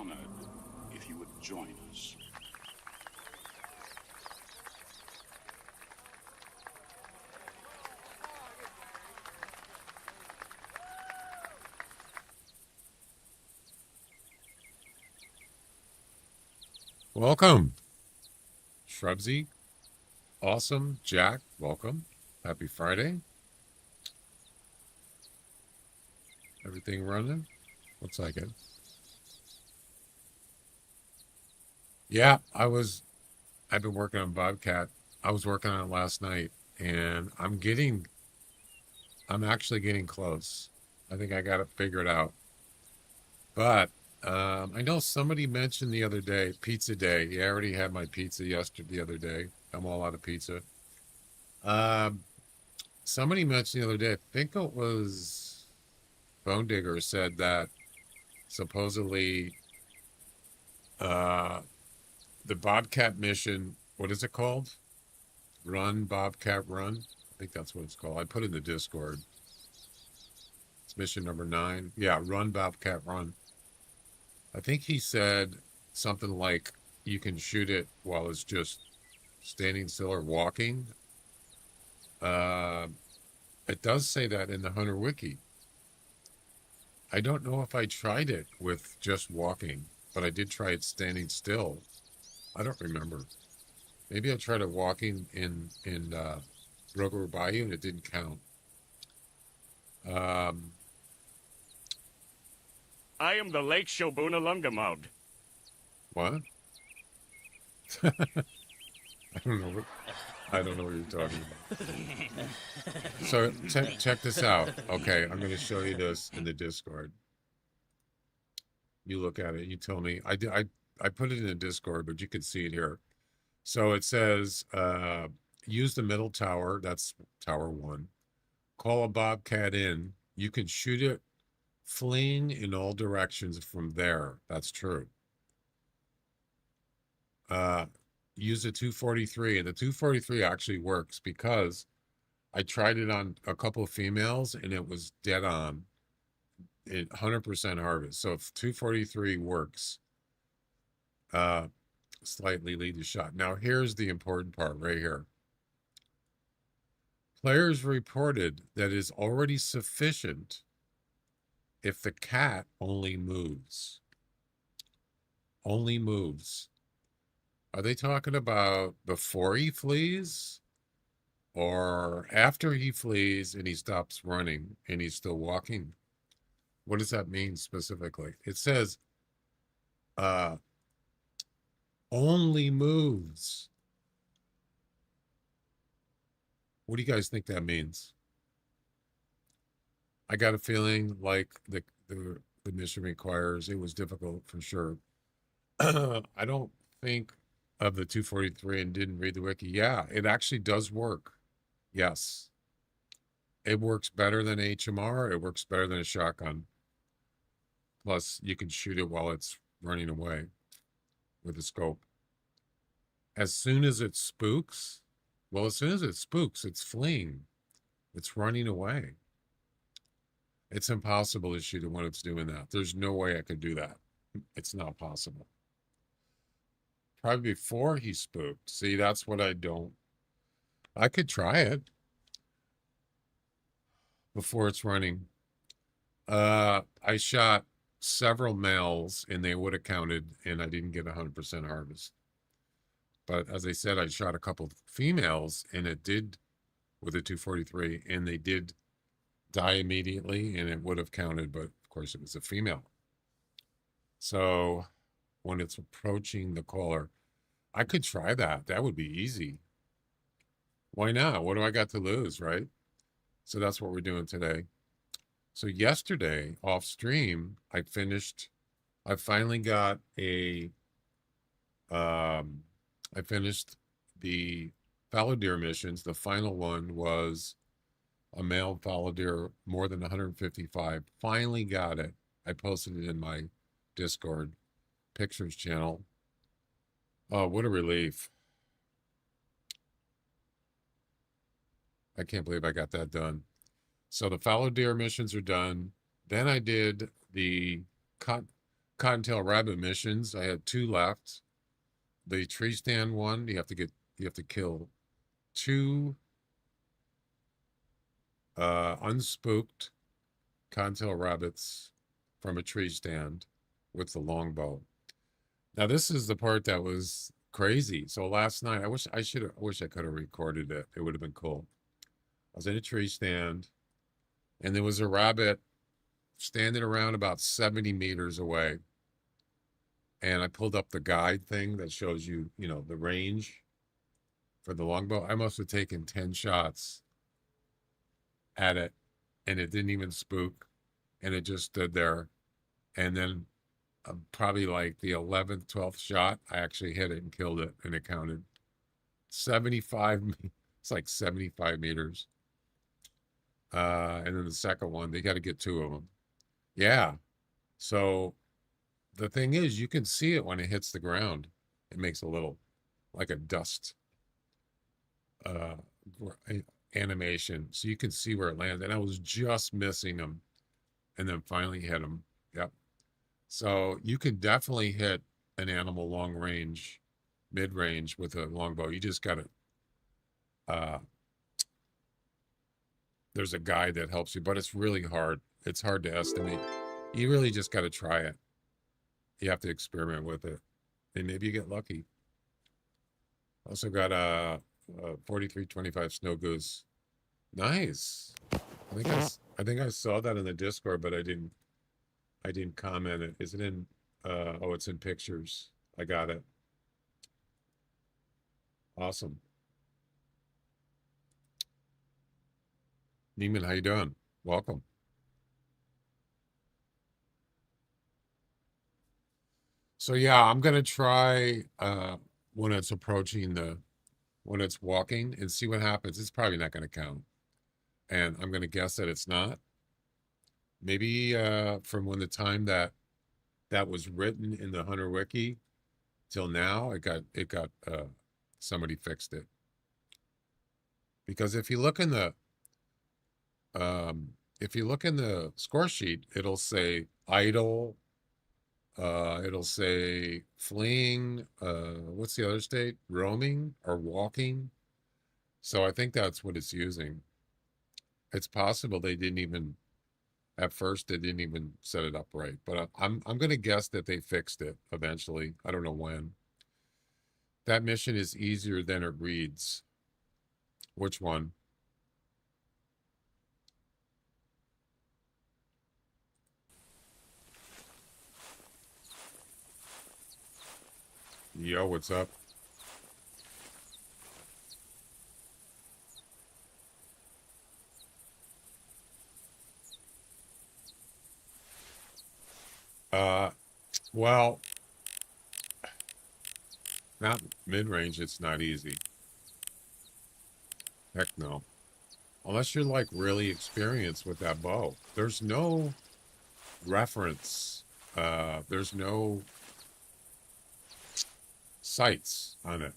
honored if you would join us. Welcome, Shrubsy. Awesome. Jack, welcome. Happy Friday. Everything running? Looks like it. Yeah, I've been working on Bobcat. I was working on it last night and I'm actually getting close. I think I got it figured out. But I know somebody mentioned the other day, pizza day. Yeah, I already had my pizza yesterday, the other day. I'm all out of pizza. Um, Somebody mentioned the other day, I think it was Bone Digger said that supposedly uh, the Bobcat mission, what is it called? Run, Bobcat, Run. I think that's what it's called. I put it in the Discord. It's mission number 9. Yeah, Run, Bobcat, Run. I think he said something like you can shoot it while it's just standing still or walking. Uh, it does say that in the Hunter Wiki. I don't know if I tried it with just walking, but I did try it standing still. I don't remember. Maybe I tried it walking in Rogue Bayou and it didn't count. Um, I am the Lake Shobunalungamud. what? I don't know what I don't know what you're talking about. So check this out. Okay, I'm going to show you this in the Discord. You look at it. You tell me. I put it in the Discord, but you can see it here. So it says use the middle tower. That's tower 1. Call a Bobcat in. You can shoot it fleeing in all directions from there. That's true. Uh, use a 243, and the 243 actually works because I tried it on a couple of females and it was dead on. 100% harvest. So if 243 works, uh, slightly lead the shot. Now here's the important part right here. Players reported that is already sufficient if the cat only moves. Only moves. Are they talking about before he flees or after he flees and he stops running and he's still walking? What does that mean specifically? It says uh, only moves. What do you guys think that means? I got a feeling like the mission requires it was difficult for sure. I don't think of the 243 and didn't read the wiki. Yeah, it actually does work. Yes. It works better than HMR. It works better than a shotgun. Plus, you can shoot it while it's running away with a scope. As soon as it spooks, well, as soon as it spooks, it's fleeing. It's running away. It's impossible to shoot it when it's doing that. There's no way I could do that. It's not possible. Probably before he spooked. See, that's what I don't. I could try it before it's running. I shot several males and they would have counted, and I didn't get 100% harvest. But as I said, I shot a couple females and it did with a 243, and they did die immediately, and it would have counted, but of course it was a female. So when it's approaching the caller, I could try that. That would be easy. Why not? What do I got to lose, right? So that's what we're doing today. So yesterday off stream, I finally got I finished the fallow deer missions. The final one was a male fallow deer, more than 155. Finally got it. I posted it in my Discord pictures channel. Oh, what a relief. I can't believe I got that done. So the fallow deer missions are done. Then I did the cut. cottontail rabbit missions. I had 2 left. The tree stand one, you have to kill 2 unspooked cottontail rabbits from a tree stand with the longbow. Now this is the part that was crazy. So last night, I wish I could have recorded it. It would have been cool. I was in a tree stand, and there was a rabbit standing around about 70 meters away. And I pulled up the guide thing that shows you, the range for the longbow. I must have taken 10 shots at it, and it didn't even spook, and it just stood there. And then probably like the 11th, 12th shot, I actually hit it and killed it, and it counted 75. It's like 75 meters. And then the second one, they got to get 2 of them. Yeah. So the thing is, you can see it when it hits the ground. It makes a little, like a dust animation. So you can see where it lands. And I was just missing them, and then finally hit them. Yep. So you can definitely hit an animal long range, mid range with a longbow. You just got to, there's a guide that helps you, but it's really hard. It's hard to estimate. You really just got to try it. You have to experiment with it, and maybe you get lucky. Also got a 4325 snow goose. Nice. I think I saw that in the Discord, but I didn't comment it. Is it in oh, it's in pictures. I got it. Awesome. Neiman, how you doing? Welcome. So yeah, I'm gonna try when it's when it's walking and see what happens. It's probably not gonna count. And I'm gonna guess that it's not. Maybe from when the time that was written in the Hunter Wiki till now, it got somebody fixed it. Because if you look in the score sheet, it'll say idle, it'll say fleeing, what's the other state? Roaming or walking. So I think that's what it's using. It's possible they didn't even at first they didn't even set it up right, but I'm gonna guess that they fixed it eventually. I don't know when. That mission is easier than it reads. Which one? Yo, what's up? Well, not mid-range, it's not easy. Heck no. Unless you're like really experienced with that bow. There's no reference. There's no sights on it.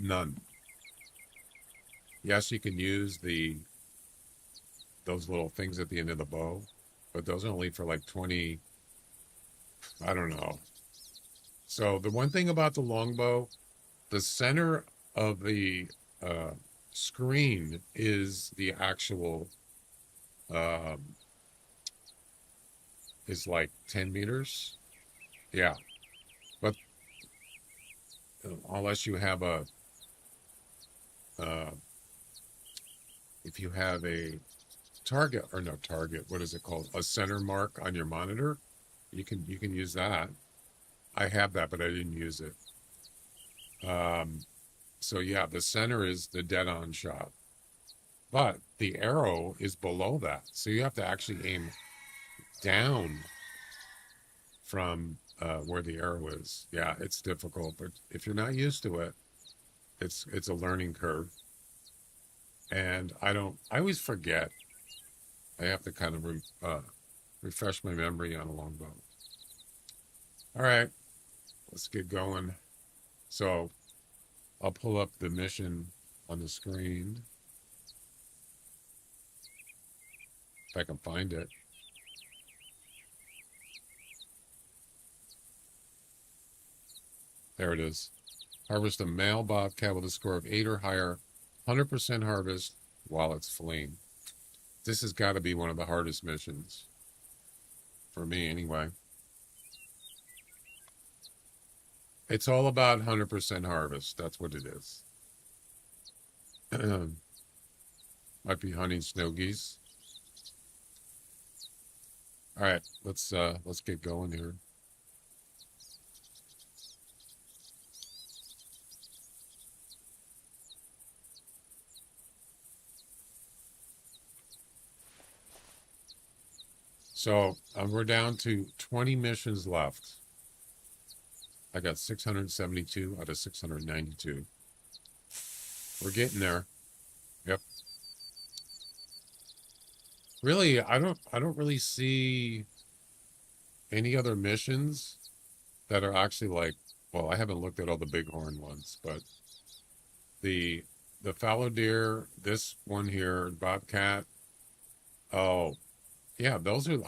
None. Yes, you can use those little things at the end of the bow, but those are only for like 20, I don't know. So the one thing about the longbow, the center of the screen is the actual is like 10 meters. Yeah. But unless you have if you have a target or no target, what is it called? A center mark on your monitor, you can use that. I have that, but I didn't use it. So yeah, the center is the dead-on shot, but the arrow is below that, so you have to actually aim down from where the arrow is. Yeah, it's difficult, but if you're not used to it, it's a learning curve. And I always forget. I have to kind of refresh my memory on a longbow. All right, let's get going. So I'll pull up the mission on the screen if I can find it. There it is. Harvest a male bobcat with a score of 8 or higher, 100% harvest while it's fleeing. This has got to be one of the hardest missions. For me, anyway. It's all about 100% harvest. That's what it is. Might be hunting snow geese. All right, let's get going here. So we're down to 20 missions left. I got 672 out of 692. We're getting there. Yep. Really, I don't really see any other missions that are actually like, well, I haven't looked at all the bighorn ones, but the fallow deer, this one here, bobcat. Oh, yeah,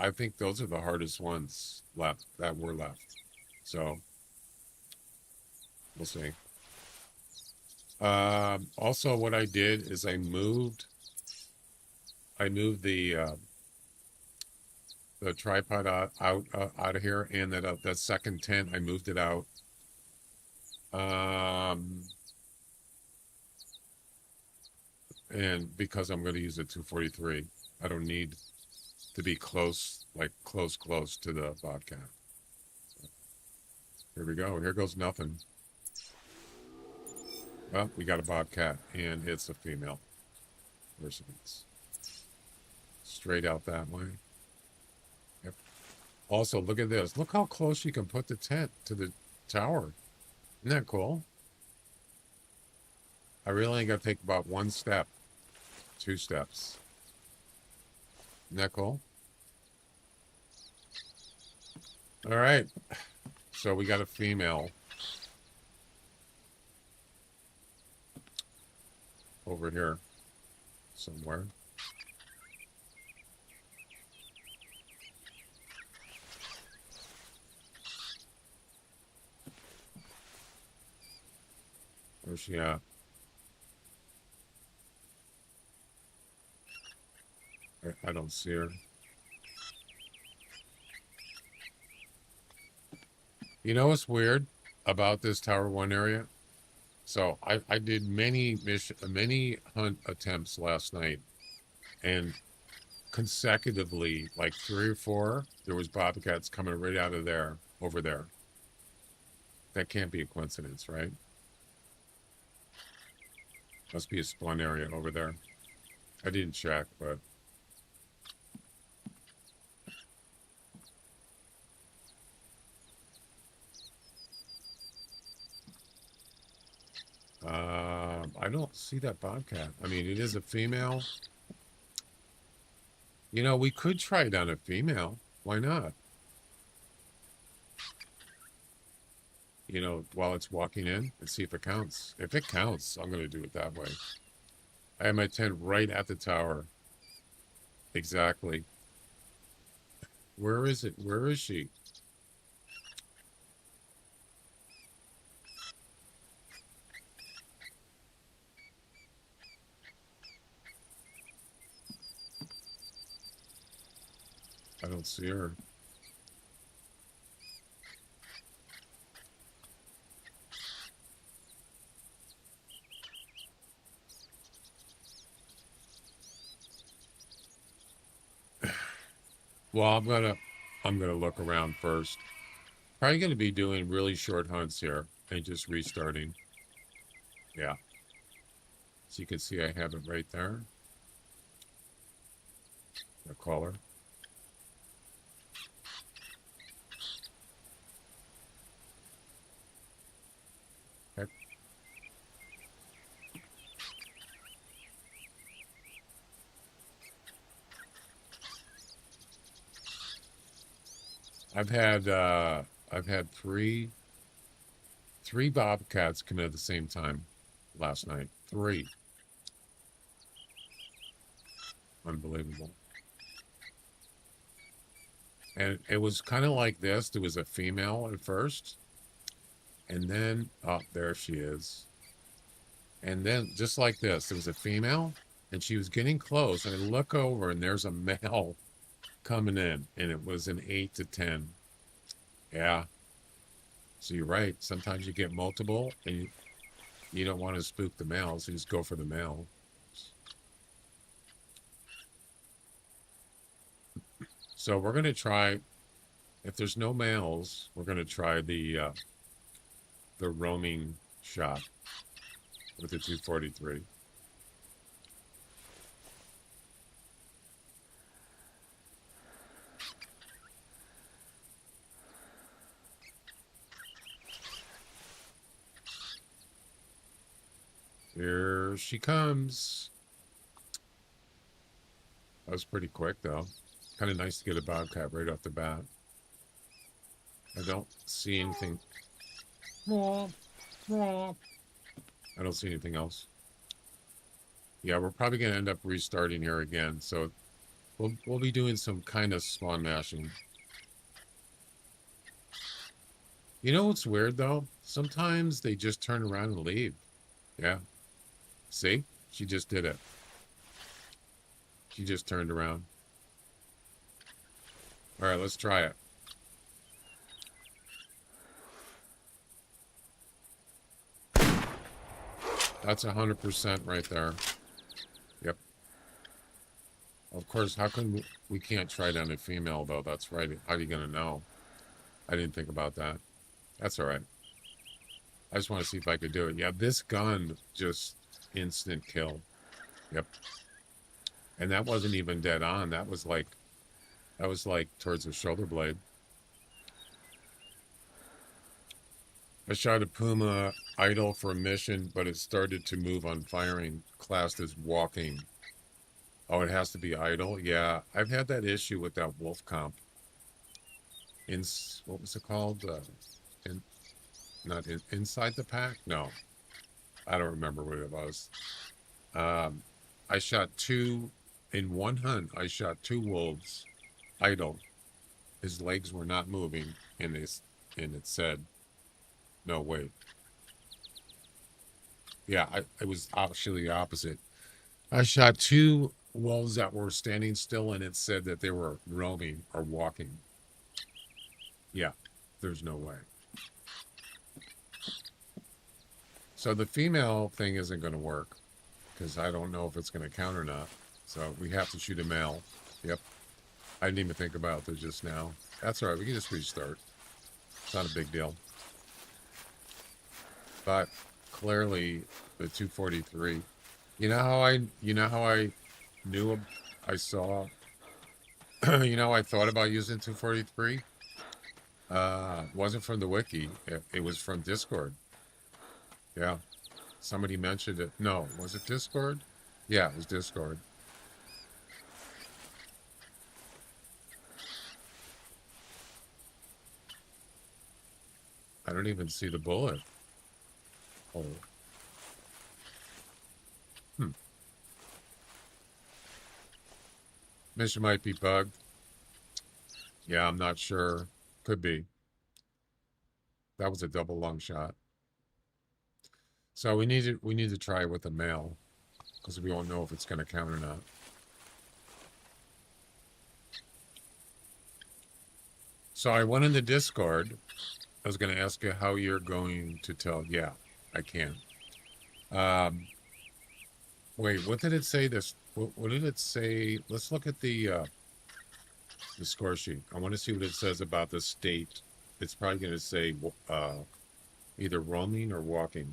I think those are the hardest ones left that were left. So we'll see. Also, what I did is I moved the tripod out of here, and that second tent, I moved it out. And because I'm going to use a 243, I don't need to be close, like close to the bobcat. Here we go. Here goes nothing. Well, we got a bobcat, and it's a female. Where's it? Straight out that way. Yep. Also, look at this. Look how close you can put the tent to the tower. Isn't that cool? I really only got to take about 1 step, 2 steps. Isn't that cool? All right. So we got a female over here somewhere. Where's she at? I don't see her. You know what's weird about this Tower 1 area? So I did many hunt attempts last night, and consecutively, like 3 or 4, there was bobcats coming right out of there, over there. That can't be a coincidence, right? Must be a spawn area over there. I didn't check, but I don't see that bobcat. I mean, it is a female. You know, we could try it on a female. Why not? You know, while it's walking in and see if it counts. If it counts, I'm going to do it that way. I have my tent right at the tower. Exactly. Where is it? Where is she? I don't see her. Well, I'm gonna look around first. Probably gonna be doing really short hunts here and just restarting. Yeah. So you can see I have it right there. The collar. Okay. I've had three bobcats come in at the same time last night. 3. Unbelievable. And it was kind of like this. There was a female at first, And then, oh, there she is. And then, just like this, there was a female, and she was getting close. And I look over, and there's a male coming in, and it was an 8 to 10. Yeah. So you're right. Sometimes you get multiple, and you don't want to spook the male, so you just go for the male. So we're going to try, if there's no males, we're going to try the roaming shot with the 243. Here she comes. That was pretty quick, though. Kind of nice to get a bobcat right off the bat. I don't see anything. I don't see anything else. Yeah, we're probably going to end up restarting here again. So we'll be doing some kind of spawn mashing. You know what's weird, though? Sometimes they just turn around and leave. Yeah. See? She just did it. She just turned around. All right, let's try it. That's 100% right there. Yep. Of course, how come we can't try it on a female, though? That's right. How are you going to know? I didn't think about that. That's all right. I just want to see if I could do it. Yeah, this gun just instant kill. Yep. And that wasn't even dead on. That was like towards the shoulder blade. I shot a puma idle for a mission, but it started to move on firing, classed as walking. Oh, it has to be idle? Yeah, I've had that issue with that wolf comp. What was it called? Inside the pack? No, I don't remember what it was. I shot two, in one hunt, I shot 2 wolves idle. His legs were not moving, and it said, no, wait. Yeah, it was actually the opposite. I shot 2 wolves that were standing still, and it said that they were roaming or walking. Yeah, there's no way. So the female thing isn't going to work, because I don't know if it's going to count or not. So we have to shoot a male. Yep. I didn't even think about it just now. That's all right. We can just restart. It's not a big deal. But clearly, the 243. You know how I knew I saw. You know, I thought about using 243. Wasn't from the wiki. It was from Discord. Yeah. Somebody mentioned it. No, was it Discord? Yeah, it was Discord. I don't even see the bullet. Oh. Mission might be bugged. Yeah, I'm not sure. Could be. That was a double lung shot. So we need to try it with a male, because we won't know if it's going to count or not. So I went in the Discord. I was going to ask you how you're going to tell. Yeah, I can. Wait, what did it say? What did it say? Let's look at the score sheet. I want to see what it says about the state. It's probably going to say either roaming or walking.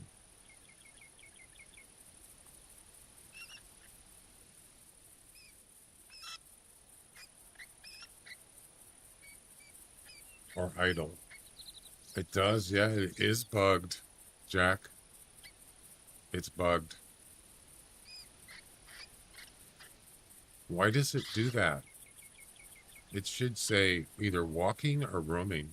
Or idle. It does, yeah, it is bugged, Jack. It's bugged. Why does it do that? It should say either walking or roaming.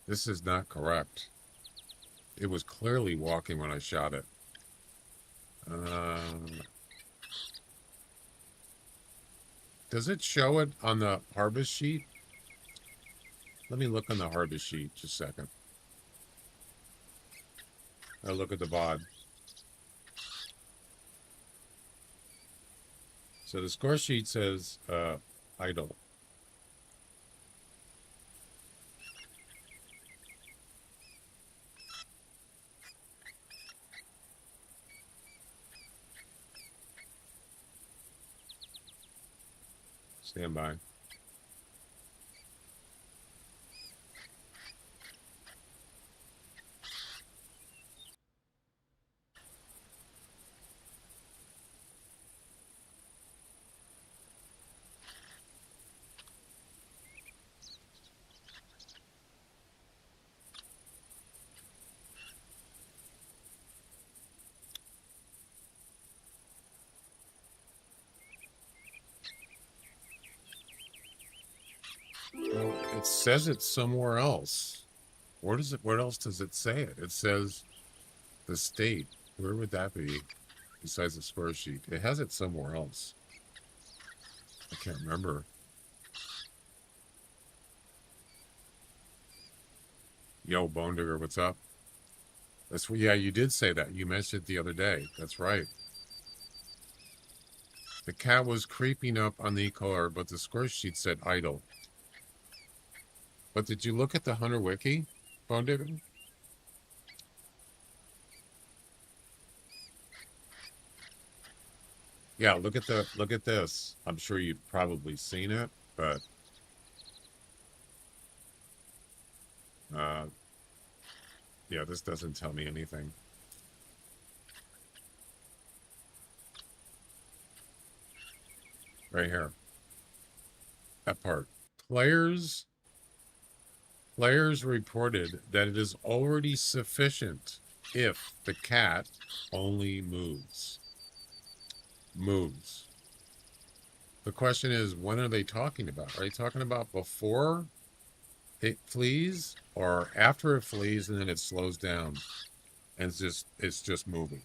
This is not correct. It was clearly walking when I shot it. Does it show it on the harvest sheet? Let me look on the harvest sheet just a second. I'll look at the VOD. So the score sheet says idle. Stand by. Well, it says it somewhere else. Where does it? Where else does it say it? It says the state. Where would that be? Besides the score sheet, it has it somewhere else. I can't remember. Yo, Bone Digger, what's up? That's what. Yeah, you did say that. You mentioned it the other day. That's right. The cat was creeping up on the car, but the score sheet said idle. But did you look at the Hunter Wiki, Bone Digger? Yeah, look at this. I'm sure you've probably seen it, but yeah, this doesn't tell me anything. Right here. That part. Players reported that it is already sufficient if the cat only moves. Moves. The question is, when are they talking about? Are they talking about before it flees or after it flees and then it slows down and it's just moving?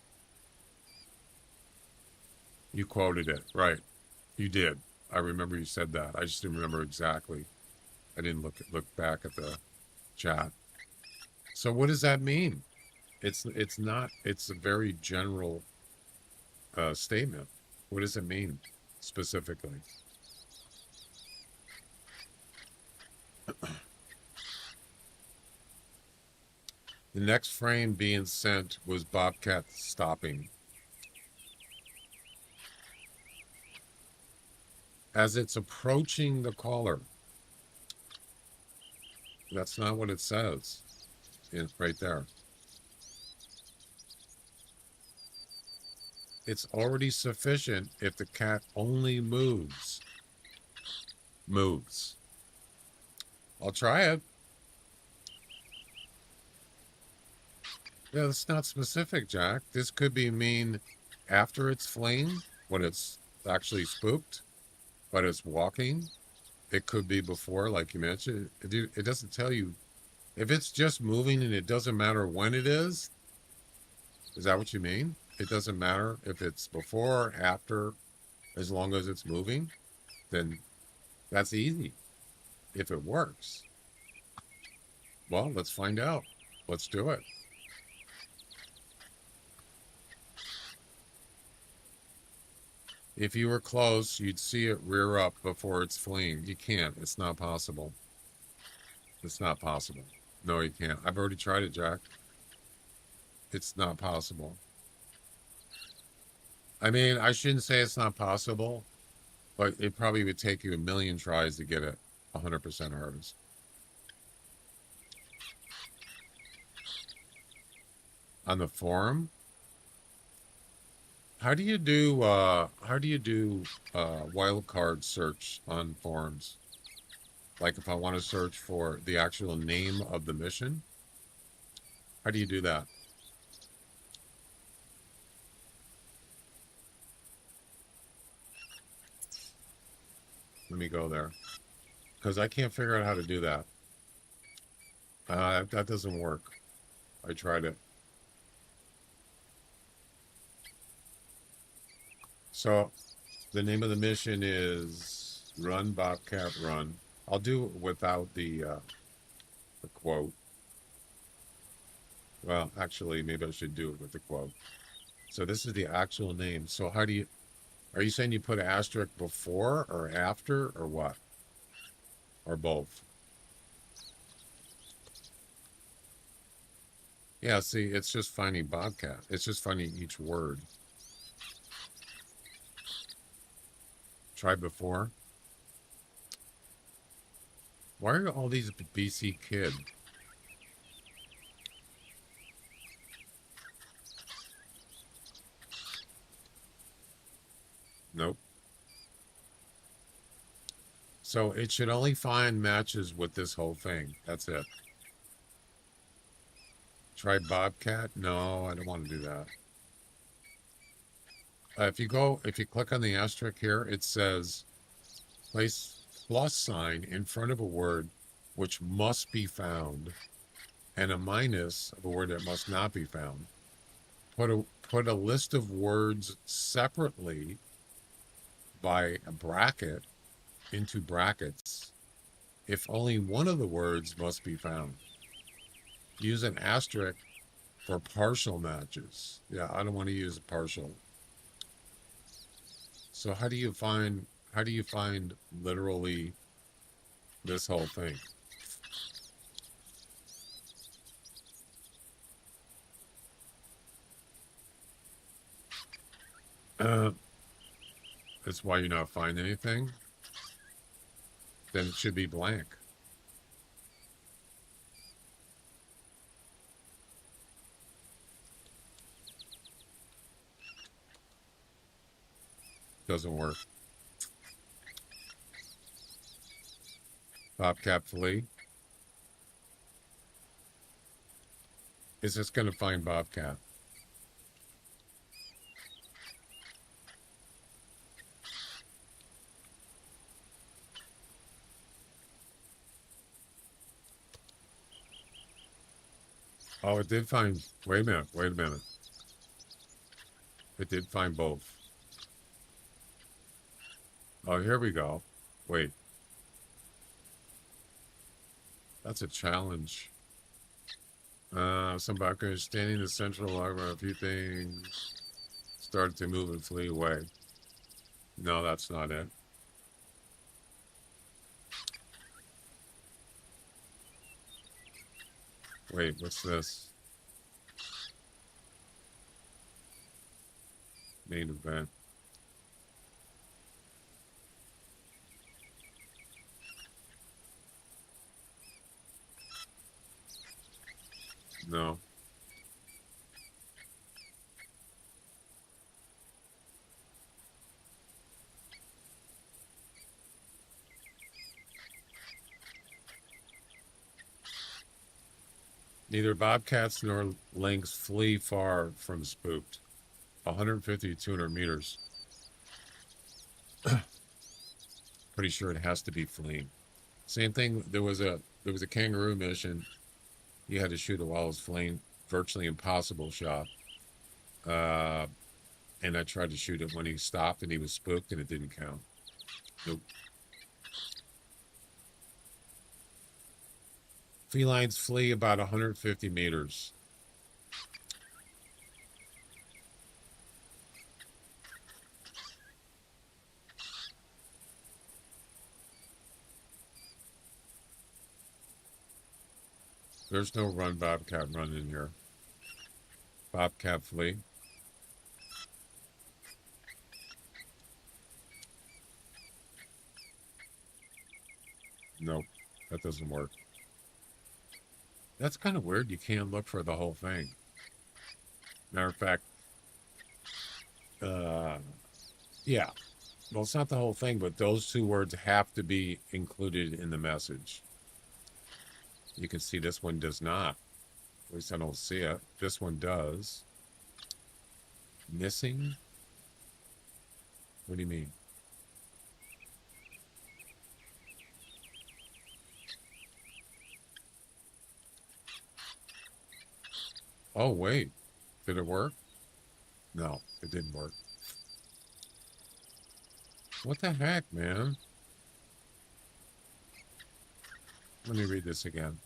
You quoted it, right? You did. I remember you said that. I just didn't remember exactly. I didn't look back at the chat. So what does that mean? It's not. It's a very general statement. What does it mean specifically? The next frame being sent was Bobcat stopping. As it's approaching the caller. That's not what it says. It's right there. It's already sufficient if the cat only moves. Moves. I'll try it. Yeah, that's not specific, Jack. This could be mean after it's fleeing, when it's actually spooked, but it's walking. It could be before, like you mentioned. It doesn't tell you. If it's just moving and it doesn't matter when it is that what you mean? It doesn't matter if it's before or after, as long as it's moving, then that's easy. If it works. Well, let's find out. Let's do it. If you were close, you'd see it rear up before it's fleeing. You can't. It's not possible. It's not possible. No, you can't. I've already tried it, Jack. It's not possible. I mean, I shouldn't say it's not possible, but it probably would take you a million tries to get it 100% harvest. On the forum? How do you do wildcard search on forums? Like if I want to search for the actual name of the mission, how do you do that? Let me go there, because I can't figure out how to do that. That doesn't work. I tried it. So the name of the mission is Run Bobcat Run. I'll do it without the quote. Well, actually, maybe I should do it with the quote. So this is the actual name. So how do you, are you saying you put an asterisk before or after or what? Or both? Yeah, see, it's just finding Bobcat. It's just finding each word. Try before. Why are all these BC kid? Nope. So it should only find matches with this whole thing. That's it. Try Bobcat? No, I don't want to do that. If you click on the asterisk here, it says place plus sign in front of a word which must be found and a minus of a word that must not be found. Put a list of words separately by a bracket into brackets if only one of the words must be found. Use an asterisk for partial matches. Yeah, I don't want to use a partial. So how do you find literally this whole thing? That's why you're not finding anything. Then it should be blank. Doesn't work. Bobcat flea. Is this going to find Bobcat? Oh, it did find. Wait a minute. Wait a minute. It did find both. Oh, here we go. Wait. That's a challenge. Some Bobcat standing in the central log where a few things started to move and flee away. No, that's not it. Wait, what's this? Main event. No. Neither bobcats nor lynx flee far from spooked. 150 to 200 meters. Pretty sure it has to be fleeing. Same thing. There was a kangaroo mission. You had to shoot it while it was fleeing. Virtually impossible shot. And I tried to shoot it when he stopped and he was spooked and it didn't count. Nope. Felines flee about 150 meters. There's no run bobcat run in here. Bobcat flee. Nope, that doesn't work. That's kind of weird. You can't look for the whole thing. Matter of fact, yeah. Well, it's not the whole thing, but those two words have to be included in the message. You can see this one does not. At least I don't see it. This one does. Missing? What do you mean? Oh, wait. Did it work? No, it didn't work. What the heck, man? Let me read this again.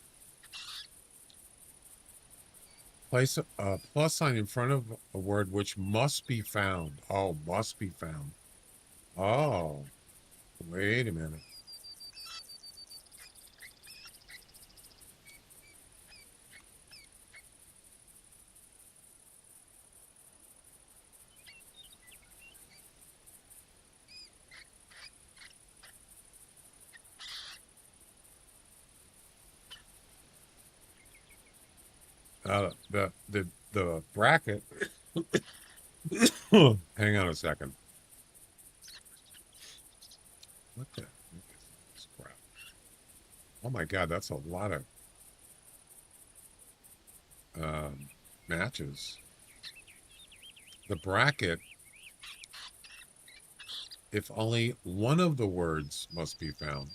Place a plus sign in front of a word which must be found. Oh, must be found. Oh, wait a minute. The bracket. Hang on a second. What the heck is this crap? Oh my God, that's a lot of matches. The bracket, if only one of the words must be found.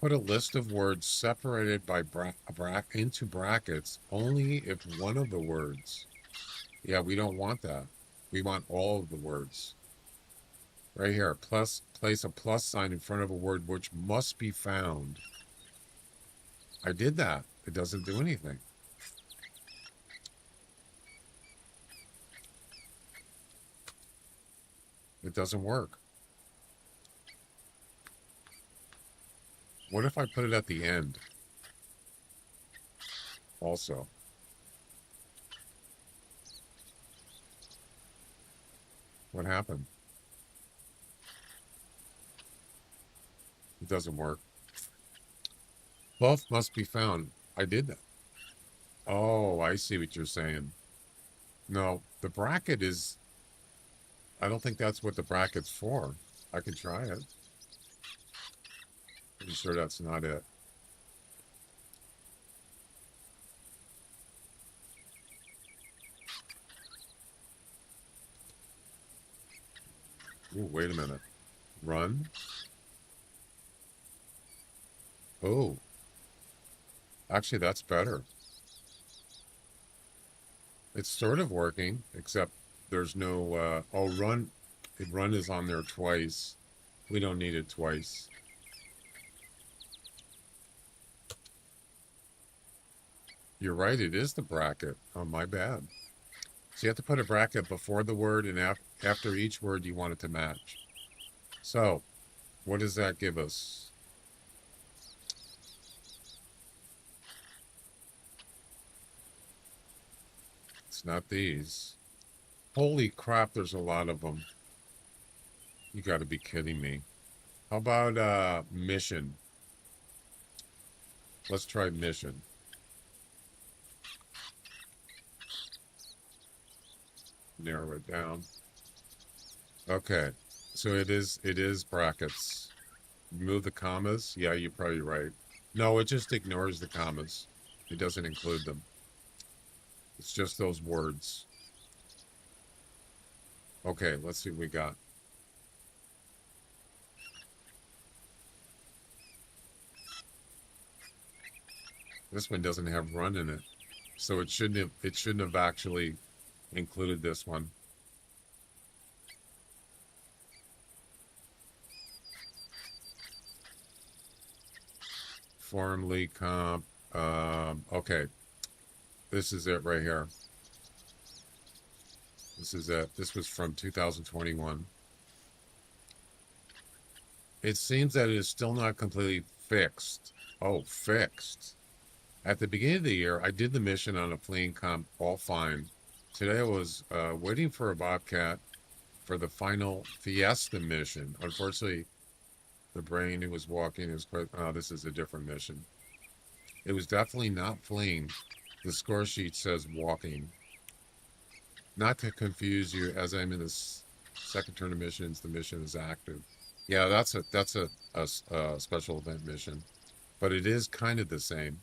Put a list of words separated by into brackets only if one of the words. Yeah, we don't want that. We want all of the words. Right here, place a plus sign in front of a word which must be found. I did that. It doesn't do anything. It doesn't work. What if I put it at the end? Also. What happened? It doesn't work. Both must be found. I did that. Oh, I see what you're saying. No, the bracket is... I don't think that's what the bracket's for. I can try it. Pretty sure that's not it. Ooh, wait a minute. Run. Oh. Actually, that's better. It's sort of working, except there's no... oh, run. Run is on there twice. We don't need it twice. You're right, it is the bracket. Oh, my bad. So you have to put a bracket before the word and after each word you want it to match. So, what does that give us? It's not these. Holy crap, there's a lot of them. You got to be kidding me. How about mission? Let's try mission. Narrow it down. Okay, so it is brackets. Remove the commas. Yeah, you're probably right. No, it just ignores the commas. It doesn't include them. It's just those words. Okay, let's see what we got. This one doesn't have run in it, so it shouldn't have actually included this one. Formerly comp. Okay, this is it right here. This is it. This was from 2021. It seems that it is still not completely fixed. Oh, fixed. At the beginning of the year, I did the mission on a fleeing comp, all fine. Today I was waiting for a Bobcat for the final Fiesta mission. Unfortunately, the brain who was walking is quite... Oh, this is a different mission. It was definitely not fleeing. The score sheet says walking. Not to confuse you, as I'm in this second turn of missions, the mission is active. Yeah, that's a special event mission, but it is kind of the same.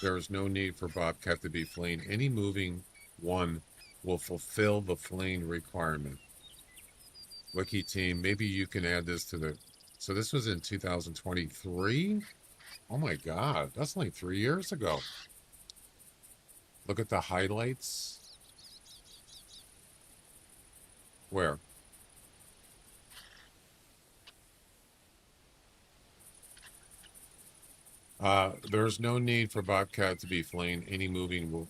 There is no need for Bobcat to be fleeing. Any moving one will fulfill the fleeing requirement. Wiki team, maybe you can add this to the So this was in 2023. Oh my God, that's only 3 years ago. Look at the highlights. Where? There's no need for Bobcat to be fleeing. Any moving will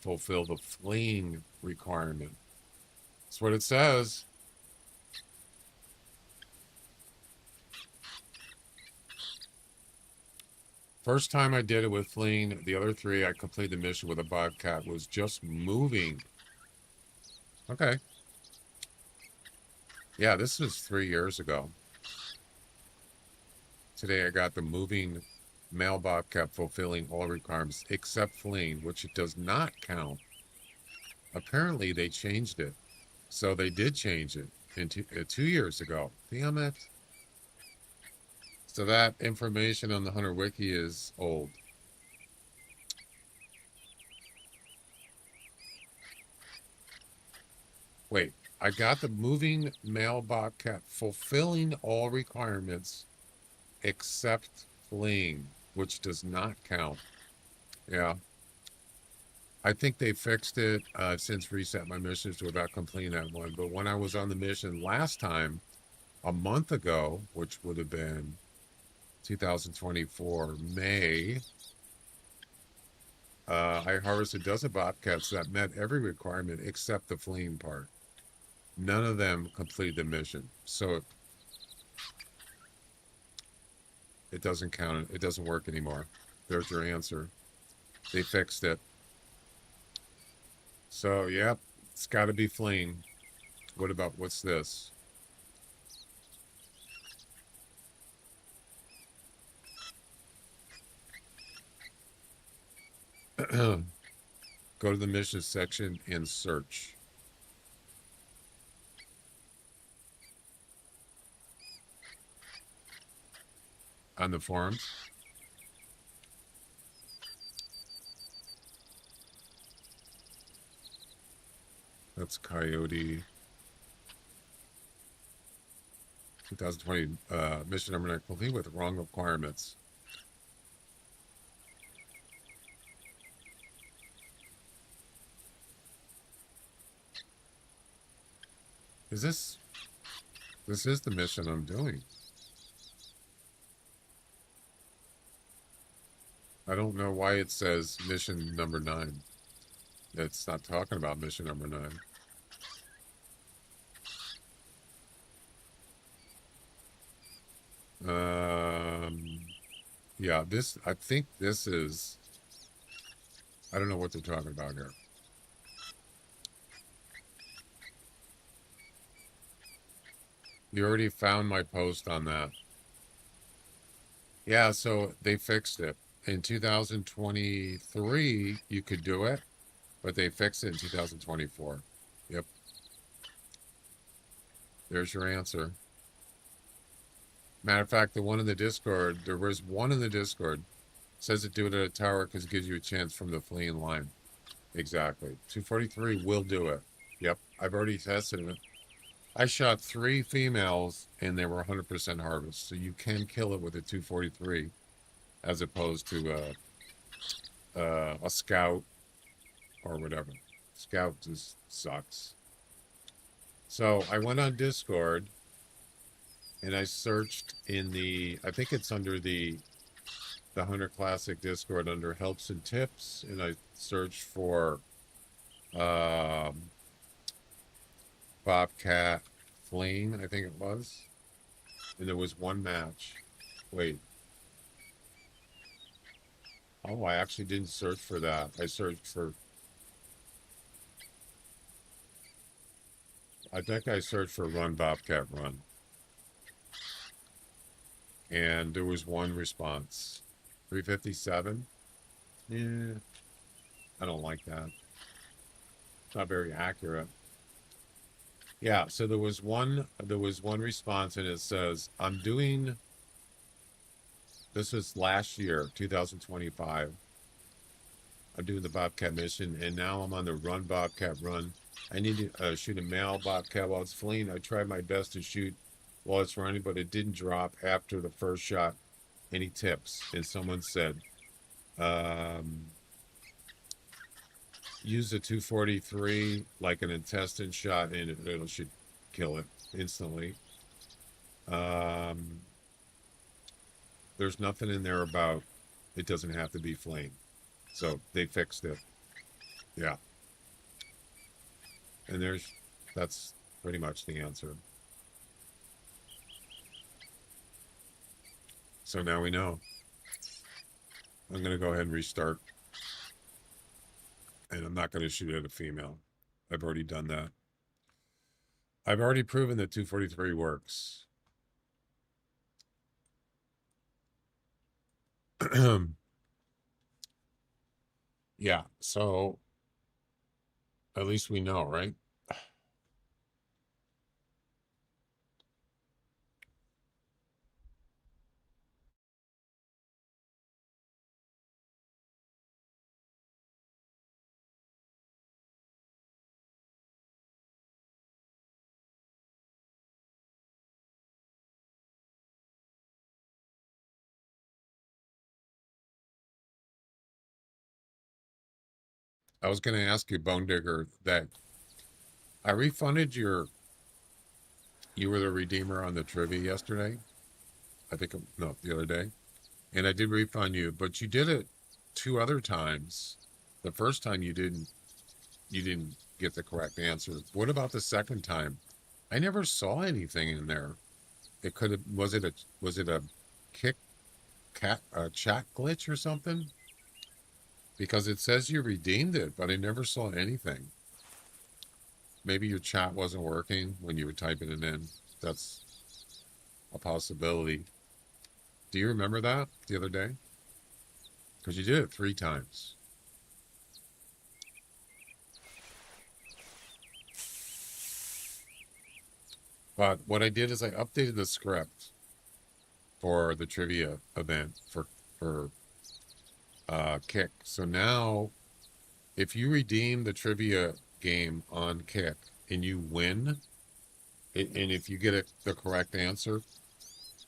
fulfill the fleeing requirement. That's what it says. First time I did it with fleeing, the other three I completed the mission with a Bobcat was just moving. Okay. Yeah, this was 3 years ago. Today I got the moving male Bobcat fulfilling all requirements except fleeing, which it does not count. Apparently they changed it. So they did change it in 2 years ago. Damn it. So that information on the Hunter Wiki is old. Wait, I got the moving male Bobcat fulfilling all requirements except fleeing, which does not count. Yeah. I think they fixed it. I've since reset my missions without completing that one. But when I was on the mission last time, a month ago, which would have been 2024 May, I harvested a dozen bobcats that met every requirement except the fleeing part. None of them completed the mission. So it doesn't count. It doesn't work anymore. There's your answer. They fixed it. So, yep, it's got to be fleeing. What about, what's this? Go to the mission section and search. On the forums. That's Coyote. 2020 mission number 9, complete with wrong requirements. This is the mission I'm doing. I don't know why it says mission number 9. It's not talking about mission number 9. Yeah, I think this is, I don't know what they're talking about here. You already found my post on that. Yeah, so they fixed it. In 2023, you could do it, but they fixed it in 2024. Yep. There's your answer. Matter of fact, the one in the Discord, there was one in the Discord, says to do it at a tower because it gives you a chance from the fleeing line. Exactly. 243 will do it. Yep. I've already tested it. I shot 3 females and they were 100% harvest. So you can kill it with a 243 as opposed to a scout or whatever. Scout just sucks. So I went on Discord and I searched in I think it's under the Hunter Classic Discord under helps and tips, and I searched for Bobcat fleeing, I think it was, and there was one match. Wait. Oh, I actually didn't search for that. I searched for, I think I searched for run Bobcat run. And there was one response. 357? Yeah. I don't like that. It's not very accurate. Yeah, so there was one response and it says, I'm doing, this was last year, 2025. I'm doing the Bobcat mission and now I'm on the run Bobcat run. I need to shoot a male Bobcat while it's fleeing. I tried my best to shoot while it's running, but it didn't drop after the first shot. Any tips? And someone said, um, use a 243 like an intestine shot, and it should kill it instantly. Um, there's nothing in there about it doesn't have to be flame. So they fixed it. Yeah. And that's pretty much the answer. So now we know. I'm going to go ahead and restart. And I'm not going to shoot at a female. I've already done that. I've already proven that 243 works. Yeah, so at least we know, right? I was going to ask you, Bone Digger, that I refunded you were the redeemer on the trivia yesterday. I think, no, the other day. And I did refund you, but you did it 2 other times. The first time you didn't get the correct answer. What about the second time? I never saw anything in there. It could have was it a kick cat chat glitch or something? Because it says you redeemed it, but I never saw anything. Maybe your chat wasn't working when you were typing it in. That's a possibility. Do you remember that the other day? Because you did it 3 times. But what I did is I updated the script for the trivia event for Kick. So now, if you redeem the trivia game on Kick and you win, and if you get the correct answer,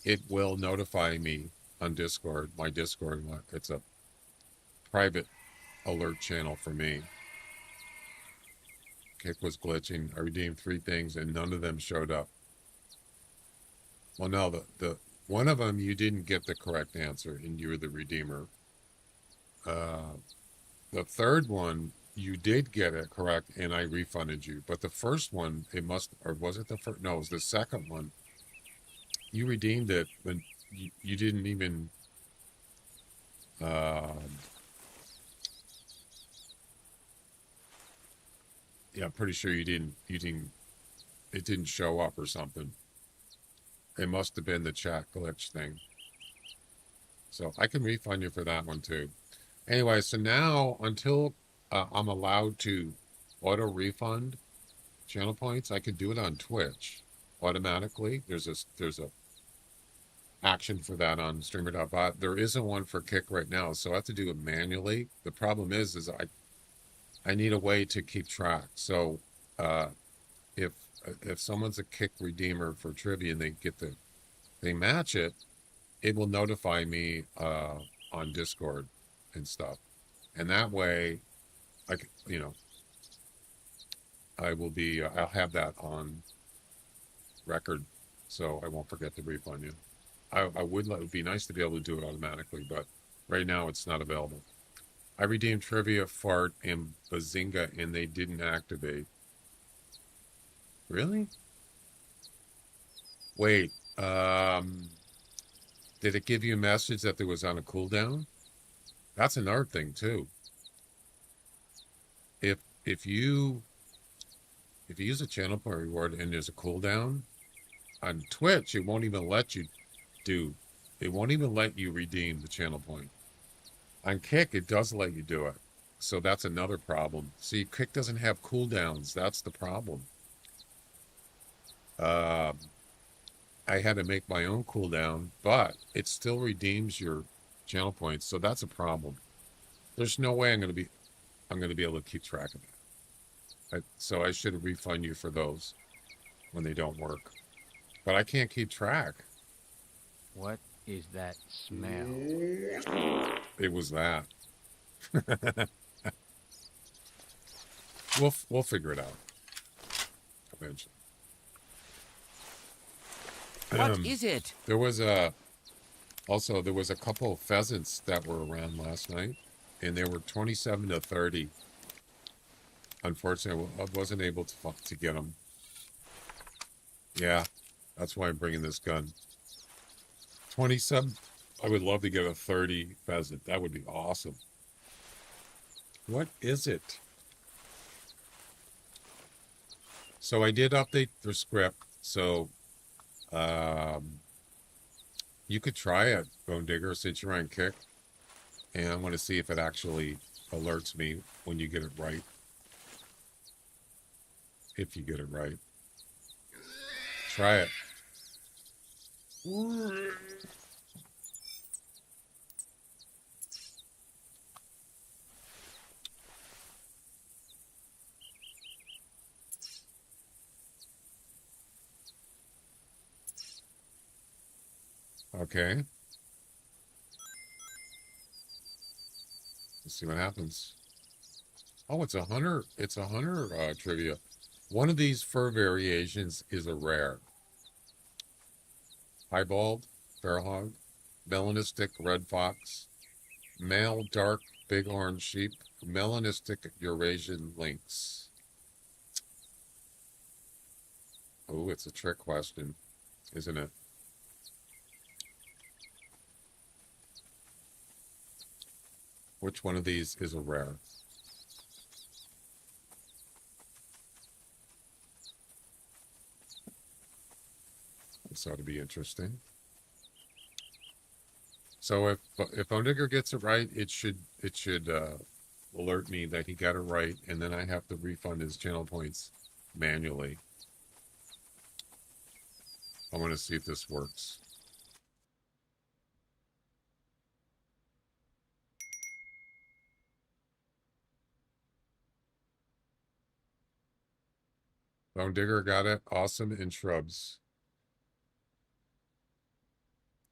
it will notify me on Discord. My Discord, it's a private alert channel for me. Kick was glitching. I redeemed 3 things and none of them showed up. Well, no, the one of them you didn't get the correct answer and you were the redeemer. The third one you did get it correct and I refunded you. But the first one, or was it the first? No, it was the second one. You redeemed it, but you didn't even. Yeah, I'm pretty sure you didn't. You didn't. It didn't show up or something. It must have been the chat glitch thing. So I can refund you for that one too. Anyway, so now until I'm allowed to auto refund channel points, I could do it on Twitch automatically. There's a action for that on streamer.bot. There isn't one for Kick right now, so I have to do it manually. The problem is I need a way to keep track. So uh, if if someone's a Kick redeemer for trivia and they match it, it will notify me on Discord and stuff, and that way I will be I'll have that on record, so I won't forget to refund you. It would be nice to be able to do it automatically, but right now it's not available. I redeemed Trivia, Fart, and Bazinga, and they didn't activate. Really? Wait, did it give you a message that there was on a cooldown? That's another thing too. If if you use a channel point reward and there's a cooldown on Twitch, it won't even let you redeem the channel point. On Kick, it does let you do it. So that's another problem. See, Kick doesn't have cooldowns. That's the problem. I had to make my own cooldown, but it still redeems your channel points. So that's a problem. There's no way I'm going to be able to keep track of that. So I should refund you for those when they don't work. but I can't keep track. What is that smell? It was that. We'll figure it out eventually. What is it? There was there was a couple of pheasants that were around last night, and they were 27 to 30. Unfortunately, I wasn't able to get them. Yeah, that's why I'm bringing this gun. 27. I would love to get a 30 pheasant. That would be awesome. What is it? So I did update the script. So you could try it, Bone Digger, since you're on Kick. And I want to see if it actually alerts me when you get it right. If you get it right. Try it. Okay. Let's see what happens. Oh, it's a hunter. It's a hunter trivia. One of these fur variations is a rare. Piebald, fairhog, melanistic red fox, male dark bighorn sheep, melanistic Eurasian lynx. Oh, it's a trick question, isn't it? Which one of these is a rare? This ought to be interesting. So if Ondigger gets it right, it should alert me that he got it right, and then I have to refund his channel points manually. I want to see if this works. Bone Digger got it. Awesome in shrubs.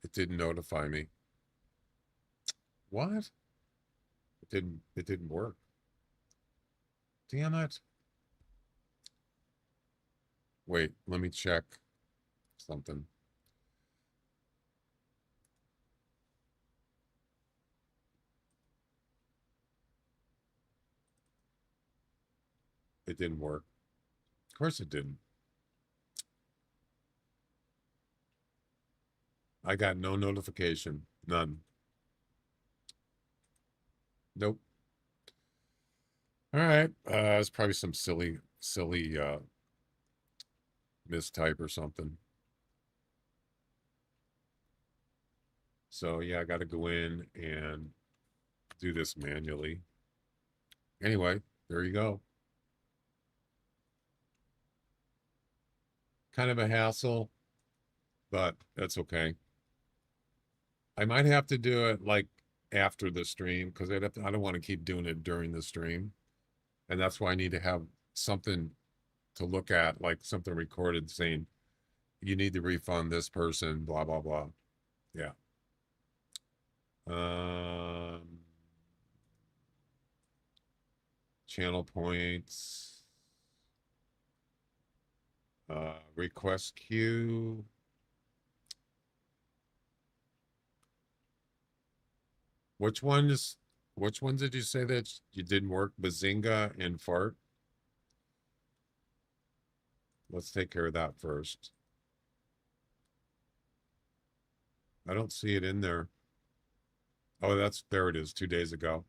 It didn't notify me. What? It didn't work. Damn it. Wait, let me check something. It didn't work. Of course it didn't. I got no notification. None. Nope. All right. It's probably some silly mistype or something. So yeah, I got to go in and do this manually. Anyway, there you go. Kind of a hassle, but that's okay. I might have to do it like after the stream because I don't want to keep doing it during the stream. And that's why I need to have something to look at, like something recorded saying you need to refund this person, blah, blah, blah. Yeah. Channel points. Request queue. Which ones did you say that you didn't work? Bazinga and fart? Let's take care of that first. I don't see it in there. Oh, there it is, 2 days ago.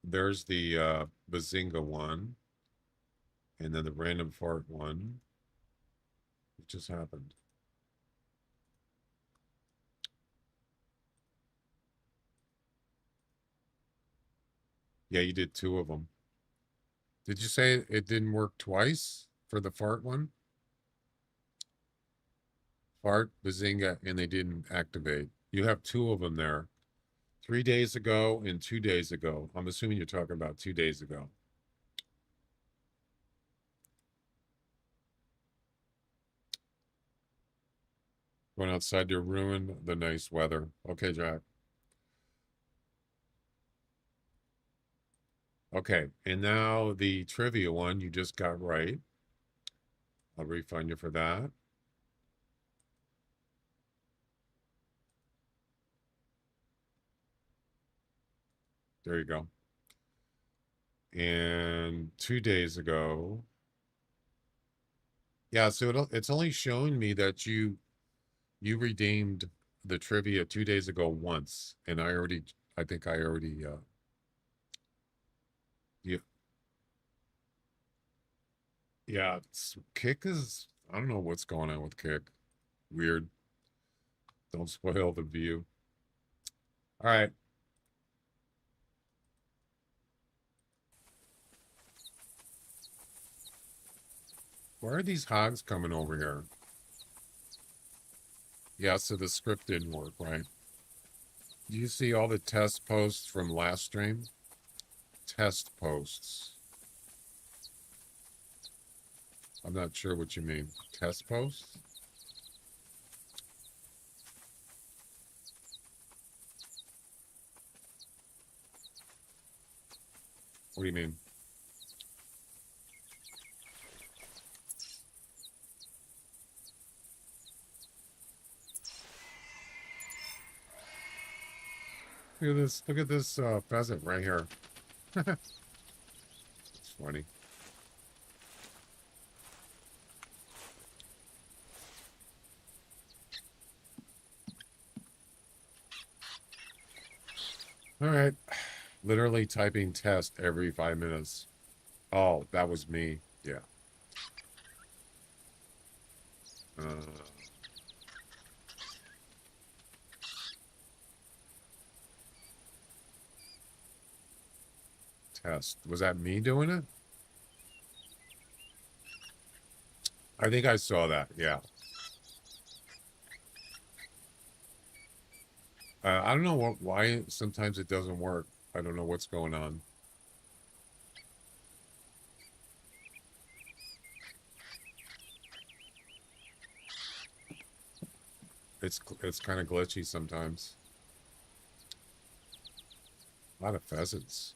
There's the Bazinga one. And then the random fart one. What just happened? Yeah, you did 2 of them. Did you say it didn't work twice for the fart one? Fart, Bazinga, and they didn't activate. You have 2 of them there. 3 days ago and 2 days ago. I'm assuming you're talking about 2 days ago. Going outside to ruin the nice weather. Okay, Jack. Okay, and now the trivia one you just got right. I'll refund you for that. There you go. And 2 days ago, yeah, so it's only showing me that you redeemed the trivia 2 days ago once, and I think I already yeah, yeah, Kick is, I don't know what's going on with Kick. Weird. Don't spoil the view. All right. Why are these hogs coming over here? Yeah, so the script didn't work, right? Do you see all the test posts from last stream? Test posts. I'm not sure what you mean. Test posts? What do you mean? Look at this pheasant right here. It's funny. All right. Literally typing test every 5 minutes. Oh, that was me. Yeah. Uh, test. Was that me doing it? I think I saw that. Yeah. I don't know why sometimes it doesn't work. I don't know what's going on. It's kind of glitchy sometimes. A lot of pheasants.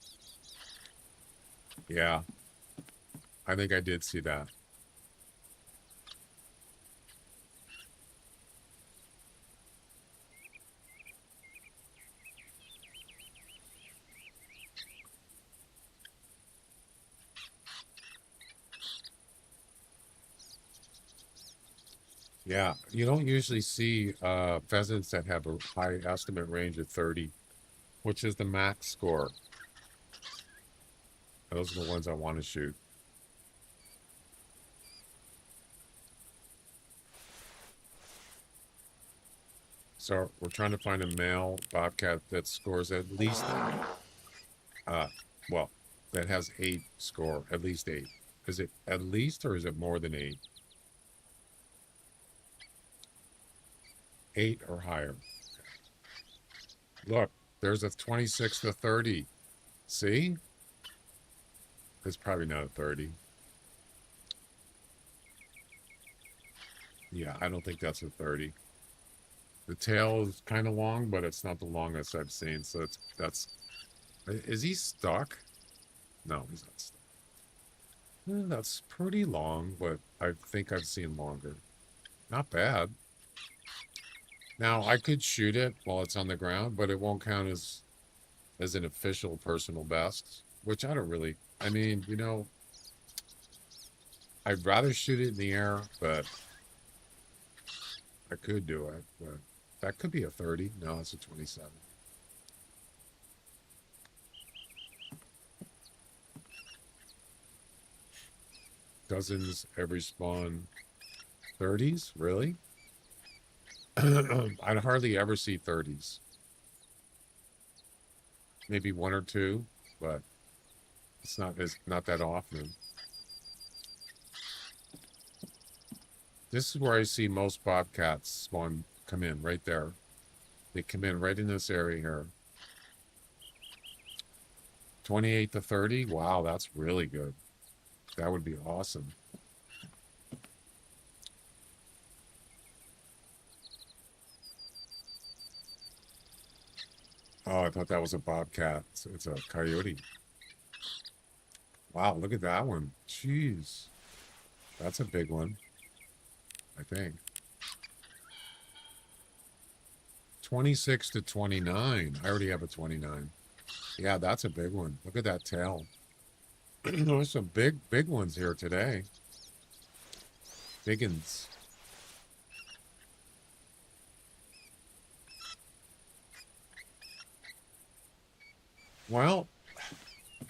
Yeah, I think I did see that. Yeah, you don't usually see pheasants that have a high estimate range of 30, which is the max score. Those are the ones I want to shoot. So we're trying to find a male bobcat that scores at least, well, that has 8 score, at least 8. Is it at least or is it more than 8? 8 or higher. Look, there's a 26 to 30. See? It's probably not a 30. Yeah, I don't think that's a 30. The tail is kind of long, but it's not the longest I've seen. So is he stuck? No, he's not stuck. That's pretty long, but I think I've seen longer. Not bad. Now, I could shoot it while it's on the ground, but it won't count as an official personal best, which I don't really, I mean, I'd rather shoot it in the air, but I could do it, but that could be a 30. No, it's a 27. Dozens every spawn. 30s? Really? I'd hardly ever see 30s. Maybe 1 or 2, but it's not that often. This is where I see most bobcats come in, right there. They come in right in this area here. 28 to 30? Wow, that's really good. That would be awesome. Oh, I thought that was a bobcat. It's a coyote. Wow, look at that one. Jeez. That's a big one, I think. 26 to 29. I already have a 29. Yeah, that's a big one. Look at that tail. There's some big ones here today. Biggins. Well,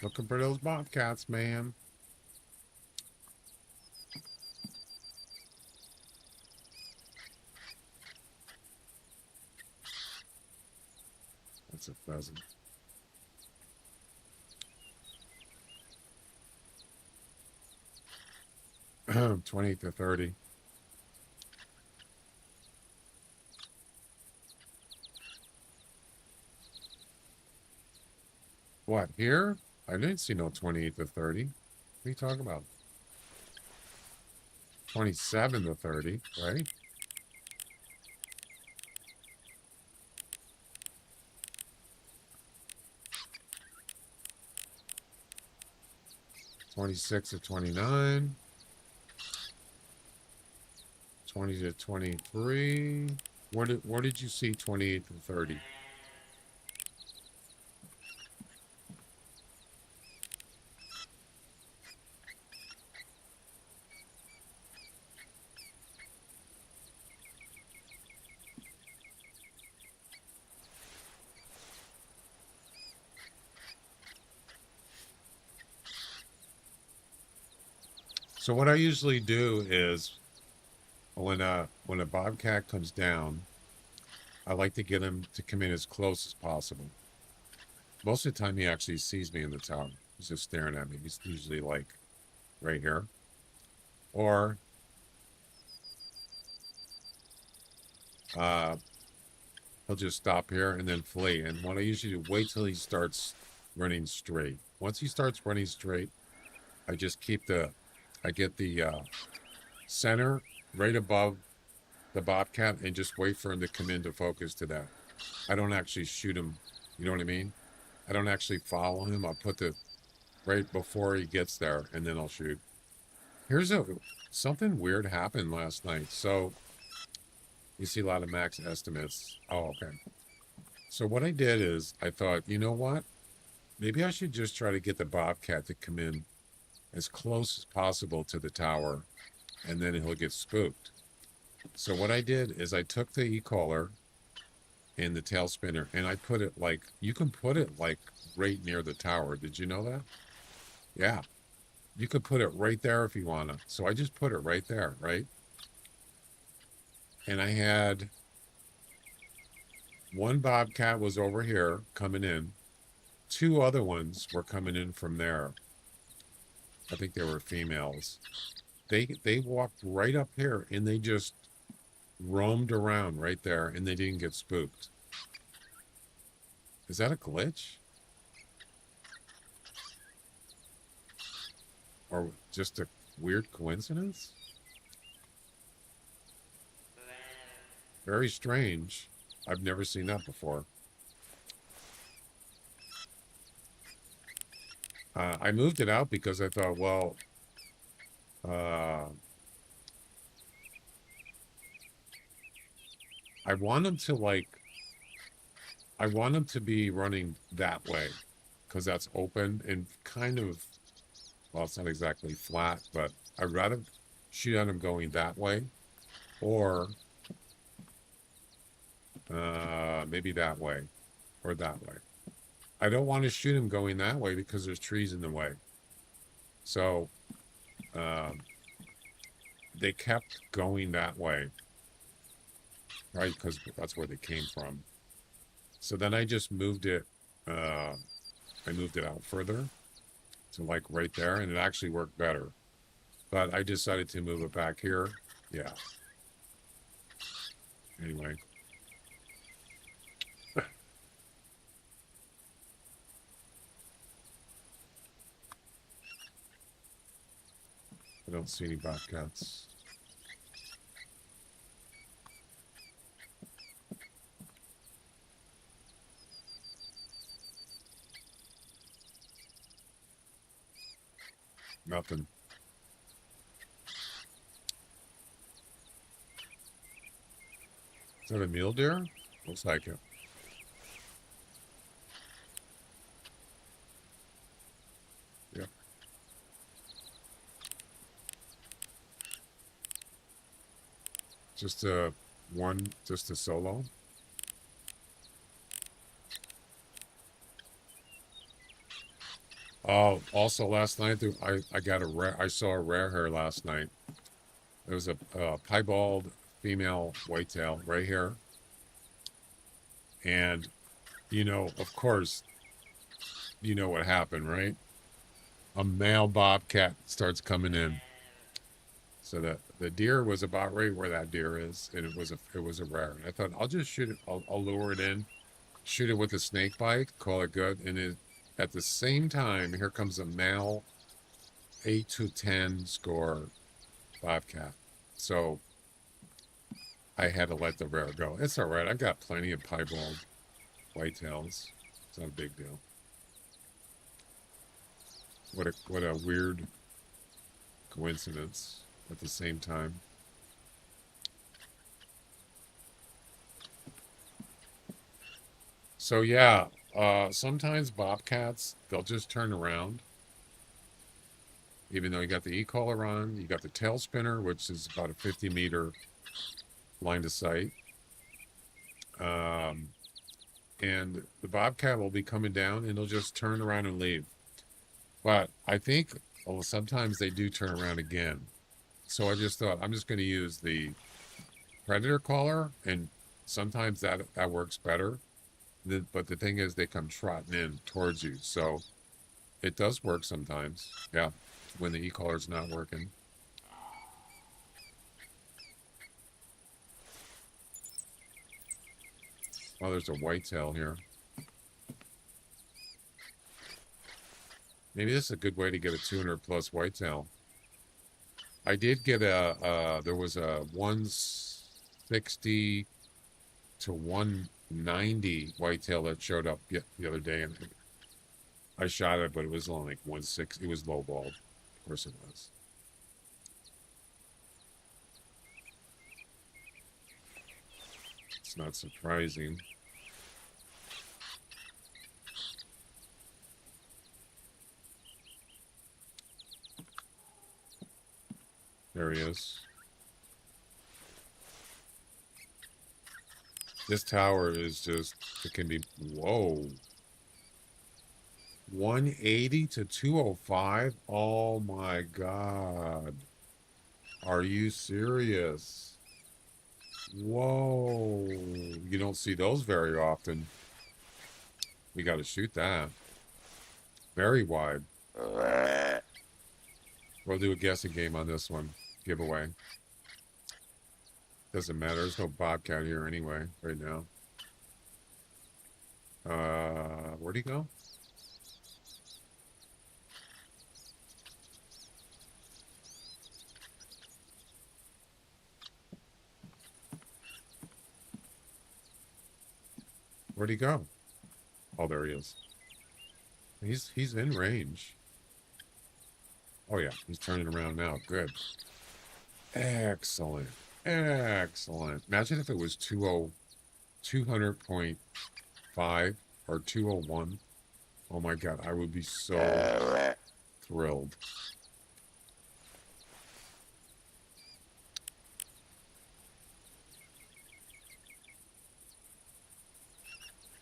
looking for those bobcats, man. That's a pheasant. Twenty to 30. What, here? I didn't see no 28 to 30. What are you talking about? 27 to 30, right? Twenty-six to 29. 20 to 23. Where did you see 28 to 30? So what I usually do is when a bobcat comes down, I like to get him to come in as close as possible. Most of the time he actually sees me in the tower. He's just staring at me. He's usually like right here. Or uh, he'll just stop here and then flee. And what I usually do, wait till he starts running straight. Once he starts running straight, I just I get the center right above the bobcat and just wait for him to come into focus to that. I don't actually shoot him. You know what I mean? I don't actually follow him. I'll put the right before he gets there and then I'll shoot. Here's something weird happened last night. So you see a lot of max estimates. Oh, okay. So what I did is I thought, you know what? Maybe I should just try to get the bobcat to come in as close as possible to the tower and then he'll get spooked. So what I did is I took the e-collar and the tail spinner and I put it like, you can put it like right near the tower. Did you know that? Yeah. You could put it right there if you want to. So I just put it right there, right? And I had one bobcat was over here coming in. Two other ones were coming in from there. I think they were females. They walked right up here and they just roamed around right there and they didn't get spooked. Is that a glitch? Or just a weird coincidence? Very strange. I've never seen that before. I moved it out because I thought, well, I want them to I want them to be running that way because that's open and kind of, well, it's not exactly flat, but I'd rather shoot at them going that way or maybe that way or that way. I don't want to shoot him going that way because there's trees in the way. So they kept going that way, right? Because that's where they came from. So then I just moved it. I moved it out further to like right there, and it actually worked better. But I decided to move it back here. Yeah. Anyway. I don't see any bobcats. Nothing. Is that a mule deer? Looks like it. Yep. Just a solo. Oh, also last night I saw a rare hair last night. There was a piebald female whitetail right here, and of course, you know what happened, right? A male bobcat starts coming in. So the deer was about right where that deer is, and it was a rare. And I thought I'll just shoot it. I'll lure it in, shoot it with a snake bite, call it good. And at the same time, here comes a male 8 to 10 score bobcat. So I had to let the rare go. It's all right. I've got plenty of piebald whitetails. It's not a big deal. What a weird coincidence at the same time. So yeah, sometimes bobcats, they'll just turn around. Even though you got the e-collar on, you got the tail spinner, which is about a 50-meter line of sight. And the bobcat will be coming down and they'll just turn around and leave. But I think sometimes they do turn around again. So I just thought I'm just going to use the predator collar, and sometimes that works better. But the thing is, they come trotting in towards you, so it does work sometimes. Yeah, when the e-collar's not working. Oh, there's a whitetail here. Maybe this is a good way to get a 200 plus whitetail. I did get there was a 160 to 190 whitetail that showed up the other day, and I shot it, but it was only like 160. It was lowballed. Of course it was. It's not surprising. There he is. This tower is just, it can be, whoa. 180 to 205? Oh my God. Are you serious? Whoa. You don't see those very often. We got to shoot that. Very wide. We'll do a guessing game on this one. Giveaway. Doesn't matter. There's no bobcat here anyway, right now. Where'd he go? Where'd he go? Oh, there he is. He's in range. Oh yeah, he's turning around now. Good. Excellent. Excellent. Imagine if it was 200.5 or 201. Oh my God, I would be so thrilled.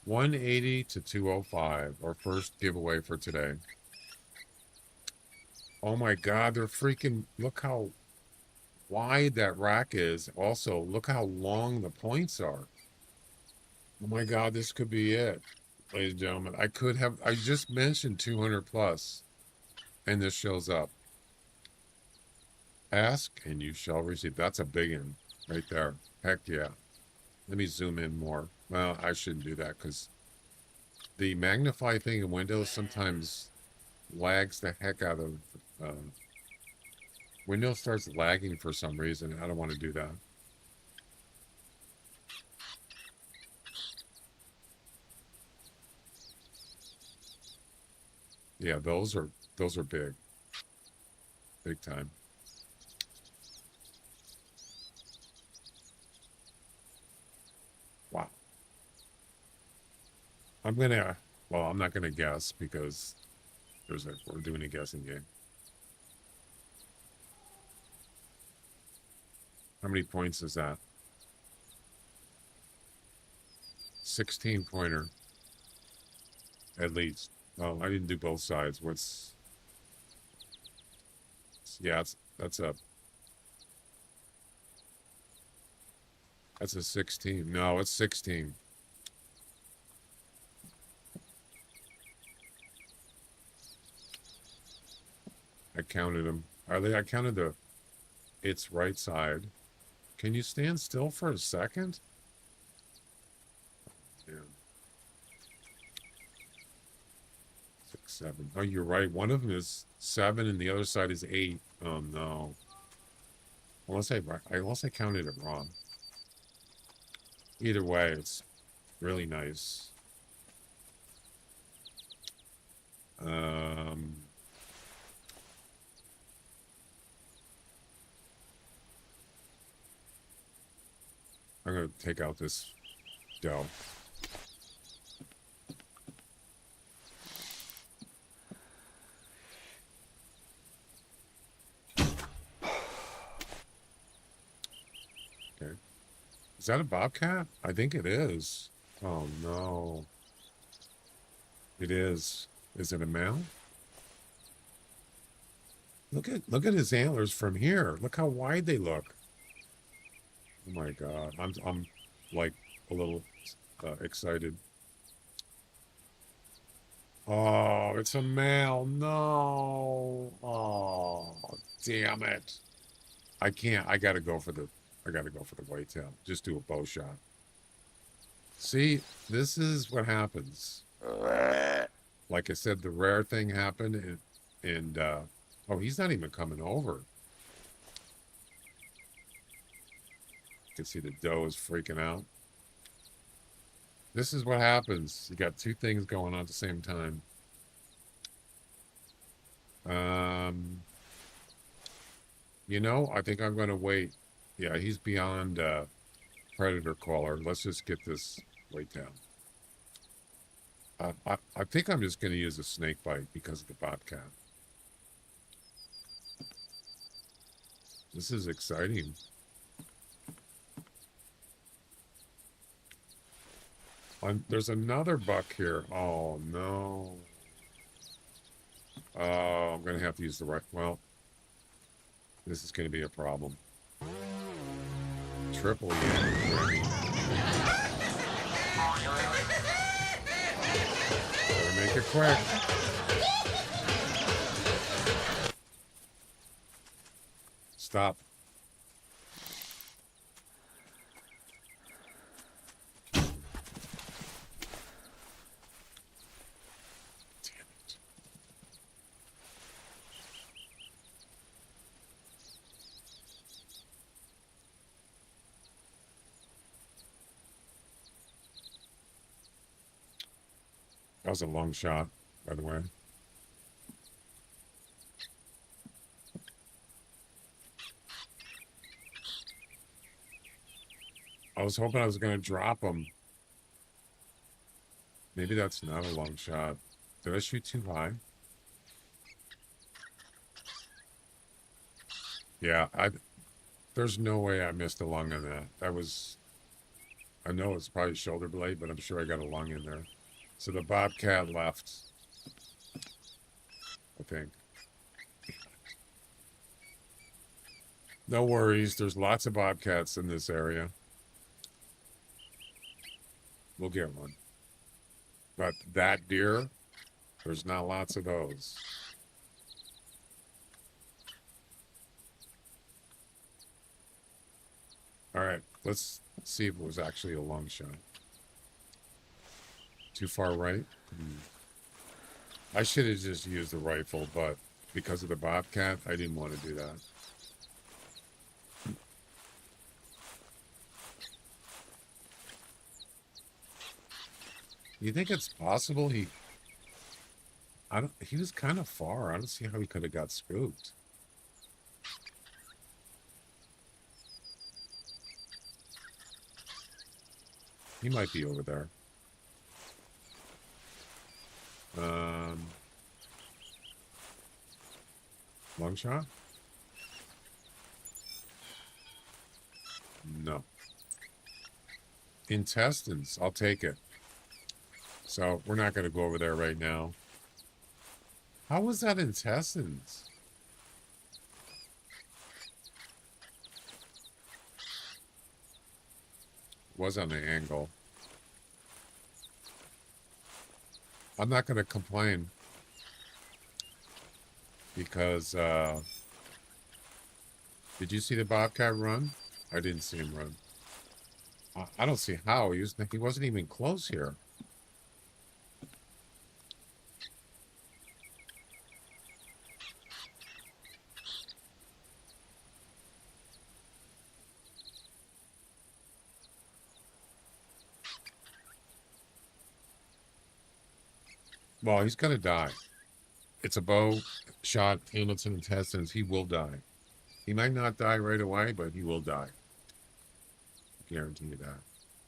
$180 to $205, our first giveaway for today. Oh my God, they're freaking, look how wide that rack is. Also, look how long the points are. Oh my God, this could be it, ladies and gentlemen. I just mentioned 200 plus, and this shows up. Ask and you shall receive. That's a big one right there. Heck yeah. Let me zoom in more. Well, I shouldn't do that because the magnify thing in Windows sometimes lags the heck out of Windows starts lagging for some reason. I don't want to do that. Yeah, those are big. big time. Wow. Well, I'm not gonna guess because we're doing a guessing game. How many points is that? 16 pointer. At least. Oh, I didn't do both sides. Yeah, that's a 16. No, it's 16. I counted them. I counted its right side. Can you stand still for a second? Yeah. 6, 7. Oh, you're right. One of them is 7 and the other side is 8. Oh no. Unless I counted it wrong. Either way, it's really nice. I'm gonna take out this dough. Okay. Is that a bobcat? I think it is. Oh no. It is. Is it a male? Look at his antlers from here. Look how wide they look. Oh my god. I'm like a little excited. Oh, it's a male. No. Oh, damn it. I can't. I gotta go for the whitetail. Just do a bow shot. See, this is what happens. Like I said, the rare thing happened, and oh, he's not even coming over. You can see the doe is freaking out. This is what happens. You got two things going on at the same time. You know, I think I'm going to wait. Yeah, he's beyond predator caller. Let's just get this weight down. I think I'm just going to use a snake bite because of the bobcat. This is exciting. There's another buck here. Oh, no. Oh, I'm going to have to use the right... Well, this is going to be a problem. Triple yank. Better make it quick. Stop. That was a long shot, by the way. I was hoping I was going to drop him. Maybe that's not a long shot. Did I shoot too high? Yeah, there's no way I missed a lung on that. That was... I know it's probably shoulder blade, but I'm sure I got a lung in there. So the bobcat left, I think. No worries. There's lots of bobcats in this area. We'll get one. But that deer, there's not lots of those. All right, let's see if it was actually a long shot. Too far right? I should have just used the rifle, but because of the bobcat, I didn't want to do that. You think it's possible he was kind of far. I don't see how he could have got spooked. He might be over there. Long shot? No. Intestines. I'll take it. So we're not going to go over there right now. How was that intestines? Was on the angle. I'm not going to complain because did you see the Bobcat run? I didn't see him run. I don't see how he wasn't even close here. Well, he's gonna die. It's a bow shot, aimed at some intestines. He will die. He might not die right away, but he will die. I guarantee you that.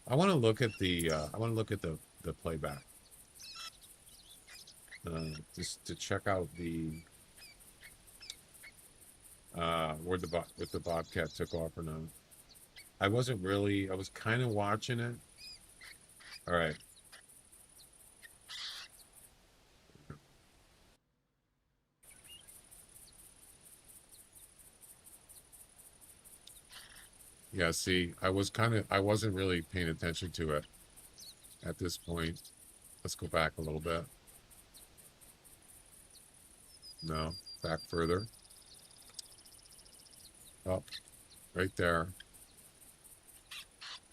I want to look at the. I want to look at the playback. Just to check out the where the Bobcat took off or not. I wasn't really. I was kind of watching it. All right. Yeah, see, I wasn't really paying attention to it at this point. Let's go back a little bit. No, back further. Up, right there.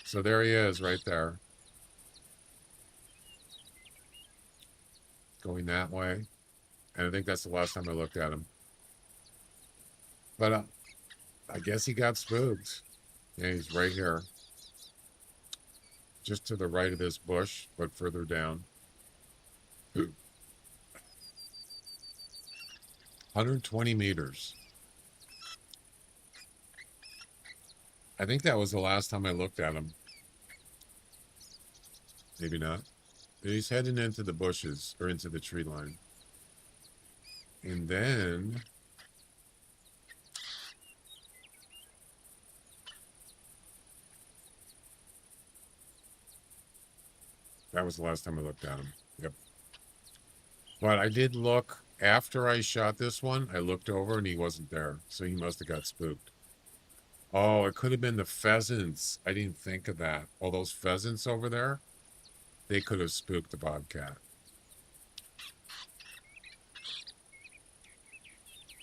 So there he is, right there. Going that way. And I think that's the last time I looked at him. But I guess he got spooked. Yeah, he's right here. Just to the right of this bush, but further down. 120 meters. I think that was the last time I looked at him. Maybe not. He's heading into the bushes, or into the tree line. And then... that was the last time I looked at him. Yep. But I did look, after I shot this one, I looked over and he wasn't there. So he must have got spooked. Oh, it could have been the pheasants. I didn't think of that. All those pheasants over there, they could have spooked the Bobcat.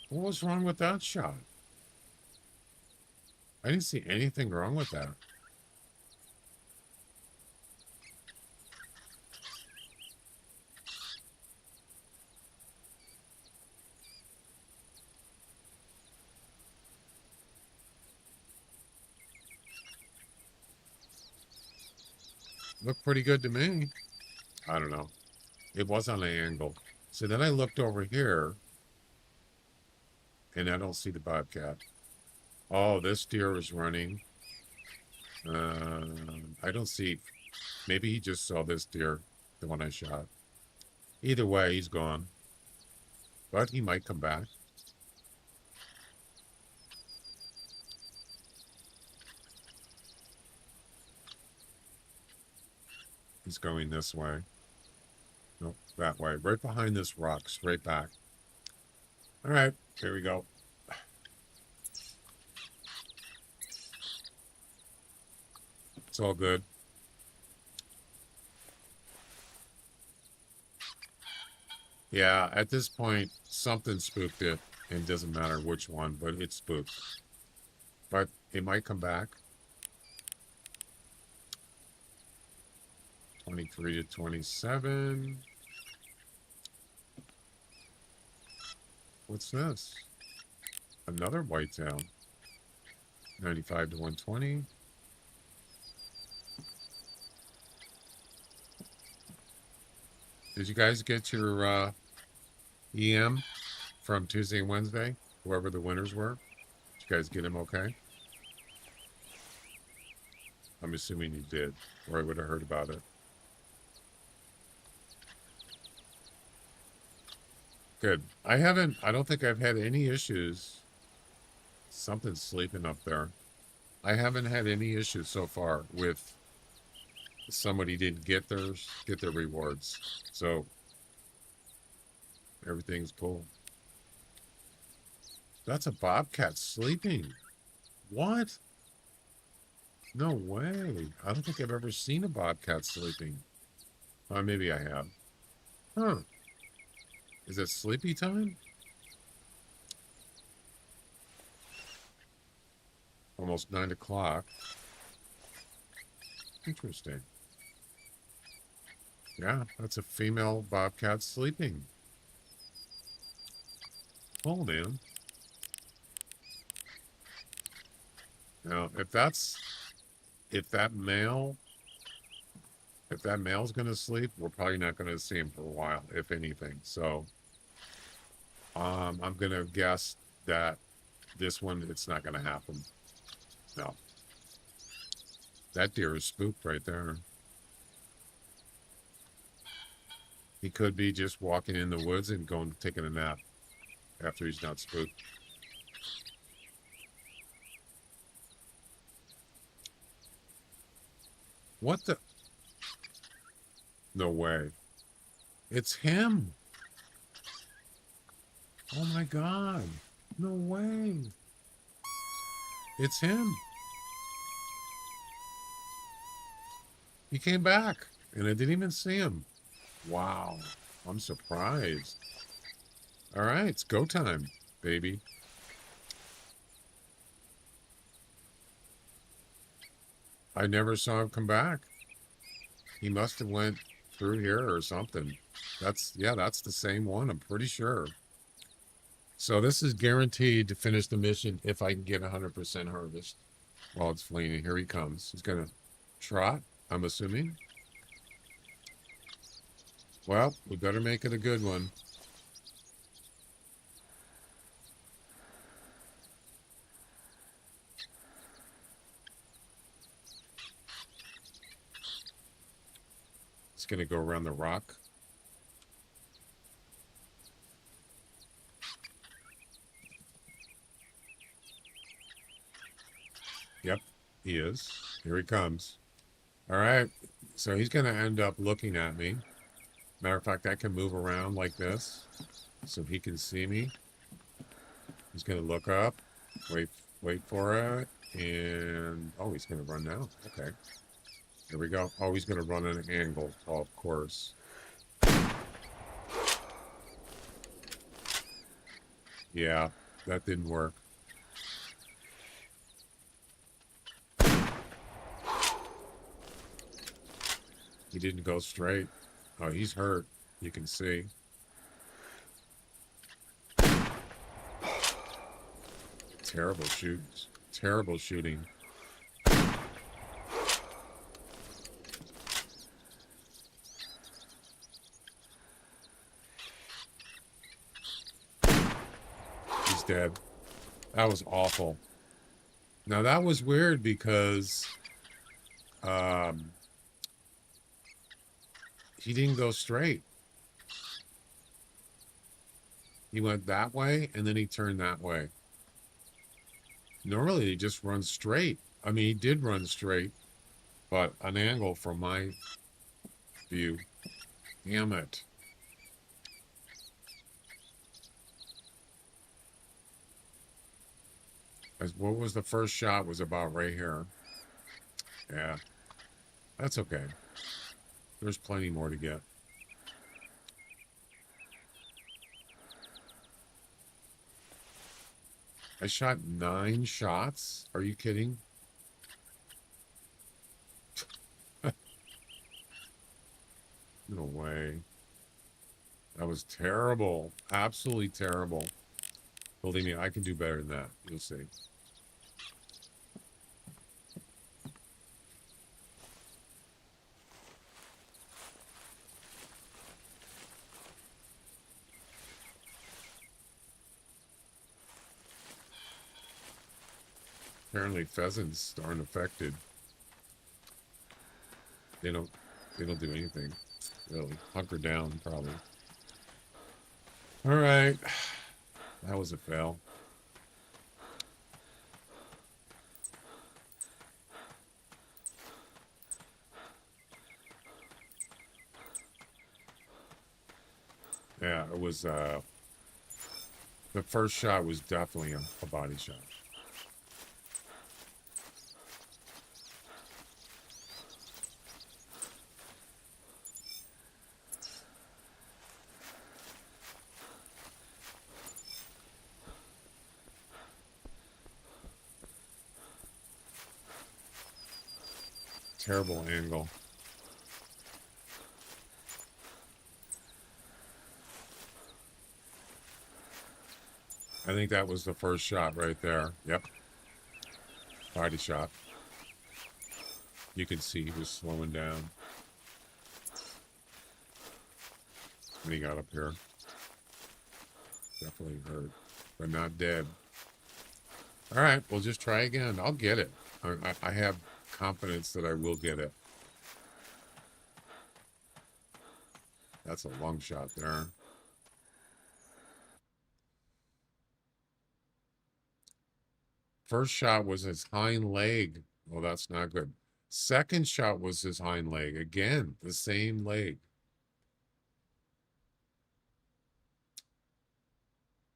What was wrong with that shot? I didn't see anything wrong with that. Looked pretty good to me. I don't know. It was on an angle. So then I looked over here, and I don't see the Bobcat. Oh, this deer is running. I don't see. Maybe he just saw this deer, the one I shot. Either way, he's gone. But he might come back. He's going this way. Nope, that way. Right behind this rock, straight back. All right, here we go. It's all good. Yeah, at this point, something spooked it. And it doesn't matter which one, but it's spooked. But it might come back. 23 to 27. What's this? Another whitetail. 95 to 120. Did you guys get your EM from Tuesday and Wednesday? Whoever the winners were? Did you guys get them okay? I'm assuming he did, or I would have heard about it. Good. I don't think I've had any issues. Something's sleeping up there. I haven't had any issues so far with somebody didn't get their rewards. So everything's cool. That's a bobcat sleeping. What? No way. I don't think I've ever seen a bobcat sleeping. Maybe I have. Huh. Is it sleepy time? Almost 9 o'clock. Interesting. Yeah, that's a female bobcat sleeping. Oh, man. Now, if that male's going to sleep, we're probably not going to see him for a while, if anything. So, I'm going to guess that this one, it's not going to happen. No. That deer is spooked right there. He could be just walking in the woods and taking a nap after he's not spooked. What the? No way. It's him. Oh my God. No way. It's him. He came back and I didn't even see him. Wow. I'm surprised. All right, it's go time, baby. I never saw him come back. He must have went through here or something. That's the same one, I'm pretty sure. So this is guaranteed to finish the mission if I can get 100% harvest while it's fleeing. Here he comes. He's going to trot, I'm assuming. Well, we better make it a good one. It's going to go around the rock. Yep, he is. Here he comes. All right, so he's going to end up looking at me. Matter of fact, I can move around like this so he can see me. He's going to look up, wait for it, and oh, he's going to run now. Okay. There we go. Oh, he's going to run at an angle. Oh, of course. Yeah, that didn't work. He didn't go straight. Oh, he's hurt. You can see. Terrible shoots. Terrible shooting. He's dead. That was awful. Now that was weird because he didn't go straight. He went that way and then he turned that way. Normally he just runs straight. I mean, he did run straight, but an angle from my view. Damn it. What was the first shot was about right here. Yeah, that's okay. There's plenty more to get. I shot 9 shots? Are you kidding? No way. That was terrible. Absolutely terrible. Believe me, I can do better than that. You'll see. Apparently pheasants aren't affected. They don't do anything, really. Hunker down, probably. All right. That was a fail. Yeah, it was, the first shot was definitely a body shot. Terrible angle. I think that was the first shot right there. Yep. Body shot. You can see he was slowing down when he got up here. Definitely hurt, but not dead. All right, we'll just try again. I'll get it. I have confidence that I will get it. That's a long shot there. First shot was his hind leg. Well, that's not good. Second shot was his hind leg. Again, the same leg.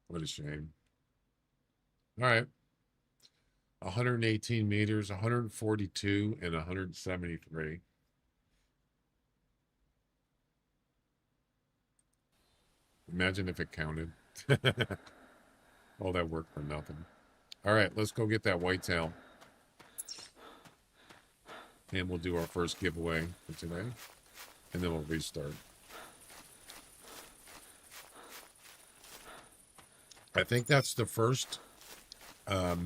What a shame. All right. 118 meters, 142, and 173. Imagine if it counted. All that work for nothing. All right, let's go get that whitetail. And we'll do our first giveaway for today. And then we'll restart. I think that's the first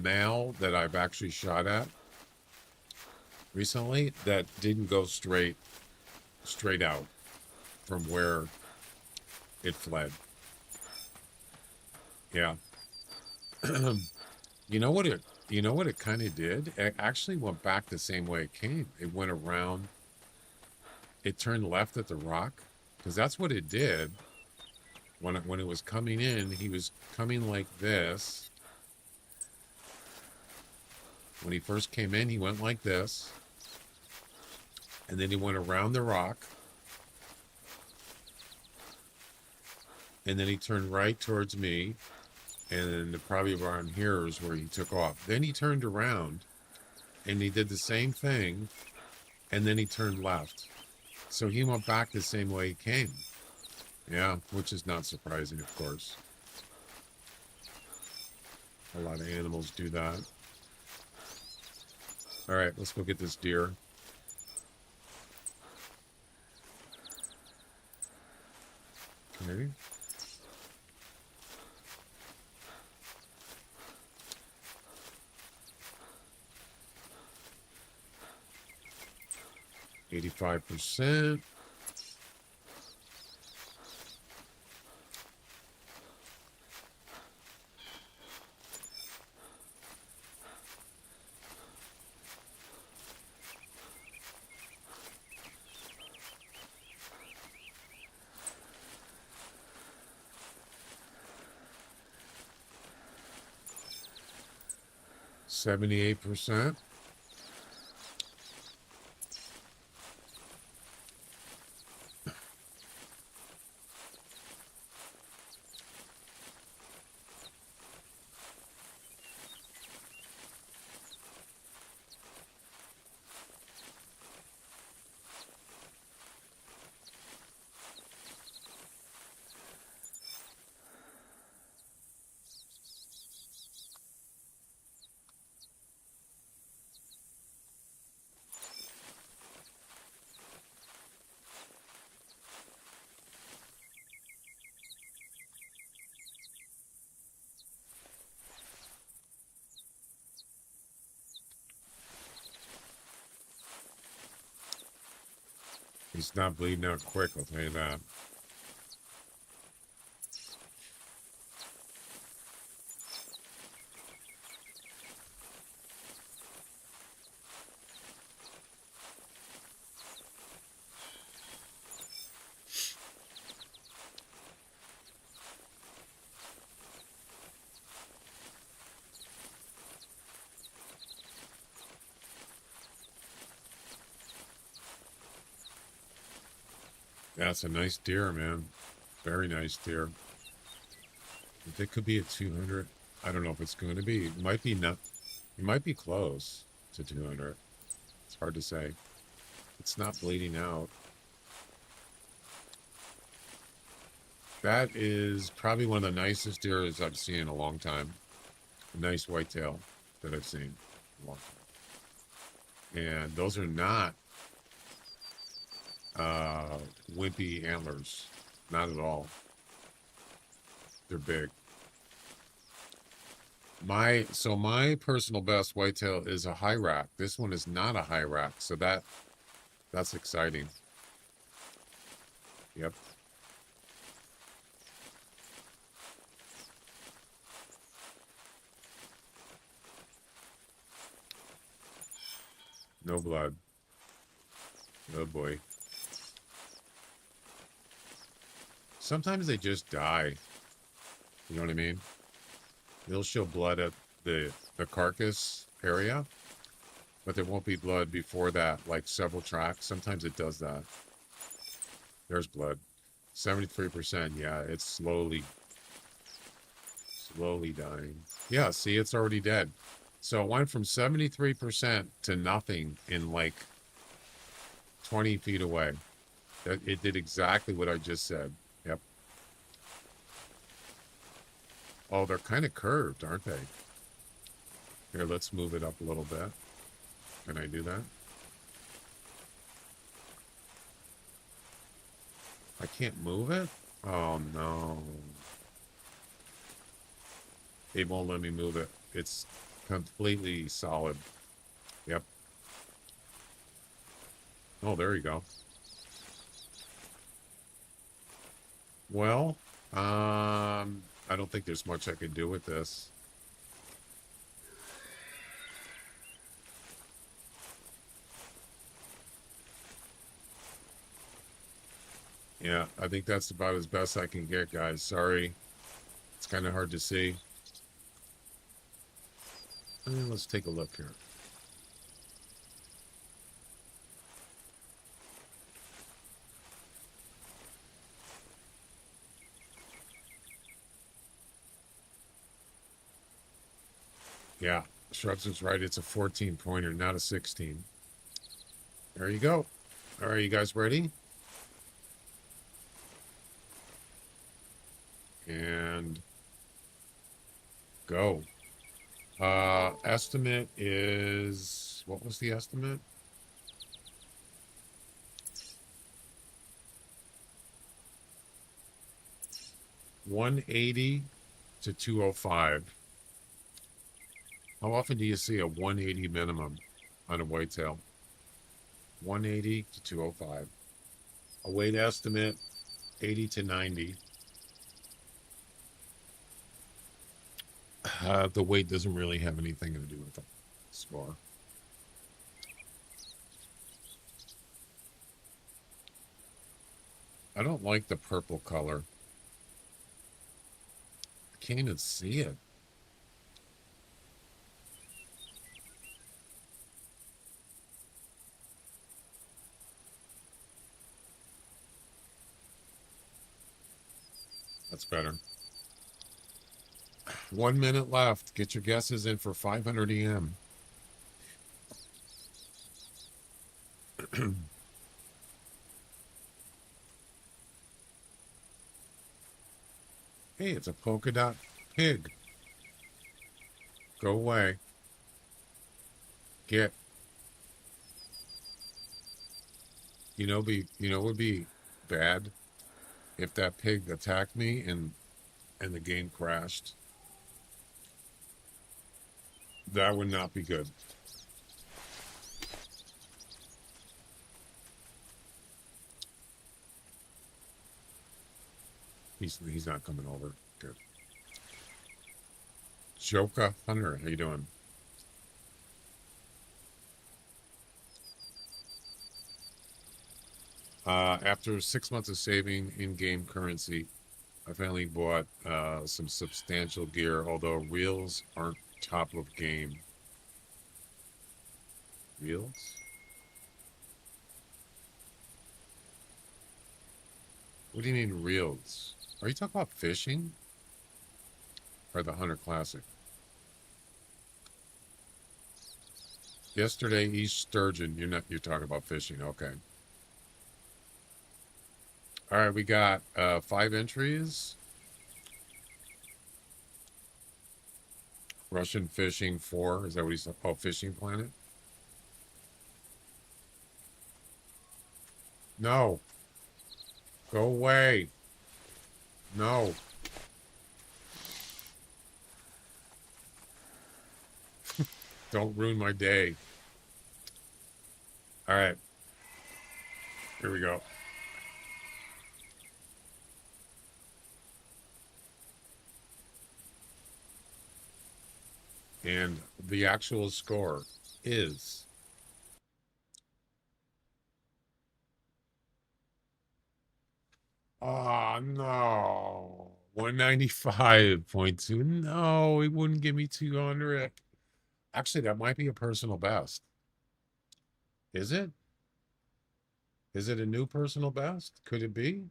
male that I've actually shot at recently that didn't go straight out from where it fled. Yeah. You know what it kind of did? It actually went back the same way it came. It went around. It turned left at the rock, because that's what it did. When it was coming in, he was coming like this. When he first came in, he went like this. And then he went around the rock. And then he turned right towards me. And then probably around here is where he took off. Then he turned around and he did the same thing. And then he turned left. So he went back the same way he came. Yeah, which is not surprising, of course. A lot of animals do that. All right, let's go get this deer. Okay. %. 78%. He's not bleeding out quick, I'll tell you that. That's a nice deer, man. Very nice deer. If it could be a 200, I don't know if it's going to be. It might be not. It might be close to 200. It's hard to say. It's not bleeding out. That is probably one of the nicest deers I've seen in a long time. A nice whitetail that I've seen in a long time. And those are not wimpy antlers. Not at all. They're big. My personal best whitetail is a high rack. This one is not a high rack, so that's exciting. Yep. No blood. Oh boy. Sometimes they just die. You know what I mean? They'll show blood at the carcass area, but there won't be blood before that, like several tracks. Sometimes it does that. There's blood. 73%. Yeah, it's slowly dying. Yeah, see, it's already dead. So it went from 73% to nothing in like 20 feet away. It did exactly what I just said. Yep. Oh, they're kind of curved, aren't they? Here, let's move it up a little bit. Can I do that? I can't move it? Oh, no. It won't let me move it. It's completely solid. Yep. Oh, there you go. Well, I don't think there's much I can do with this. Yeah, I think that's about as best I can get, guys. Sorry. It's kind of hard to see. Let's take a look here. Yeah, Shrubs is right. It's a 14 pointer, not a 16. There you go. All right, you guys ready? And go. Estimate is, what was the estimate? $180 to $205. How often do you see a 180 minimum on a whitetail? 180 to 205. A weight estimate, 80 to 90. The weight doesn't really have anything to do with the score. I don't like the purple color. I can't even see it. That's better. 1 minute left. Get your guesses in for 500 EM. Hey, it's a polka dot pig. Go away. Get. You know, it would be bad if that pig attacked me and the game crashed. That would not be good. He's not coming over. Good. Joka Hunter, how you doing? After 6 months of saving in-game currency, I finally bought some substantial gear, although reels aren't top of game. Reels? What do you mean reels? Are you talking about fishing? Or the Hunter Classic? Yesterday, East Sturgeon. You're talking about fishing. Okay. All right, we got 5 entries. Russian fishing 4. Is that what he's talking? Oh, Fishing Planet? No. Go away. No. Don't ruin my day. All right. Here we go. And the actual score is oh no. 195.2. No, it wouldn't give me 200. Actually, that might be a personal best. Is it? Is it a new personal best? Could it be?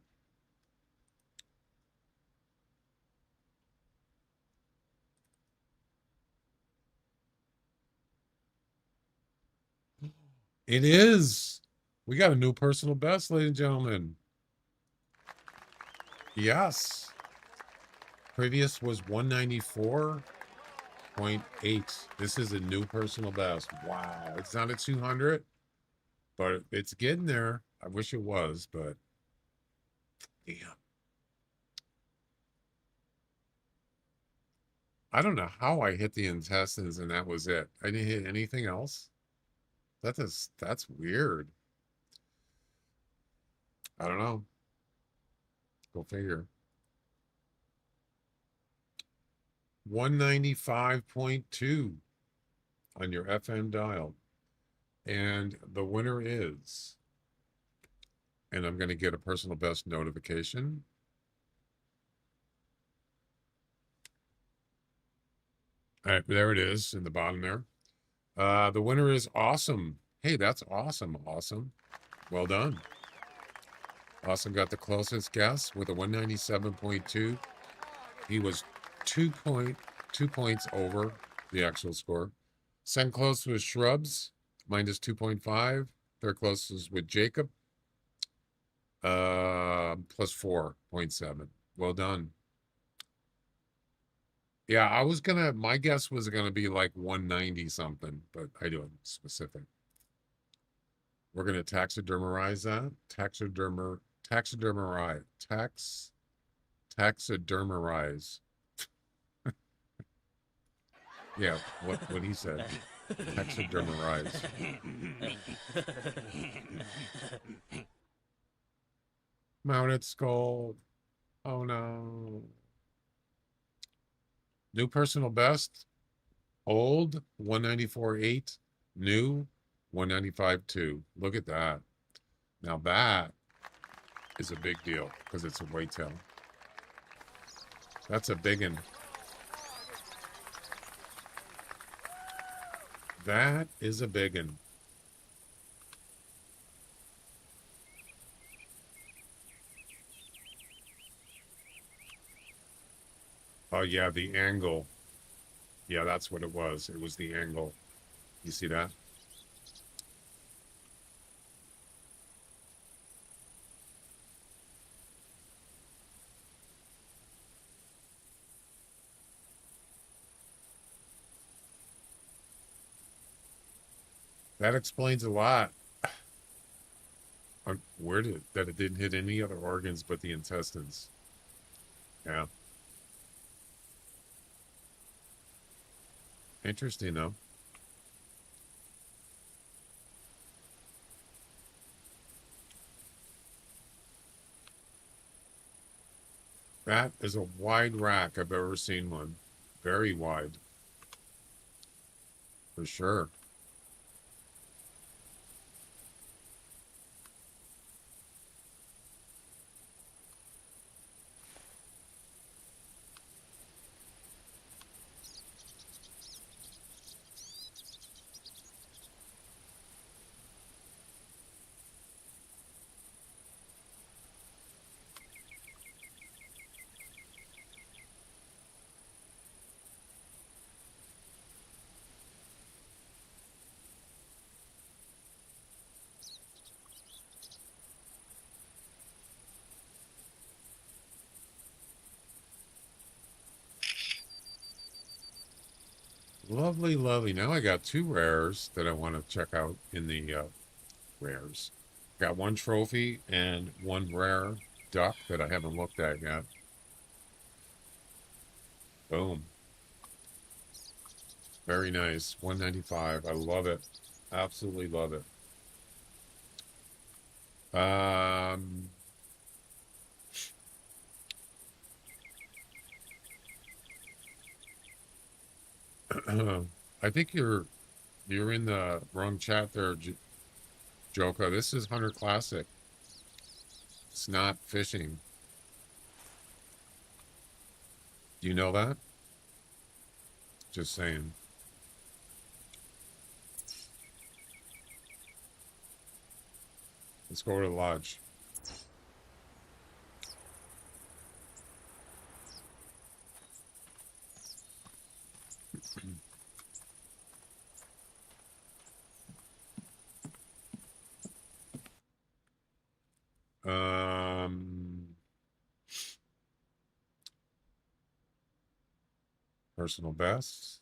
It is. We got a new personal best, ladies and gentlemen. Yes. Previous was 194.8. This is a new personal best. Wow. It's not a 200, but it's getting there. I wish it was, but damn. I don't know how I hit the intestines and that was it. I didn't hit anything else. That's weird. I don't know. Go figure. 195.2 on your FM dial. And the winner is, and I'm going to get a personal best notification. All right, there it is in the bottom there. The winner is Awesome. Hey, that's awesome. Awesome. Well done. Awesome got the closest guess with a 197.2. He was 2 points over the actual score. Second closest was Shrubs, minus 2.5. Third closest with Jacob, plus 4.7. Well done. Yeah, my guess was gonna be like 190 something, but I do it specific. We're gonna taxidermize that. Taxidermize. Yeah, what he said. Taxidermize. Mounted skull. Oh no. New personal best. Old 194.8. New 195.2. Look at that. Now that is a big deal because it's a whitetail. That's a big one. That is a big one. Oh yeah, the angle. Yeah, that's what it was. It was the angle. You see that? That explains a lot. That it didn't hit any other organs but the intestines. Yeah. Interesting though. That is a wide rack I've ever seen one. Very wide. For sure. Lovely, lovely. Now I got two rares that I want to check out in the rares. Got one trophy and one rare duck that I haven't looked at yet. Boom. Very nice. 195. I love it. Absolutely love it. Um, I think you're in the wrong chat there, Joka. This is Hunter Classic. It's not fishing. Do you know that? Just saying. Let's go to the lodge. Personal best.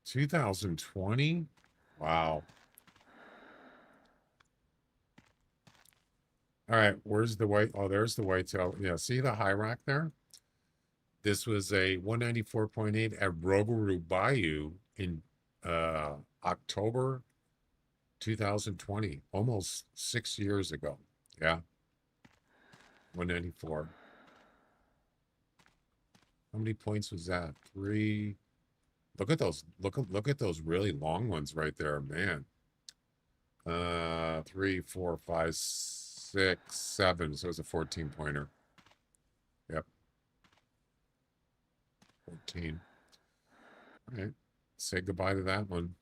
$2020. Wow. All right, where's the white? Oh, there's the whitetail. Yeah, see the high rack there? This was a 194.8 at Rogaroo Bayou in October 2020, almost 6 years ago. Yeah, 194. How many points was that? Three. Look at those. Look at those really long ones right there, man. 3, 4, 5, 6, 7. So it's a 14 pointer. Yep. 14. All right. Say goodbye to that one.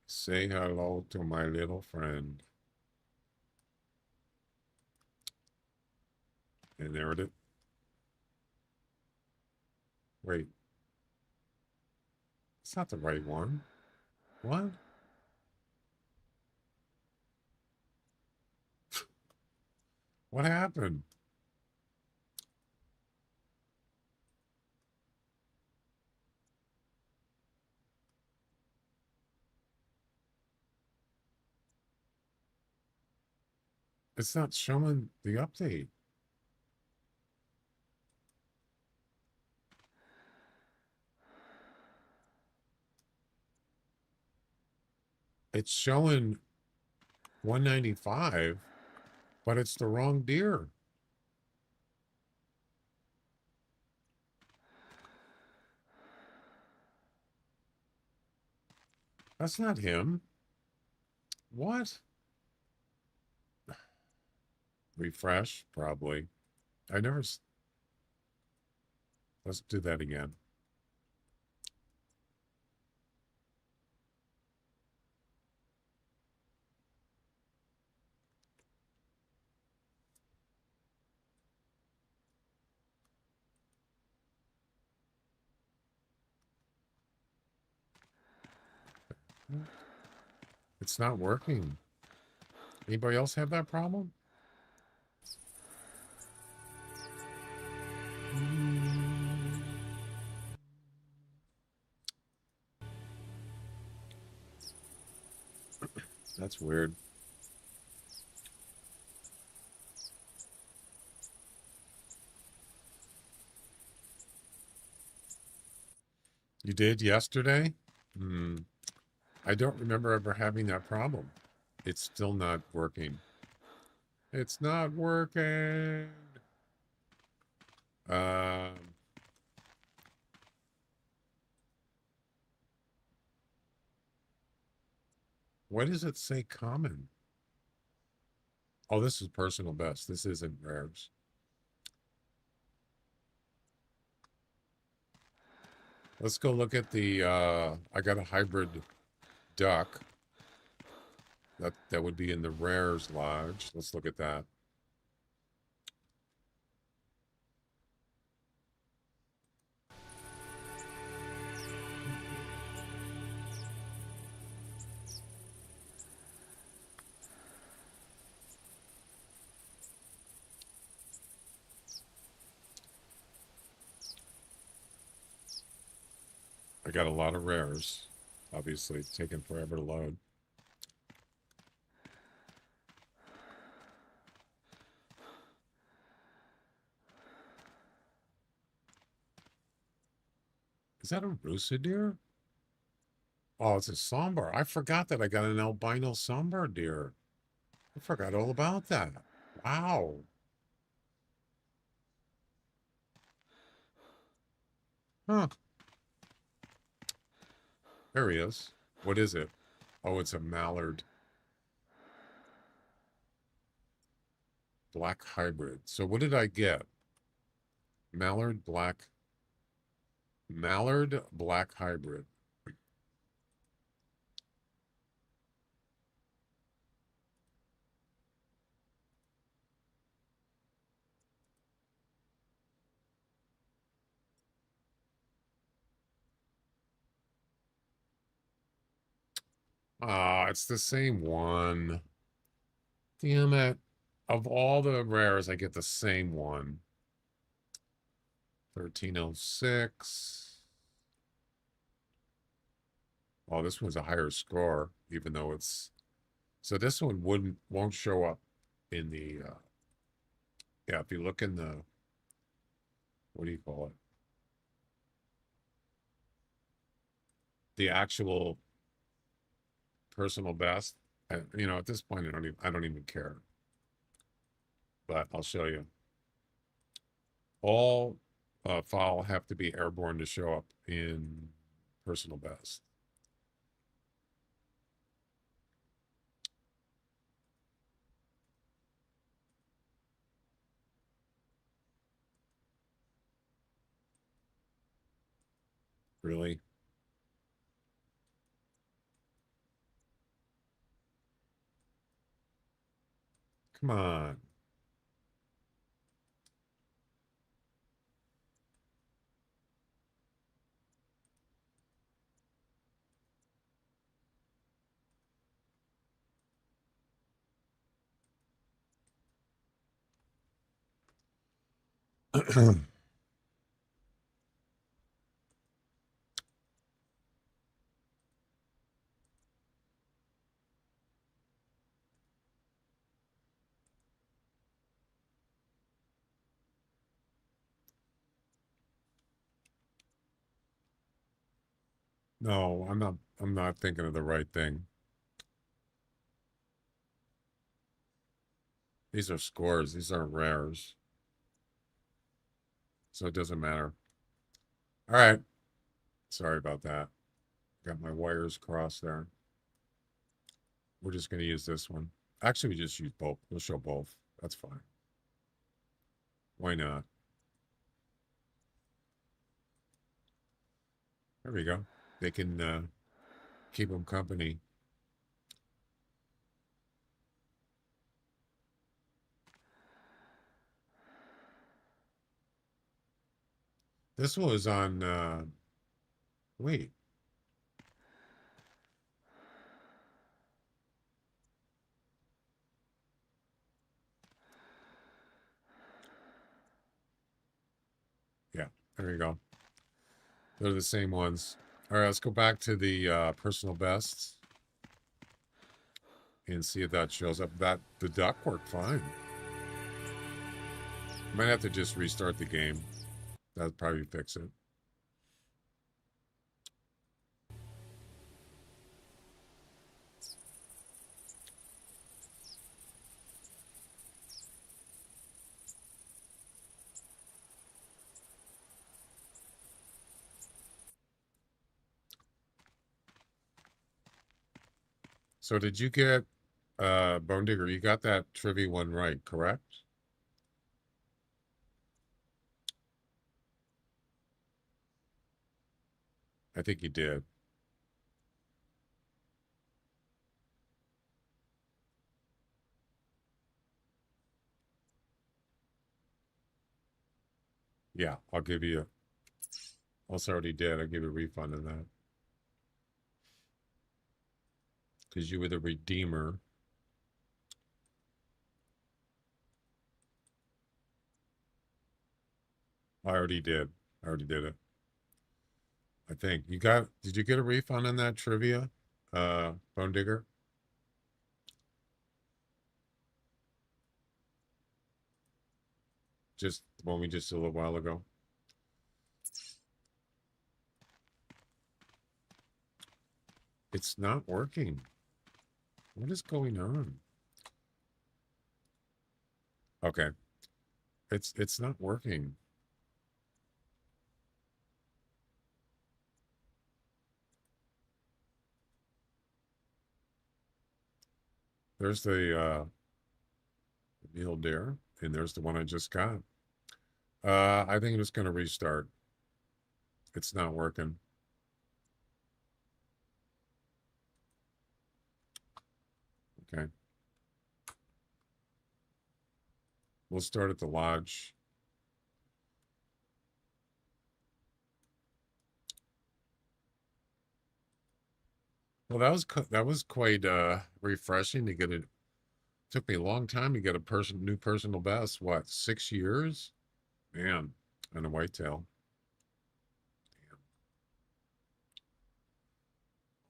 Say hello to my little friend. And there it is. Wait. It's not the right one. What? What happened? It's not showing the update. It's showing 195, but it's the wrong deer. That's not him. What? Refresh, probably. I never. Let's do that again. It's not working. Anybody else have that problem? That's weird. You did yesterday? Hmm. I don't remember ever having that problem. It's still not working. It's not working. Um, Why does it say common? Oh, this is personal best. This isn't rares. Let's go look at the I got a hybrid duck. That would be in the rares lodge. Let's look at that. I got a lot of rares. Obviously, it's taking forever to load. Is that a Rusa deer? Oh, it's a sambar. I forgot that I got an albino sambar deer. I forgot all about that. Wow. Huh. There he is. What is it? Oh, it's a mallard. Black hybrid. So what did I get? Mallard black hybrid. Ah, it's the same one. Damn it. Of all the rares, I get the same one. 1306. Oh, this one's a higher score, even though it's so this one won't show up in the yeah, if you look in the what do you call it? The actual personal best. You know, at this point I don't even care. But I'll show you. All fowl have to be airborne to show up in personal best. Really? Come on. No, I'm not thinking of the right thing. These are scores, these aren't rares. So it doesn't matter. All right. Sorry about that. Got my wires crossed there. We're just going to use this one. Actually, we just use both. We'll show both. That's fine. Why not? There we go. They can keep them company. This one was on, wait. Yeah, there you go. They're the same ones. All right, let's go back to the personal bests and see if that shows up. The duck worked fine. Might have to just restart the game. That'd probably fix it. So did you get Bone Digger? You got that trivia one right, correct? I think you did. Yeah, I'll give you. Also, already did. I'll give you a refund on that because you were the redeemer. I already did. I already did it. I think you got. Did you get a refund on that trivia, Bone Digger? Just the one we just did a little while ago. It's not working. What is going on? Okay. It's not working. There's the meal dare, and there's the one I just got. I think I'm just gonna restart. It's not working. Okay. We'll start at the lodge. Well, that was quite refreshing to get it. Took me a long time to get a new personal best. What, 6 years? Man, and a whitetail.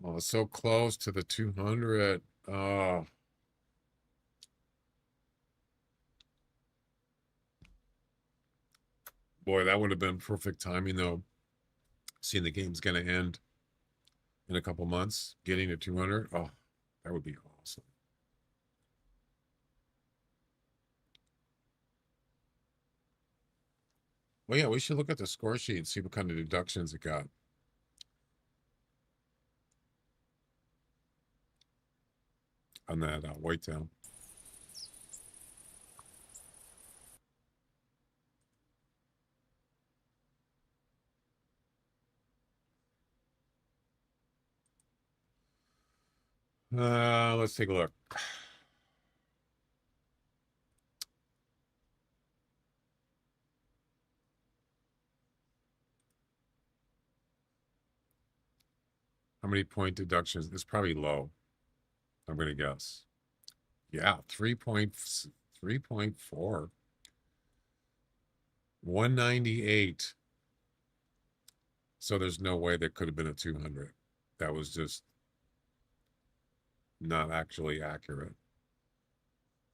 Oh, so close to the 200. Oh, boy, that would have been perfect timing though. Seeing the game's going to end in a couple months, getting to 200. Oh, that would be awesome. Well, yeah, we should look at the score sheet and see what kind of deductions it got on that whitetail. Let's take a look. How many point deductions? It's probably low. I'm going to guess. Yeah, 3.4. 198. So there's no way that could have been a 200. That was just not actually accurate.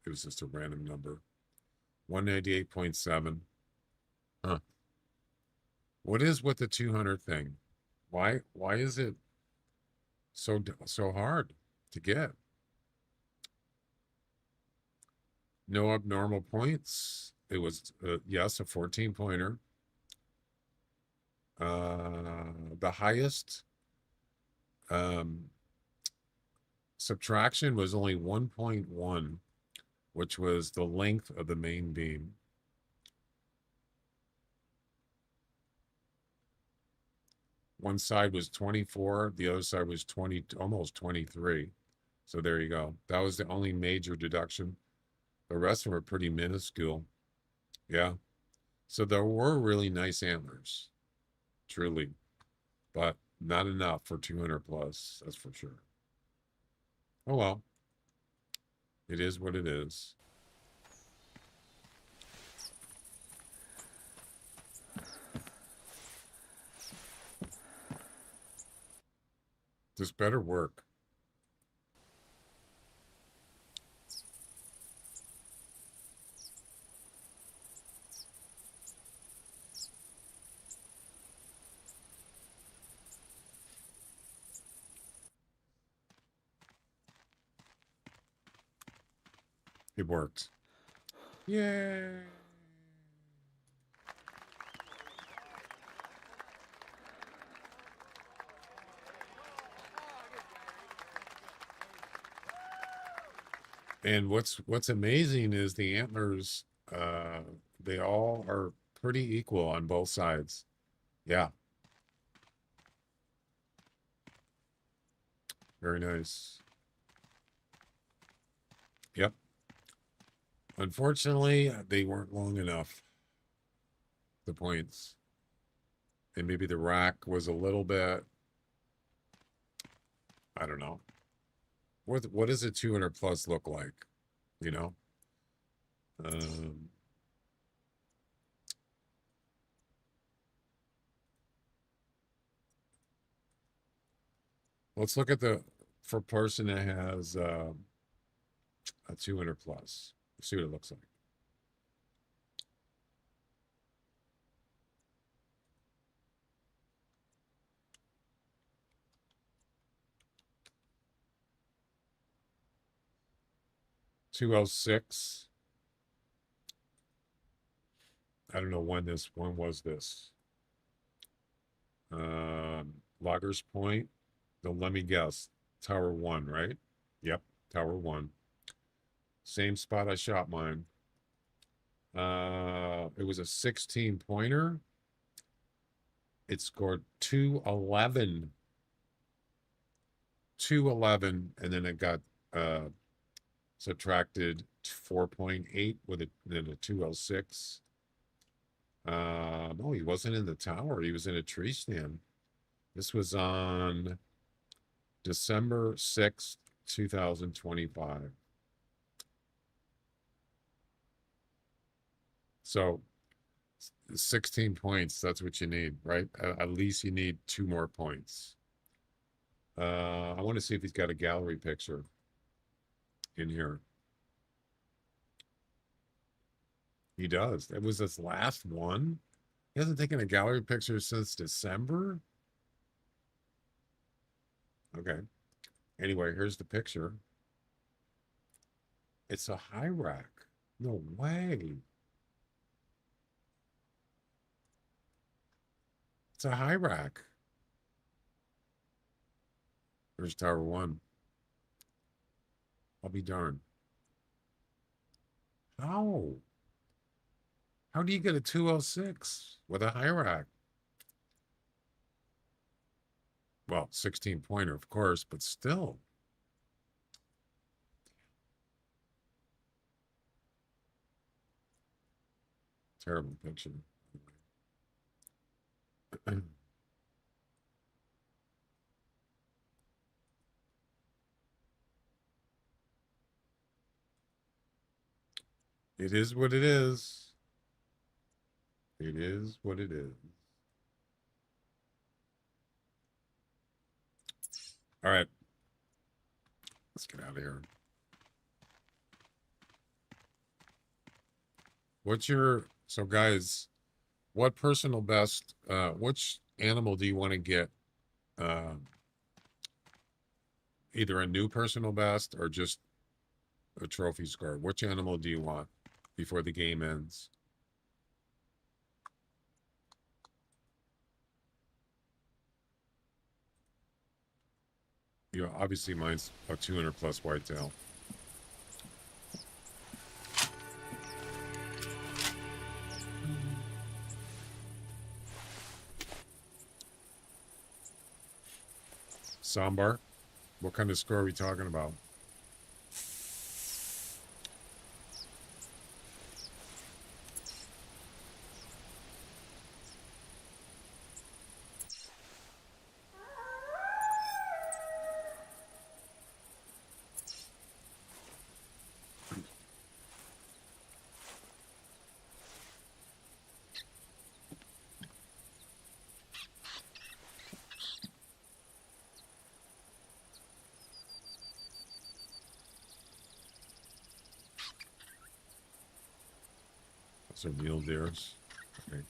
It was just a random number. 198.7. Huh. What is with the 200 thing? Why is it so hard to get? No abnormal points. It was yes, a 14 pointer. The highest subtraction was only 1.1, which was the length of the main beam. One side was 24, the other side was 20, almost 23. So there you go. That was the only major deduction. The rest of them were pretty minuscule. Yeah. So there were really nice antlers, truly, but not enough for 200 plus, that's for sure. Oh well, it is what it is. This better work. It worked. Yay. And what's amazing is the antlers, they all are pretty equal on both sides. Yeah, very nice. Yep. Unfortunately, they weren't long enough, the points. And maybe the rack was a little bit, I don't know. What does a 200 plus look like? You know? Um, let's look at for person that has a 200 plus. See what it looks like. $206. I don't know when was this. Loggers Point. Let me guess. Tower 1, right? Yep, Tower 1. Same spot I shot mine. It was a 16 pointer. It scored 211. 211, and then it got subtracted 4.8 with then a 206. No, he wasn't in the tower. He was in a tree stand. This was on December 6th, 2025. So 16 points, that's what you need, right? At least you need 2 more points. I want to see if he's got a gallery picture in here. He does. It was his last one. He hasn't taken a gallery picture since December. Okay. Anyway, here's the picture. It's a high rack. No way. It's a high rack. There's Tower 1. I'll be darned. How? How do you get a 206 with a high rack? Well, 16 pointer, of course, but still. Terrible picture. It is what it is. It is what it is. All right. Let's get out of here. So guys, what personal best, which animal do you want to get? Either a new personal best or just a trophy score. Which animal do you want before the game ends? You know, obviously mine's a 200 plus whitetail. Sambar, what kind of score are we talking about? Those are mule deers. Okay.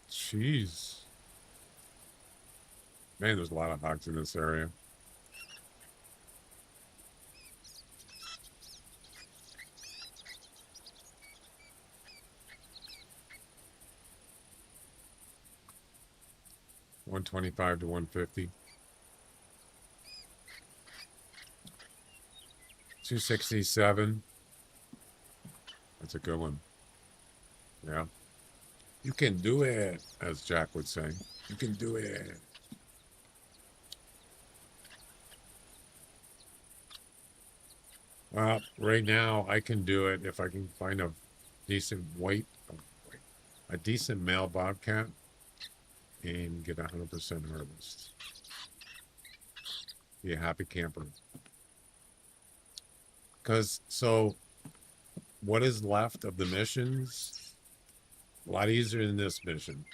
Jeez. Man, there's a lot of hogs in this area. $125 to $150. 267. That's a good one. Yeah. You can do it, as Jack would say. You can do it. Well, right now I can do it if I can find a decent a decent male bobcat and get 100% harvest. Be a happy camper. Because, so, what is left of the missions? A lot easier than this mission.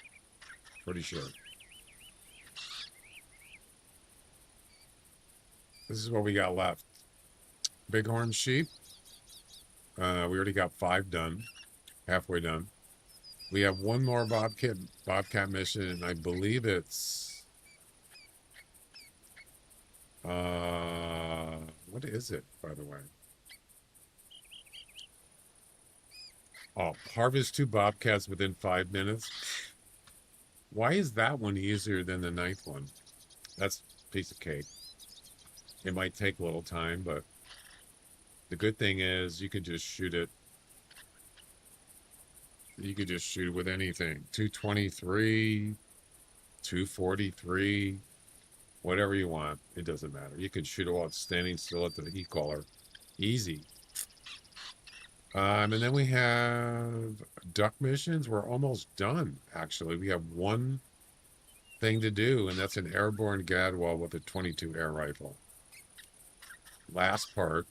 Pretty sure. This is what we got left. Bighorn sheep. We already got 5 done. Halfway done. We have one more bobcat mission, and I believe it's what is it, by the way? Oh, harvest 2 bobcats within 5 minutes. Why is that one easier than the 9th one? That's a piece of cake. It might take a little time, but the good thing is you can just shoot it. You could just shoot it with anything. 223, 243, whatever you want. It doesn't matter. You could shoot it while it's standing still at the e-collar. Easy. And then we have duck missions. We're almost done, actually. We have one thing to do, and that's an airborne gadwall with a 22 air rifle. Last part.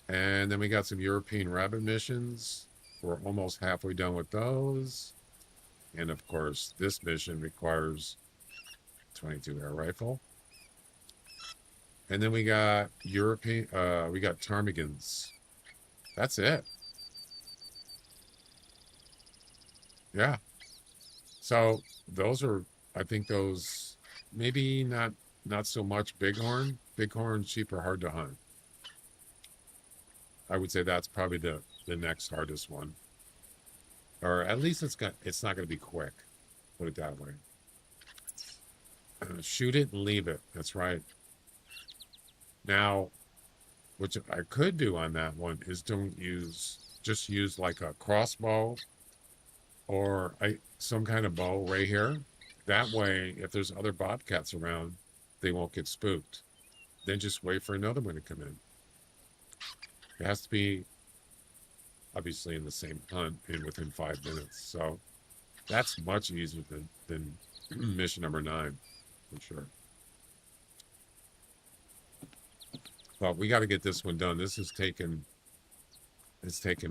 And then we got some European rabbit missions. We're almost halfway done with those. And of course, this mission requires 22 air rifle. And then we got we got ptarmigans. That's it. Yeah. So those are, I think those, maybe not so much bighorn. Bighorn sheep are hard to hunt. I would say that's probably the next hardest one. Or at least it's not going to be quick. Put it that way. Shoot it and leave it. That's right. Now, what I could do on that one is just use like a crossbow or some kind of bow right here. That way, if there's other bobcats around, they won't get spooked. Then just wait for another one to come in. It has to be obviously in the same hunt and within 5 minutes. So that's much easier than mission number 9, for sure. But we got to get this one done. It's taken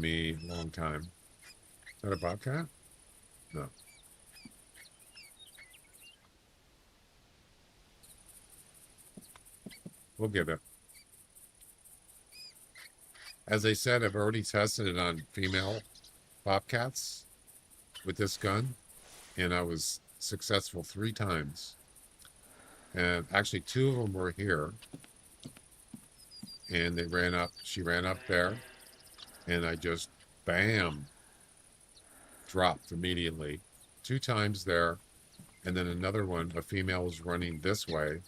me a long time. Is that a bobcat? No. We'll get it. As I said, I've already tested it on female bobcats with this gun, and I was successful 3 times. And actually 2 of them were here. And she ran up there, and I just, bam, dropped immediately. 2 times there, and then another one, a female was running this way.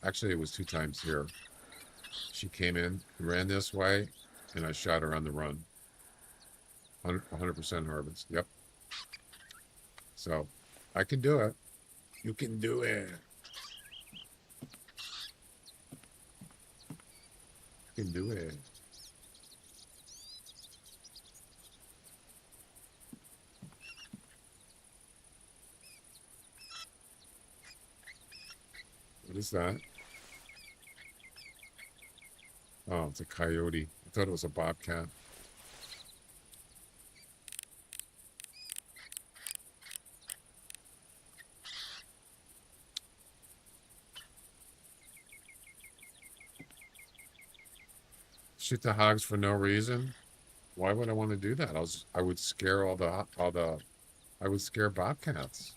Actually, it was 2 times here. She came in, ran this way, and I shot her on the run. 100% harvest, yep. So, I can do it. You can do it. You can do it. What is that? Oh, it's a coyote. I thought it was a bobcat. Shoot the hogs for no reason. Why would I want to do that? I would scare I would scare bobcats.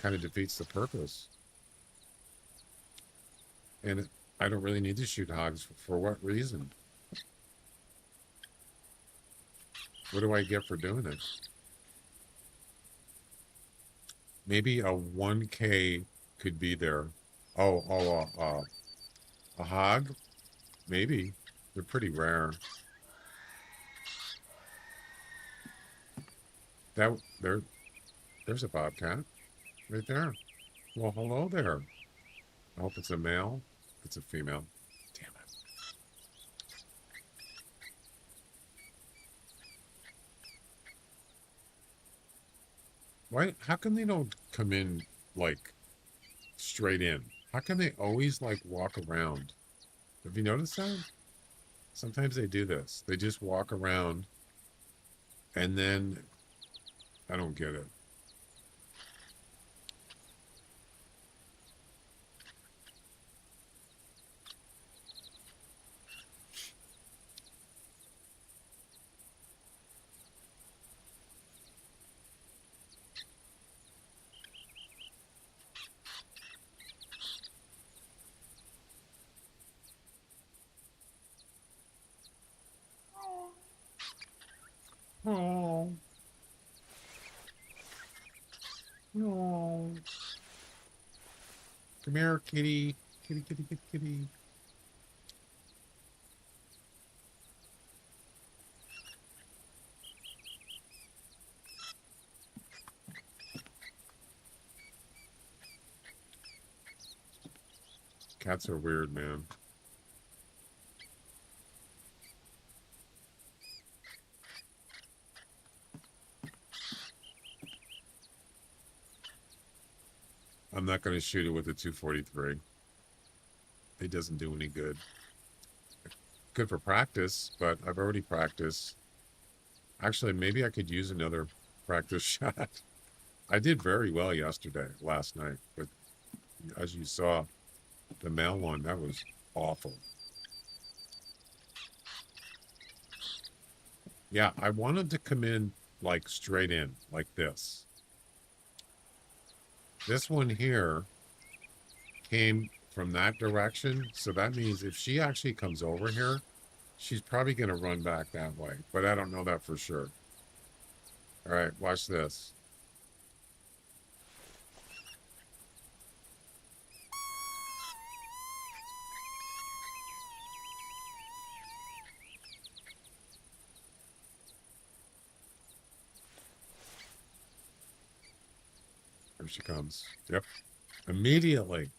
Kind of defeats the purpose. And I don't really need to shoot hogs. For what reason? What do I get for doing it? Maybe a 1K could be there. A hog Maybe. They're pretty rare. There's a bobcat right there. Well, hello there. I hope it's a male. It's a female. Damn it. Why? How come they don't come in like straight in? How come they always like walk around? Have you noticed that? Sometimes they do this. They just walk around and then I don't get it. Oh, no. Come here, kitty. Kitty, kitty, kitty, kitty. Cats are weird, man. I'm not going to shoot it with a 243. It doesn't do any good. Good for practice, but I've already practiced. Actually, maybe I could use another practice shot. I did very well last night, but as you saw, the male one, that was awful. Yeah, I wanted to come in like straight in, like this. This one here came from that direction, so that means if she actually comes over here, she's probably going to run back that way, but I don't know that for sure. All right, watch this. Here she comes. Yep. Immediately.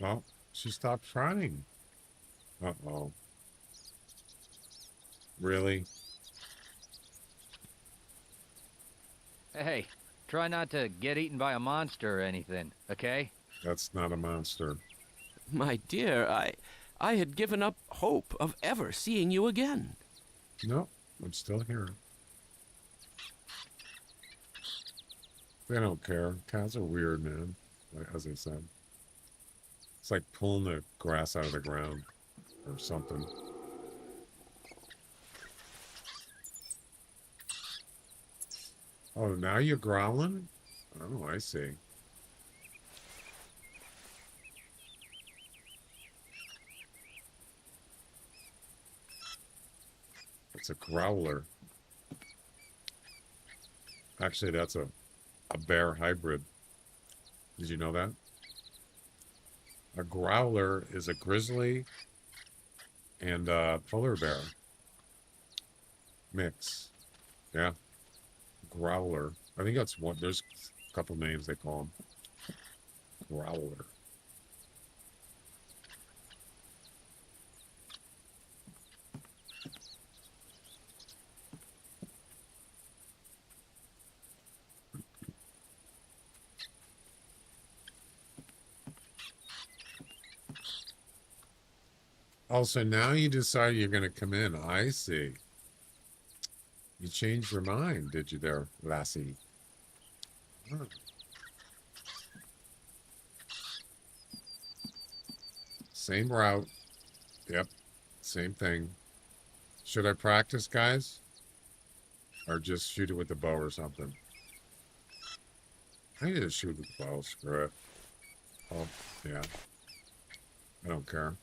Well, she stopped trying. Uh-oh. Really? Hey, try not to get eaten by a monster or anything, okay? That's not a monster. My dear, I had given up hope of ever seeing you again. No, I'm still here. They don't care. Cats are weird, man. Like, as I said. It's like pulling the grass out of the ground or something. Oh, now you're growling? Oh, I see. It's a growler. Actually, that's a bear hybrid. Did you know that? A growler is a grizzly and a polar bear mix. Yeah. Growler. I think that's one. There's a couple names they call them. Growler. Oh, so now you decide you're going to come in. I see. You changed your mind, did you there, lassie? Huh. Same route. Yep. Same thing. Should I practice, guys? Or just shoot it with the bow or something? I need to shoot with the bow. Screw it. Oh, yeah. I don't care.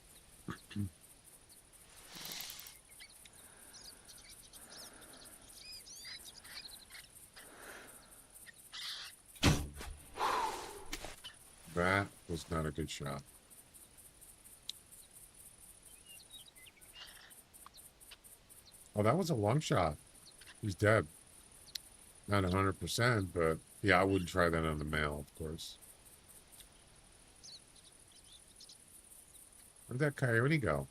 That was not a good shot. Oh, that was a long shot. He's dead. Not 100%, but yeah, I wouldn't try that on the male, of course. Where'd that coyote go?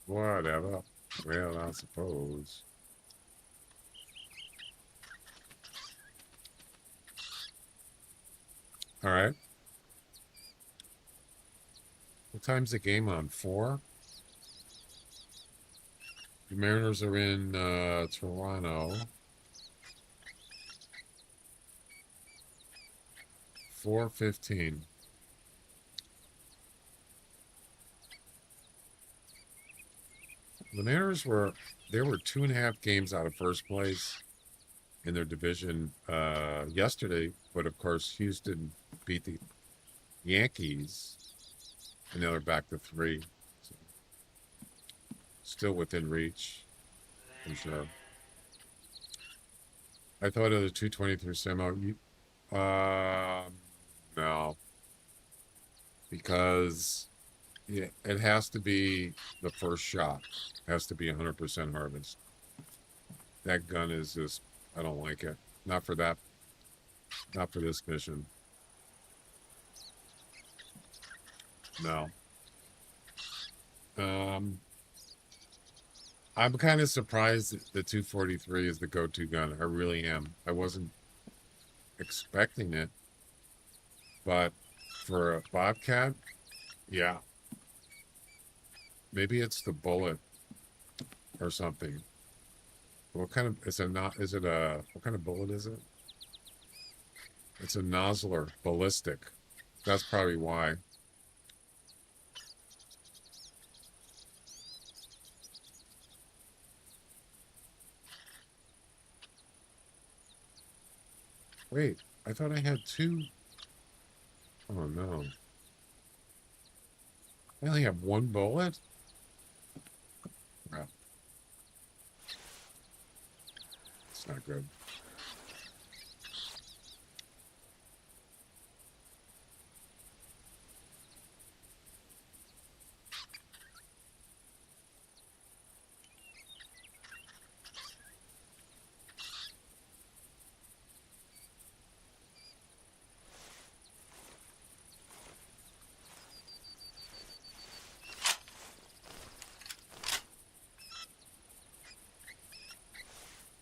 Whatever. Well, I suppose. All right. What time's the game on? 4? The Mariners are in Toronto. 4:15. The Mariners were 2.5 games out of first place in their division yesterday, but of course Houston beat the Yankees, and now they're back to 3. So still within reach, for sure. I thought of the 223 semi. No, because it has to be the first shot. It has to be 100% harvest. That gun is just, I don't like it. Not for that. Not for this mission. No. I'm kind of surprised that the 243 is the go-to gun. I really am. I wasn't expecting it, but for a Bobcat, yeah. Maybe it's the bullet or something. What kind of what kind of bullet is it? It's a Nosler ballistic. That's probably why. Wait, I thought I had 2. Oh no. I only have 1 bullet? Crap. It's not good.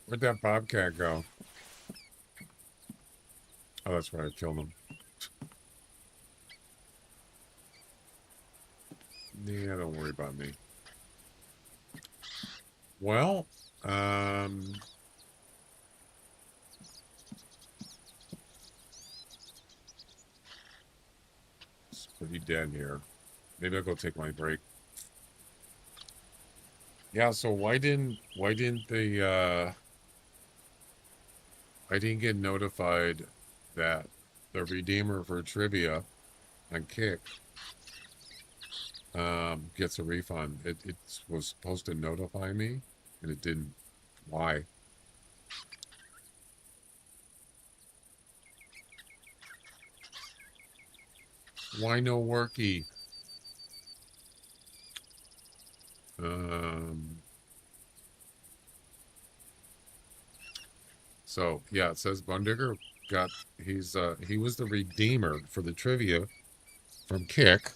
Where'd that Bobcat go? Oh, that's right. I killed him. Yeah, don't worry about me. Well, it's pretty dead here. Maybe I'll go take my break. Yeah, so why didn't I didn't get notified that the Redeemer for trivia on Kick gets a refund. It was supposed to notify me, and it didn't. Why? Why no worky? So yeah, it says Bundigger he was the redeemer for the trivia from Kick.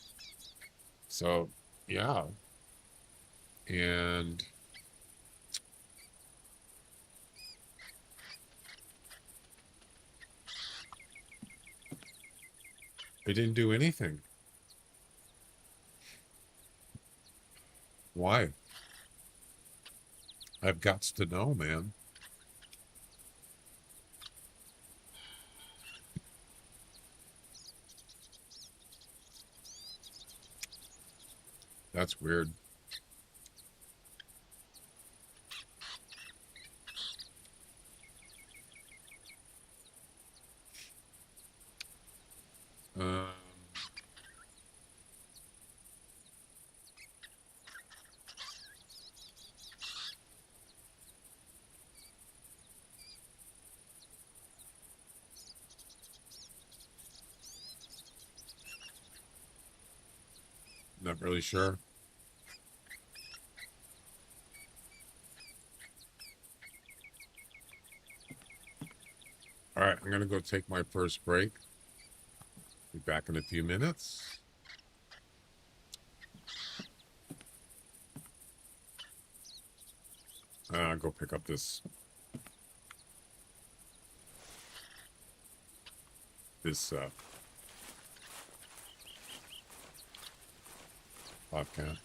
So yeah. And they didn't do anything. Why? I've got to know, man. That's weird. Um, Not really sure. All right, I'm gonna go take my first break. Be back in a few minutes. Go pick up this bobcat.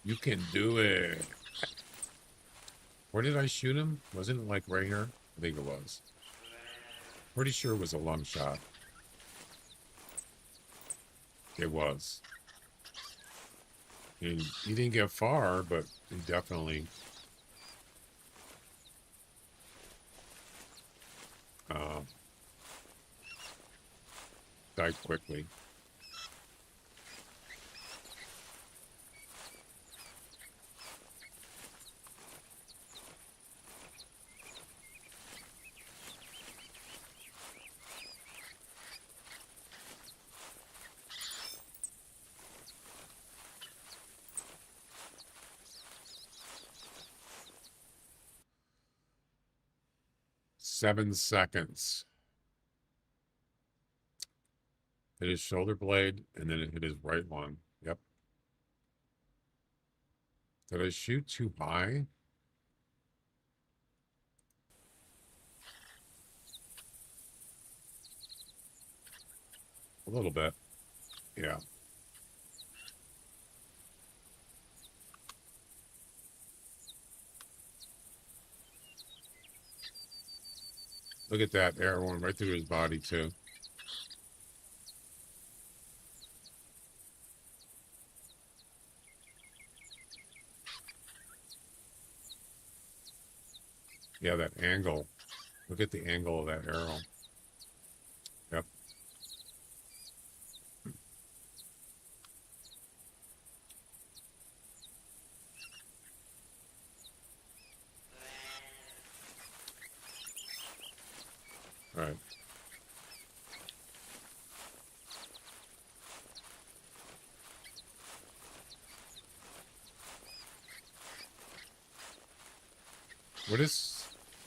You can do it. Where did I shoot him? Wasn't it like right here? I think it was. Pretty sure it was a long shot. It was. And he didn't get far, but he definitely died quickly. Seven seconds. Hit his shoulder blade, and then it hit his right one. Yep. Did I shoot too high? A little bit. Yeah. Look at that arrow going right through his body, too. Yeah, that angle. Look at the angle of that arrow. Yep. All right.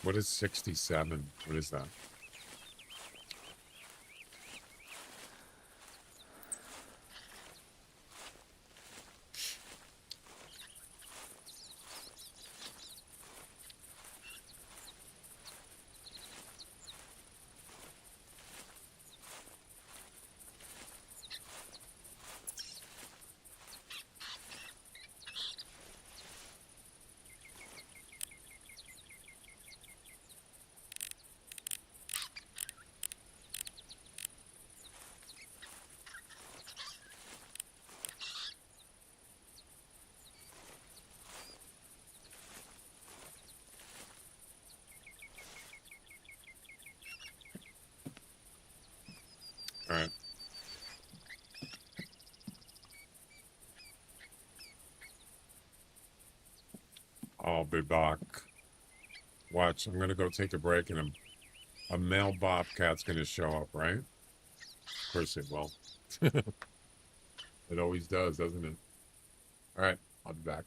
What is 67? What is that? All right. I'll be back. Watch, I'm gonna go take a break, and a male bobcat's gonna show up, right? Of course it will. It always does, doesn't it? All right, I'll be back.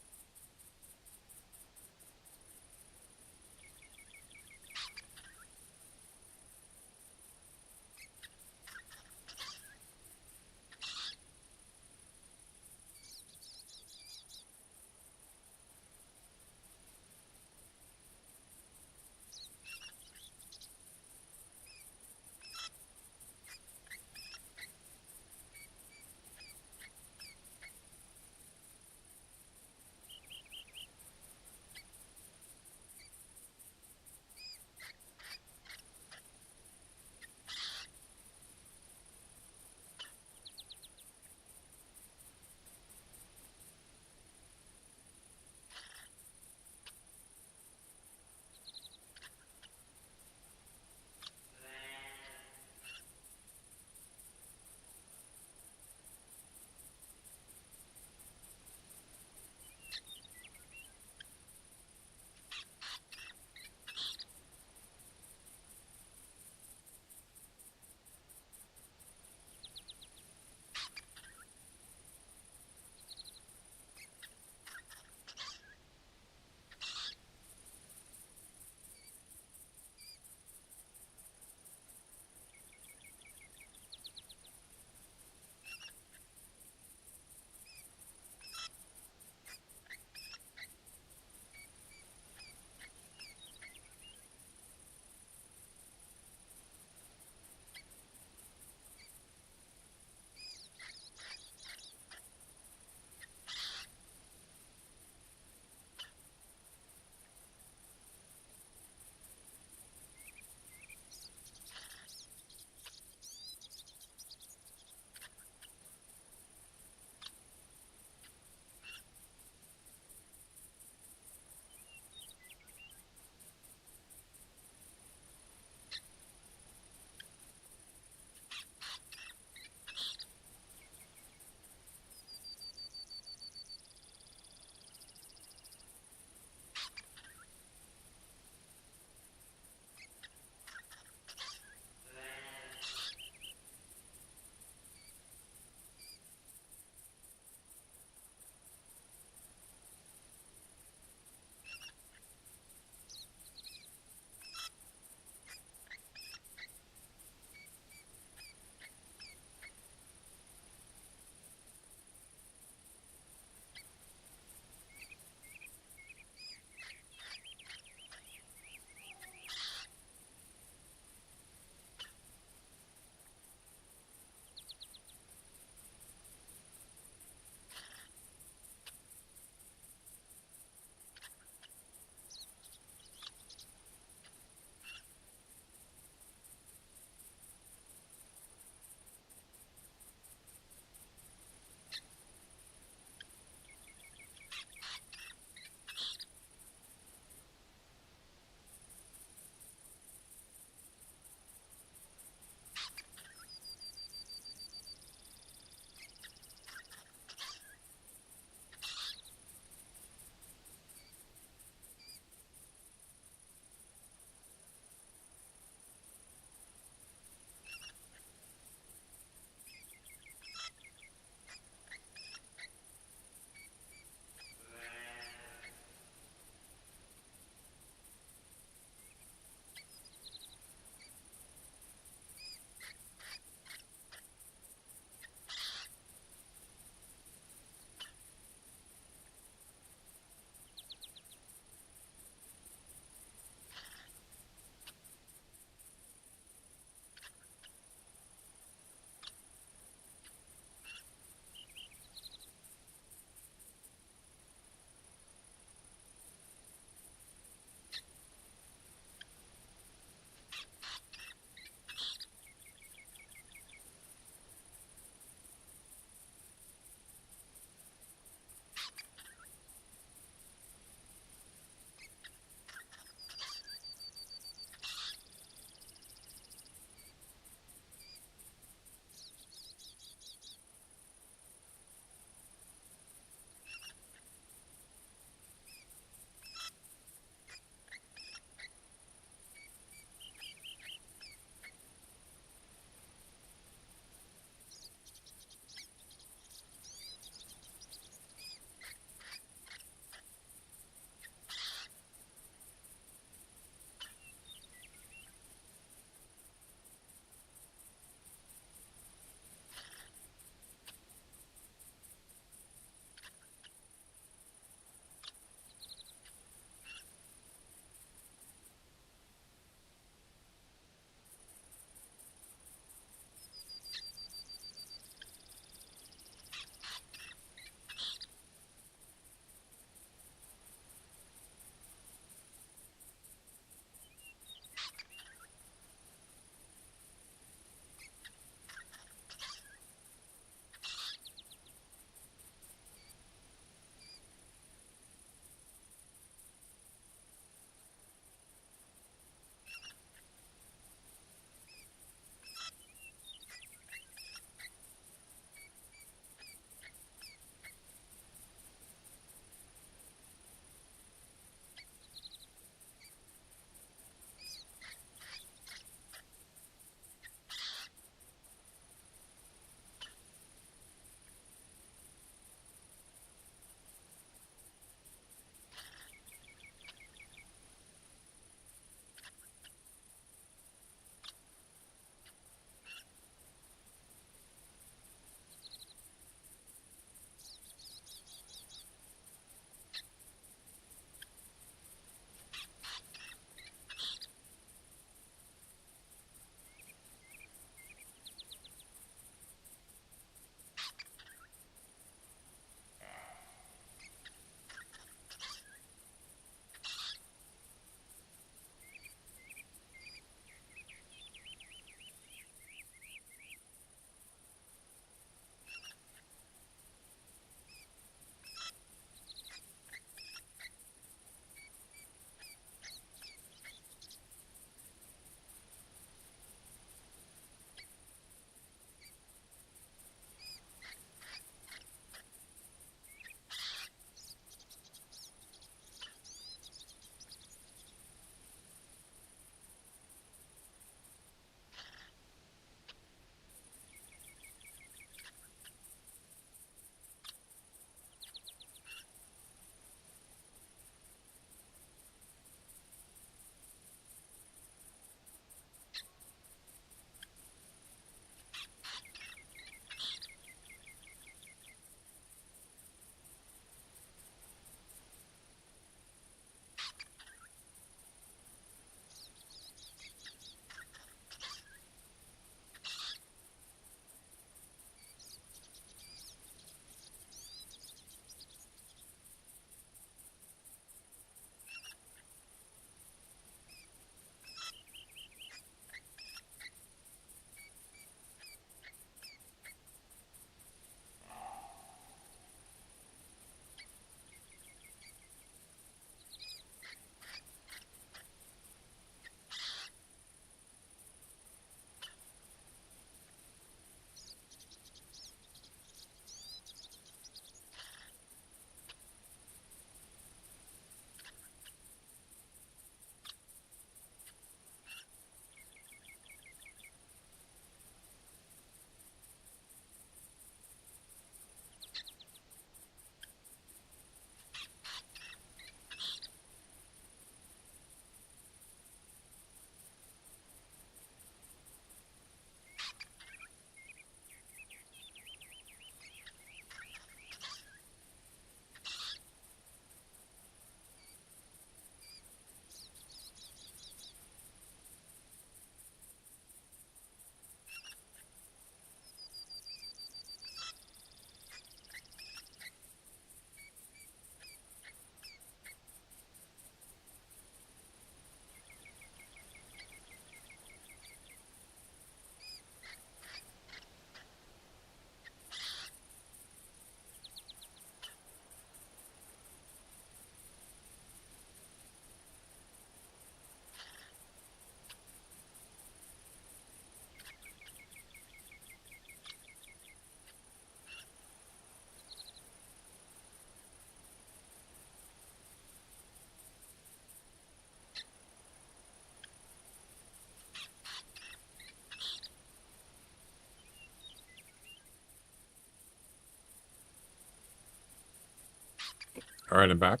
All right, I'm back.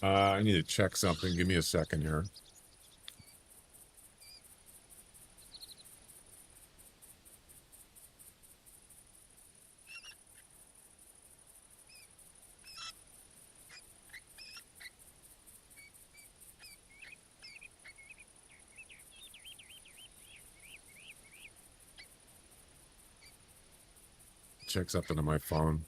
I need to check something. Give me a second here. Check something on my phone.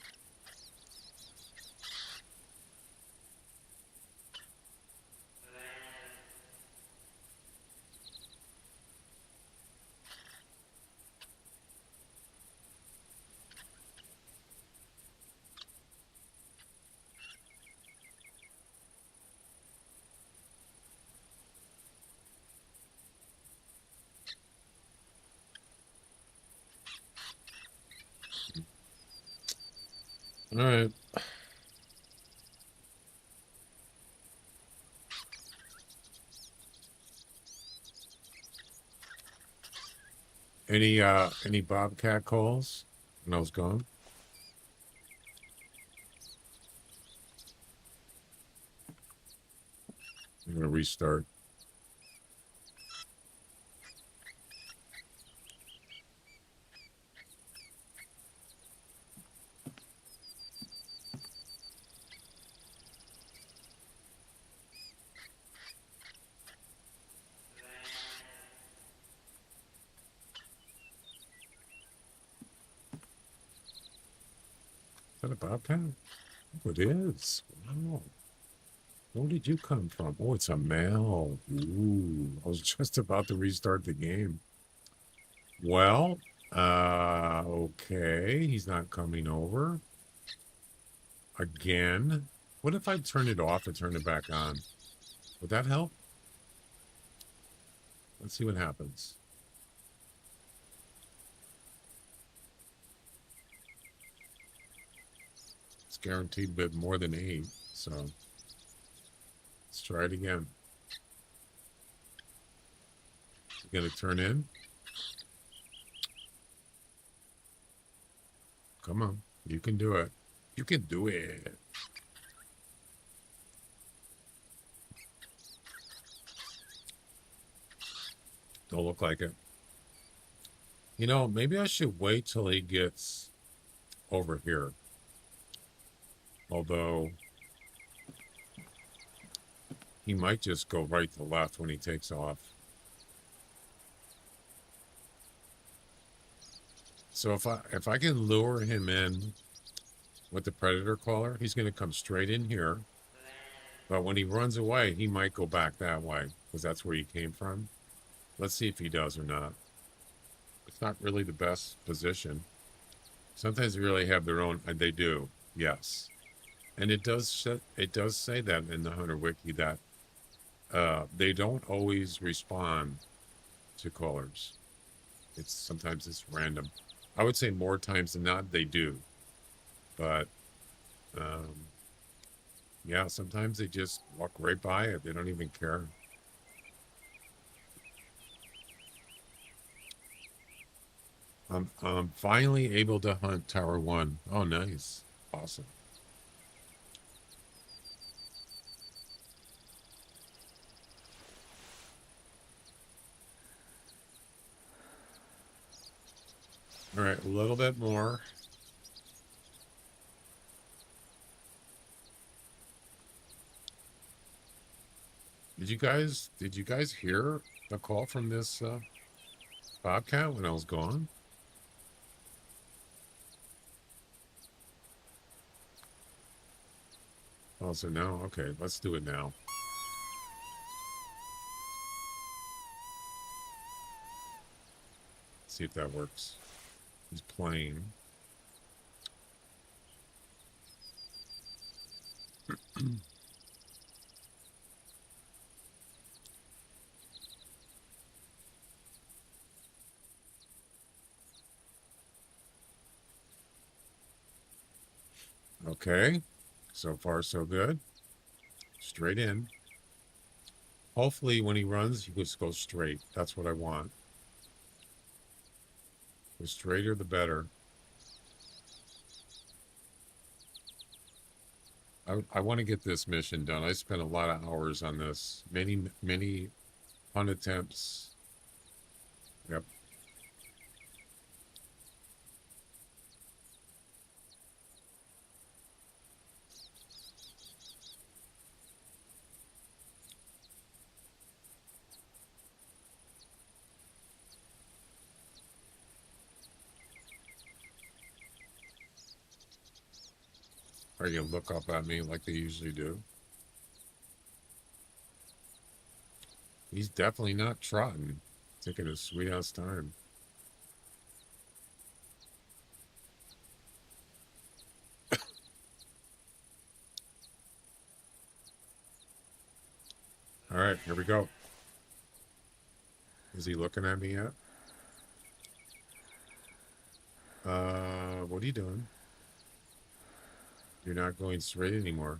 All right. Any Bobcat calls when I was gone? I'm gonna restart. Is that a Bobcat? Oh, it is. Wow. Where did you come from? Oh, it's a male. Ooh, I was just about to restart the game. Well, okay. He's not coming over. Again. What if I turn it off and turn it back on? Would that help? Let's see what happens. It's guaranteed a bit more than 8, so let's try it again. You gonna turn in? Come on, you can do it. You can do it. Don't look like it. You know, maybe I should wait till he gets over here. Although, he might just go right to left when he takes off. So if I can lure him in with the predator caller, he's going to come straight in here. But when he runs away, he might go back that way because that's where he came from. Let's see if he does or not. It's not really the best position. Sometimes they really have their own, and they do, yes. And it does say that in the Hunter Wiki that they don't always respond to callers. Sometimes it's random. I would say more times than not they do, but yeah, sometimes they just walk right by it. They don't even care. I'm finally able to hunt Tower 1. Oh, nice. Awesome. All right, a little bit more. Did you guys hear the call from this Bobcat when I was gone? Oh, so now, okay, let's do it now. See if that works. He's playing. Okay, so far so good. Straight in. Hopefully when he runs, he just goes straight. That's what I want. The straighter, the better. I want to get this mission done. I spent a lot of hours on this. Many hunt attempts. Yep. Are you gonna look up at me like they usually do? He's definitely not trotting. Taking his sweet ass time. All right, here we go. Is he looking at me yet? What are you doing? You're not going straight anymore.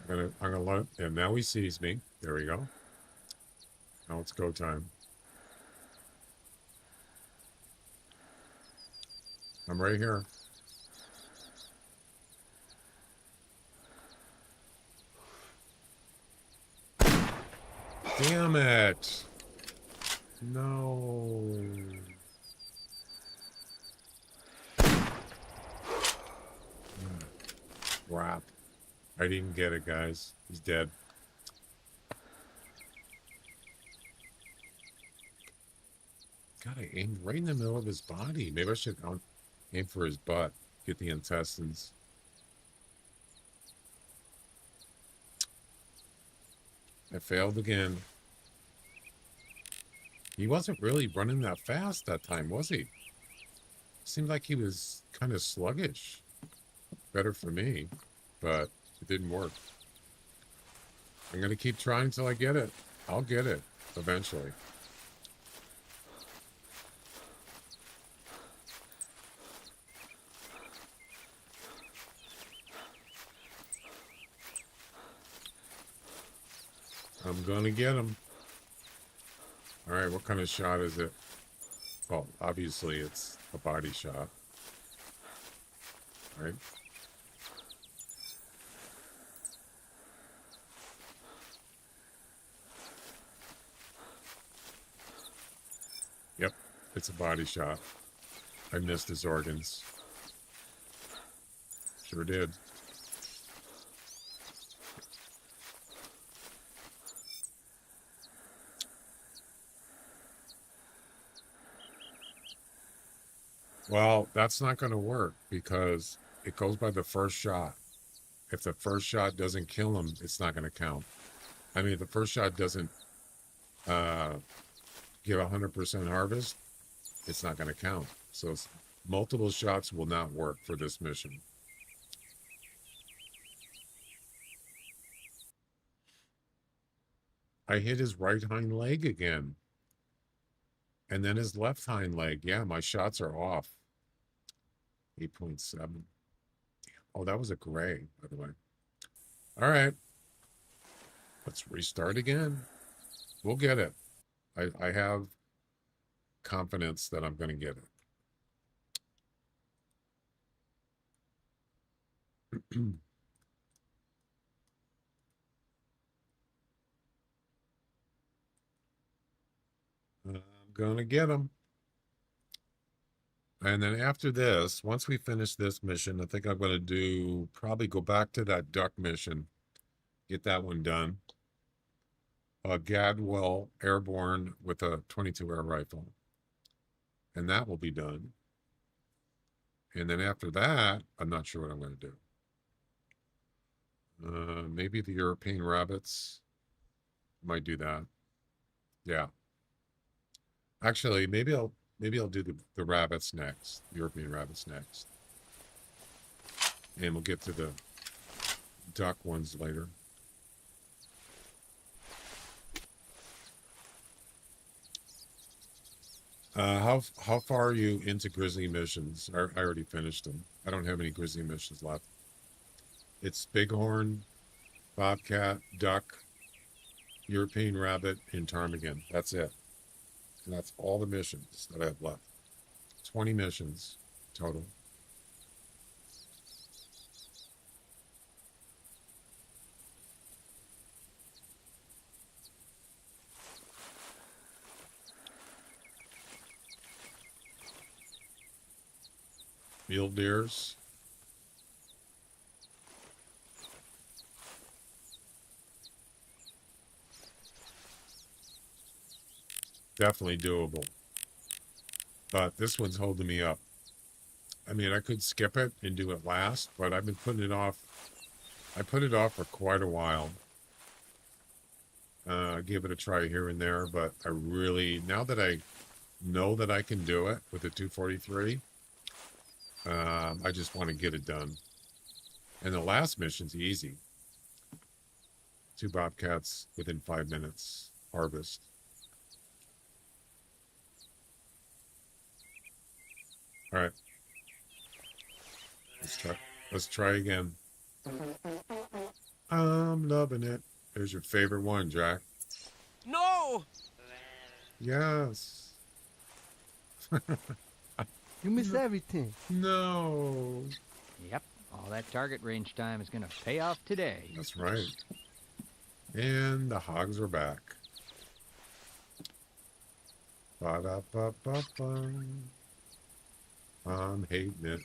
I'm gonna let, and now he sees me. There we go. Now it's go time. I'm right here. Damn it. No. Crap. I didn't get it, guys. He's dead. God, I aimed right in the middle of his body. Maybe I should aim for his butt. Get the intestines. I failed again. He wasn't really running that fast that time, was he? Seemed like he was kind of sluggish. Better for me, but it didn't work. I'm going to keep trying until I get it. I'll get it eventually. I'm going to get him. All right, what kind of shot is it? Well, obviously it's a body shot. All right. Yep, it's a body shot. I missed his organs. Sure did. Well, that's not going to work because it goes by the first shot. If the first shot doesn't kill him, it's not going to count. I mean, if the first shot doesn't give 100% harvest, it's not going to count. So multiple shots will not work for this mission. I hit his right hind leg again. And then his left hind leg. Yeah, my shots are off. 8.7. Oh, that was a gray, by the way. All right. Let's restart again. We'll get it. I have confidence that I'm going to get it. I'm going to get him. And then after this, once we finish this mission, I think I'm going to do, probably go back to that duck mission, get that one done. Gadwell airborne with a 22 air rifle. And that will be done. And then after that, I'm not sure what I'm going to do. Maybe the European rabbits. Might do that. Yeah. Actually, maybe I'll do the rabbits next, European rabbits next. And we'll get to the duck ones later. How far are you into grizzly missions? I already finished them. I don't have any grizzly missions left. It's bighorn, bobcat, duck, European rabbit, and ptarmigan. That's it. And that's all the missions that I have left. 20 missions total. Mule deers. Definitely doable. But this one's holding me up. I mean, I could skip it and do it last, but I've been putting it off. I put it off for quite a while. Give it a try here and there, but I really, now that I know that I can do it with the 243, I just want to get it done. And the last mission's easy. 2 bobcats within 5 minutes. Harvest. All right. Let's try again. I'm loving it. There's your favorite one, Jack. No! Yes. You miss everything. No. Yep, all that target range time is gonna pay off today. That's right. And the hogs are back. Ba-da-ba-ba-ba. I'm hating it.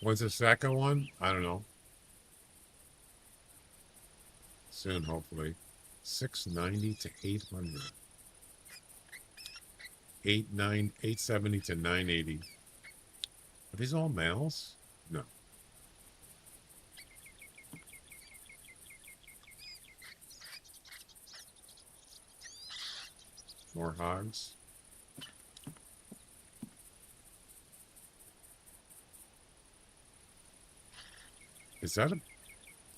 When's the second one? I don't know. Soon, hopefully. 690 to 800. 870 to 980. Are these all males? No. More hogs. Is that a...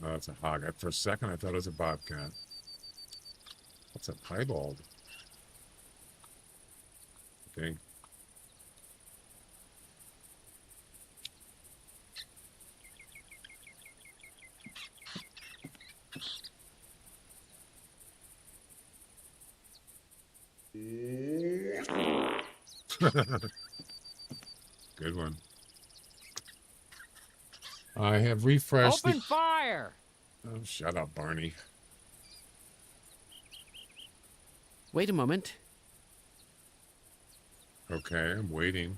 Oh, it's a hog. For a second, I thought it was a bobcat. What's a piebald? Okay. Good one. I have refreshed Open fire! Oh, shut up, Barney. Wait a moment. Okay, I'm waiting.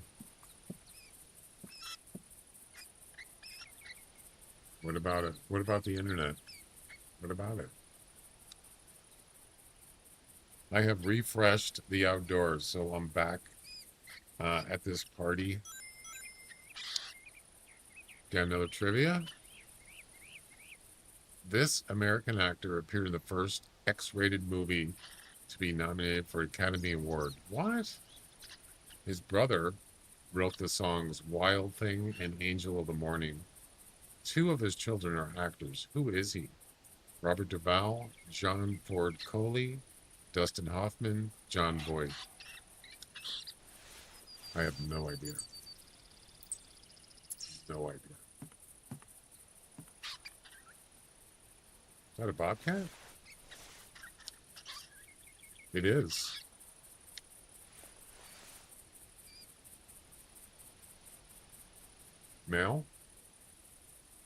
What about it? What about the internet? What about it? I have refreshed the outdoors, so I'm back at this party. Got another trivia? This American actor appeared in the first X-rated movie to be nominated for an Academy Award. What? His brother wrote the songs Wild Thing and Angel of the Morning. 2 of his children are actors. Who is he? Robert Duvall, John Ford Coley, Dustin Hoffman, John Voight. I have no idea. No idea. Is that a bobcat? It is. Male?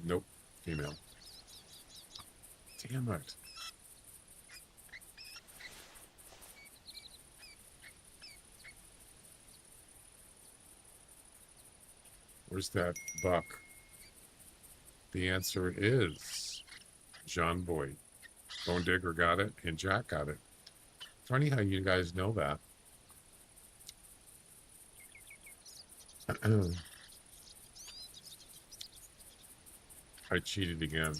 Nope. Female. Damn it. Where's that buck? The answer is John Boyd. Bone Digger got it, and Jack got it. Funny how you guys know that. I cheated again.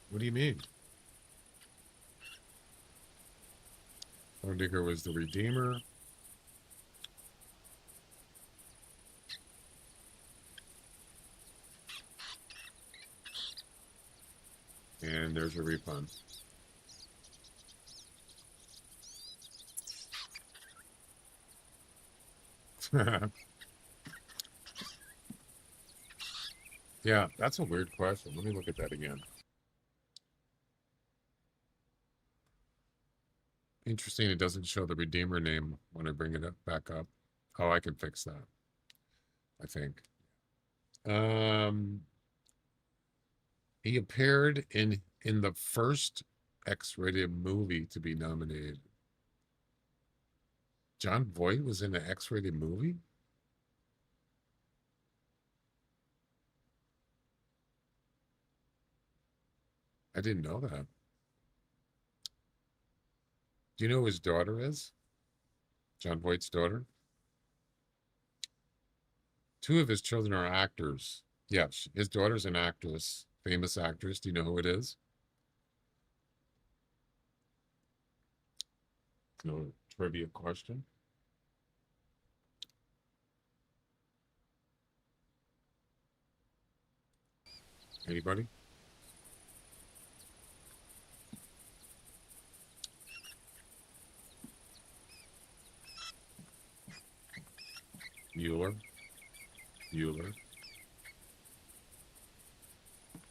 What do you mean? Bone Digger was the Redeemer. And there's your refund. Yeah, that's a weird question. Let me look at that again. Interesting, it doesn't show the Redeemer name when I bring it up back up. Oh, I can fix that, I think. He appeared in the first X-rated movie to be nominated. John Voight was in an X-rated movie? I didn't know that. Do you know who his daughter is? John Voight's daughter? Two of his children are actors. Yes, his daughter's an actress, famous actress. Do you know who it is? No trivia question. Anybody? Bueller? Bueller?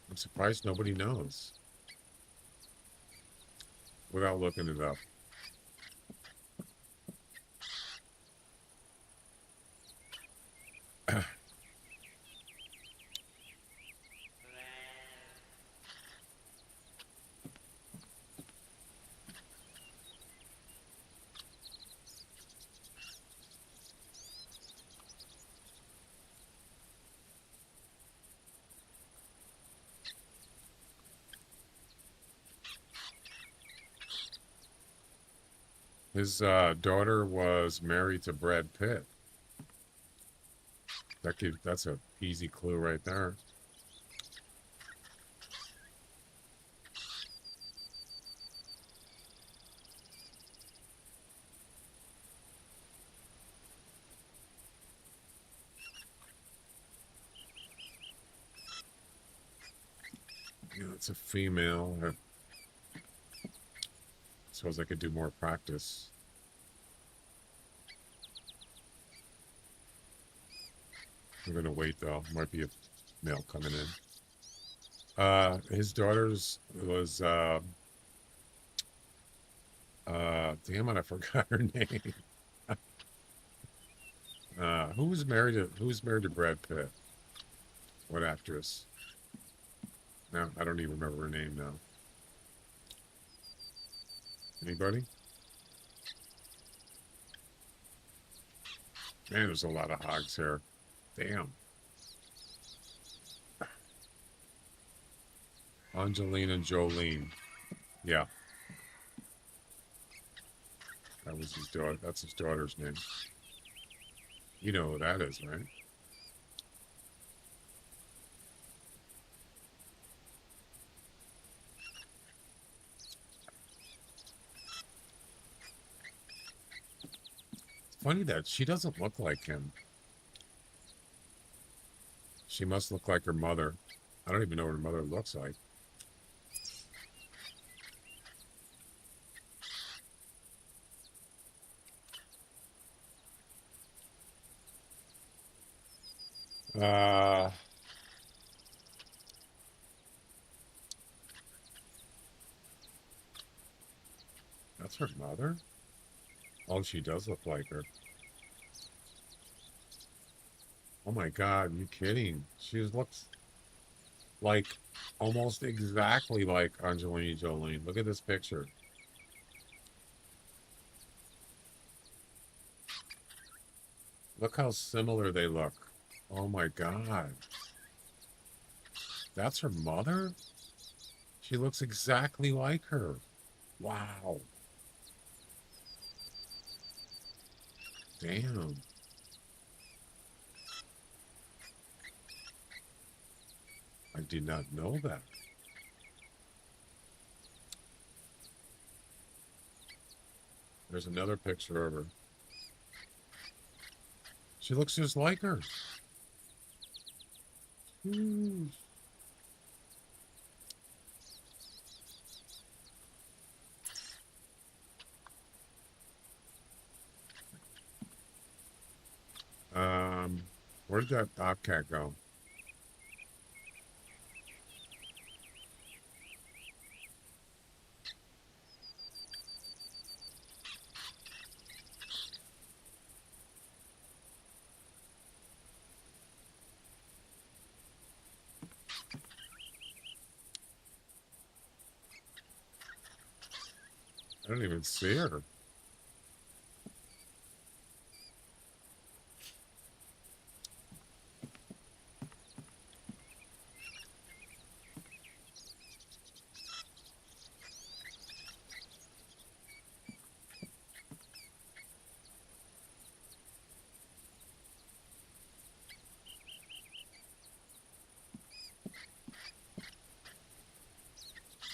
I'm surprised nobody knows without looking it up. His daughter was married to Brad Pitt. That's a easy clue right there. You know, it's a female. I suppose I could do more practice. I'm gonna wait though. Might be a male coming in. His daughter's was damn it, I forgot her name. Who's married to Brad Pitt? What actress? No, I don't even remember her name now. Anybody? Man, there's a lot of hogs here. Damn. Angelina Jolie. Yeah. That was his daughter. That's his daughter's name. You know who that is, right? It's funny that she doesn't look like him. She must look like her mother. I don't even know what her mother looks like. Uh, that's her mother? Oh, she does look like her. Oh my God, you kidding? She looks like almost exactly like Angelina Jolie. Look at this picture. Look how similar they look. Oh my God. That's her mother? She looks exactly like her. Wow. Damn. I did not know that. There's another picture of her. She looks just like her. Ooh. Where did that bobcat go? I don't even see her.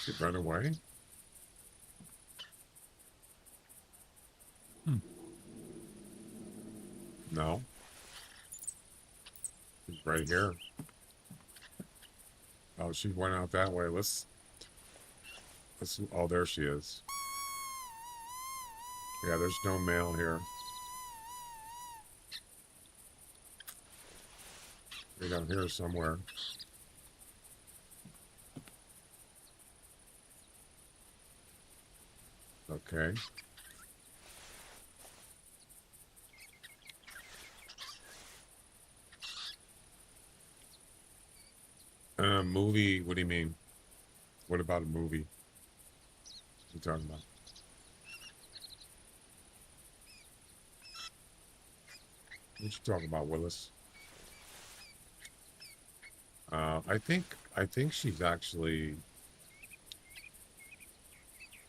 She run away? No. She's right here. Oh, she went out that way. Let's, oh, there she is. Yeah, there's no mail here. Right down here somewhere. Okay. Movie, what do you mean? What about a movie? What are you talking about? What you talking about, Willis? I think she's actually,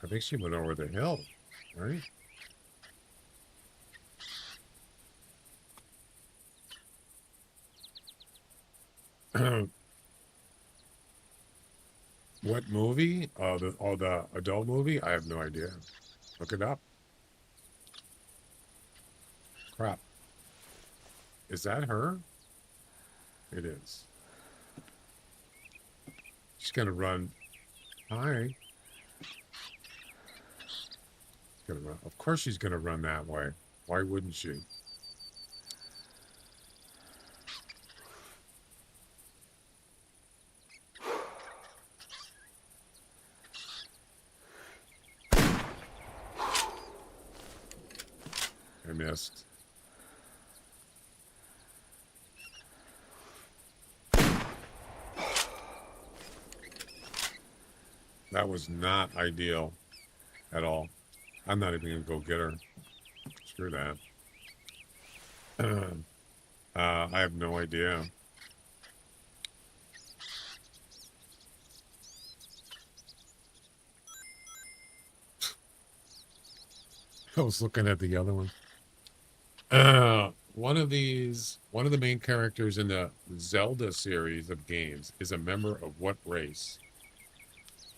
I think she went over the hill, right? What movie? The adult movie? I have no idea. Look it up. Crap. Is that her? It is. She's gonna run. Hi. She's gonna run. Of course she's gonna run that way. Why wouldn't she? I missed. That was not ideal at all. I'm not even gonna go get her. Screw that. I have no idea. I was looking at the other one. One of the main characters in the Zelda series of games is a member of what race?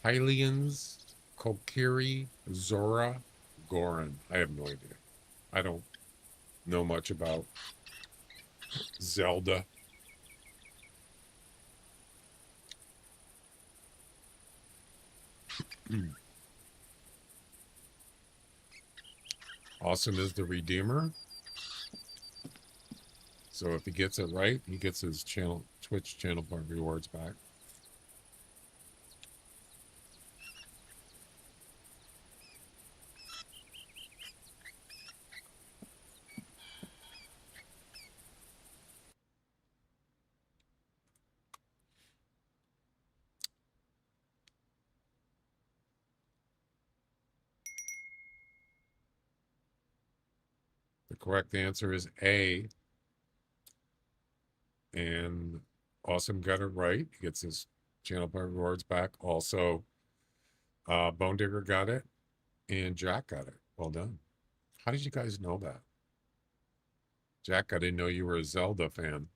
Hylians, Kokiri, Zora, Goron. I have no idea. I don't know much about Zelda. Awesome is the Redeemer. So if he gets it right, he gets his Twitch channel point rewards back. The correct answer is A. And Awesome got it right. He gets his channel point rewards back. Also, Bone Digger got it. And Jack got it. Well done. How did you guys know that? Jack, I didn't know you were a Zelda fan.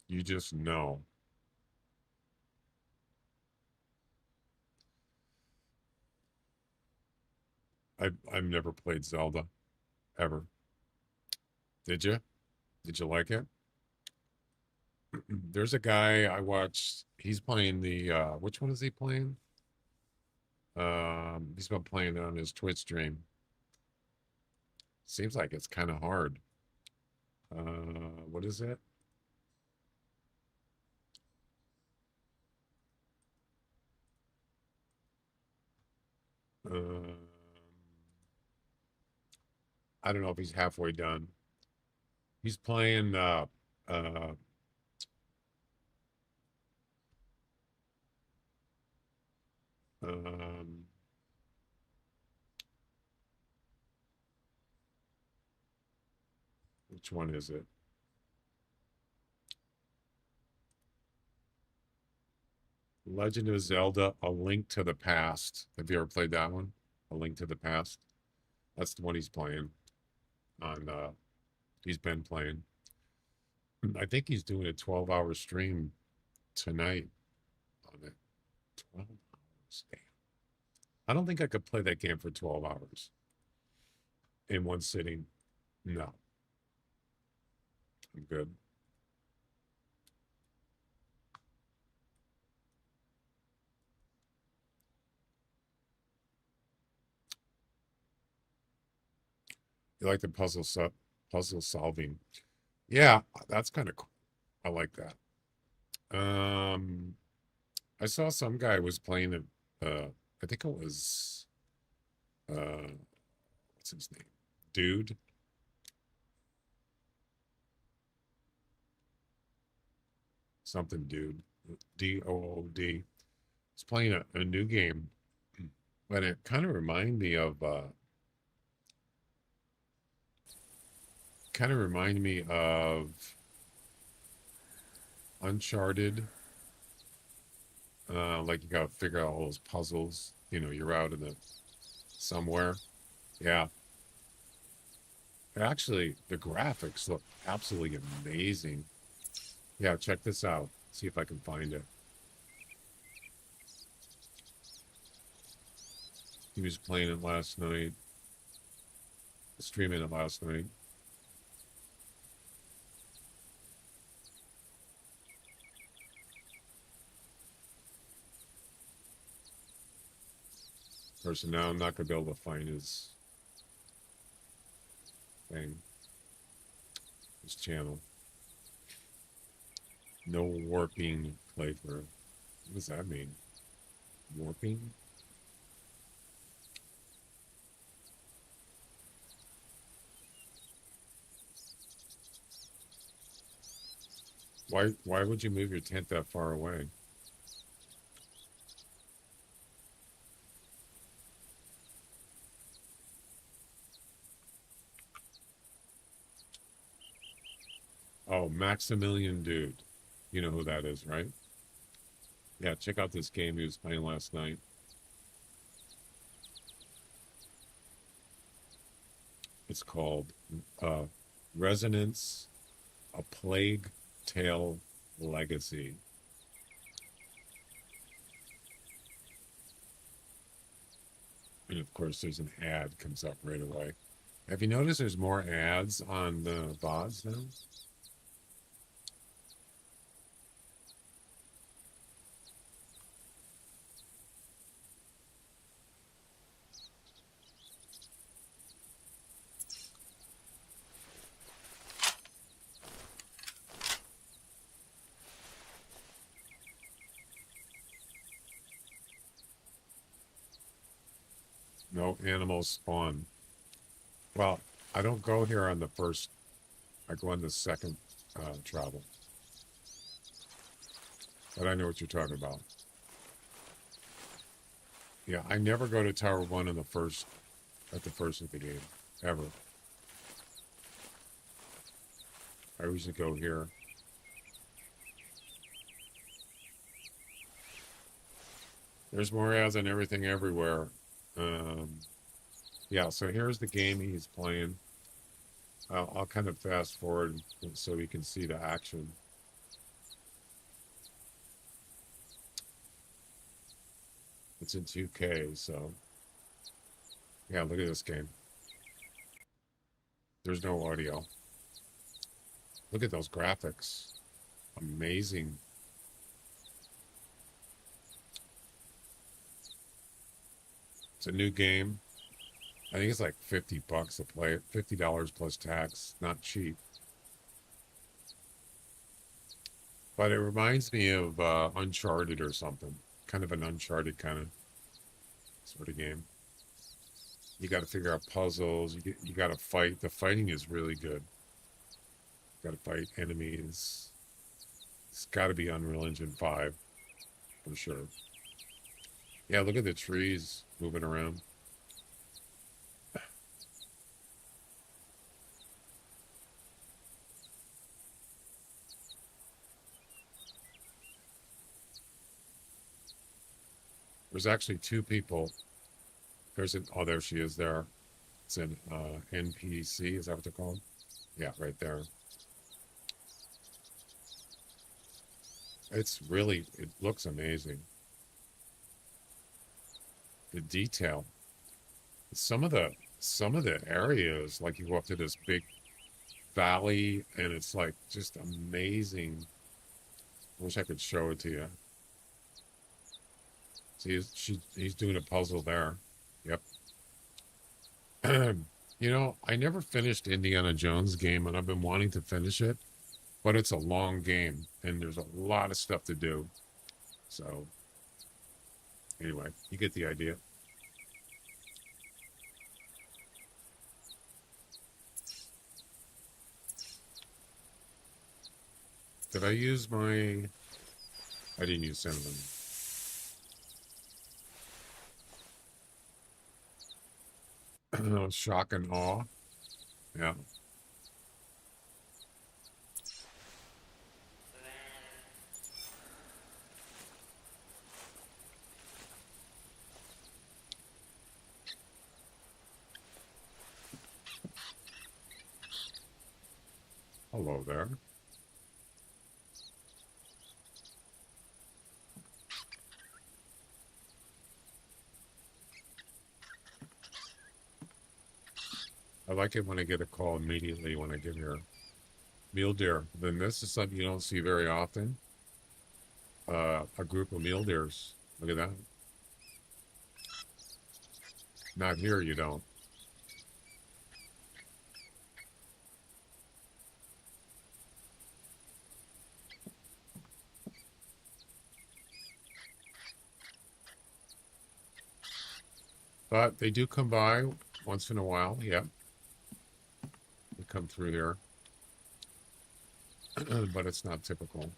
You just know. I've never played Zelda, ever. Did you? Did you like it? There's a guy I watched. He's playing the which one is he playing? He's been playing on his Twitch stream. Seems like it's kind of hard. What is it? Um, I don't know if he's halfway done. He's playing uh um which one is it? Legend of Zelda: A Link to the Past. Have you ever played that one? A Link to the Past. That's the one he's playing on he's been playing. I think he's doing a 12-hour stream tonight on it. 12 hours. Damn. I don't think I could play that game for 12 hours in one sitting. No. I'm good. You like the puzzle solving? Yeah, that's kind of cool. I like that. I saw some guy was playing it. I think it was what's his name? Dude. Something dude. DOOD. He's playing a new game, but it kind of reminded me of Uncharted. Like you gotta figure out all those puzzles. You know, you're out in the somewhere. Yeah. Actually, the graphics look absolutely amazing. Yeah, check this out. See if I can find it. He was playing it last night. Streaming it last night. So now I'm not gonna be able to find his thing, his channel. No warping playthrough. What does that mean? Warping? Why would you move your tent that far away? Oh, Maximilian Dude. You know who that is, right? Yeah, check out this game he was playing last night. It's called Resonance, A Plague Tale Legacy. And of course, there's an ad comes up right away. Have you noticed there's more ads on the VODs now? No animals spawn. Well, I don't go here on the first. I go on the second travel. But I know what you're talking about. Yeah, I never go to Tower 1 on the first, at the first of the game, ever. I usually go here. There's more ads on everything everywhere. Yeah, so here's the game he's playing. I'll kind of fast forward so we can see the action. It's in 2K, so yeah, look at this game. There's no audio. Look at those graphics. Amazing. It's a new game. I think it's like $50 to play it. $50 plus tax. Not cheap. But it reminds me of Uncharted or something. Kind of an Uncharted kind of sort of game. You got to figure out puzzles. You got to fight. The fighting is really good. Got to fight enemies. It's got to be Unreal Engine 5 for sure. Yeah, look at the trees moving around. There's actually two people. Oh, there she is there. It's an NPC. Is that what they're called? Yeah, right there. It looks amazing. The detail. Some of the areas, like you go up to this big valley, and it's like just amazing. I wish I could show it to you. See, he's doing a puzzle there. Yep. I never finished Indiana Jones game, and I've been wanting to finish it, but it's a long game, and there's a lot of stuff to do. So, anyway, you get the idea. Did I use my... I didn't use cinnamon. Shock and awe. Yeah. Hello there. I like it when I get a call immediately when I get here. Mule deer. Then this is something you don't see very often. A group of mule deers. Look at that. Not here, you don't. But they do come by once in a while. Yeah. They come through here. But it's not typical.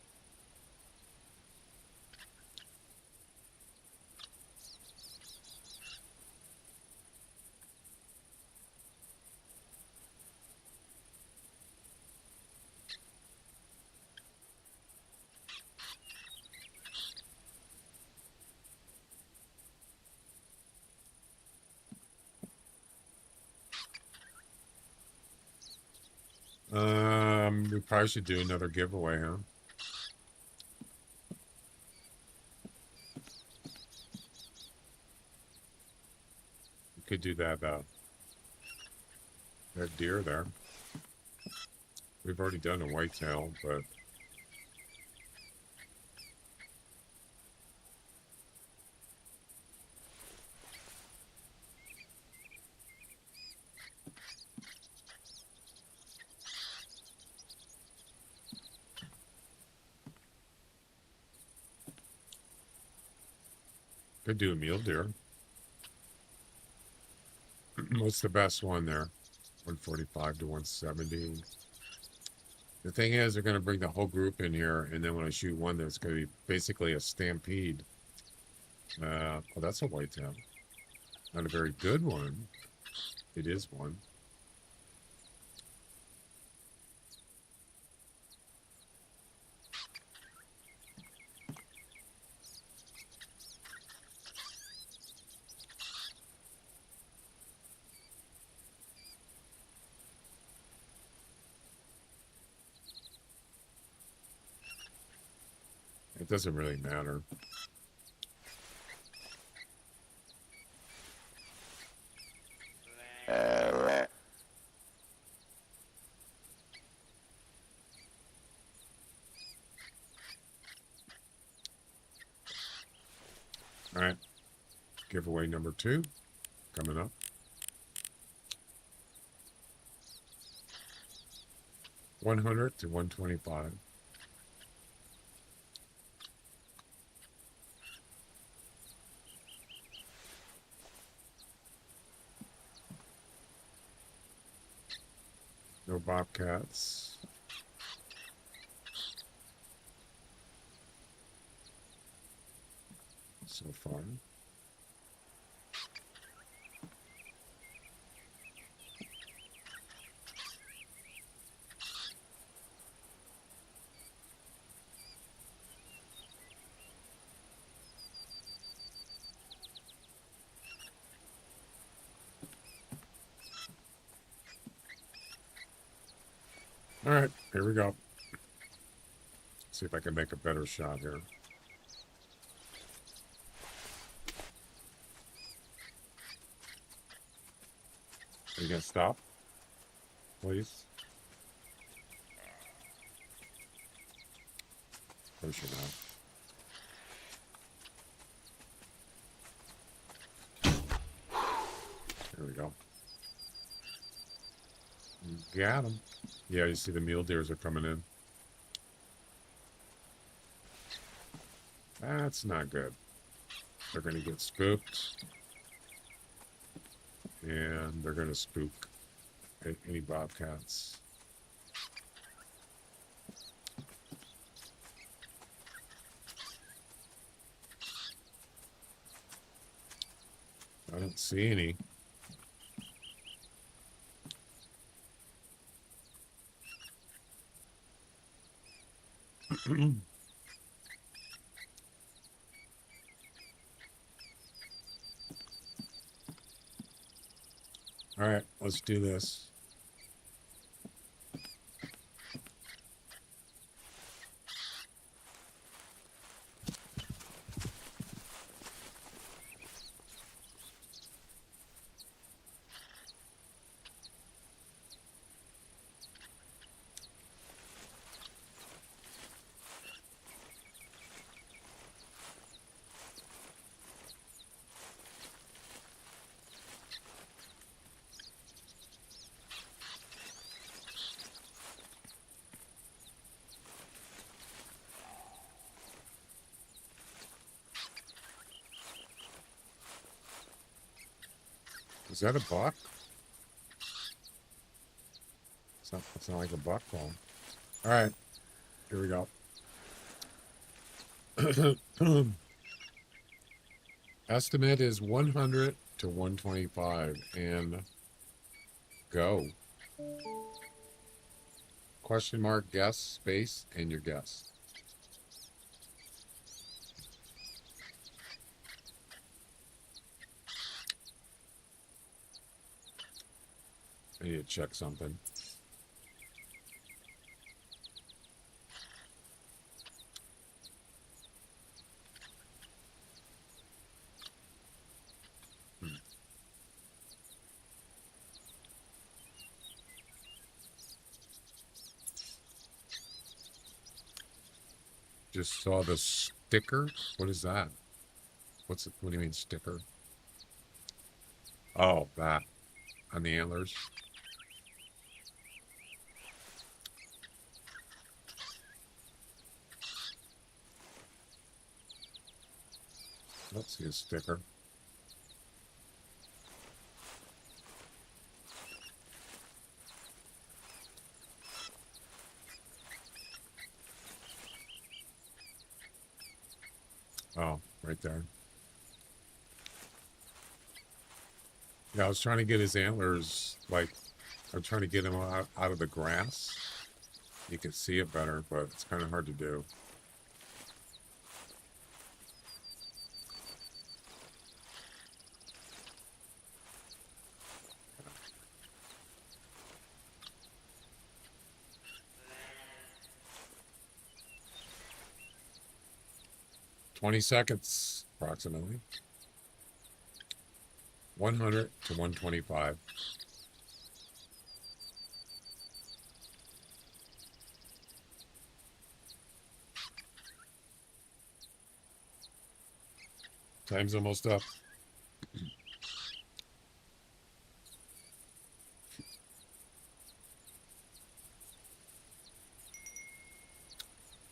We probably should do another giveaway, huh? We could do that deer there. We've already done a whitetail, but could do a mule deer. What's the best one there? 145 to 170. The thing is, they're going to bring the whole group in here, and then when I shoot one, there's going to be basically a stampede. Oh, that's a whitetail. Not a very good one. It is one. It doesn't really matter. All right. Giveaway number 2 coming up. 100 to 125. No bobcats. So far. All right, here we go. See if I can make a better shot here. Are you gonna stop, please? Of course you're not. There we go. Got him. Yeah, you see the mule deers are coming in. That's not good. They're going to get spooked. And they're going to spook any bobcats. I don't see any. All right, let's do this. Is that a buck? It's not like a buck call. All right, here we go. Estimate is 100 to 125 and go. Question mark, guess, space, and your guess. I need to check something. Just saw the sticker. What is that? What do you mean sticker? Oh, that on the antlers. Let's see a sticker. Oh, right there. Yeah, I was trying to get his antlers, like, I'm trying to get him out of the grass. You can see it better, but it's kind of hard to do. "20 seconds, approximately. 100 to 125. Time's almost up.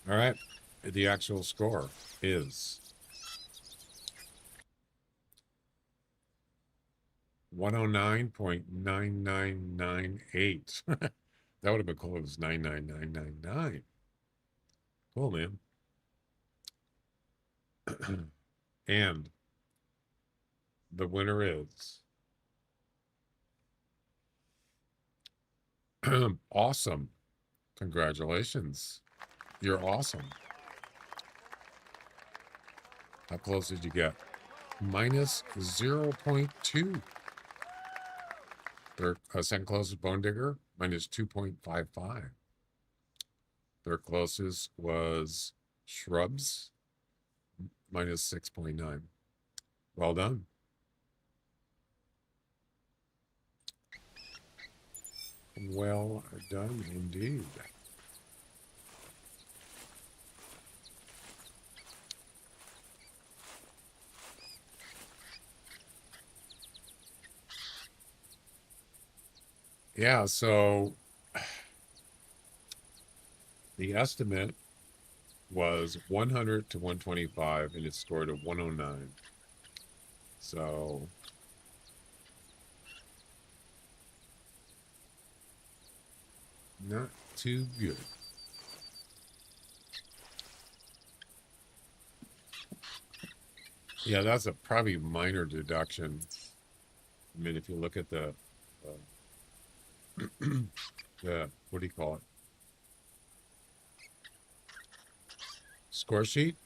All right. The actual score is 109.9998. That would have been cool if it was 99999. Cool, man. And the winner is awesome. Congratulations. You're awesome. How close did you get? Minus 0.2. Their second closest Bone Digger, minus 2.55. Their closest was Shrubs, minus 6.9. Well done. Well done indeed. Yeah, so the estimate was 100 to 125, and it scored a 109. So not too good. Yeah, that's a probably minor deduction. I mean, if you look at the what do you call it? Score sheet.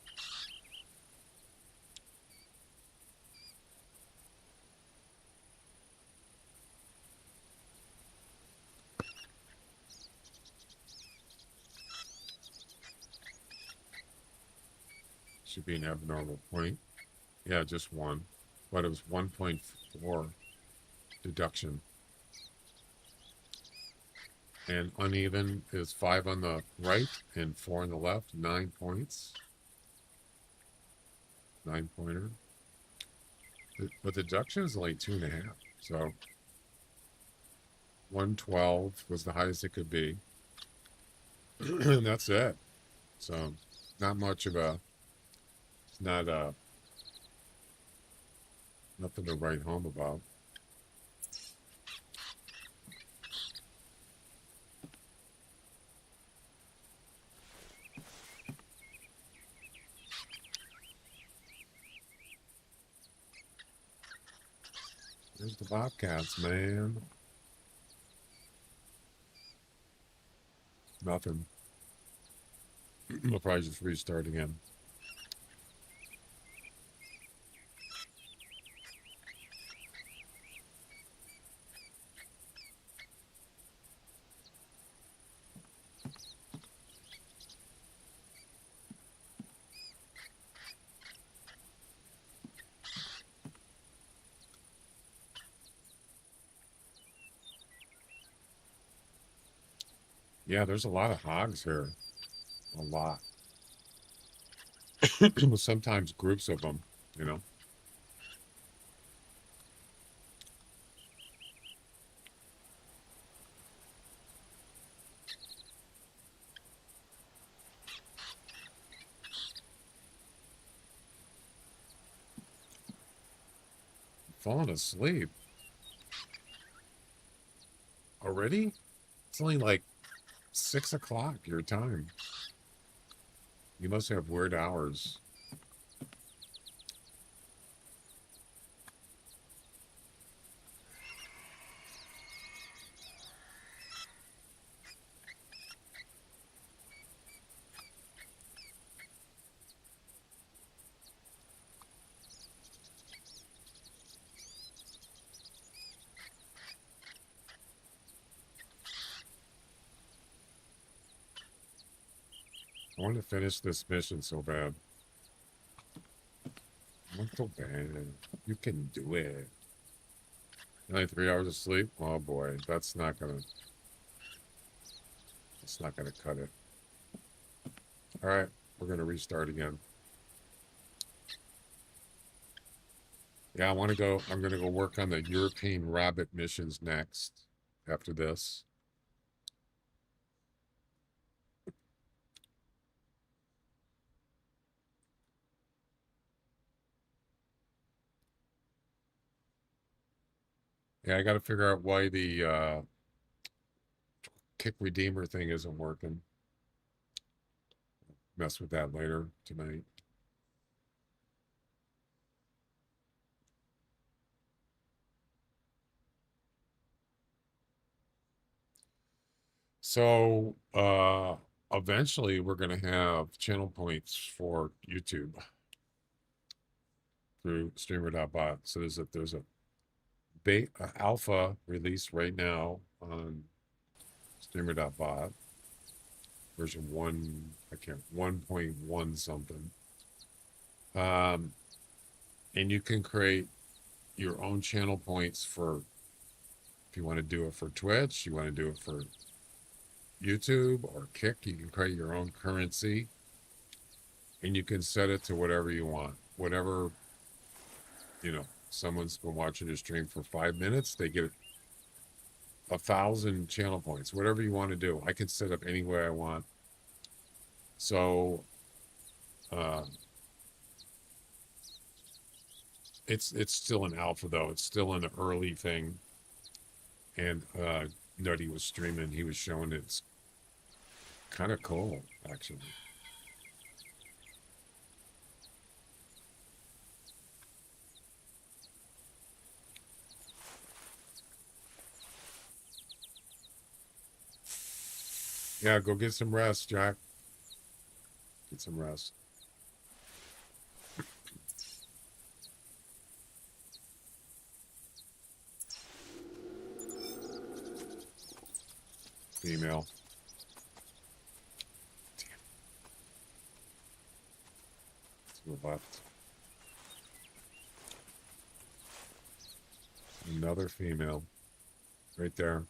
Should be an abnormal point. Yeah, just one. But it was 1.4 deduction. And uneven is 5 on the right and 4 on the left. 9 points. 9-pointer. But the deduction is only 2.5. So 112 was the highest it could be. And that's it. So not much of a, it's not nothing to write home about. There's the Bobcats, man. Nothing. We'll probably just restart again. Yeah, there's a lot of hogs here. A lot. Sometimes groups of them, you know. Falling asleep. Already? It's only like 6 o'clock your time. You must have weird hours. I want to finish this mission so bad. Not so bad. You can do it. Only 3 hours of sleep? Oh boy, that's not gonna cut it. Alright, we're gonna restart again. Yeah, I'm gonna go work on the European rabbit missions next after this. Yeah, I got to figure out why the kick redeemer thing isn't working. Mess with that later tonight. So eventually we're going to have channel points for YouTube through streamer.bot. So there's a beta alpha release right now on streamer.bot version 1.1 something. And you can create your own channel points for, if you want to do it for Twitch, you want to do it for YouTube or Kick, you can create your own currency and you can set it to whatever you want. Whatever, someone's been watching your stream for 5 minutes, they get 1,000 channel points, whatever you want to do. I can set up any way I want. So it's still an alpha though. It's still an early thing. And Nutty was streaming, he was showing it's kind of cool, actually. Yeah, go get some rest, Jack. Get some rest. Female. Damn. To the left. Another female. Right there.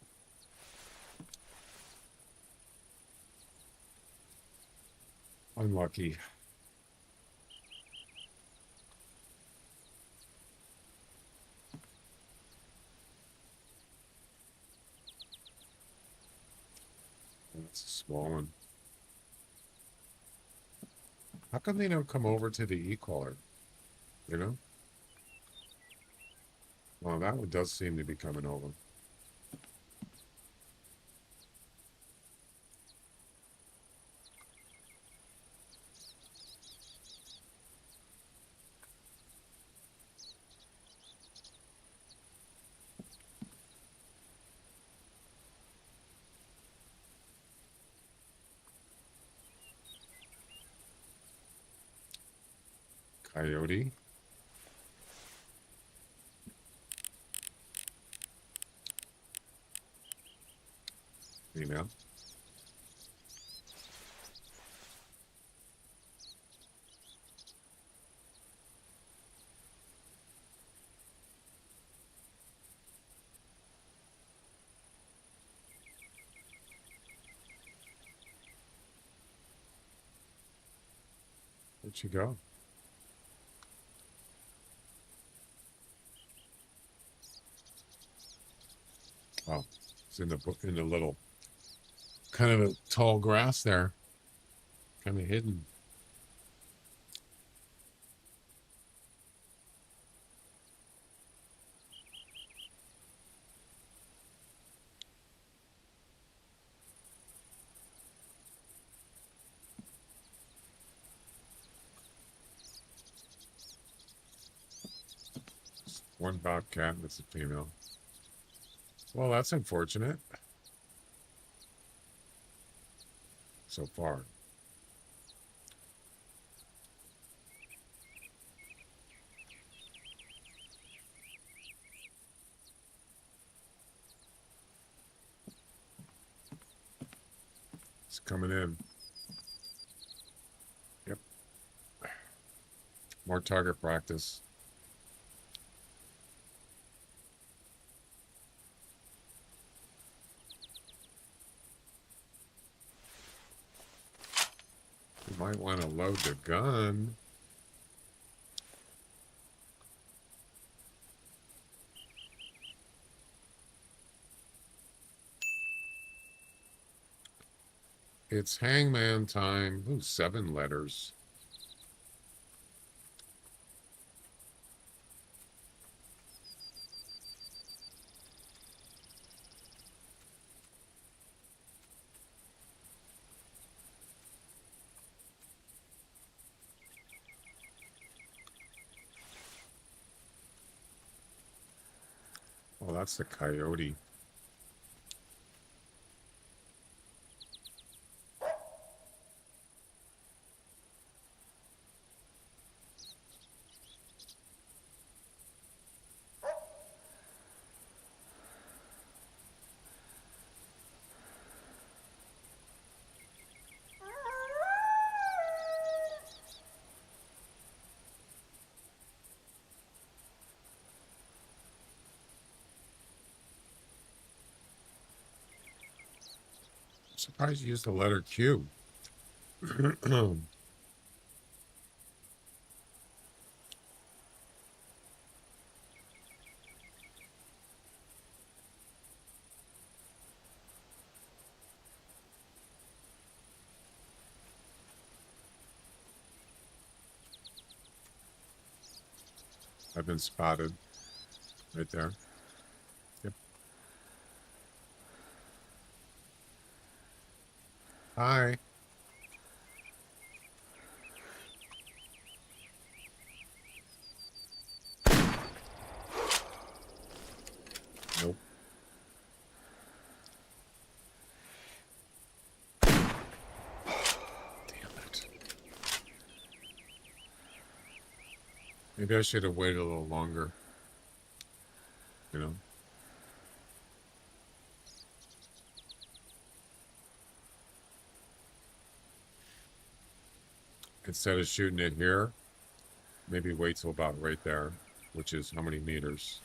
Unlucky. That's a small one. How come they don't come over to the e-collar? You know? Well, that one does seem to be coming over. Coyote. Female. Where'd she go? Oh, it's in the little kind of a tall grass there. Kind of hidden. One bobcat, that's a female. Well, that's unfortunate. So far. It's coming in. Yep. More target practice. You might want to load the gun. It's hangman time. Ooh, 7 letters. that's the coyote. I'm surprised you used the letter Q. I've been spotted right there. Yep. Hi. Nope. Damn it. Maybe I should have waited a little longer. You know? Instead of shooting it here, maybe wait till about right there, which is how many meters?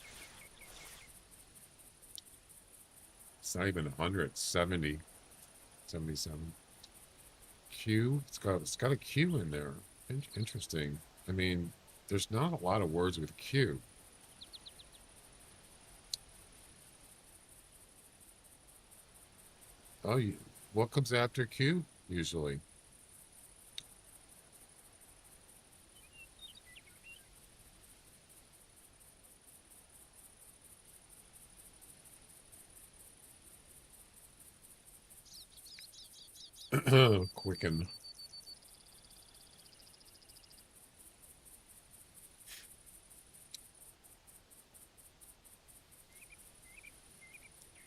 It's not even 100, 70, 77. Q, it's got a Q in there. Interesting. I mean, there's not a lot of words with Q. Oh, what comes after Q usually? Quicken.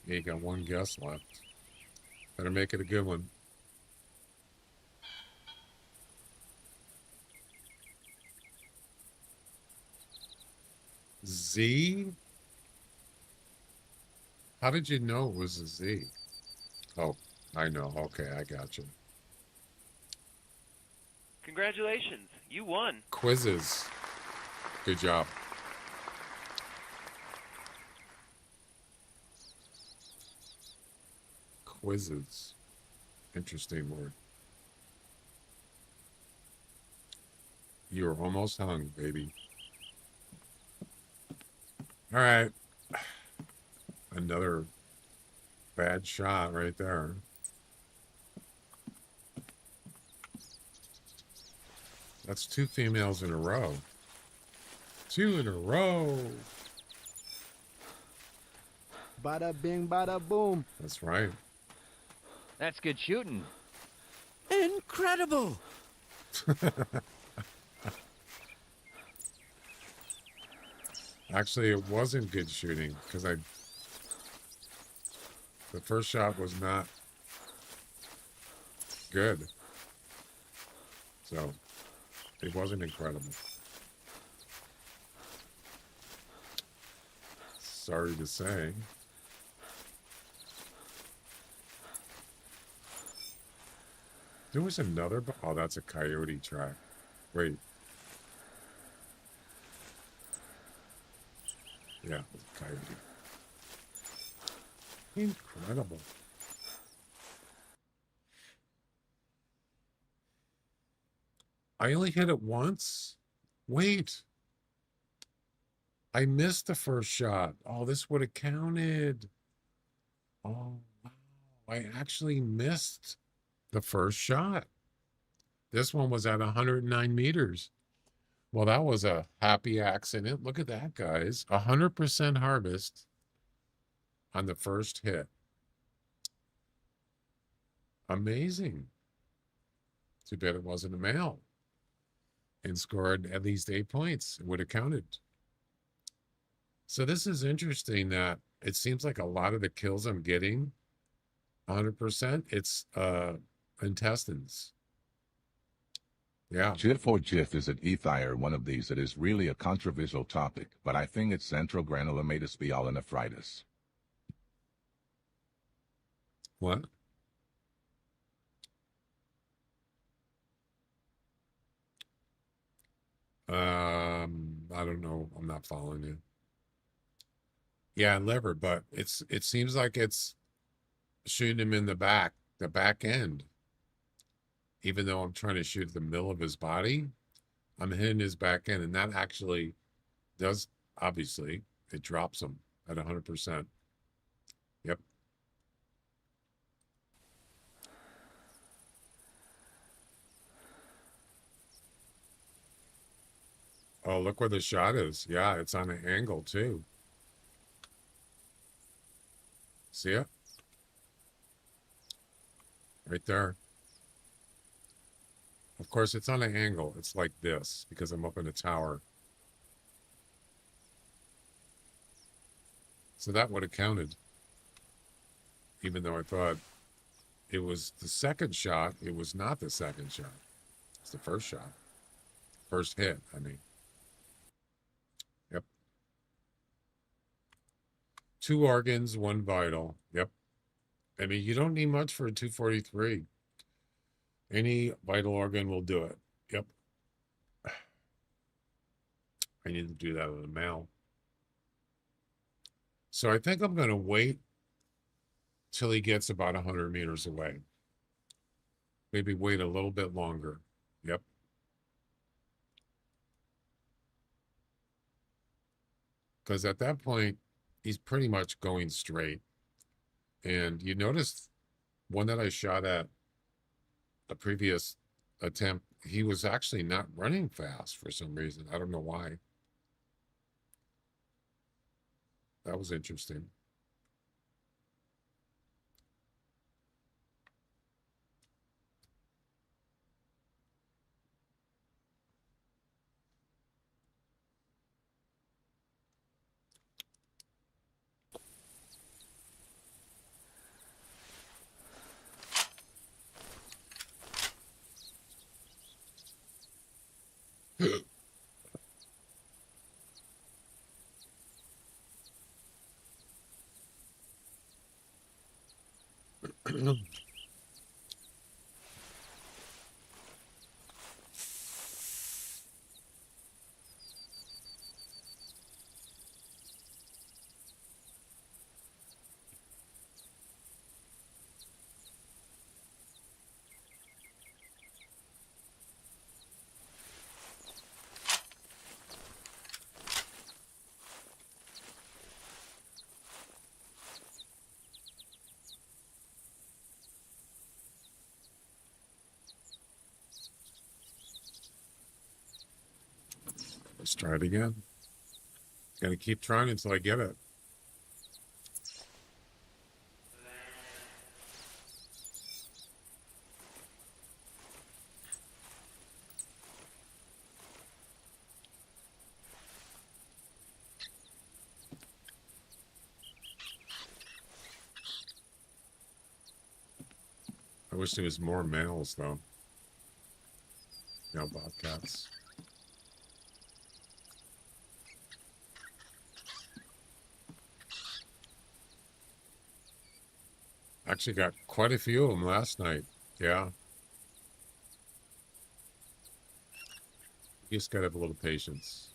Yeah, you got one guess left. Better make it a good one. Z? How did you know it was a Z? Oh, I know. Okay, I got you. Congratulations, you won. Quizzes. Good job. Quizzes. Interesting word. You're almost hung, baby. All right. Another bad shot right there. That's 2 females in a row. 2 in a row. Bada bing, bada boom. That's right. That's good shooting. Incredible! Actually, it wasn't good shooting because the first shot was not good. So it wasn't incredible. Sorry to say. There was another, oh, that's a coyote track. Wait. Yeah, it's a coyote. Incredible. I only hit it once. Wait. I missed the first shot. Oh, this would have counted. Oh, wow. I actually missed the first shot. This one was at 109 meters. Well, that was a happy accident. Look at that, guys. 100% harvest on the first hit. Amazing. Too bad it wasn't a male. And scored at least 8 points. It would have counted. So this is interesting that it seems like a lot of the kills I'm getting, 100%, it's intestines. Yeah. GIF or GIF is an ether, one of these. It is really a controversial topic, but I think it's central granulomatous pyelonephrititis. What? I don't know. I'm not following you. Yeah, liver, but it seems like it's shooting him in the back end. Even though I'm trying to shoot the middle of his body, I'm hitting his back end, and that actually does, obviously, it drops him at 100%. Yep. Oh, look where the shot is. Yeah, it's on an angle too. See it? Right there. Of course, it's on an angle. It's like this because I'm up in a tower. So that would have counted. Even though I thought it was the second shot, it was not the second shot. It's the first shot. First hit, I mean. Yep. 2 organs, 1 vital. Yep. I mean, you don't need much for a 243. Any vital organ will do it. Yep. I need to do that with a male. So I think I'm going to wait till he gets about 100 meters away. Maybe wait a little bit longer. Yep. Because at that point, he's pretty much going straight. And you notice one that I shot at a previous attempt, he was actually not running fast for some reason. I don't know why. That was interesting. Let's try it again. Gotta keep trying until I get it. I wish there was more males though. You know, bobcats. Actually got quite a few of them last night. Yeah. You just gotta have a little patience.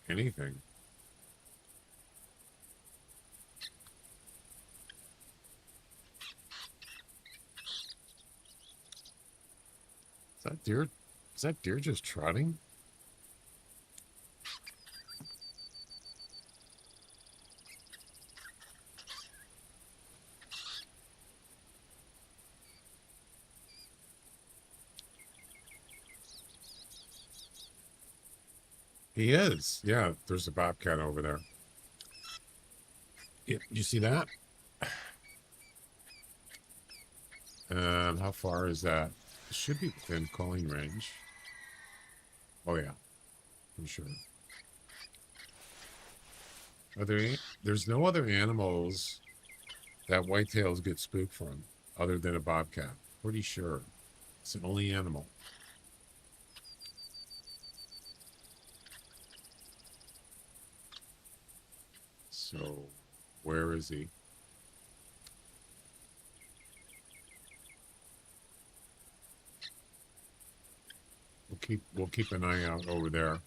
Anything. Is that deer? Is that deer just trotting? He is. Yeah, there's a bobcat over there. You see that? And how far is that? It should be within calling range. Oh yeah, I'm sure. There's no other animals that whitetails get spooked from other than a bobcat. Pretty sure. It's the only animal. So, where is he? We'll keep an eye out over there.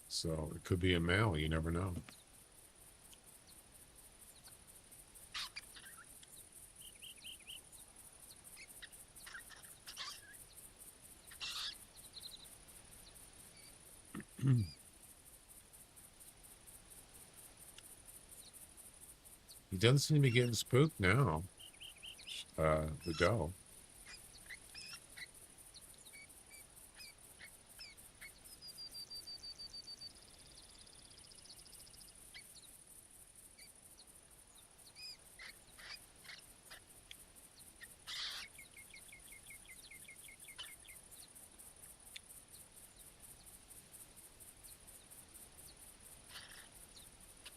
So it could be a male. You never know. He doesn't seem to be getting spooked now. The doe.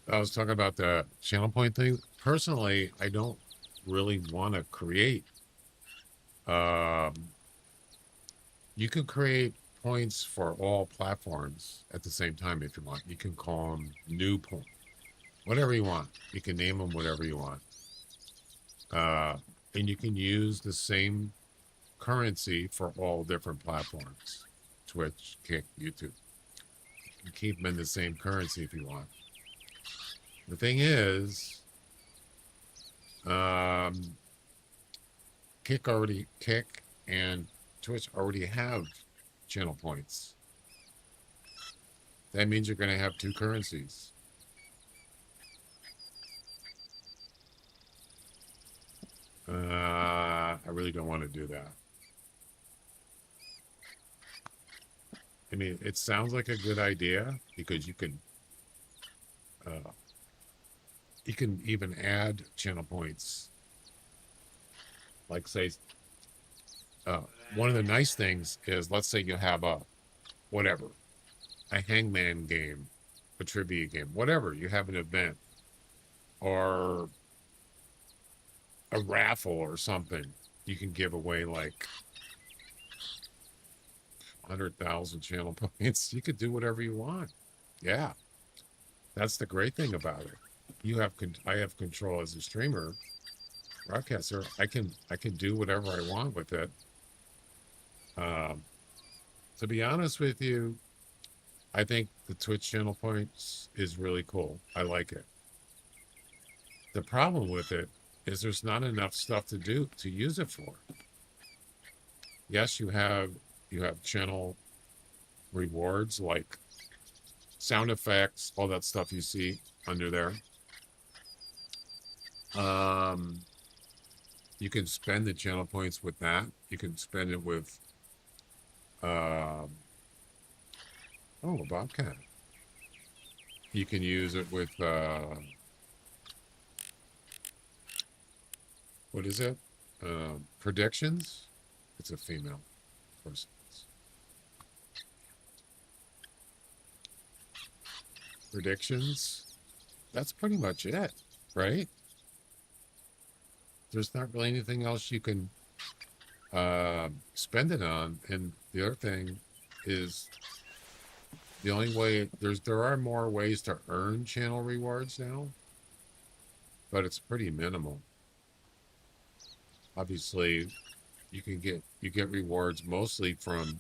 I was talking about the channel point thing. Personally, I don't really want to create. You can create points for all platforms at the same time if you want. You can call them new point, whatever you want. You can name them whatever you want. And you can use the same currency for all different platforms. Twitch, Kick, YouTube. You can keep them in the same currency if you want. The thing is, Kick and Twitch already have channel points. That means you're going to have two currencies. I really don't want to do that. I mean, it sounds like a good idea because you can even add channel points. Like say, one of the nice things is, let's say you have a hangman game, a trivia game, whatever. You have an event or a raffle or something. You can give away like 100,000 channel points. You could do whatever you want. Yeah, that's the great thing about it. I have control as a streamer, broadcaster. I can do whatever I want with it. To be honest with you, I think the Twitch channel points is really cool. I like it. The problem with it is there's not enough stuff to use it for. Yes, you have channel rewards like sound effects, all that stuff you see under there. You can spend the channel points with that. You can spend it with a bobcat. You can use it with what is it? Predictions. It's a female person. Predictions. That's pretty much it, right? There's not really anything else you can spend it on. And the other thing is, the only way there are more ways to earn channel rewards now, but it's pretty minimal. Obviously, you get rewards mostly from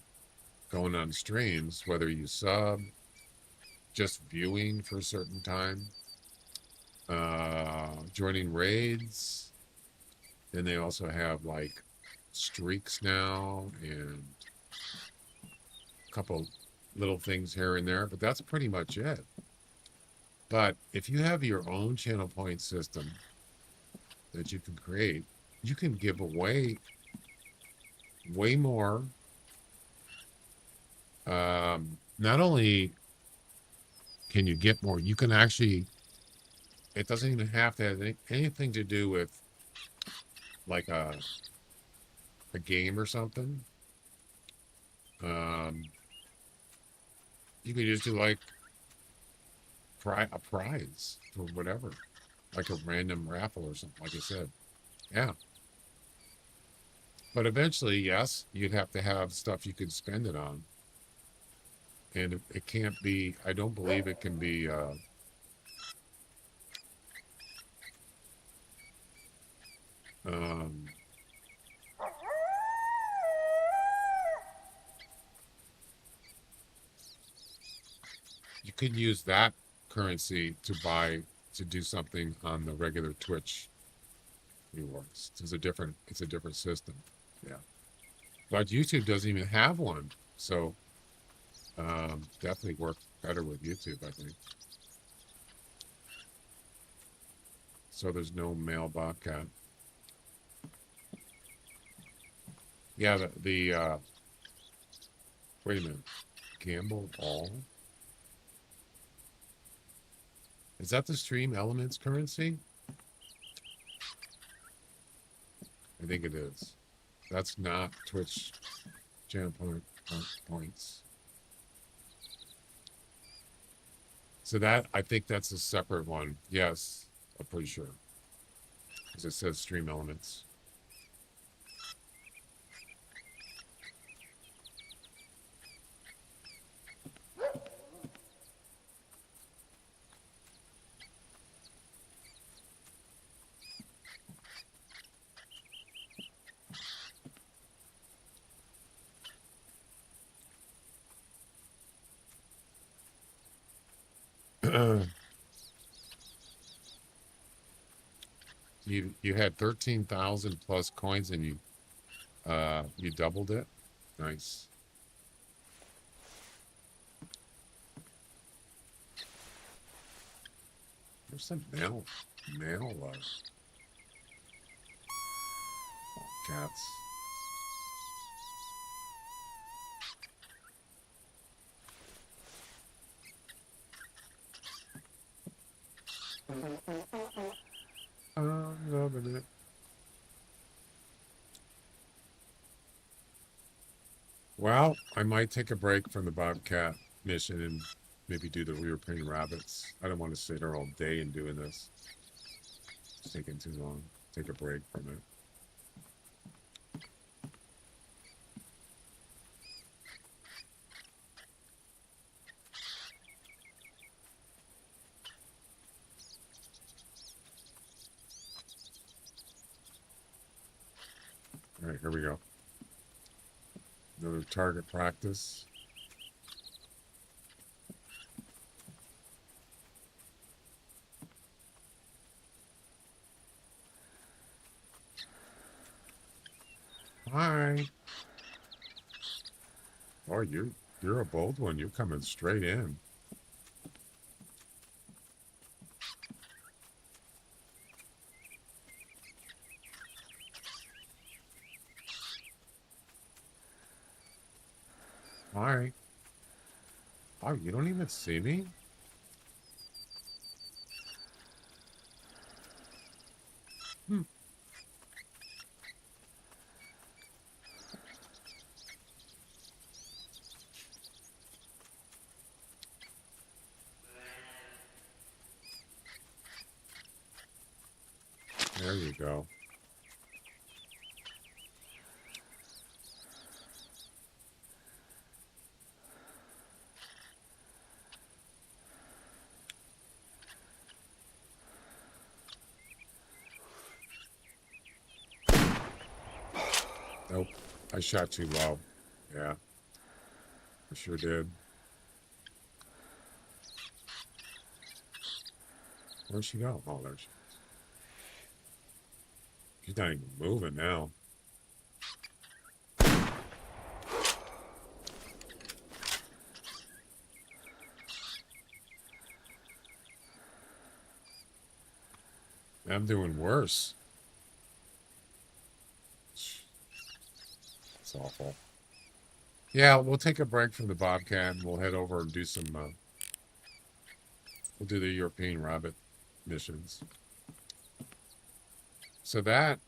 going on streams, whether you sub, just viewing for a certain time, joining raids. Then they also have like streaks now and a couple little things here and there, but that's pretty much it. But if you have your own channel point system that you can create, you can give away way more not only can you get more, you can actually, it doesn't even have to have anything to do with like a game or something. You could just do like a prize or whatever, like a random raffle or something, like I said. Yeah. But eventually, yes, you'd have to have stuff you could spend it on. And it can't be, I don't believe it can be, um, you could use that currency to buy, to do something on the regular Twitch rewards. It's a different system. Yeah. But YouTube doesn't even have one. So, definitely work better with YouTube, I think. So there's no male bobcat. Yeah, wait a minute. Gamble all? Is that the Stream Elements currency? I think it is. That's not Twitch channel points. So that, I think that's a separate one. Yes, I'm pretty sure. Because it says Stream Elements. You had 13,000 plus coins and you doubled it. Nice. There's some mail cats. I'm loving it. Well, I might take a break from the Bobcat mission and maybe do the rear painting rabbits. I don't want to sit there all day and doing this. It's taking too long. Take a break from it. All right, here we go. Another target practice. Hi. Oh, you're a bold one. You're coming straight in. Hi. Oh, you don't even see me? Hmm. There you go. Nope. I shot too low. Yeah. I sure did. Where'd she go? Oh, there she is. She's not even moving now. I'm doing worse. It's awful. Yeah, we'll take a break from the Bobcat and we'll head over and do some. We'll do the European rabbit missions. So the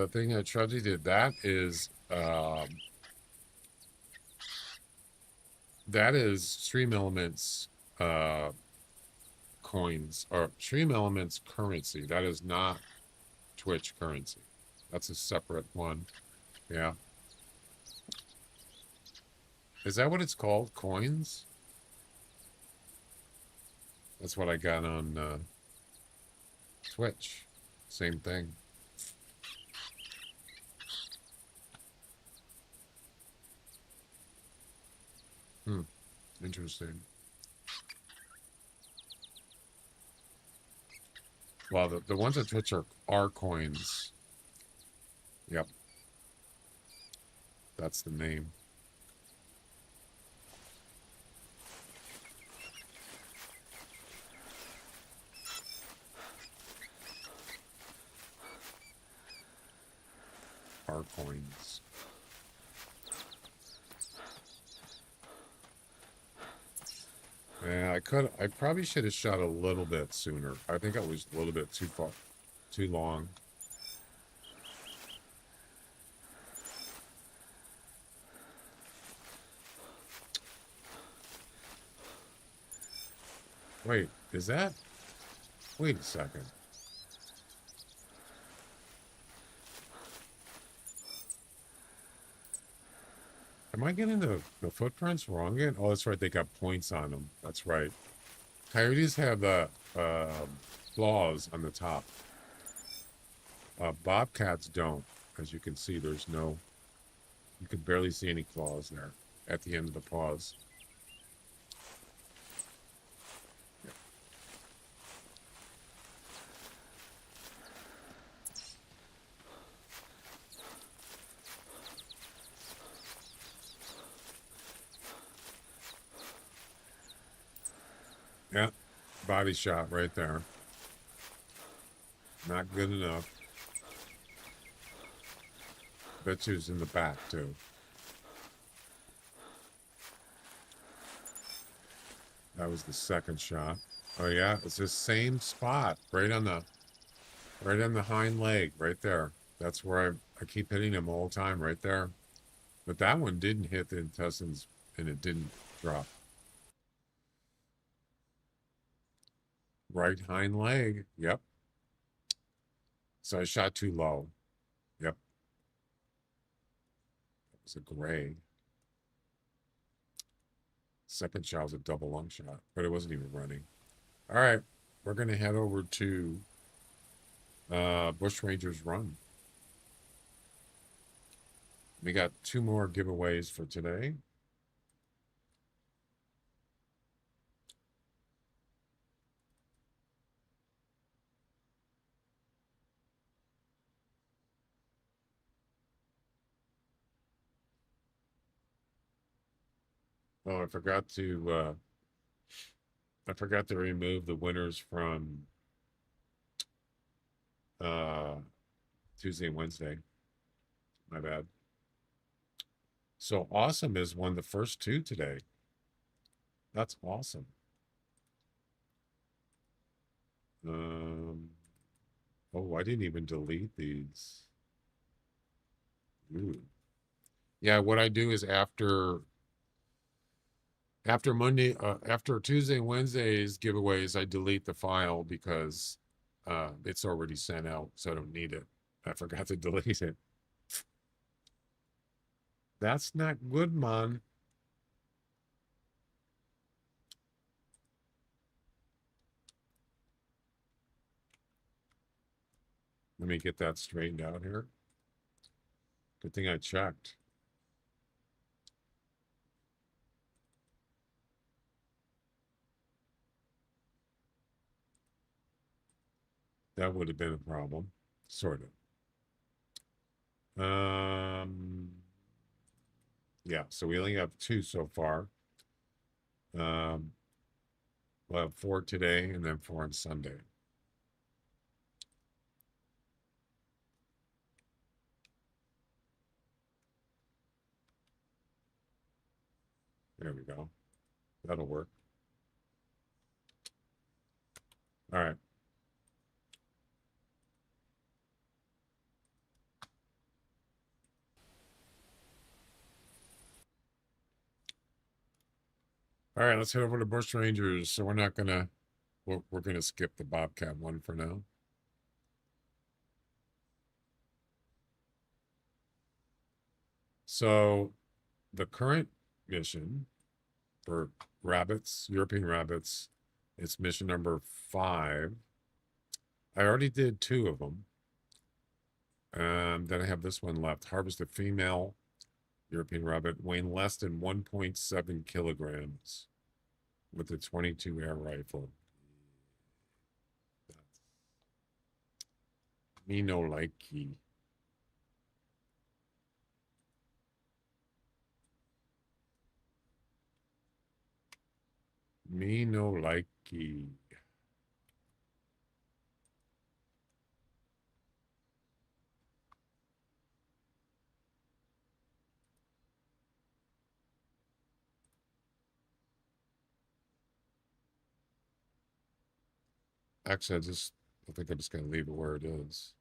thing that Trudgy did, that is Stream Elements coins or Stream Elements currency. That is not Twitch currency. That's a separate one. Yeah. Is that what it's called? Coins? That's what I got on Twitch. Same thing. Interesting. Well, the ones at Twitch are coins. Yep. That's the name. Are coins. Yeah, I probably should have shot a little bit sooner. I think I was a little bit too long. Wait, is that? Wait a second. Am I getting the footprints wrong again? Oh, that's right. They got points on them. That's right. Coyotes have the claws on the top. Bobcats don't. As you can see, there's no... You can barely see any claws there at the end of the paws. Yeah, body shot right there. Not good enough. Bet you was in the back, too. That was the second shot. Oh, yeah, it's the same spot. Right on the hind leg, right there. That's where I keep hitting him all the time, right there. But that one didn't hit the intestines, and it didn't drop. Right hind leg. Yep. So I shot too low. Yep. It was a gray. Second shot was a double lung shot, but it wasn't even running. All right. We're going to head over to Bush Rangers Run. We got 2 more giveaways for today. Oh, I forgot to remove the winners from Tuesday and Wednesday. My bad. So Awesome has won the first 2 today. That's awesome. Oh, I didn't even delete these. Ooh. Yeah, what I do is after Monday, after Tuesday and Wednesday's giveaways, I delete the file because it's already sent out, so I don't need it. I forgot to delete it. That's not good, man. Let me get that straightened out here. Good thing I checked. That would have been a problem, sort of. Yeah, so we only have 2 so far. We'll have 4 today and then 4 on Sunday. There we go. That'll work. All right. All right, let's head over to Bush Rangers. So we're not gonna, we're gonna skip the Bobcat one for now. So the current mission for rabbits, European rabbits, it's mission number 5. I already did 2 of them. Then I have this one left. Harvest a female European rabbit weighing less than 1.7 kilograms with a 22 air rifle. Me no likey. Me no likey. Actually, I think I'm just going to leave it where it is.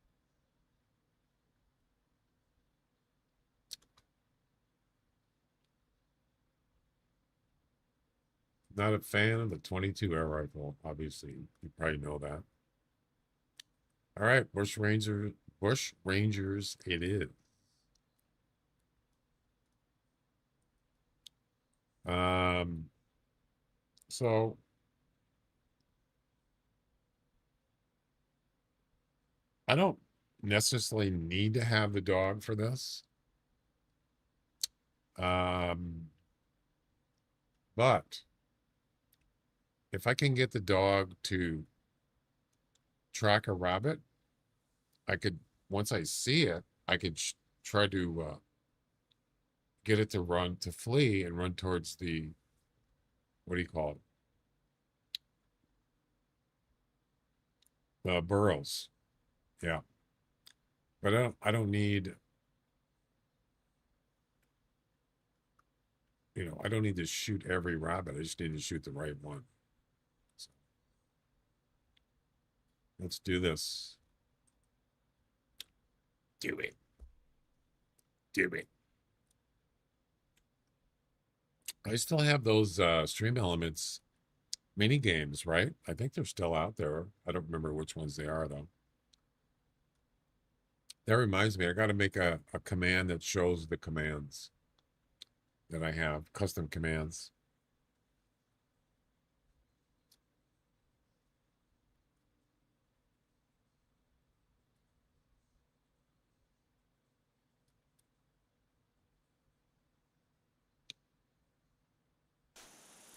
Not a fan of the 22 air rifle, obviously. You probably know that. All right, Bush Rangers it is. So I don't necessarily need to have the dog for this. But if I can get the dog to track a rabbit, I could, once I see it, I could try to get it to flee and run towards the, what do you call it? Burrows. Yeah. But I don't need, I don't need to shoot every rabbit. I just need to shoot the right one. So, let's do this. Do it. Do it. I still have those Stream Elements mini games, right? I think they're still out there. I don't remember which ones they are, though. That reminds me, I got to make a command that shows the commands that I have, custom commands.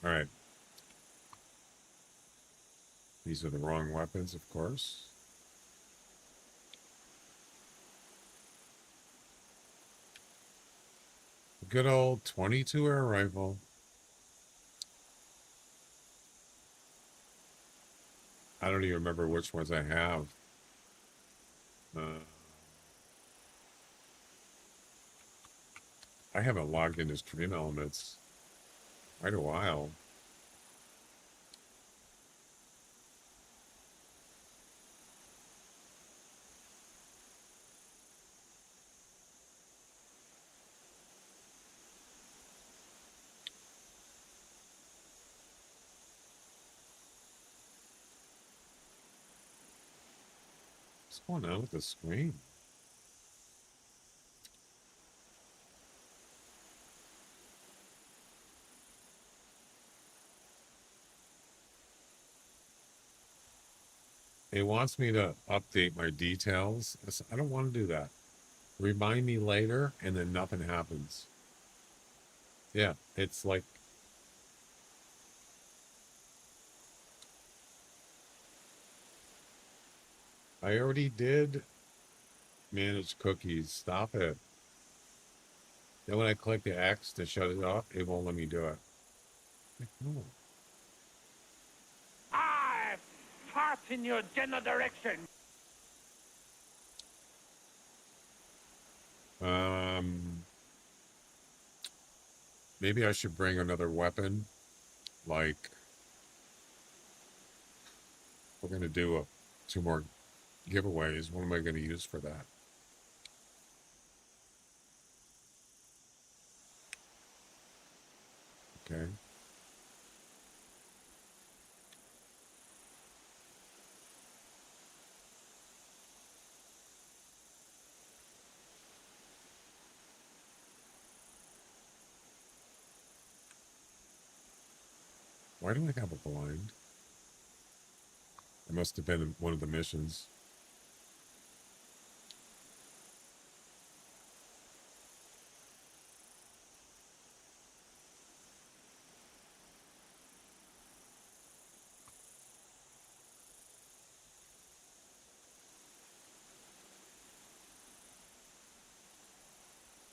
All right. These are the wrong weapons, of course. Good old 22 air rifle. I don't even remember which ones I have. I haven't logged into Stream Elements quite a while. What's going on with the screen? It wants me to update my details. I don't want to do that. Remind me later, and then nothing happens. Yeah, it's like I already did manage cookies. Stop it. Then when I click the X to shut it off, it won't let me do it. Like, no. I fart in your general direction. Maybe I should bring another weapon. Like, we're going to do 2 more giveaways. What am I going to use for that? Okay. Why do I have a blind? It must have been one of the missions.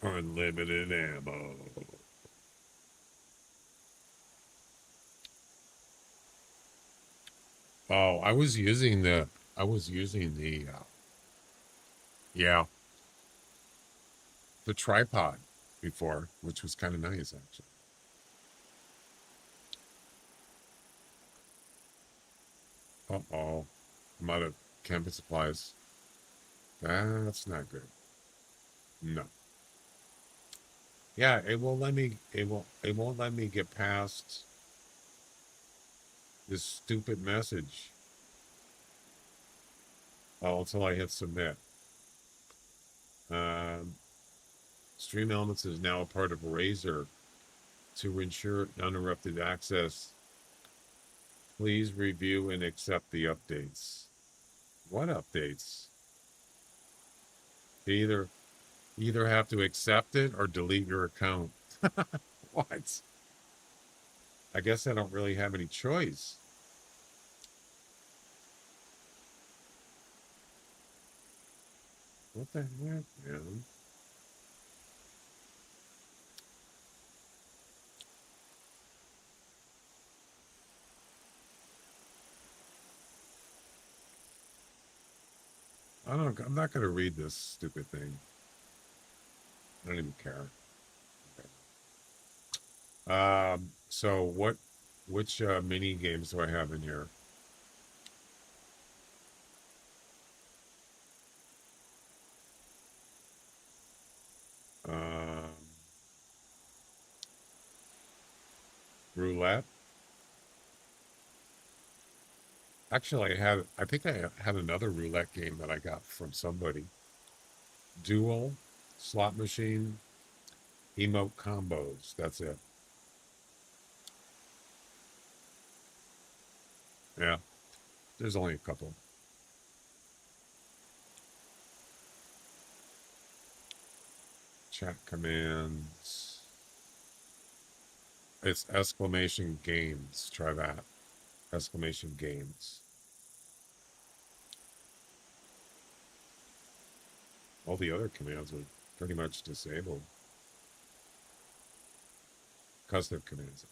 Unlimited ammo. Oh, I was using the yeah, the tripod before, which was kind of nice actually. Uh-oh. I'm out of camping supplies. That's not good. No. Yeah, it won't let me get past this stupid message. Oh, until I hit submit. Stream Elements is now a part of Razer. To ensure uninterrupted access, please review and accept the updates. What updates? You either have to accept it or delete your account. What? I guess I don't really have any choice. What the heck, man? I'm not going to read this stupid thing. I don't even care. Okay. So which mini games do I have in here? Roulette. Actually, I think I had another roulette game that I got from somebody. Duel, slot machine, emote combos. That's it. Yeah, there's only a couple. Chat commands. It's exclamation games. Try that. Exclamation games. All the other commands are pretty much disabled. Custom commands.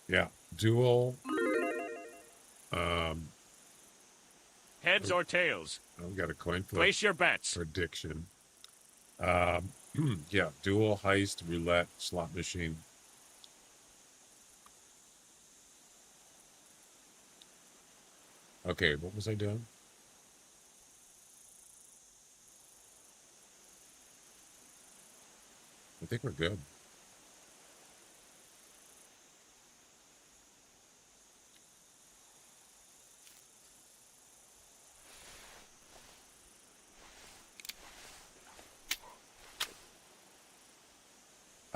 Yeah, duel. Heads or tails? I've got a coin flip. Place your bets. Prediction. Yeah, duel, heist, roulette, slot machine. Okay, what was I doing? I think we're good.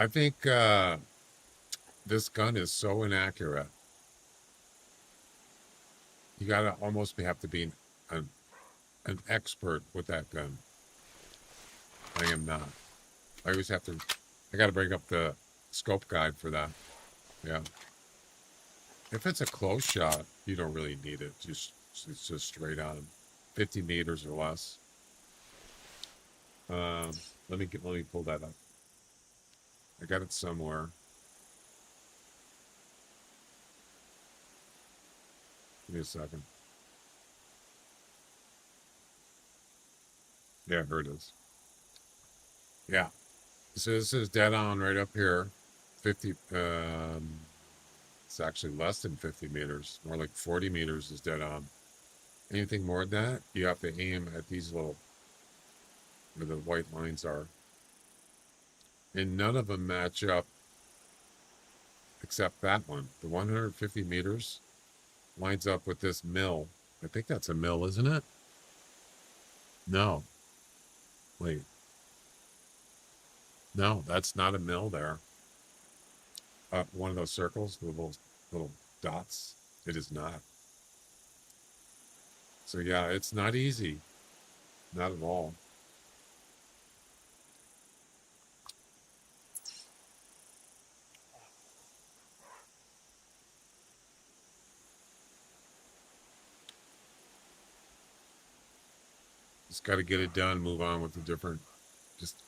I think this gun is so inaccurate. You gotta almost have to be an expert with that gun. I am not. I always have to. I gotta bring up the scope guide for that. Yeah. If it's a close shot, you don't really need it. It's just straight on, 50 meters or less. Let me pull that up. I got it somewhere. Give me a second. Yeah, here it is. Yeah. So this is dead on right up here. 50, it's actually less than 50 meters. More like 40 meters is dead on. Anything more than that, you have to aim at these little, where the white lines are. And none of them match up except that one. The 150 meters lines up with this mill. I think that's a mill, isn't it? No. Wait. No, that's not a mill there. One of those circles, the little dots. It is not. So yeah, it's not easy. Not at all. Just got to get it done, move on with the different, just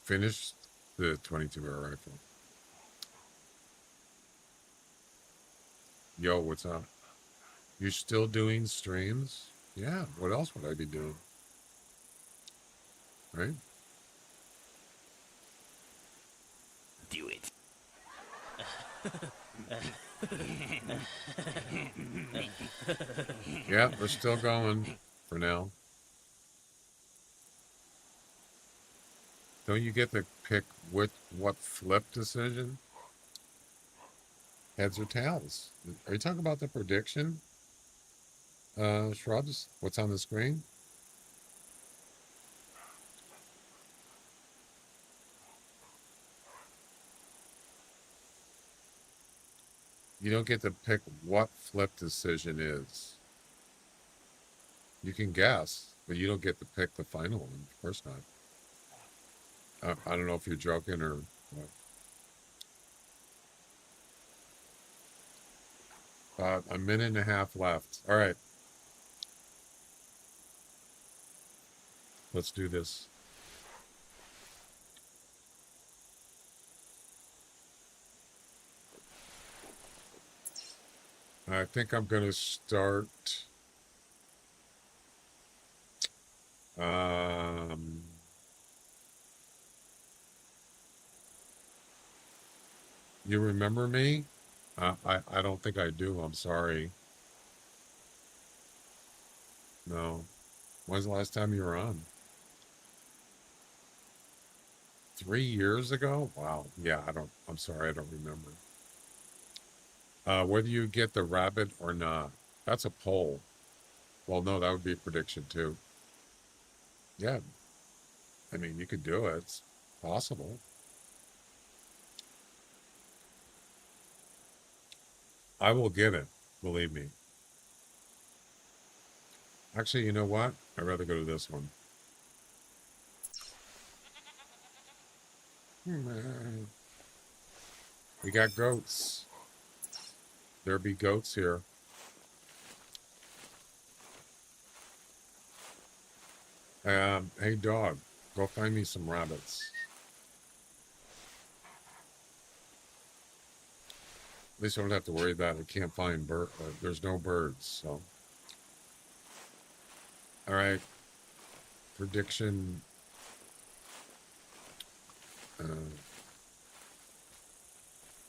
finish the 22 hour rifle. Yo, what's up? You're still doing streams? Yeah, what else would I be doing? Right? Do it. Yeah, we're still going for now. Don't you get to pick what flip decision? Heads or tails? Are you talking about the prediction? Shrubs? What's on the screen? You don't get to pick what flip decision is. You can guess, but you don't get to pick the final one. Of course not. I don't know if you're joking or what. About a minute and a half left. All right. Let's do this. I think I'm going to start. You remember me? I don't think I do. I'm sorry. No. When's the last time you were on? 3 years ago? Wow. Yeah, I'm sorry, I don't remember. Whether you get the rabbit or not. That's a poll. Well, no, that would be a prediction too. Yeah. I mean, you could do it. It's possible. I will get it. Believe me. Actually, you know what? I'd rather go to this one. We got goats. There be goats here. Hey dog, go find me some rabbits. At least I don't have to worry about it. I can't find there's no birds, so. All right. Prediction.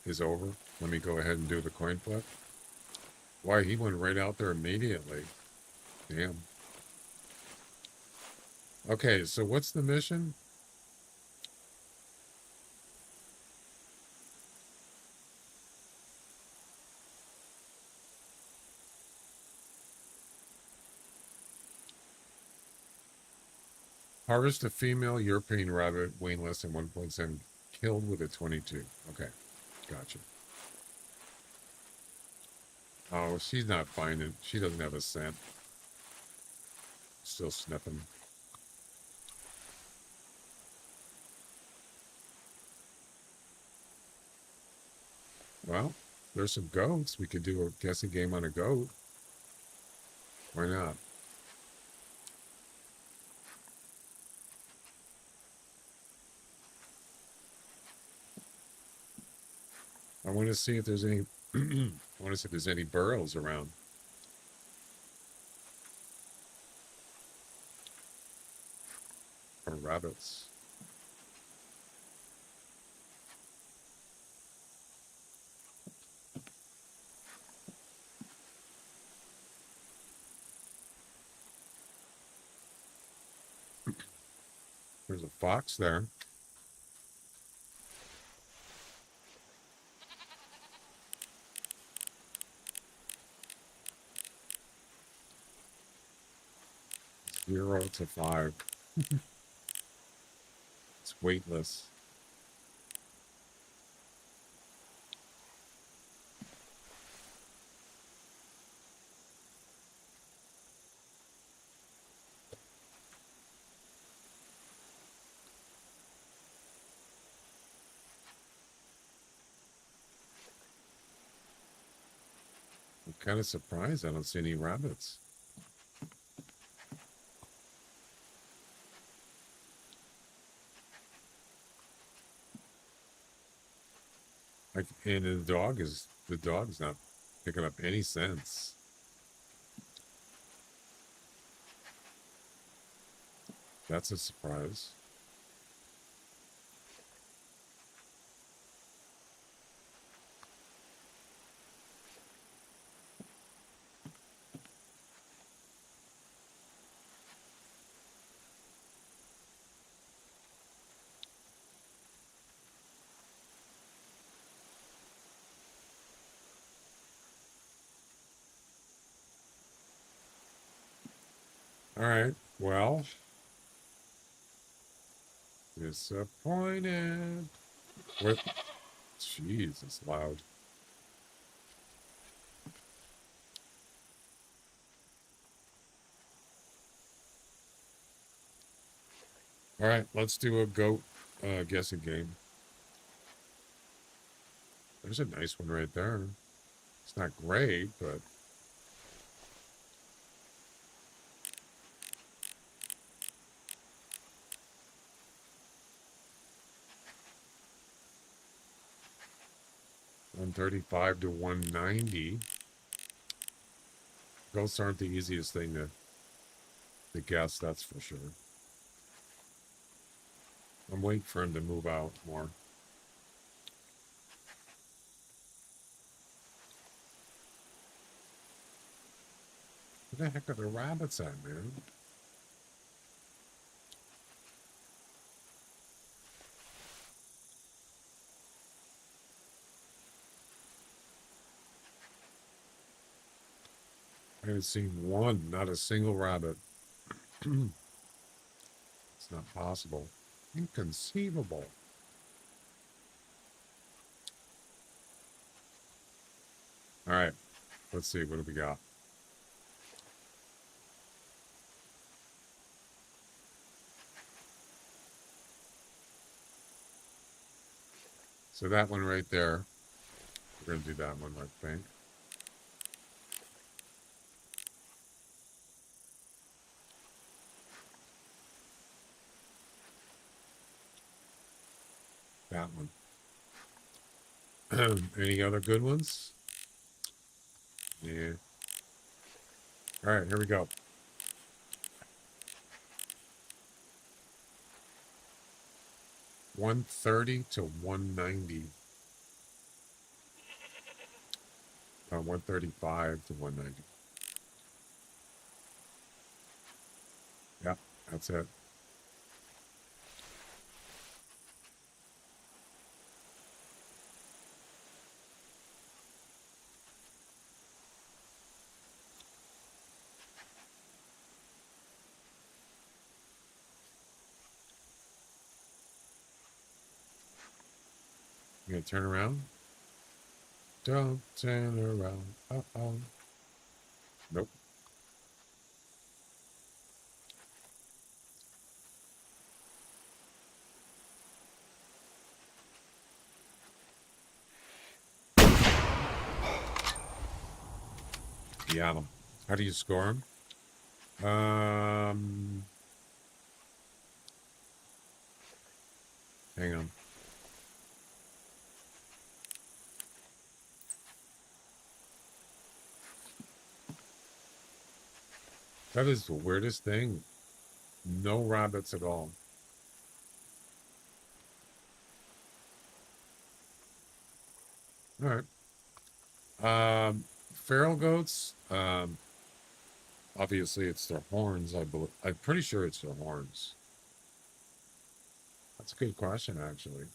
Is over. Let me go ahead and do the coin flip. Why, he went right out there immediately. Damn. Okay, so what's the mission? Harvest a female European rabbit weighing less than 1.7, killed with a 22. Okay, gotcha. Oh, she's not finding. She doesn't have a scent. Still sniffing. Well, there's some goats. We could do a guessing game on a goat. Why not? I want to see if there's any. I want to see if there's any burrows around. Or rabbits. There's a fox there. Zero to 5. It's weightless. I'm kind of surprised I don't see any rabbits. And the dog's not picking up any sense. That's a surprise. All right, well, disappointed. What? Jeez, it's loud. All right, let's do a goat guessing game. There's a nice one right there. It's not great, but $135 to $190. Ghosts aren't the easiest thing to guess, that's for sure. I'm waiting for him to move out more. Where the heck are the rabbits at, man? I haven't seen one, not a single rabbit. It's not possible. Inconceivable. All right, let's see, what do we got? So that one right there, we're going to do that one, I think. That one. Any other good ones? Yeah. All right, here we go. $130 to $190. 135 to 190. Yeah, that's it. You gonna turn around? Don't turn around. Uh-oh. Nope. Yeah. How do you score them? Hang on. That is the weirdest thing. No rabbits at all. All right. Feral goats. Obviously, it's their horns. I believe. I'm pretty sure it's their horns. That's a good question, actually.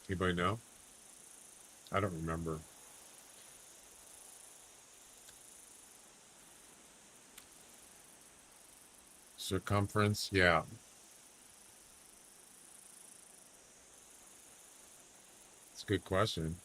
Anybody know? I don't remember. Circumference, yeah. It's a good question.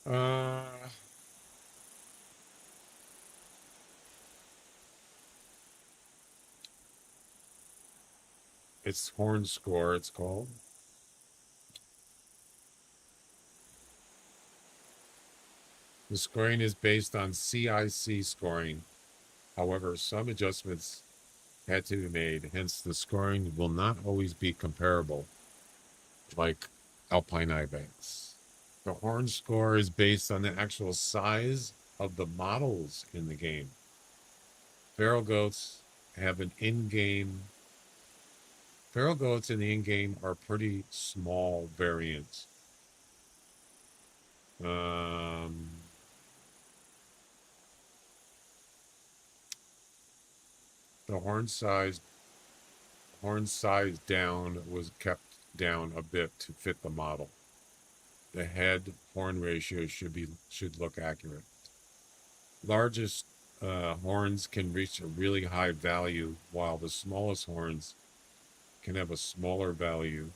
Uh, it's horn score, it's called. The scoring is based on CIC scoring. However, some adjustments had to be made, hence the scoring will not always be comparable, like alpine ibex. The horn score is based on the actual size of the models in the game. Feral goats have an in-game. Feral goats in the in-game are pretty small variants. The horn size down was kept down a bit to fit the model. The head horn ratio should look accurate. Largest horns can reach a really high value, while the smallest horns can have a smaller value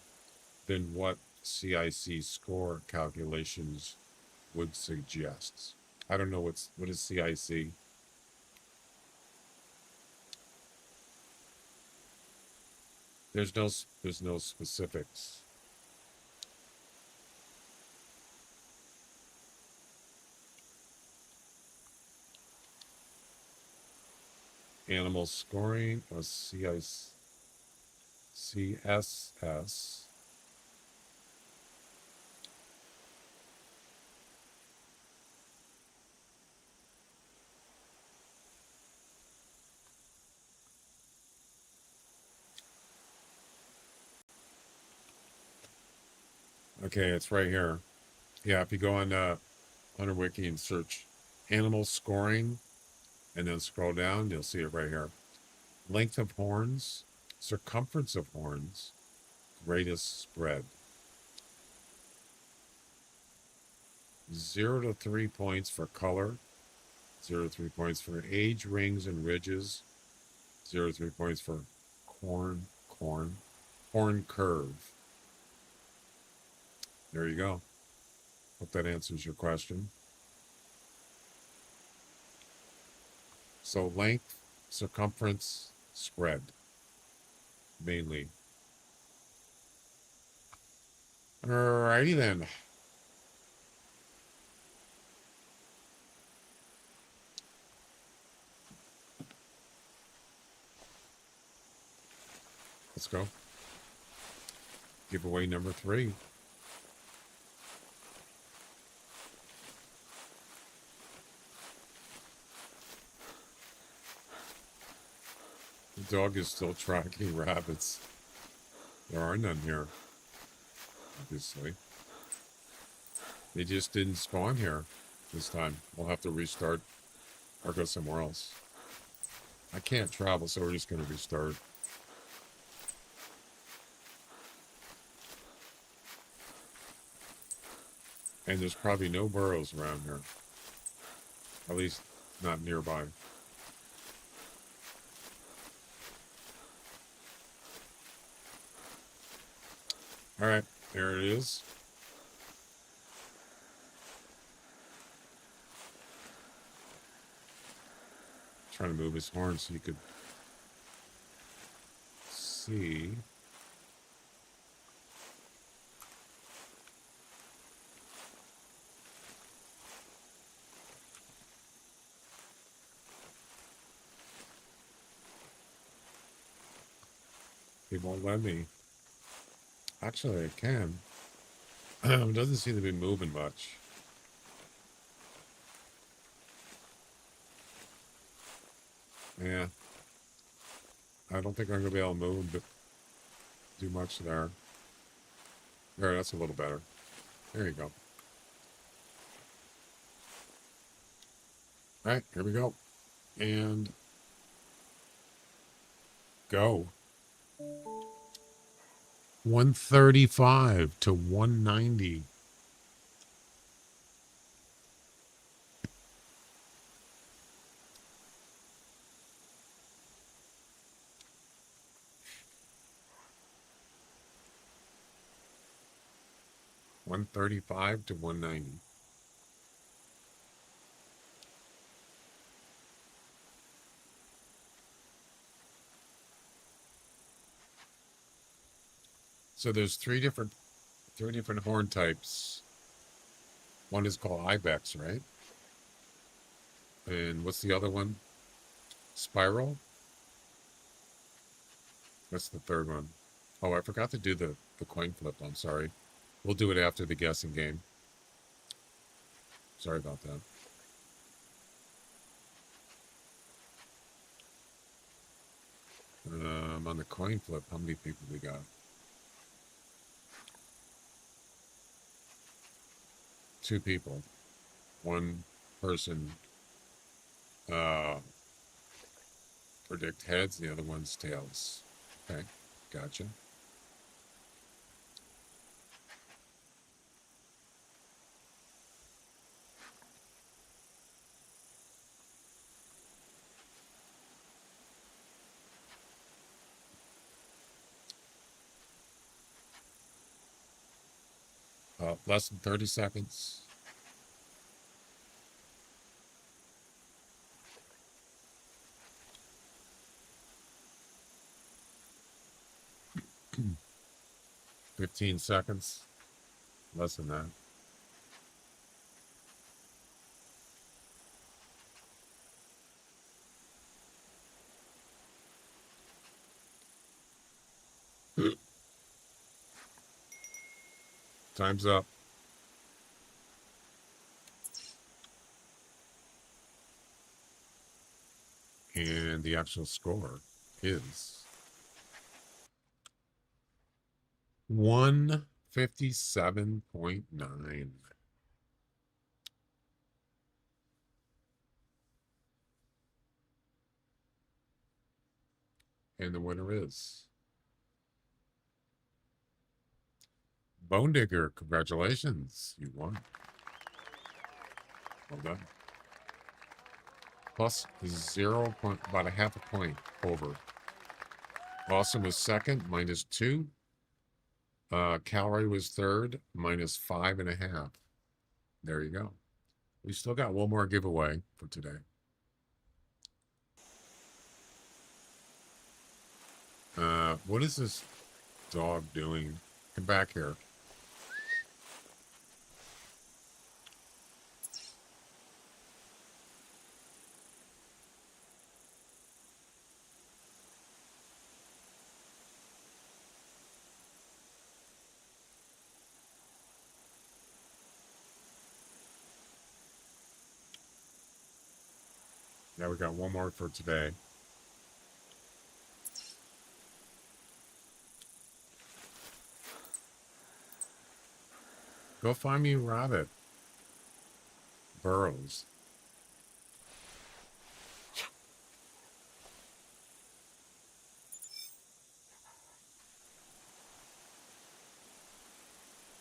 than what CIC score calculations would suggest. I don't know what is CIC. There's no specifics. Animal scoring or CSS. Okay, it's right here. Yeah, if you go on a wiki and search animal scoring and then scroll down, you'll see it right here. Length of horns, circumference of horns, greatest spread. 0 to 3 points for color, 0 to 3 points for age, rings, and ridges, 0 to 3 points for horn curve. There you go. Hope that answers your question. So length, circumference, spread, mainly. Alrighty then. Let's go. Giveaway number 3. The dog is still tracking rabbits. There are none here, obviously. They just didn't spawn here this time. We'll have to restart or go somewhere else. I can't travel, so we're just going to restart. And there's probably no burrows around here. At least not nearby. All right, there it is. Trying to move his horn so you could see. It won't let me. Actually, I can. It doesn't seem to be moving much. Yeah. I don't think I'm going to be able to move, but do much there. There, that's a little better. There you go. All right, here we go. And go. 135 to 190. $135 to $190. So there's three different horn types. One is called ibex, right? And what's the other one? Spiral? What's the third one? Oh, I forgot to do the coin flip. I'm sorry. We'll do it after the guessing game. Sorry about that. On the coin flip, how many people we got? 2 people. One person predict heads, the other one's tails. Okay, gotcha. Less than 30 seconds. Hmm. 15 seconds. Less than that. Time's up. And the actual score is 157.9. And the winner is Bone Digger. Congratulations. You won. Well done. Plus 0 point, about a half a point over. Awesome was second, -2. Calorie was third, -5.5. There you go. We still got one more giveaway for today. What is this dog doing? Come back here. Now we got one more for today. Go find me a rabbit. Burrows.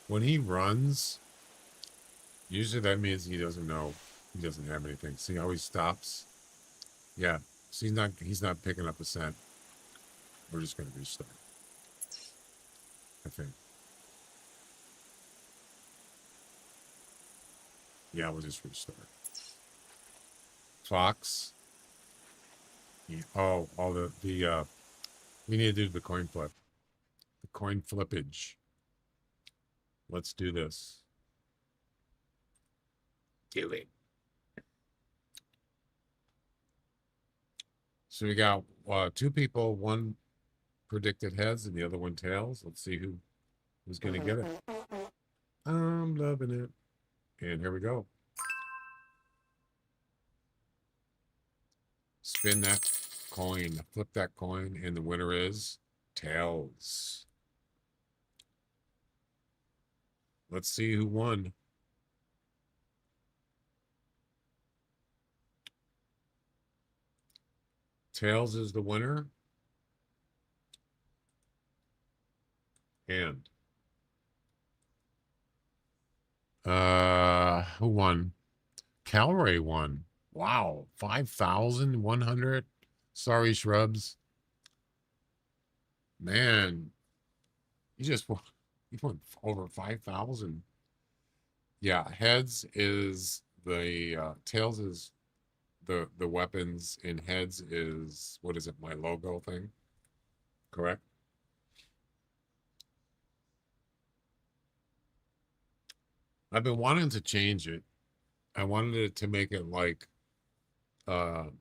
When he runs, usually that means he doesn't know. He doesn't have anything. See how he stops? Yeah. So he's not picking up a scent. We're just gonna restart. I think. Yeah, we'll just restart. Fox. Yeah. Oh, all the we need to do the coin flip. The coin flippage. Let's do this. Do it. So we got 2 people, one predicted heads and the other one tails. Let's see who's gonna get it. I'm loving it. And here we go. Spin that coin, flip that coin, and the winner is tails. Let's see who won. Tails is the winner. And who won? Calray won. Wow, 5,100. Sorry, Shrubs. Man, you won over 5,000. Yeah, heads is the tails is the weapons, and heads is, what is it, my logo thing? Correct? I've been wanting to change it. I wanted it to make it like an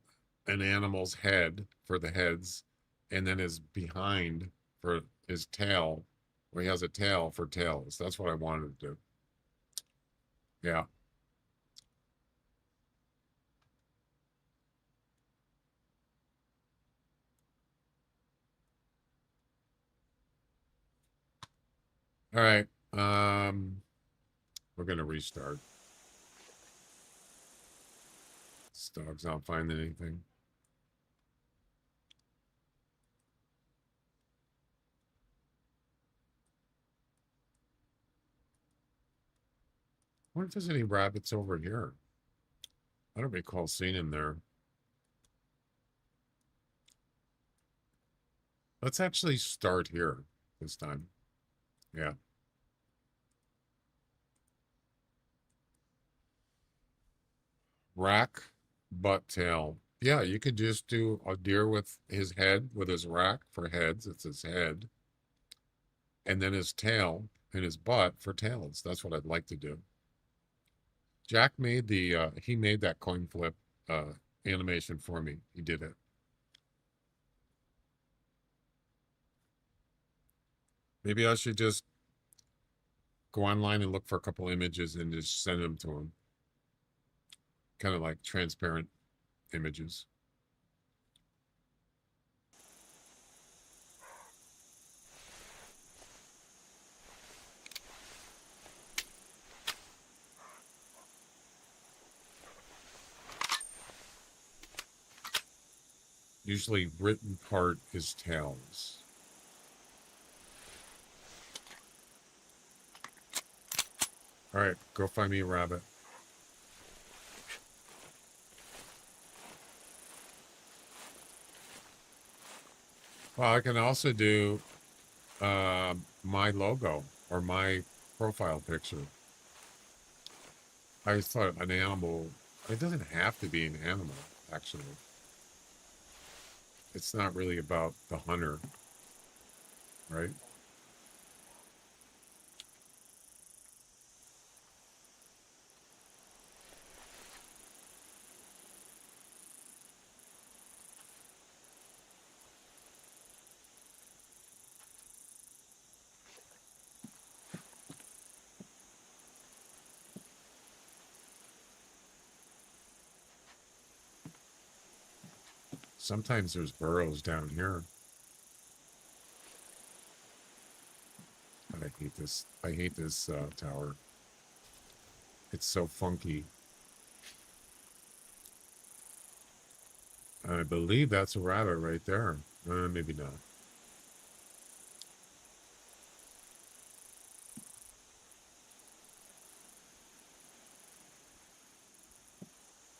animal's head for the heads, and then his behind for his tail, where he has a tail for tails. That's what I wanted to do. Yeah. All right. We're gonna restart. This dog's not finding anything. I wonder if there's any rabbits over here. I don't recall seeing him there. Let's actually start here this time. Yeah. Rack, butt, tail. Yeah, you could just do a deer with his head, with his rack for heads. It's his head. And then his tail and his butt for tails. That's what I'd like to do. Jack made he made that coin flip animation for me. He did it. Maybe I should just go online and look for a couple images and just send them to him. Kind of like transparent images. Usually written part is tails. All right, go find me a rabbit. Well, I can also do my logo or my profile picture. I just thought an animal, it doesn't have to be an animal, actually. It's not really about the hunter, right? Sometimes there's burrows down here. But I hate this tower. It's so funky. I believe that's a rabbit right there. Maybe not.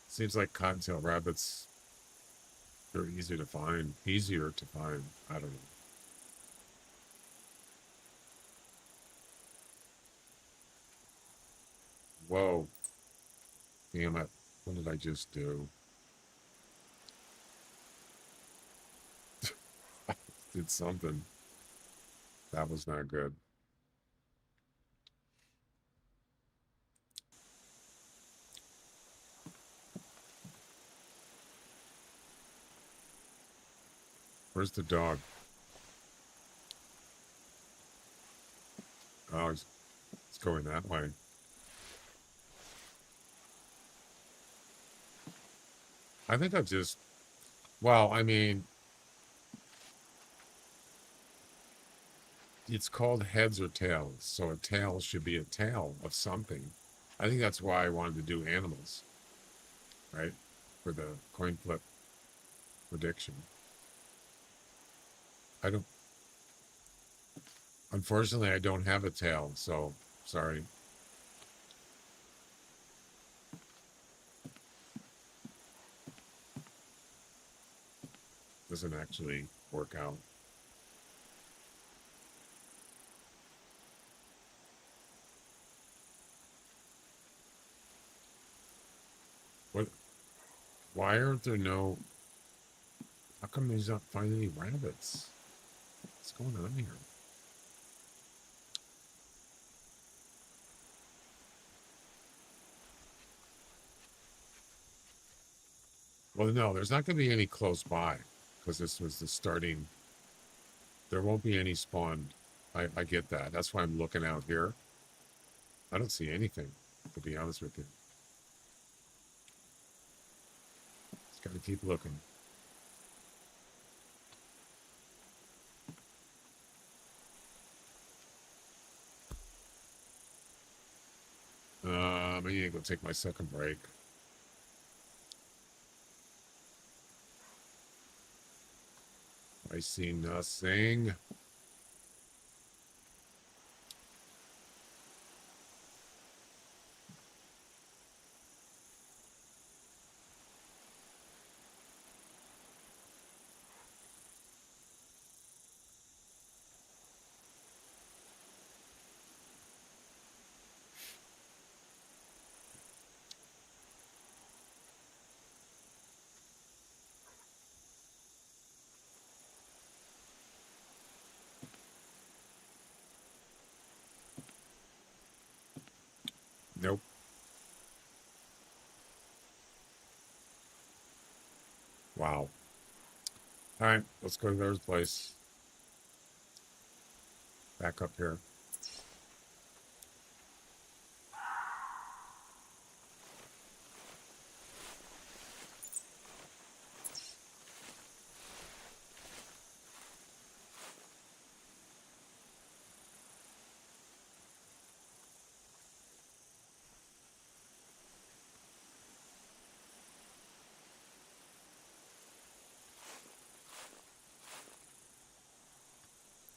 Seems like cottontail rabbits, they're easier to find. I don't know. Whoa. Damn it. What did I just do? I did something. That was not good. Where's the dog? going that way. I think I just, well, I mean, it's called heads or tails, so a tail should be a tail of something. I think that's why I wanted to do animals, right? For the coin flip prediction. I don't, unfortunately, I don't have a tail, so sorry. Doesn't actually work out. What? Why aren't there no? How come there's not finding any rabbits? What's going on here? Well, no, there's not going to be any close by because this was the starting. There won't be any spawned. I get that. That's why I'm looking out here. I don't see anything, to be honest with you. Just got to keep looking. I need to go take my second break. I see nothing. Nope. Wow. All right, let's go to the other place. Back up here.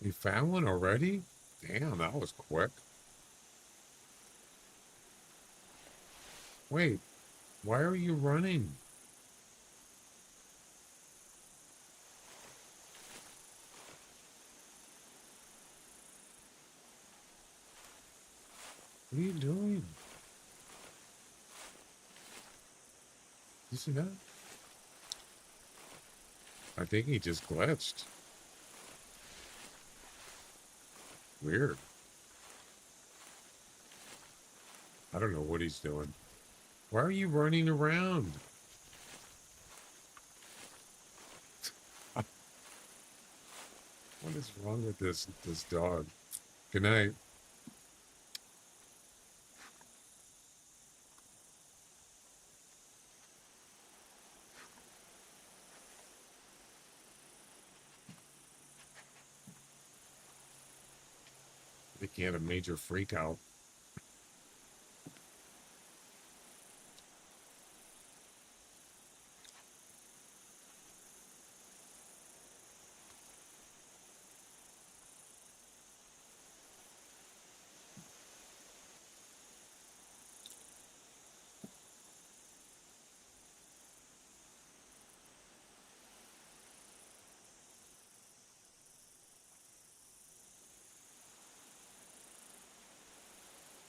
You found one already? Damn, that was quick. Wait, why are you running? What are you doing? You see that? I think he just glitched. Weird. I don't know what he's doing. Why are you running around? What is wrong with this dog? Good night. I think he had a major freak out.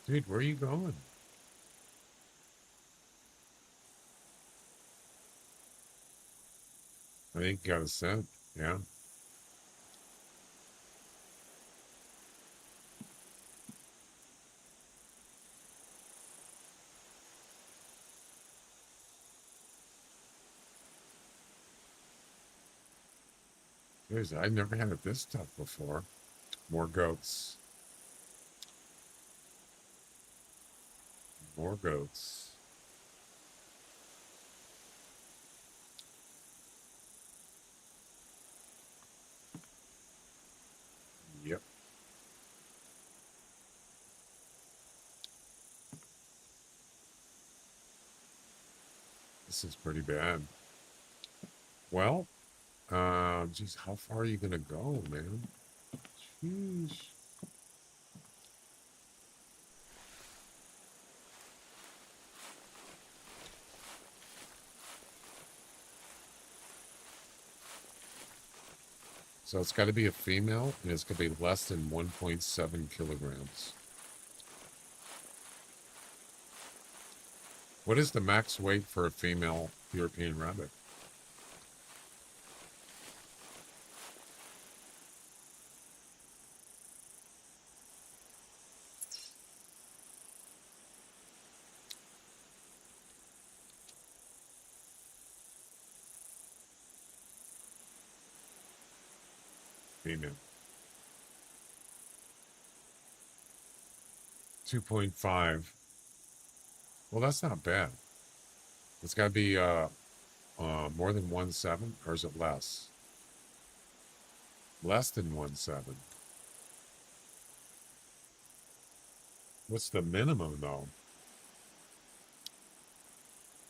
Dude, where are you going? I think you got a scent. Yeah. Seriously, I've never had it this tough before. More goats. More goats. Yep. This is pretty bad. Well, geez, how far are you gonna go, man? Jeez. So it's got to be a female, and it's going to be less than 1.7 kilograms. What is the max weight for a female European rabbit? Female. 2.5. Well, that's not bad. It's got to be more than 1.7, or is it less? Less than 1.7. What's the minimum, though?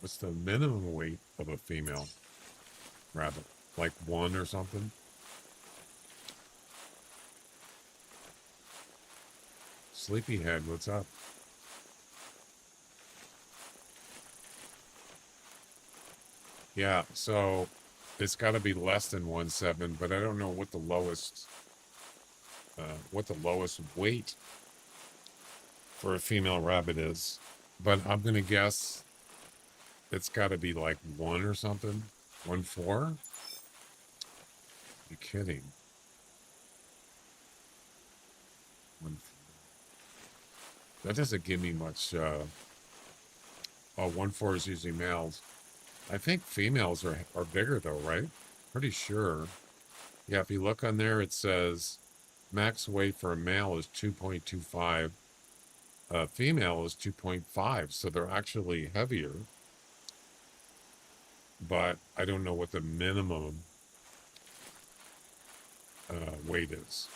What's the minimum weight of a female rabbit? Like 1 or something? Sleepyhead, what's up? Yeah, so it's got to be less than 1.7, but I don't know what the lowest weight for a female rabbit is. But I'm gonna guess it's got to be like 1 or something. 1.4? You kidding? 1.4. That doesn't give me much. 1.4 is usually males. I think females are bigger though, right? Pretty sure. Yeah, if you look on there, it says max weight for a male is 2.25. Female is 2.5, so they're actually heavier. But I don't know what the minimum weight is.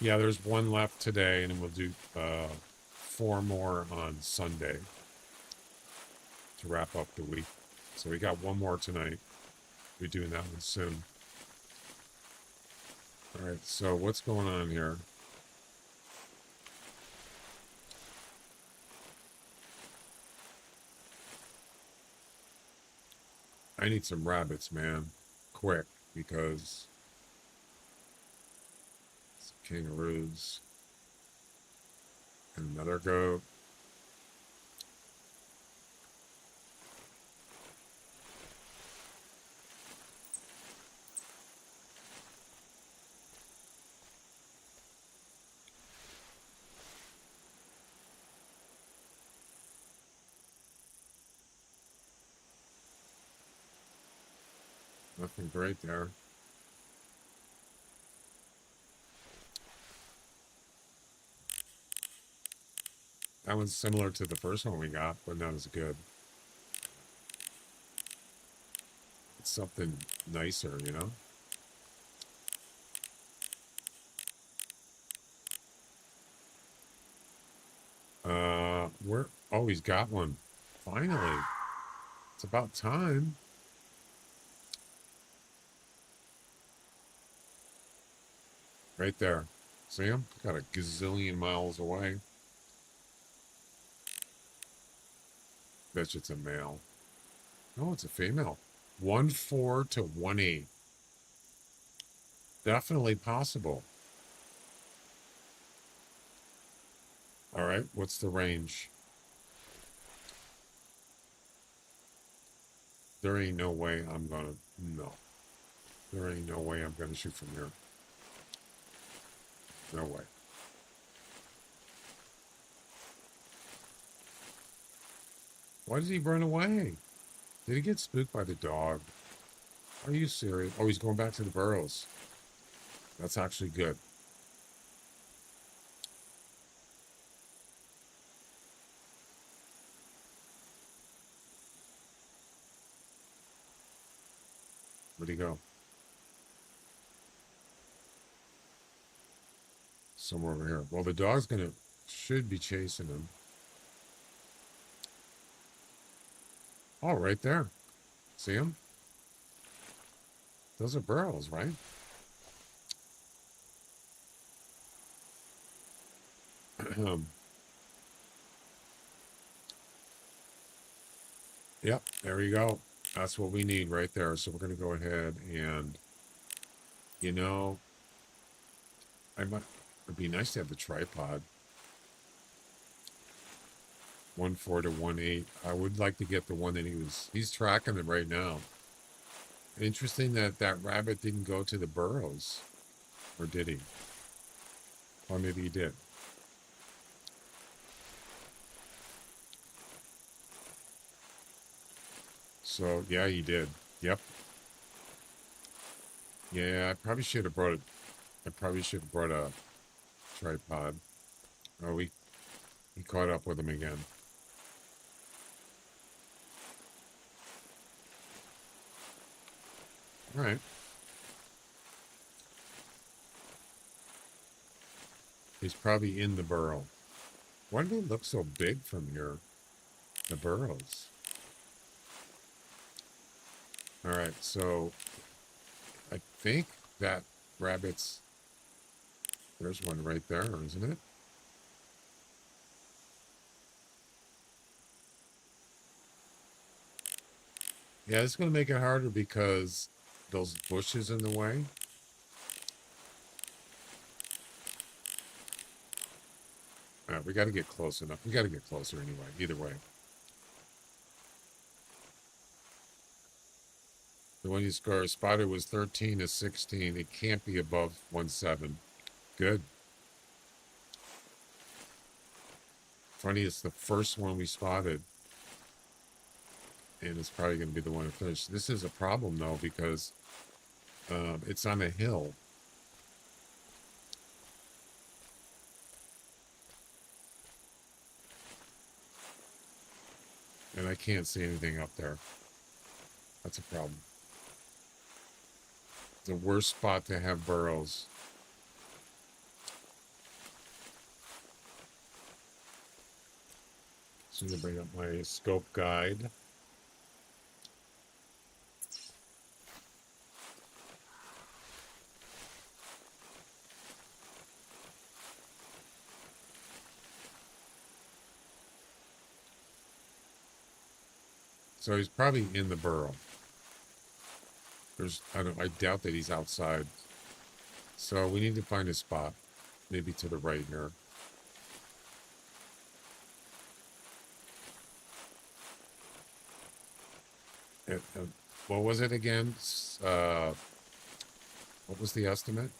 Yeah, there's 1 left today, and we'll do 4 more on Sunday to wrap up the week. So we got 1 more tonight. We're doing that one soon. All right, so what's going on here? I need some rabbits, man. Quick, because kangaroos and another goat. Nothing great there. That one's similar to the first one we got, but not as good. It's something nicer, you know? Oh, he's got one. Finally. It's about time. Right there. See him? Got a gazillion miles away. Bet you it's a male. No, it's a female. 1.4 to 1.8. Definitely possible. All right, what's the range? There ain't no way I'm gonna, no. There ain't no way I'm gonna shoot from here. No way. Why did he run away? Did he get spooked by the dog? Are you serious? Oh, he's going back to the burrows. That's actually good. he go? Somewhere over here. Well, the dog's should be chasing him. Oh, right there. See him? Those are burrows, right? Yep, there you go. That's what we need right there. So we're going to go ahead and, you know, it'd be nice to have the tripod. 1.4 to 1.8. I would like to get the one that he's tracking it right now. Interesting that rabbit didn't go to the burrows. Or did he? Or maybe he did. So, yeah, he did. Yep. Yeah, I probably should have brought a tripod. Oh, he caught up with him again. All right. He's probably in the burrow. Why do they look so big from here? The burrows. All right, so I think that rabbit's... There's one right there, isn't it? Yeah, it's going to make it harder because those bushes in the way. All right, we got to get close enough. We got to get closer anyway, either way. The one you spotted was 13 to 16. It can't be above 1.7. Good. Funny, it's the first one we spotted. And it's probably going to be the one to finish. This is a problem, though, because it's on a hill. And I can't see anything up there. That's a problem. The worst spot to have burrows. So I'm going to bring up my scope guide. So he's probably in the burrow. I doubt that he's outside. So we need to find a spot. Maybe to the right here. What was it again? What was the estimate?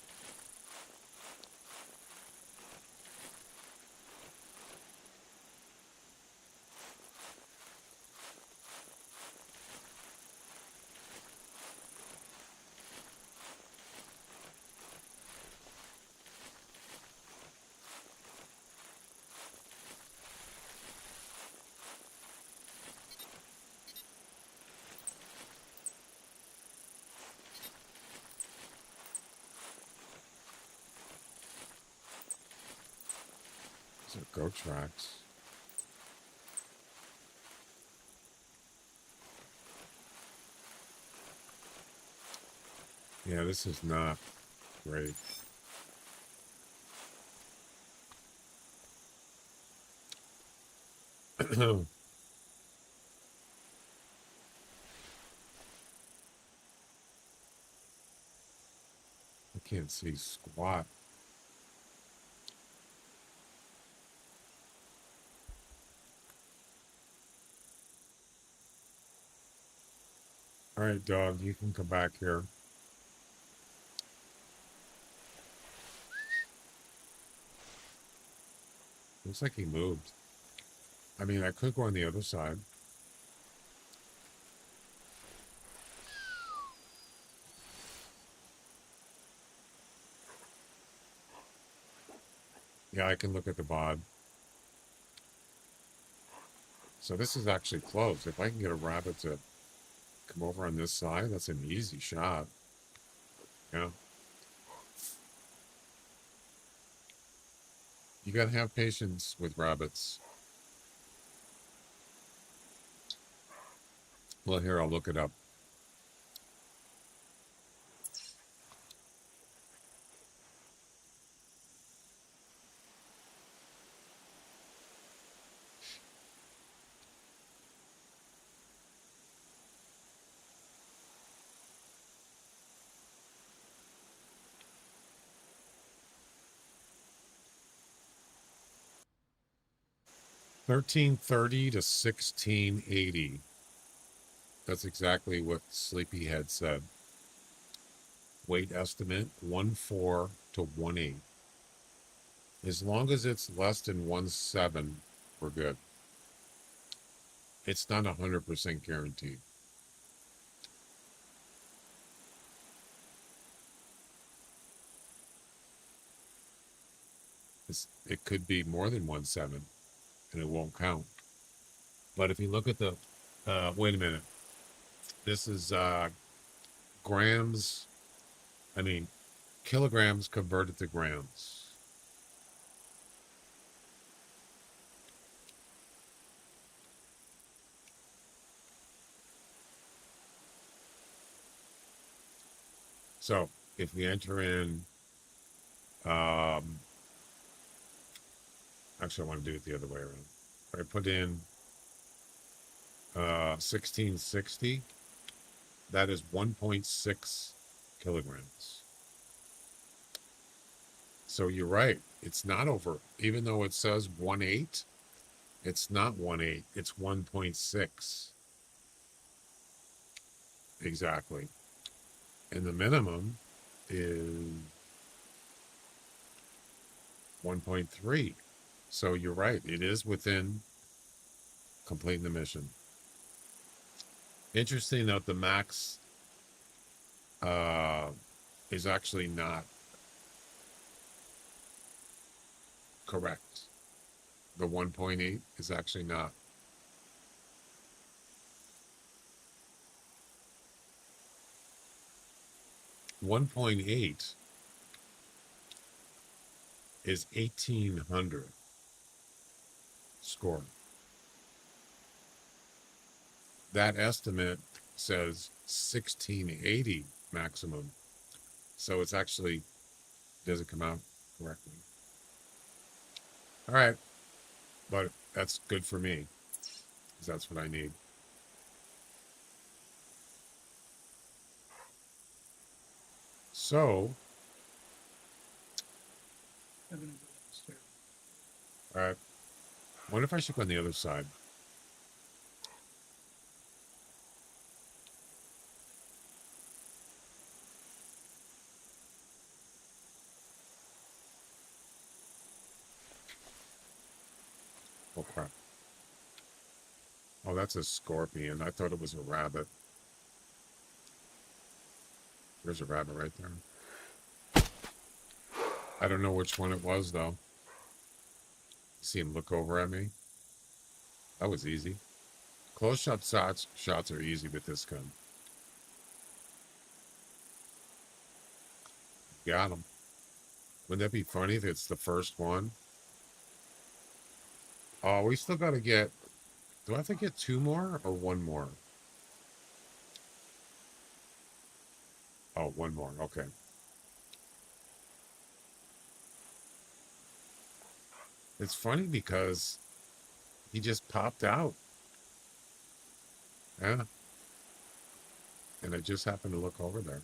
These are goat tracks. Yeah, this is not great. I can't see squat. All right, dog, you can come back here. Looks like he moved. I mean, I could go on the other side. Yeah, I can look at the bod. So this is actually close. If I can get a rabbit to Come over on this side. That's an easy shot. Yeah. You gotta have patience with rabbits. Well, here, I'll look it up. $13.30 to $16.80. That's exactly what Sleepyhead said. Weight estimate 1.4 to 1.8. As long as it's less than 1.7, we're good. It's not 100% guaranteed. It could be more than 1.7, and it won't count. But if you look at the, wait a minute. This is grams, kilograms converted to grams. So if we enter in, actually I want to do it the other way around. If I put in 1660, that is 1.6 kilograms. So you're right. It's not over, even though it says 1.8, it's not 1.8, it's 1.6. Exactly. And the minimum is 1.3. So you're right. It is within completing the mission. Interesting that the max is actually not correct. The 1.8 is actually not. .8 is 1,800 score. That estimate says 1680 maximum. So it's actually, doesn't come out correctly. All right. But that's good for me, because that's what I need. So, all right. What if I should go on the other side? Oh, crap. Oh, that's a scorpion. I thought it was a rabbit. There's a rabbit right there. I don't know which one it was, though. See him look over at me? That was easy. Close-shot shots are easy with this gun. Got him. Wouldn't that be funny if it's the first one? Oh, we still got to get... Do I have to get 2 more or 1 more? Oh, 1 more. Okay. It's funny because he just popped out. Yeah. And I just happened to look over there.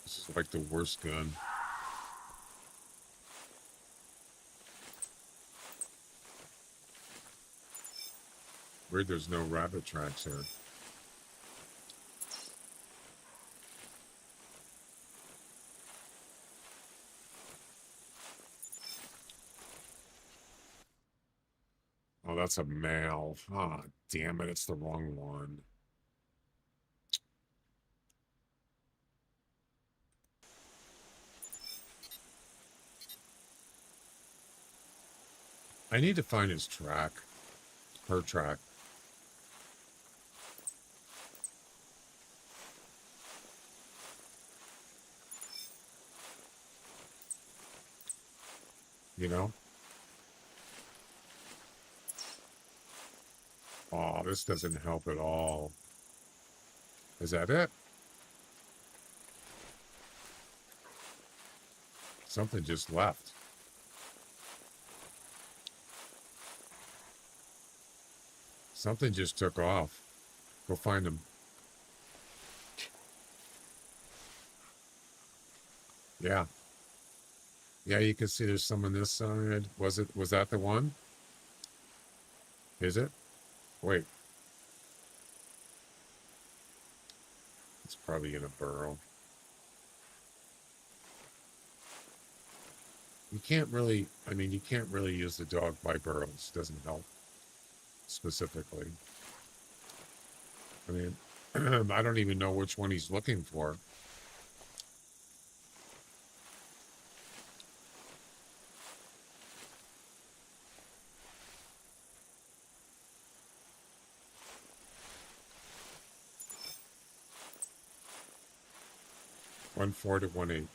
This is like the worst gun. Weird there's no rabbit tracks here. Oh, that's a male. Ah, oh, damn it, it's the wrong one. I need to find his track. Her track. You know? Oh, this doesn't help at all. Is that it? Something just left. Something just took off. Go find him. Yeah. Yeah, you can see there's some on this side. Was that the one? Is it? Wait. It's probably in a burrow. You can't really, I mean, you can't really use the dog by burrows. Doesn't help specifically. I mean, I don't even know which one he's looking for. One 4 to 1 8.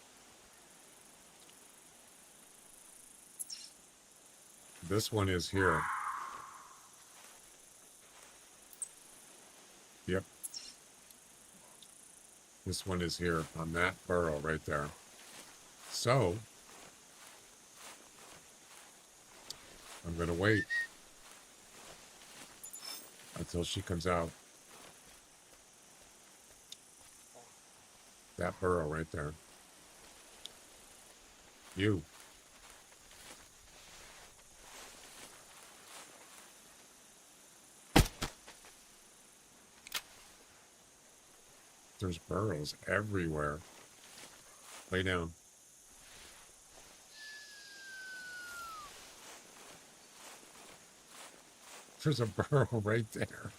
This one is here. Yep. This one is here on that burrow right there. So, I'm going to wait until she comes out. That burrow right there. You. There's burrows everywhere. Lay down. There's a burrow right there.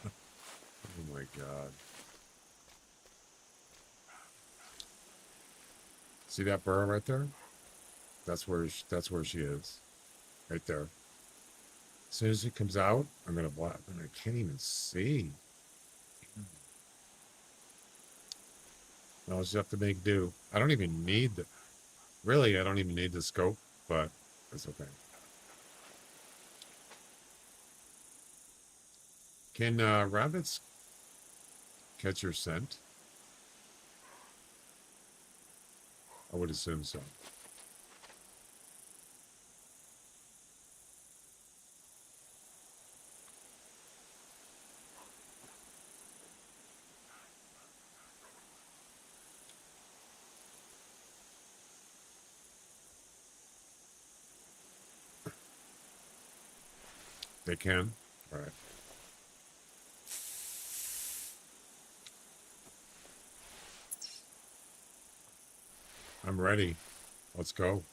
Oh my God. See that burrow right there? That's where she is. Right there. As soon as he comes out, I'm gonna block, and I can't even see. I'll just have to make do. I don't even need the, really, I don't even need the scope, but it's okay. Can rabbits catch your scent? I would assume so. They can? All right. I'm ready. Let's go.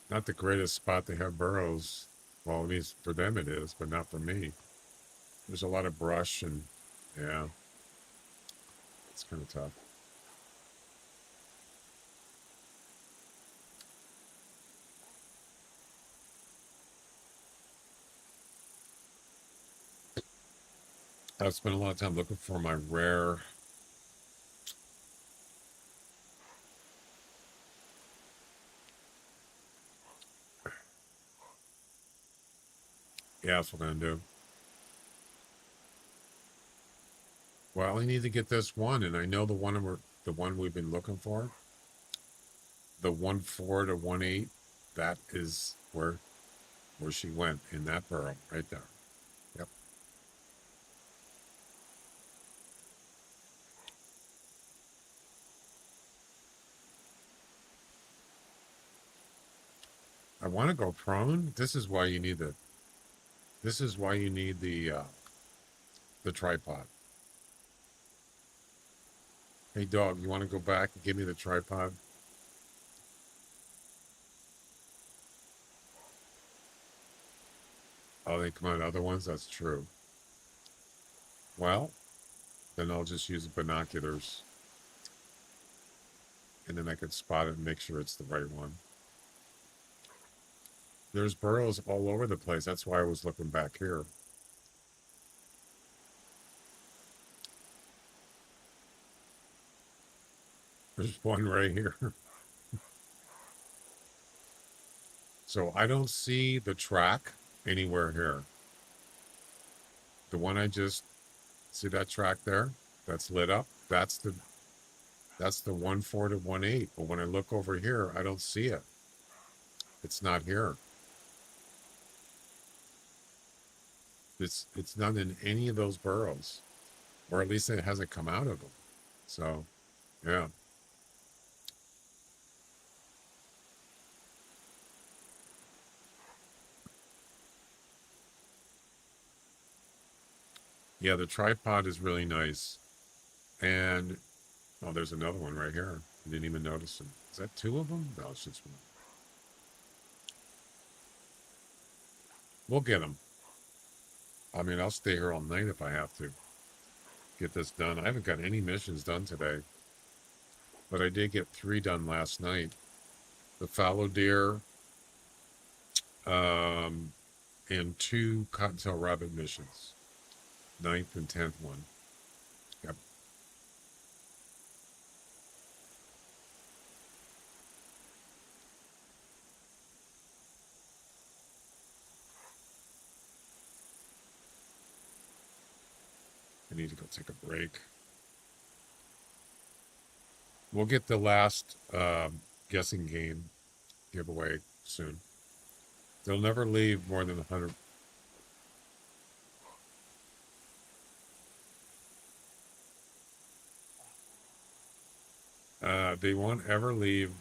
Not the greatest spot to have burrows. Well, at least for them it is, but not for me. There's a lot of brush and, yeah, it's kind of tough. I've spent a lot of time looking for my rare. Yeah, that's what I'm gonna do. Well, I need to get this one, and I know the one we've been looking for. The 1 4 to 1 8. That is where she went in that burrow right there. Yep. I want to go prone. This is why you need the This is why you need the tripod. Hey dog, you want to go back and give me the tripod? Oh, they come out other ones? That's true. Well, then I'll just use binoculars. And then I can spot it and make sure it's the right one. There's burrows all over the place. That's why I was looking back here. There's one right here. So I don't see the track anywhere here. The one I just see, that track there that's lit up, that's the 1.4 to 1.8. But when I look over here, I don't see it. It's not here. It's not in any of those burrows, or at least it hasn't come out of them. So, yeah. Yeah, the tripod is really nice. And, oh, there's another one right here. I didn't even notice them. Is that two of them? No, it's just one. We'll get them. I mean, I'll stay here all night if I have to get this done. I haven't got any missions done today, but I did get 3 done last night. The fallow deer, and 2 cottontail rabbit missions. 9th and 10th one. Yep. I need to go take a break. We'll get the last guessing game giveaway soon. They'll never leave more than 100. They won't ever leave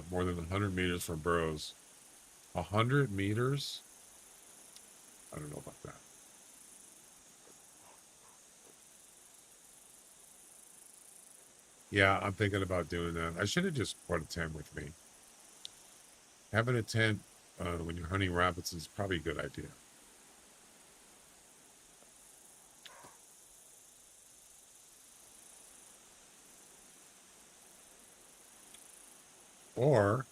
more than 100 meters from burrows. 100 meters? I don't know about that. Yeah, I'm thinking about doing that. I should have just brought a tent with me. Having a tent when you're hunting rabbits is probably a good idea. Or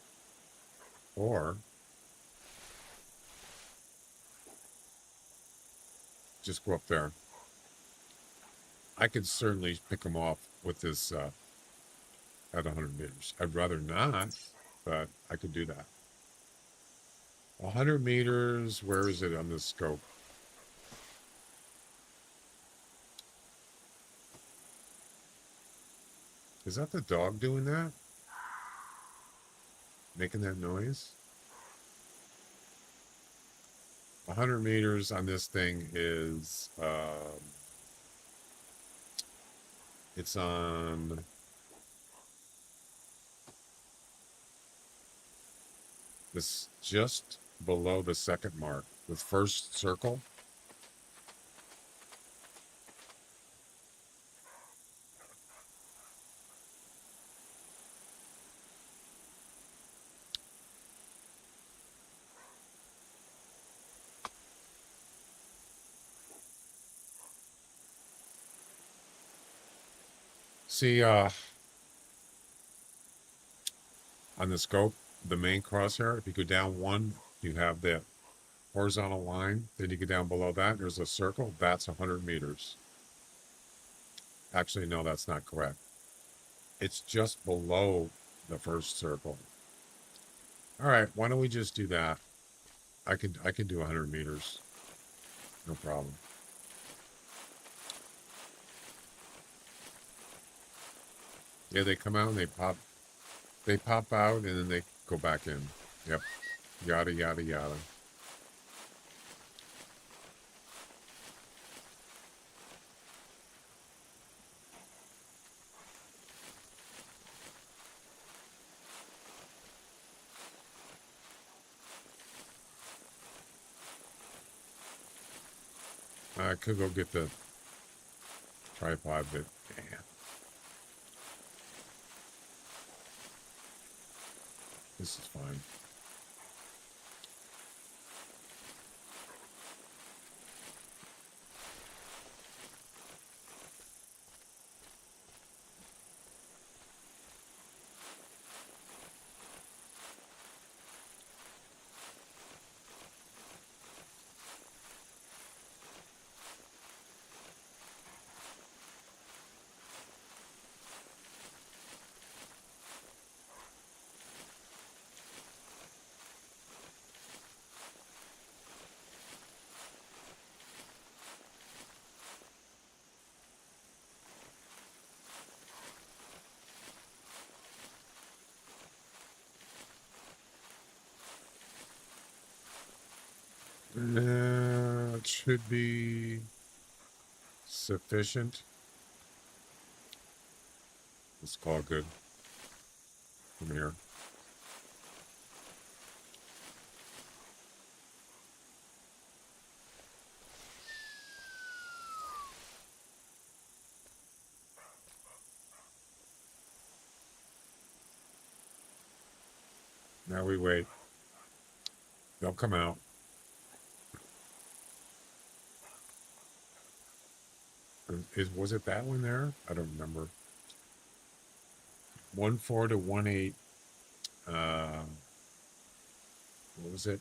just go up there. I could certainly pick them off with this at 100 meters. I'd rather not, but I could do that. 100 meters, where is it on the scope? Is that the dog doing that? Making that noise? 100 meters on this thing is, it's on, this just below the second mark, the first circle. See, on the scope, the main crosshair, if you go down one, you have that horizontal line. Then you go down below that, there's a circle. That's 100 meters. Actually, no, that's not correct. It's just below the first circle. All right, why don't we just do that? I could do 100 meters. No problem. Yeah, they come out and they pop out and then they go back in. Yep. Yada, yada, yada. I could go get the tripod, but yeah. This is fine. It should be sufficient. Let's call it good from here. Now we wait. They'll come out. Was it that one there? I don't remember. 1.4 to 1.8. What was it?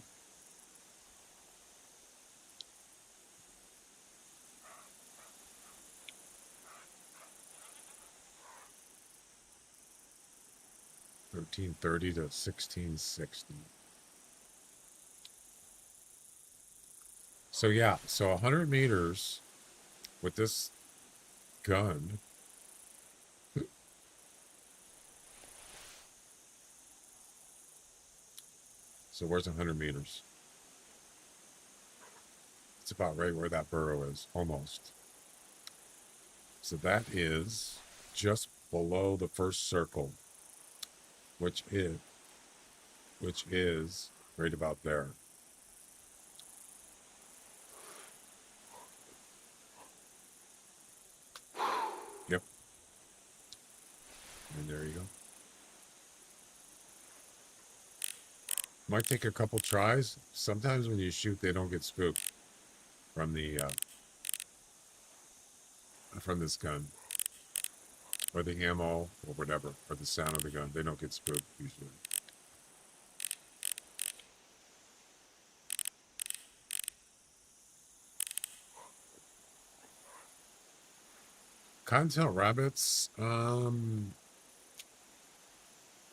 $13.30 to $16.60. So yeah, so 100 meters with this gun. So where's 100 meters? It's about right where that burrow is, almost. So that is just below the first circle, which is right about there. Yep. And there you go. Might take a couple tries. Sometimes when you shoot, they don't get spooked from the from this gun, or the ammo, or whatever, or the sound of the gun. They don't get spooked usually. Cottontail rabbits.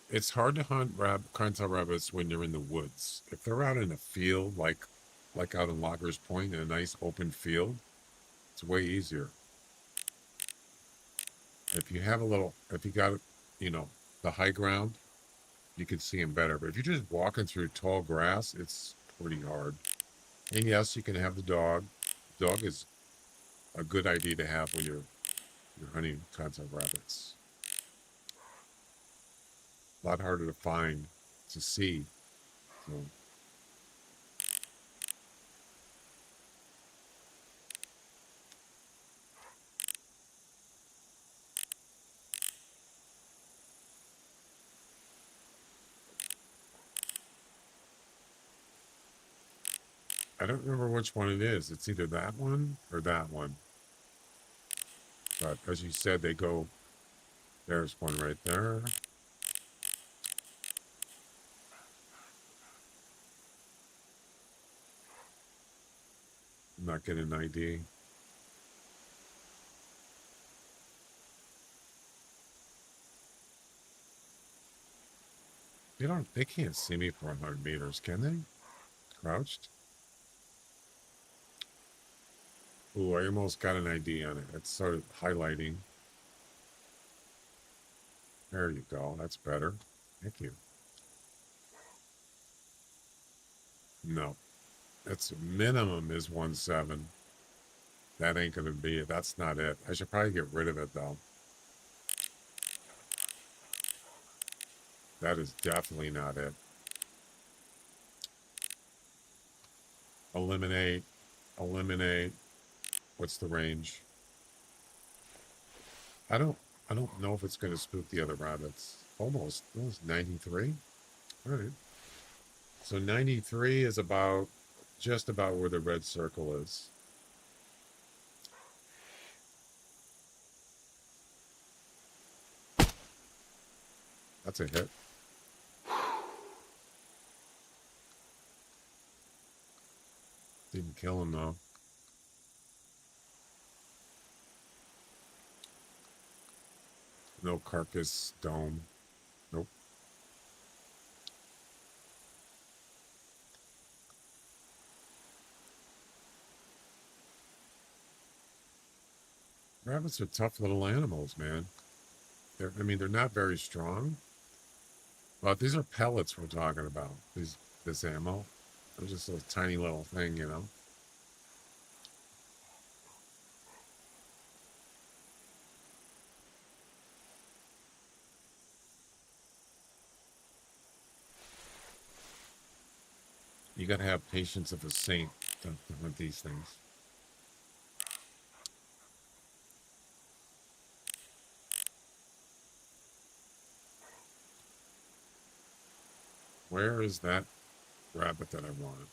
It's hard to hunt cottontail rabbits when you're in the woods. If they're out in a field, like out in Lockers Point, in a nice open field, it's way easier. If you have if you got, the high ground, you can see them better. But if you're just walking through tall grass, it's pretty hard. And yes, you can have the dog. Dog is a good idea to have when you're hunting cottontail rabbits. A lot harder to find, to see. So. I don't remember which one it is. It's either that one or that one. But as you said, they go, there's one right there. I'm not getting an ID. They can't see me for 100 meters, can they? Crouched? Ooh, I almost got an ID on it. It's sort of highlighting. There you go. That's better. Thank you. No. That's minimum is 1.7. That ain't gonna be it. That's not it. I should probably get rid of it though. That is definitely not it. Eliminate. Eliminate. What's the range? I don't know if it's going to spook the other rabbits. Almost 93. All right. So 93 is about just about where the red circle is. That's a hit. Didn't kill him though. No carcass dome. Nope. Rabbits are tough little animals, man. I mean, they're not very strong. But these are pellets we're talking about. This ammo. They're just a tiny little thing, you know. You gotta have patience of a saint to hunt these things. Where is that rabbit that I wanted?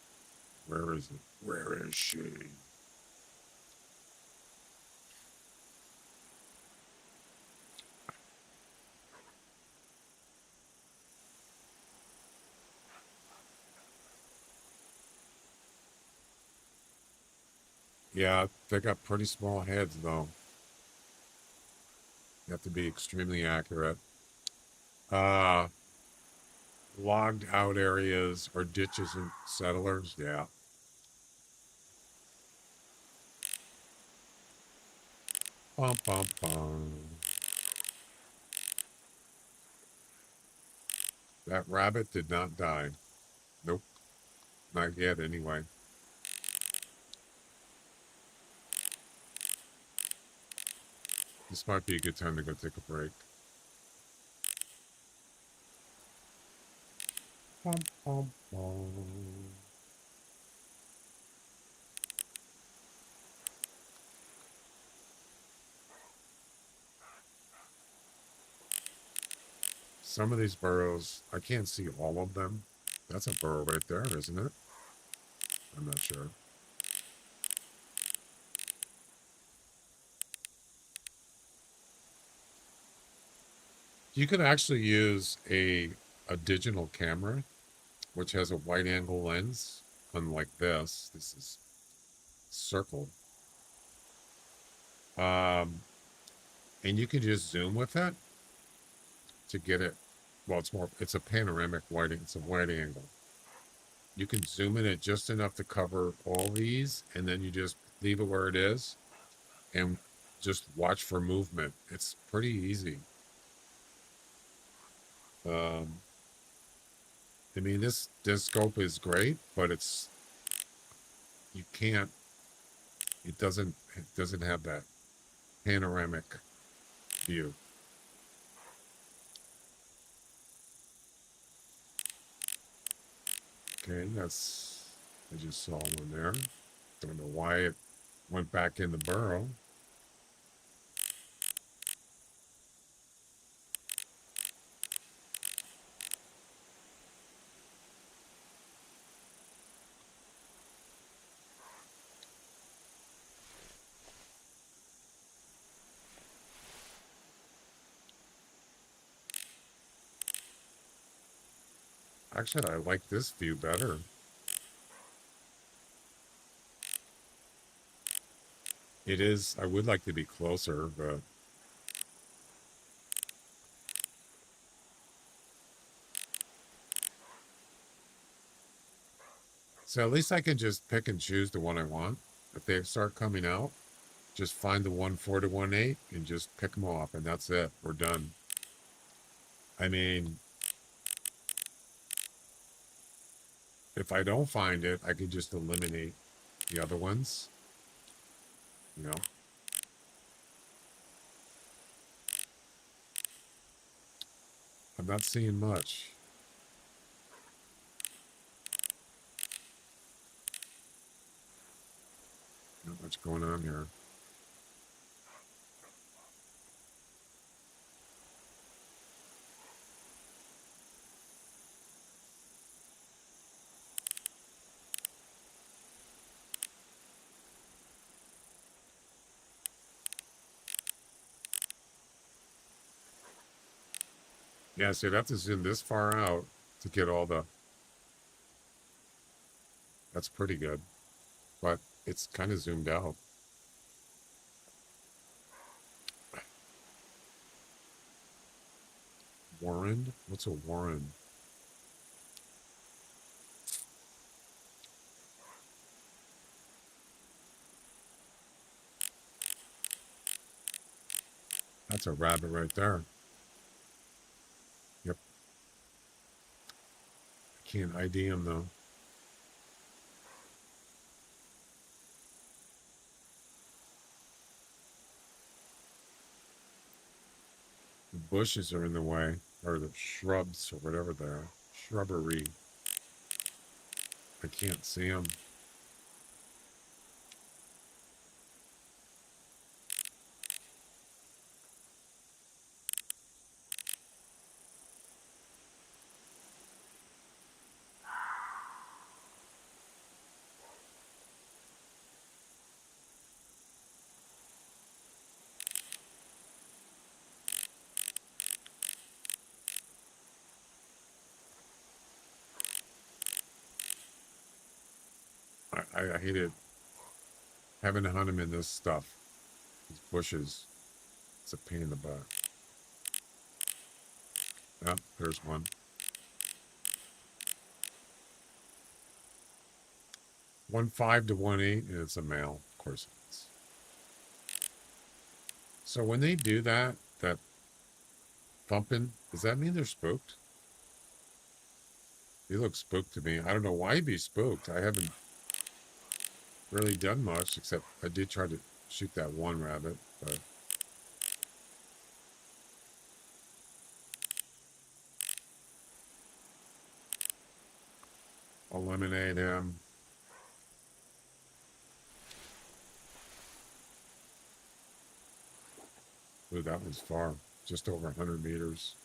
Where is it? Where is she? Yeah, they got pretty small heads, though. You have to be extremely accurate. Logged out areas or ditches and settlers, yeah. Bum, bum, bum. That rabbit did not die. Nope. Not yet, anyway. This might be a good time to go take a break. Bum, bum, bum. Some of these burrows, I can't see all of them. That's a burrow right there, isn't it? I'm not sure. You can actually use a digital camera, which has a wide angle lens, unlike this. This is circle. And you can just zoom with it to get it. Well, it's a panoramic wide, it's a wide angle. You can zoom in it just enough to cover all these, and then you just leave it where it is and just watch for movement. It's pretty easy. I mean, this scope is great, but it doesn't have that panoramic view. Okay, I just saw one there. Don't know why it went back in the burrow. Actually, I like this view better. It is, I would like to be closer, but so at least I can just pick and choose the one I want. If they start coming out, just find the 1.4 to 1.8 and just pick them off, and that's it. We're done. I mean, if I don't find it, I can just eliminate the other ones. You know? I'm not seeing much. What's going on here? Yeah, so you'd have to zoom this far out to get all the... That's pretty good. But it's kind of zoomed out. Warren? What's a warren? That's a rabbit right there. Yep. I can't ID him though. The bushes are in the way, or the shrubs, or whatever they are. Shrubbery. I can't see them. I hate it. Having to hunt him in this stuff. These bushes. It's a pain in the butt. Yep, there's one. 1.5 to 1.8, and it's a male. Of course it is. So when they do that thumping, does that mean they're spooked? They look spooked to me. I don't know why he'd be spooked. I haven't really done much, except I did try to shoot that one rabbit, but eliminate him. Ooh, that one's far. Just over 100 meters.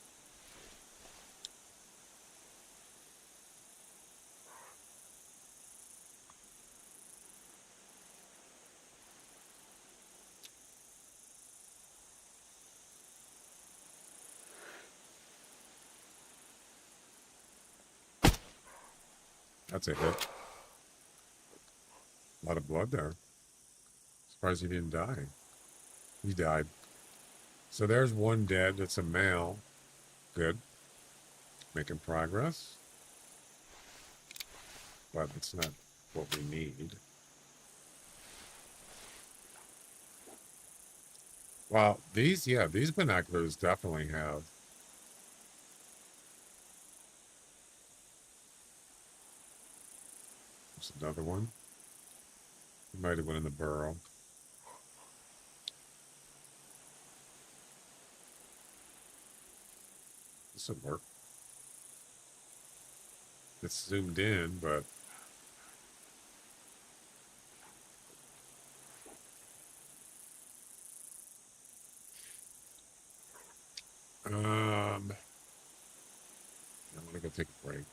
That's a hit. A lot of blood there. Surprised he didn't die. He died. So there's one dead. That's a male. Good. Making progress. But it's not what we need. Well, these binoculars definitely have. There's another one. He might have went in the burrow. This would work. It's zoomed in, but I'm gonna go take a break.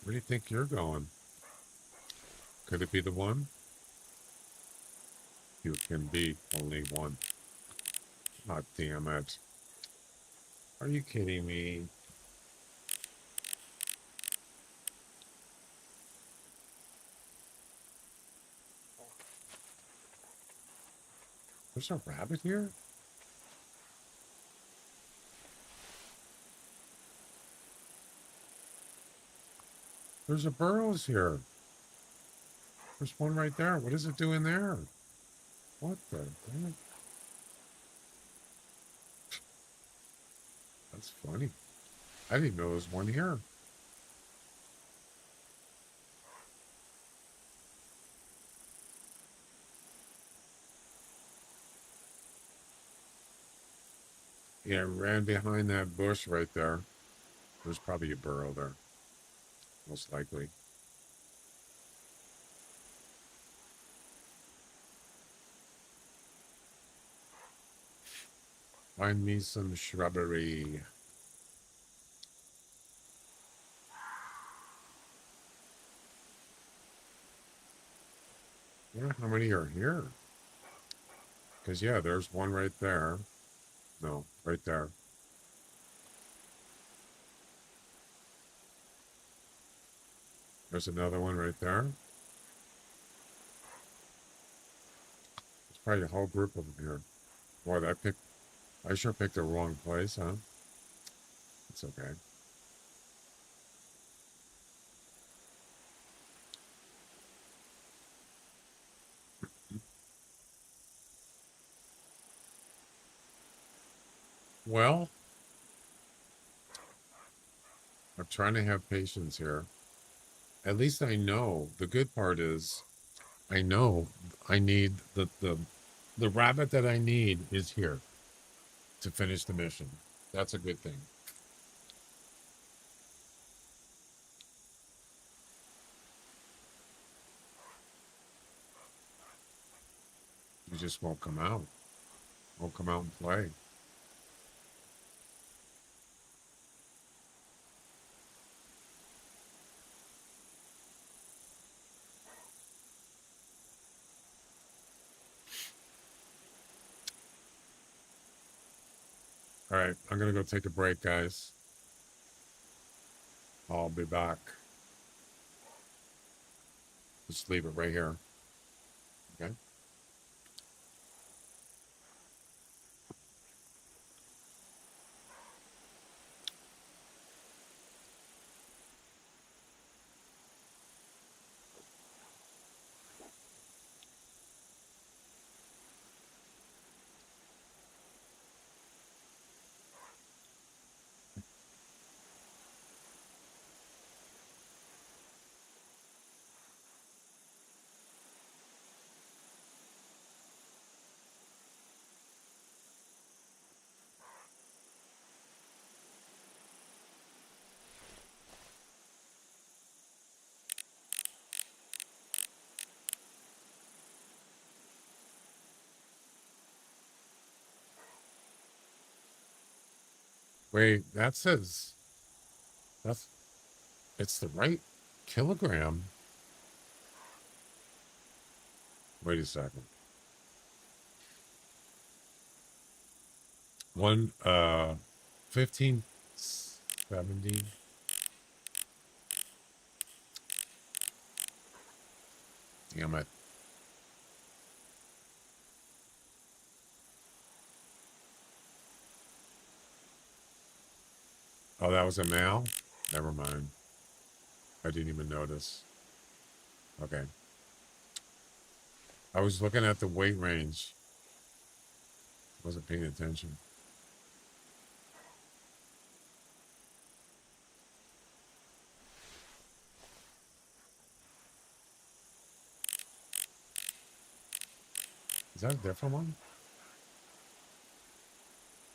Where do you think you're going? Could it be the one? You can be only one. God damn it. Are you kidding me? There's a rabbit here? There's a burrows here. There's one right there. What is it doing there? What the heck? That's funny. I didn't know there was one here. Yeah, I ran behind that bush right there. There's probably a burrow there, most likely. Find me some shrubbery. I wonder how many are here. Because, yeah, there's one right there. No, right there. There's another one right there. There's probably a whole group of them here. Boy, I sure picked the wrong place, huh? It's okay. Well, I'm trying to have patience here. At least I know. The good part is I know I need the rabbit that I need is here to finish the mission. That's a good thing. You just won't come out. Won't come out and play. All right, I'm gonna go take a break, guys. I'll be back. Just leave it right here. Okay. Wait, that says that's it's the right kilogram. Wait a second. 1570. Damn it. Oh, that was a male? Never mind. I didn't even notice. Okay. I was looking at the weight range. Wasn't paying attention. Is that a different one?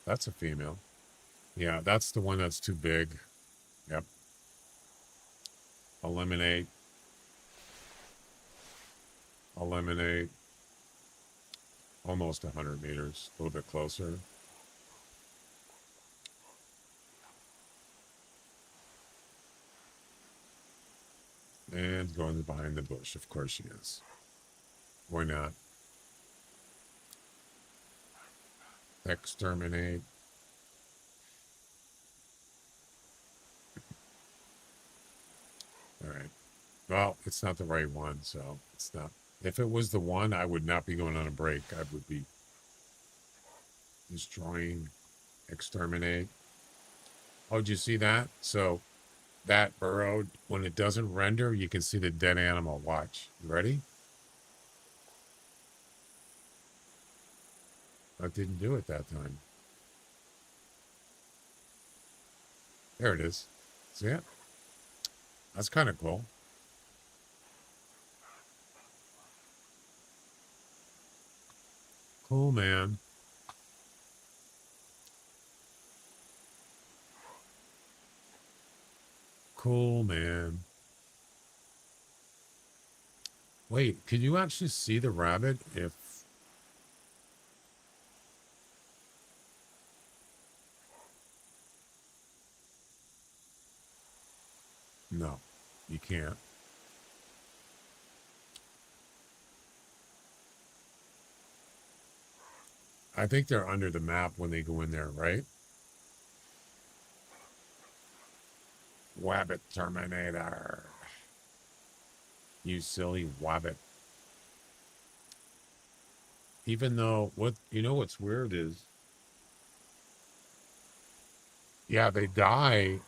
That's a female. Yeah, that's the one that's too big. Yep. Eliminate. Eliminate. Almost 100 meters. A little bit closer. And going behind the bush. Of course she is. Why not? Exterminate. All right. Well, it's not the right one, so it's not. If it was the one, I would not be going on a break. I would be destroying, exterminate. Oh, did you see that? So that burrow, when it doesn't render, you can see the dead animal. Watch. You ready? I didn't do it that time. There it is. See it? That's kind of cool. Cool, man. Cool, man. Wait, can you actually see the rabbit if... No, you can't. I think they're under the map when they go in there, right? Wabbit Terminator. You silly wabbit. Even though, what's weird is, yeah, they die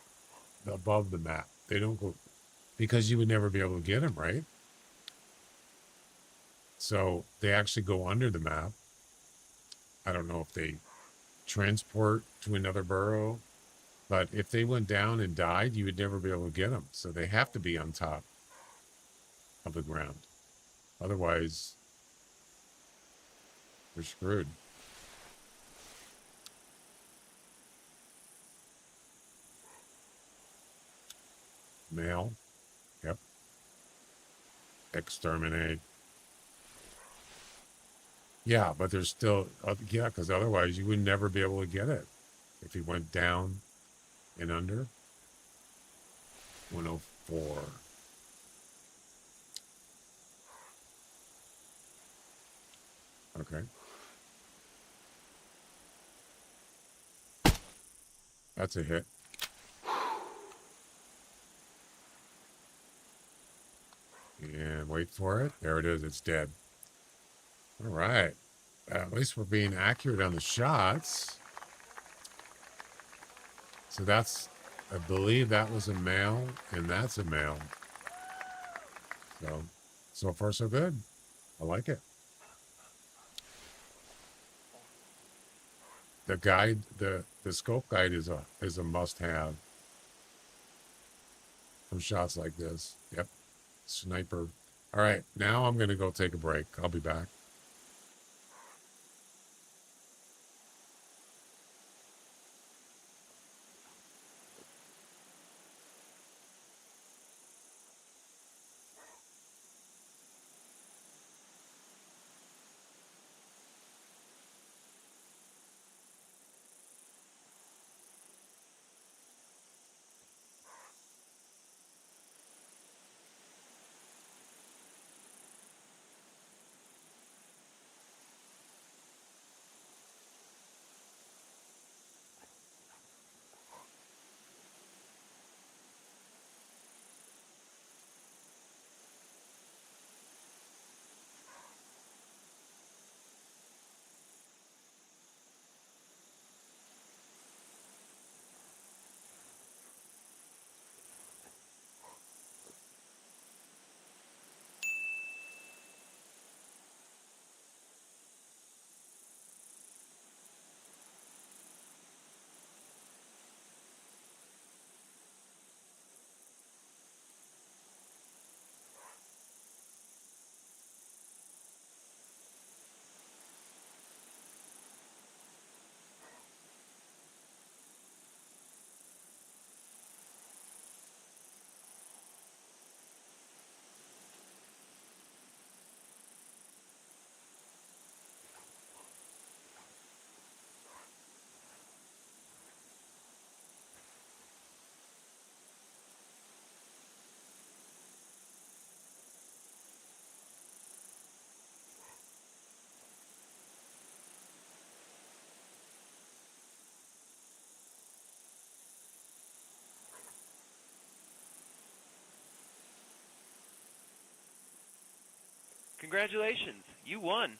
above the map. They don't go, because you would never be able to get them, right? So they actually go under the map. I don't know if they transport to another burrow, but if they went down and died, you would never be able to get them. So they have to be on top of the ground. Otherwise, they're screwed. Male. Yep. Exterminate. Yeah, but there's still, yeah, because otherwise you would never be able to get it. If he went down and under. 104. Okay. That's a hit. And wait for it. There it is. It's dead. All right. At least we're being accurate on the shots. So that's, I believe that was a male, and that's a male. So far so good. I like it. The guide, the scope guide is a must-have for shots like this. Yep. Sniper. All right, now I'm going to go take a break. I'll be back. Congratulations, you won.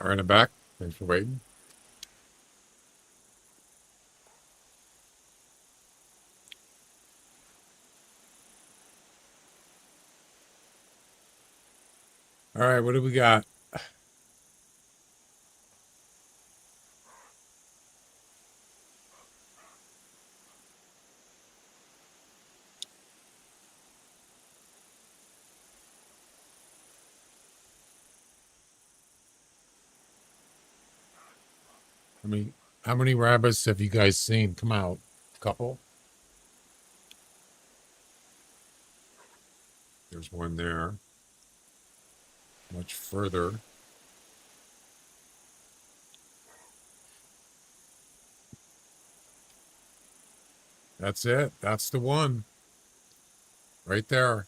All right, I'm back. Thanks for waiting. All right, what do we got? I mean, how many rabbits have you guys seen come out? Couple? There's one there. Much further. That's it. That's the one. Right there.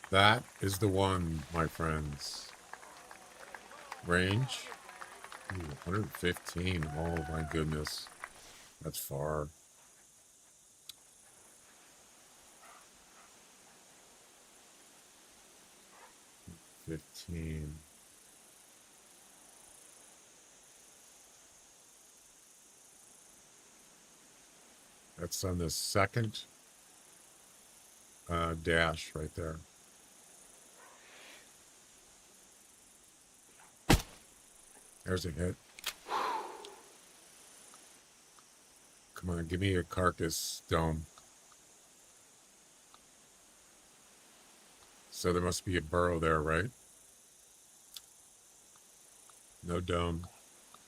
That is the one, my friends. Range. Ooh, 115. Oh my goodness. That's far. $15. That's on the second dash right there. There's a hit. Come on, give me a carcass dome. So there must be a burrow there, right? No dome.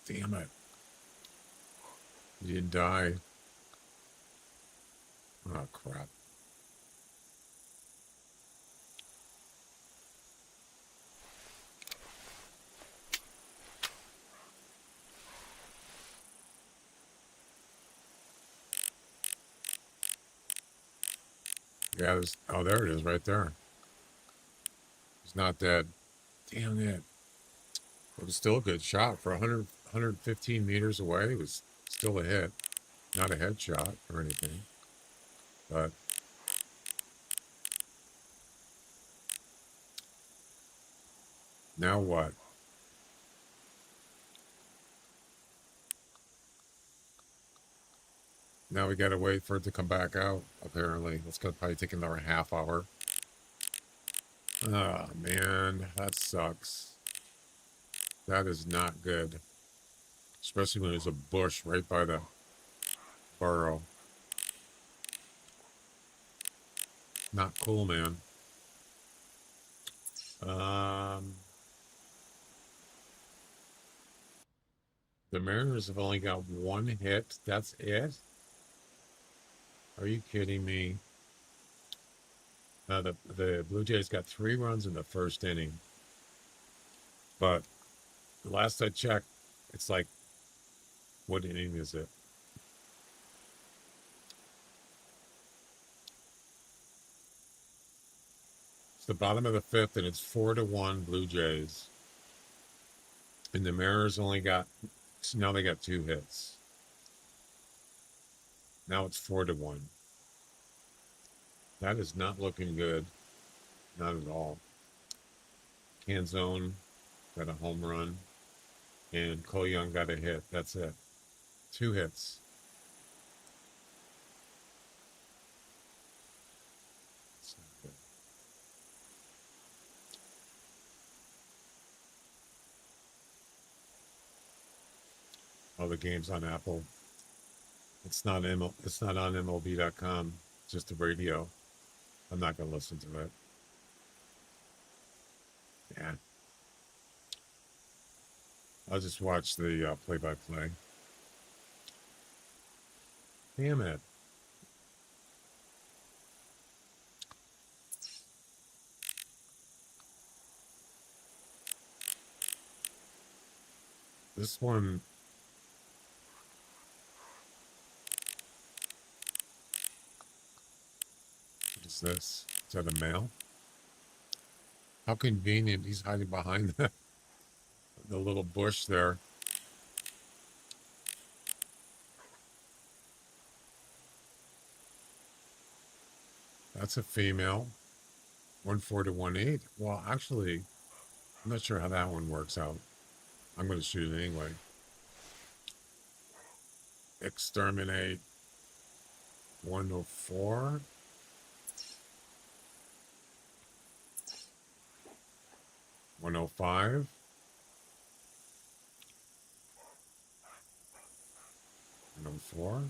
Damn it. You didn't die. Oh, crap. Yeah, there's, oh, there it is right there. It's not dead. Damn it. It was still a good shot. For 115 meters away, it was still a hit. Not a headshot or anything. But now what? Now we gotta wait for it to come back out, apparently. It's gonna probably take another half hour. Oh, man. That sucks. That is not good. Especially when there's a bush right by the burrow. Not cool, man. The Mariners have only got one hit. That's it? Are you kidding me? The Blue Jays got 3 runs in the first inning. But the last I checked, it's like, what inning is it? It's the bottom of the 5th, and it's 4-1 Blue Jays. And the Mariners only got, now they got 2 hits. Now it's 4-1. That is not looking good. Not at all. Canzone got a home run, and Cole Young got a hit. That's it. 2 hits. It's not good. Oh, the game's on Apple. It's not it's not on MLB.com. Just the radio. I'm not gonna listen to it. Yeah. I'll just watch the play-by-play. Damn it. This one. What is this? Is that a male? How convenient. He's hiding behind the little bush there. That's a female. 1.4 to 1.8. Well, actually, I'm not sure how that one works out. I'm going to shoot it anyway. Exterminate 104. One oh five. 104.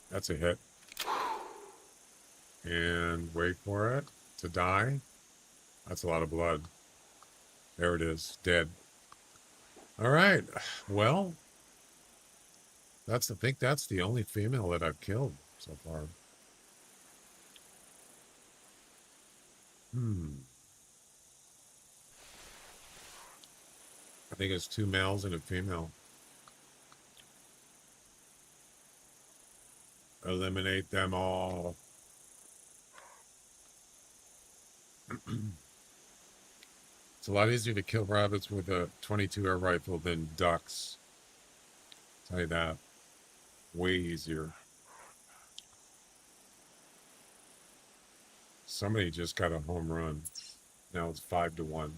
That's a hit. And wait for it to die. That's a lot of blood. There it is, dead. All right. Well, I think that's the only female that I've killed so far. I think it's 2 males and a female. Eliminate them all. It's a lot easier to kill rabbits with a .22 air rifle than ducks. I'll tell you that. Way easier. Somebody just got a home run. Now it's 5-1.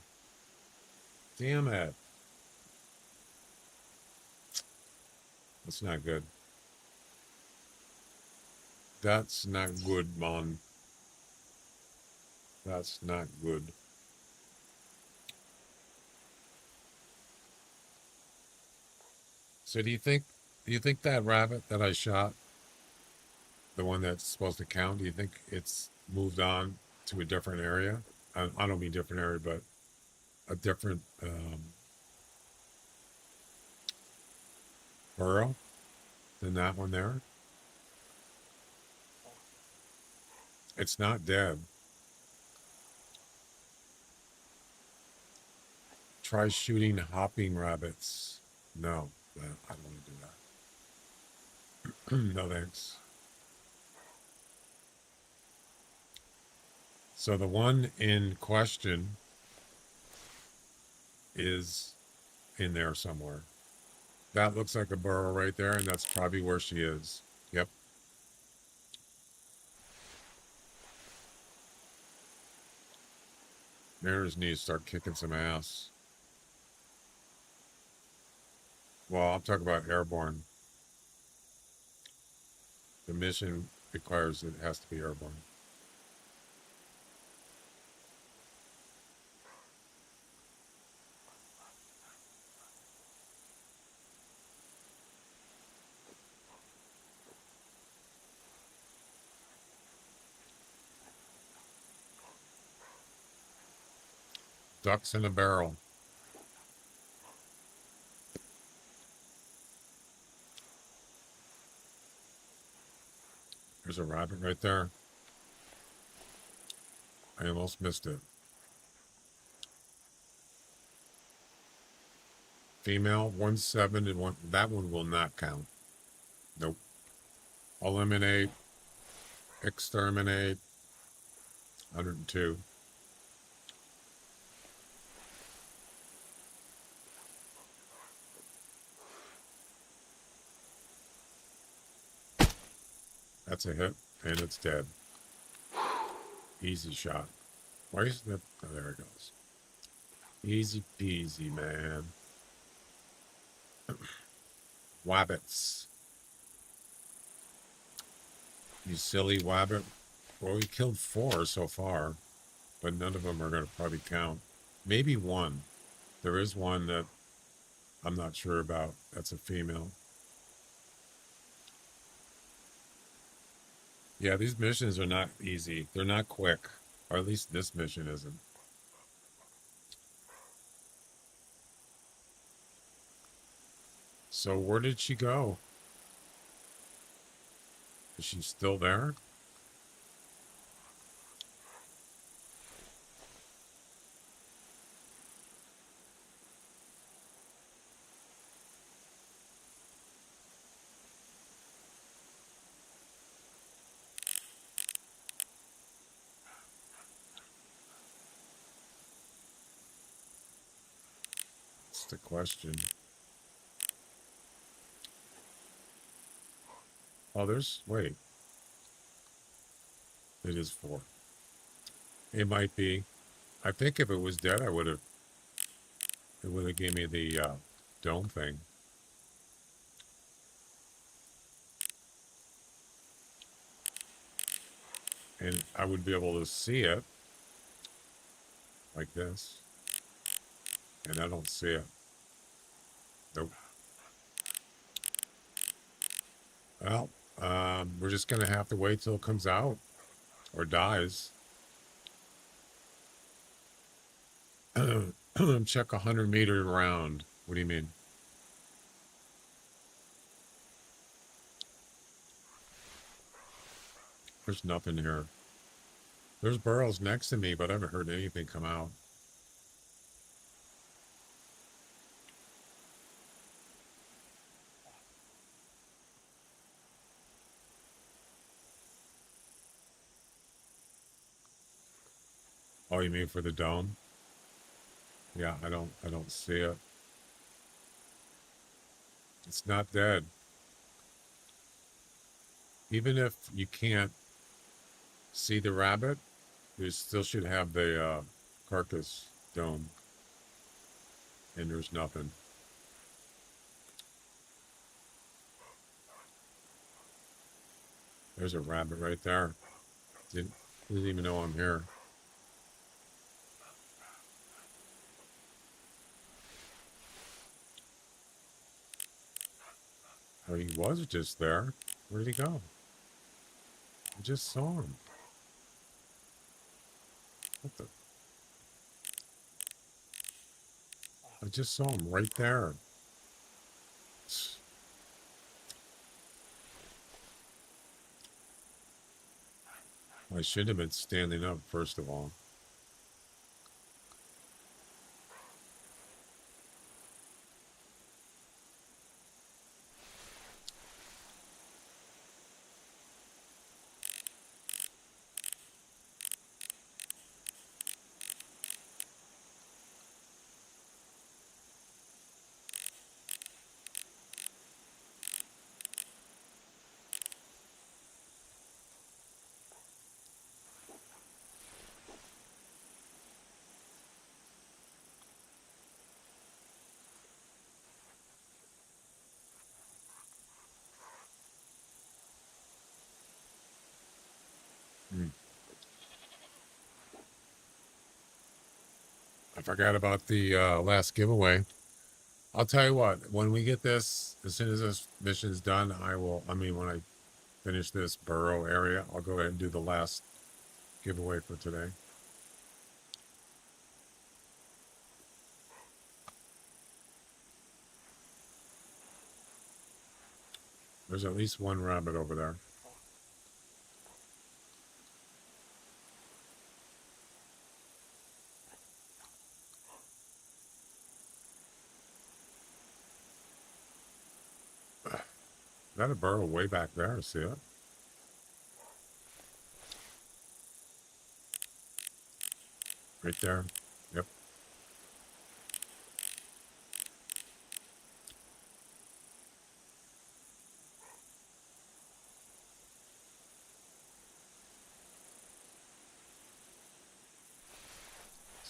Damn it. That's not good. That's not good, man. That's not good. So do you think that rabbit that I shot, the one that's supposed to count, do you think it's moved on to a different area? I don't mean different area, but a different burrow than that one there? It's not dead. Try shooting hopping rabbits. No, I don't want to do that. No thanks. So the one in question is in there somewhere. That looks like a burrow right there, and that's probably where she is. Yep. Mariners need to start kicking some ass. Well, I'm talking about airborne. The mission requires it has to be airborne. Ducks in a barrel. There's a rabbit right there. I almost missed it. Female, 1-7 and 1. That one will not count. Nope. Eliminate. Exterminate. 102. That's a hit, and it's dead. Easy shot. Why is that? Oh, there it goes. Easy peasy, man. Wabbits. You silly wabbit. Well, we killed 4 so far, but none of them are going to probably count. Maybe one. There is one that I'm not sure about. That's a female. Yeah, these missions are not easy. They're not quick. Or at least this mission isn't. So where did she go? Is she still there? That's the question. Oh, wait. It is 4. It might be. I think if it was dead, it would have gave me the dome thing. And I would be able to see it like this. And I don't see it. Nope. Well, we're just going to have to wait till it comes out or dies. Check 100-meter round. What do you mean? There's nothing here. There's burrows next to me, but I haven't heard anything come out. Oh, you mean for the dome? Yeah, I don't see it. It's not dead. Even if you can't see the rabbit, you still should have the carcass dome. And there's nothing. There's a rabbit right there. Didn't even know I'm here. Oh, he was just there. Where did he go? I just saw him. What the? I just saw him right there. I should have been standing up, first of all. I forgot about the last giveaway. I'll tell you what, when we get this, as soon as this mission's done, when I finish this burrow area, I'll go ahead and do the last giveaway for today. There's at least one rabbit over there. Got a burrow way back there, see it? Right there. Yep.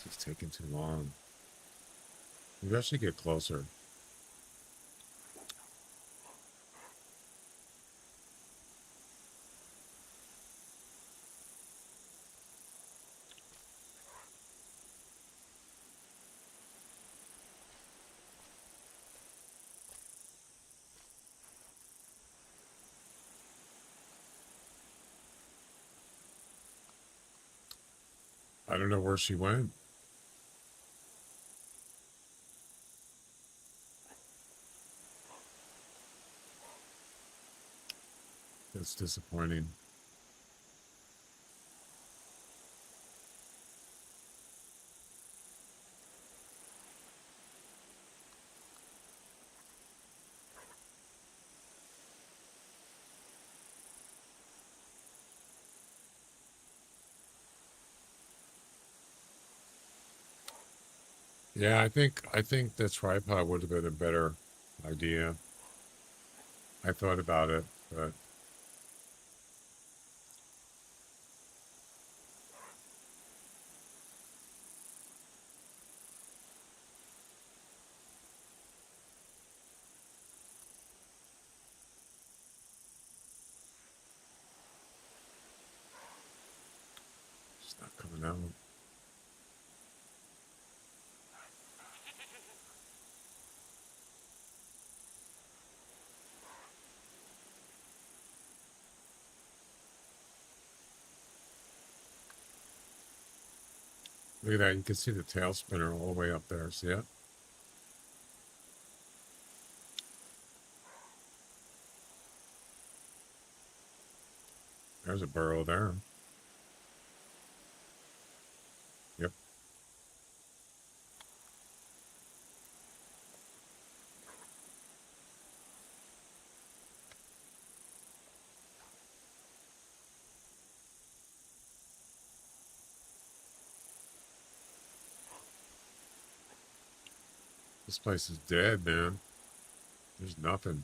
This is taking too long. Maybe I should get closer. I don't know where she went. That's disappointing. Yeah, I think the tripod would have been a better idea. I thought about it, but jumping out. Look at that. You can see the tail spinner all the way up there. See it? There's a burrow there. Yep. This place is dead, man. There's nothing.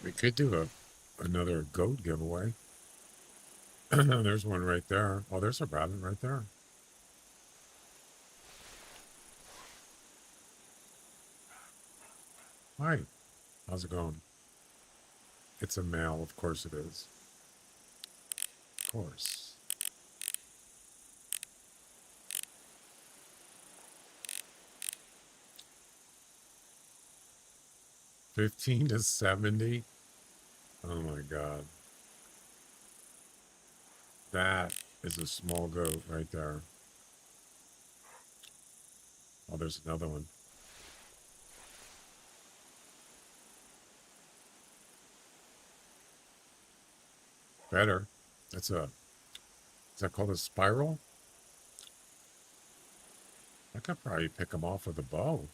We could do another goat giveaway. There's one right there. Oh, there's a rabbit right there. Hi. How's it going? It's a male. Of course it is. Of course. $15 to $70. Oh my God. That is a small goat right there. Oh, there's another one. Better. Is that called a spiral? I could probably pick them off with a bow.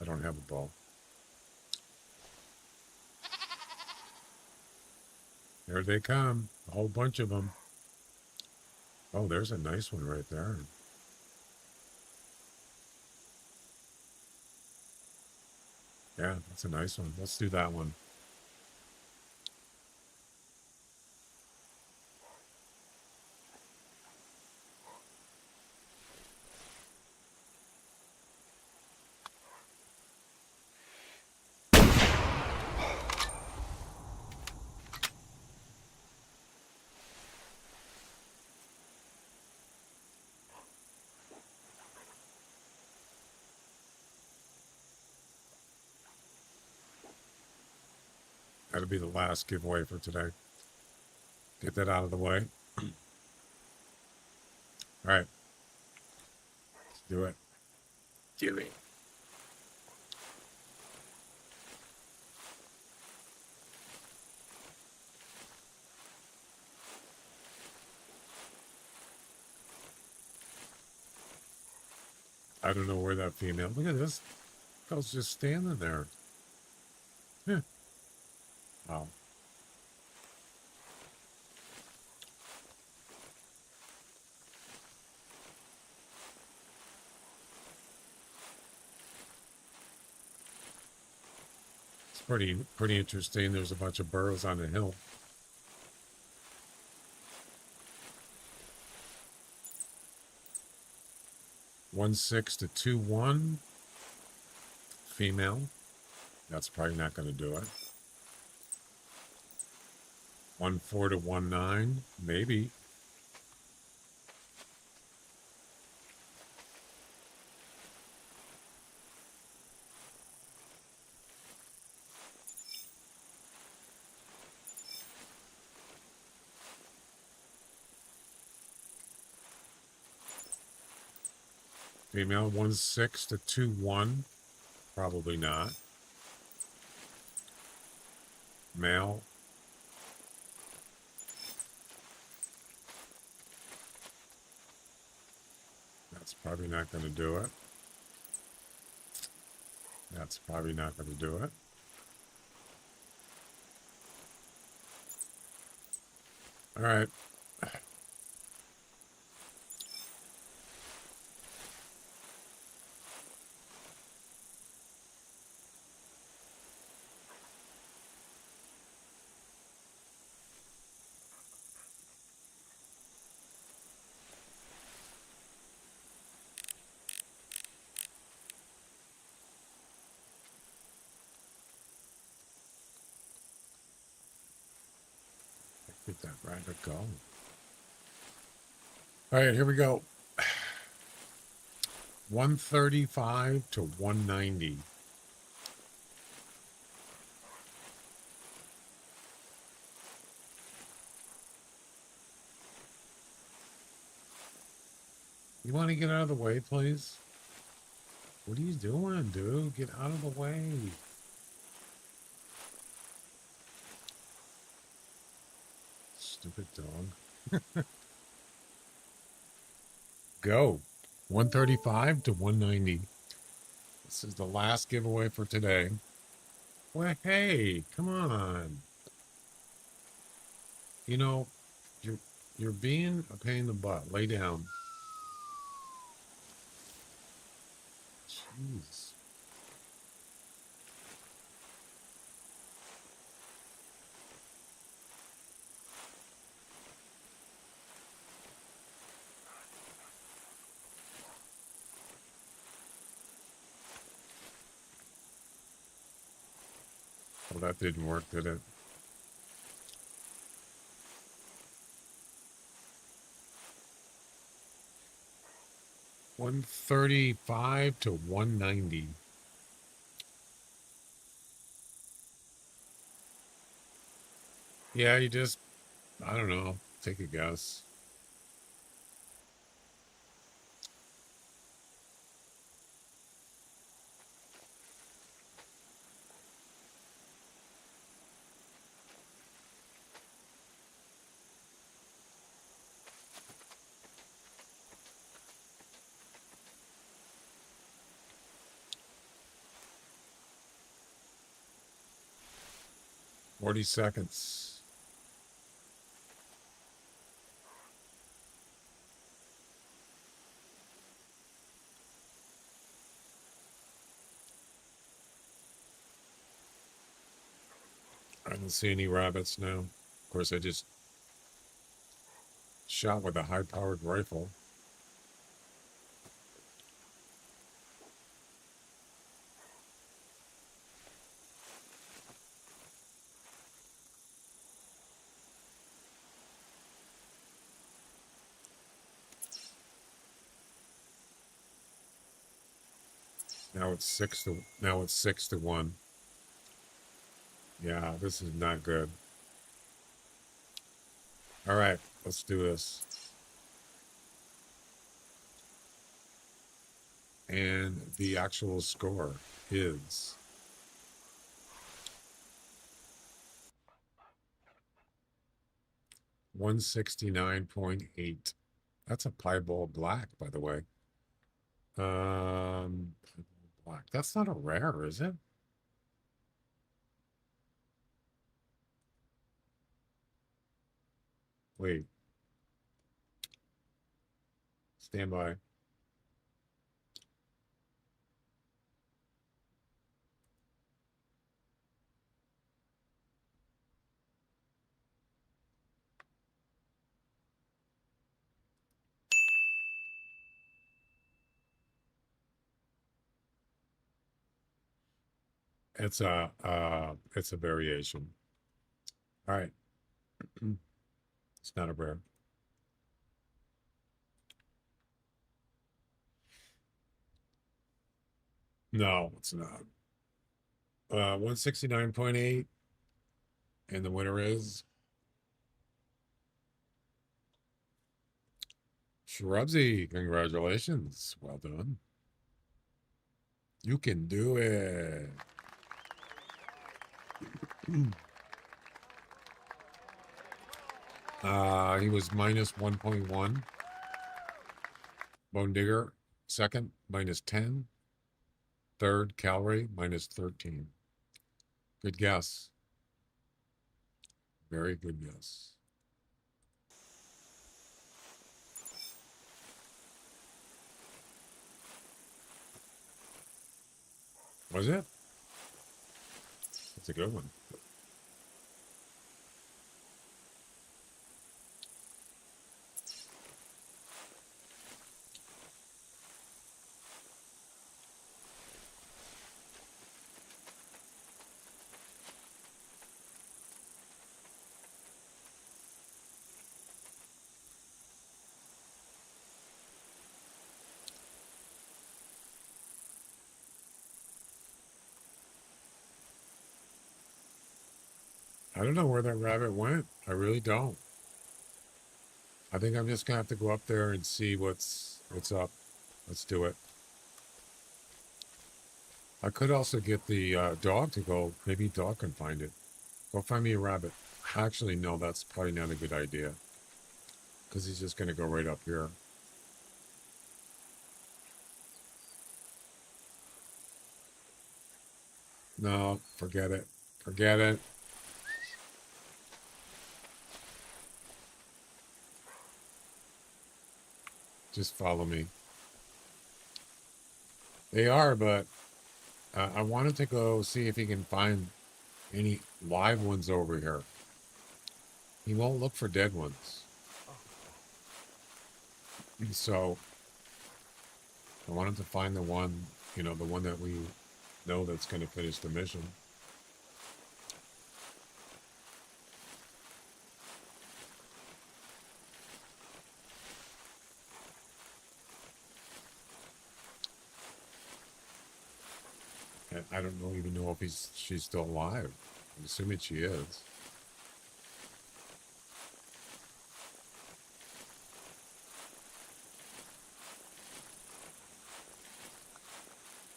I don't have a bow. There they come. A whole bunch of them. Oh, there's a nice one right there. Yeah, that's a nice one. Let's do that one. That'll be the last giveaway for today. Get that out of the way. All right. Let's do it. Do it. I don't know where that female. Look at this. Girl's just standing there. Yeah. Wow. It's pretty interesting. There's a bunch of burrows on the hill. $1.6 to $2.1. Female. That's probably not going to do it. 1.4 to 1.9. Maybe. Female 1.6 to 2.1. Probably not. Mail. That's probably not going to do it. That's probably not going to do it. All right. Get that rabbit go. All right, here we go. 135 to 190. You want to get out of the way, please? What are you doing, dude? Get out of the way. Stupid dog. Go. 135 to 190. This is the last giveaway for today. Well, hey, come on. You know, you're being a pain in the butt. Lay down. Jeez. Well, that didn't work, did it? $135 to $190. Yeah, you just, I don't know, take a guess. Forty seconds. I don't see any rabbits now. Of course, I just shot with a high-powered rifle. Now it's 6 to 1. Yeah, this is not good. All right, let's do this. And the actual score is 169.8. That's a piebald black, by the way. Black. That's not a rare, is it? Wait. Stand by. It's a variation. All right. It's not a rare. No, it's not. 169.8. And the winner is Shrubsy. Congratulations. Well done. You can do it. He was minus 1.1. Bone Digger, second, minus 10. Third, Calorie, minus 13. Good guess. Very good guess. Was it? That's a good one. I don't know where that rabbit went. I really don't. I think I'm just gonna have to go up there and see what's up. Let's do it. I could also get the dog to go. Maybe dog can find it. Go find me a rabbit. Actually, no, that's probably not a good idea. Because he's just gonna go right up here. No, forget it. Forget it. Just follow me. They are, but I wanted to go see if he can find any live ones over here. He won't look for dead ones. And so I wanted to find the one, the one that we know that's going to finish the mission. I don't even know if she's still alive. I'm assuming she is.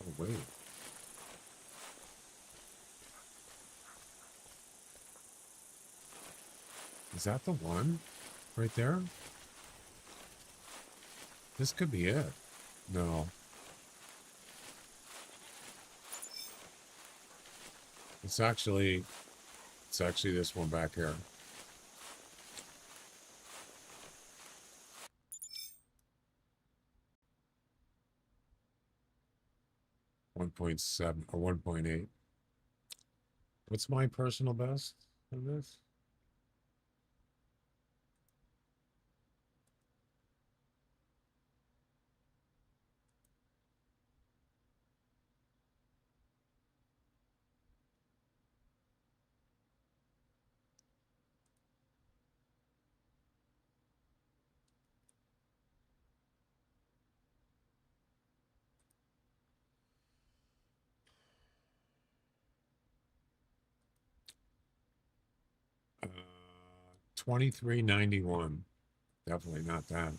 Oh, wait. Is that the one? Right there? This could be it. No. It's actually this one back here. .7 or 1.8. What's my personal best on this? Uh, 2391. Definitely not that.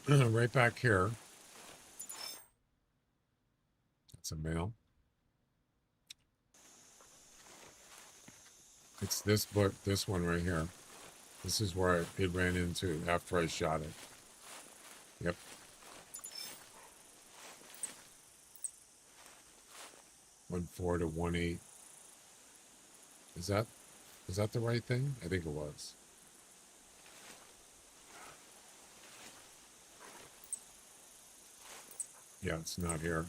Right back here. That's a male. It's this one right here. This is where it ran into after I shot it. Yep. .4 to 1.8. Is that the right thing? I think it was. Yeah, it's not here.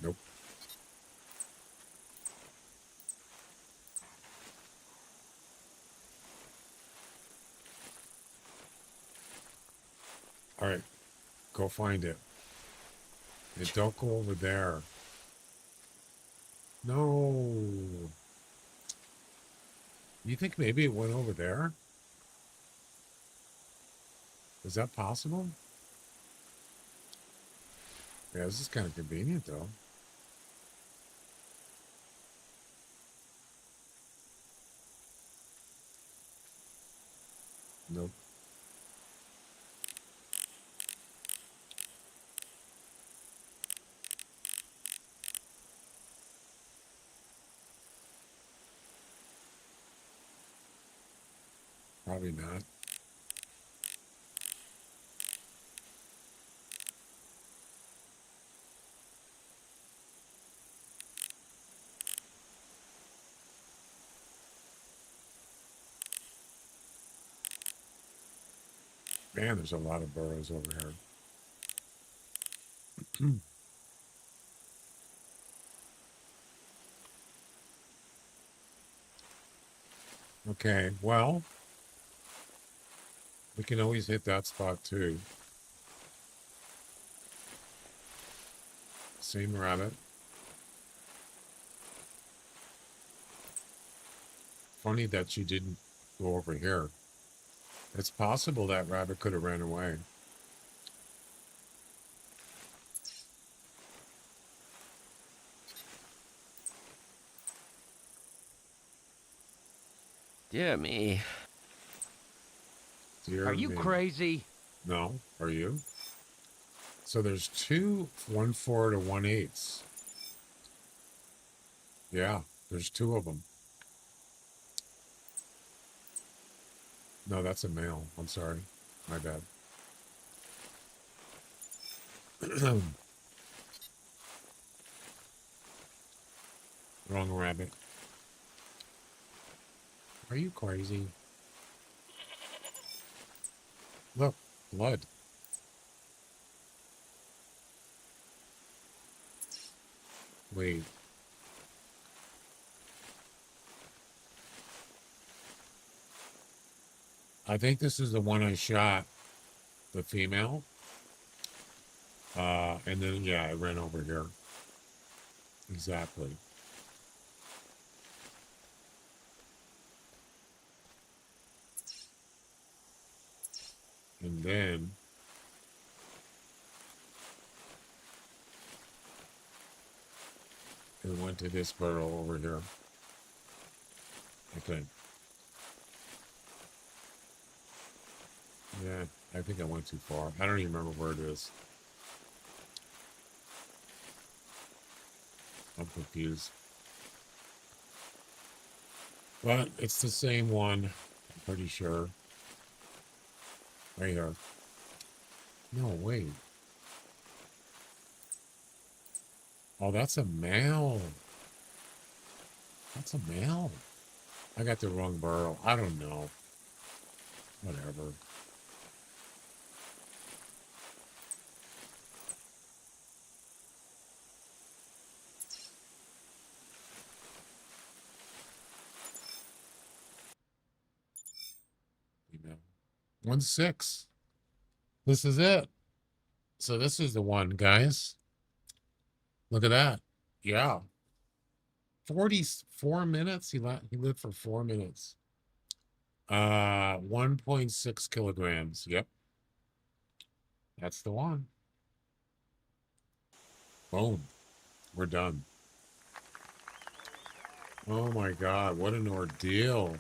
Nope. All right, go find it. And don't go over there. No. You think maybe it went over there? Is that possible? Yeah, this is kind of convenient, though. Nope. Probably not. Man, there's a lot of burrows over here. Okay, well, we can always hit that spot too. Same rabbit. Funny that she didn't go over here. It's possible that rabbit could have ran away. Dear me. Dear Are you me. crazy? No, are you? So there's two 1/4 to 1/8. Yeah, there's two of them. No, that's a male. I'm sorry. My bad. Wrong rabbit. Are you crazy? Look, blood. Wait. I think this is the one I shot, the female. And then, yeah, I ran over here. Exactly. And then it went to this burrow over here. I think. Yeah, I think I went too far. I don't even remember where it is. I'm confused. But it's the same one, I'm pretty sure. Right here. No, wait. Oh, that's a male. That's a male. I got the wrong burrow. I don't know. Whatever. You know. 1/6. This is it. So this is the one, guys. Look at that. Yeah. 44 minutes. He lived for 4 minutes. 1.6 kilograms. Yep. That's the one. Boom. We're done. Oh my God, what an ordeal.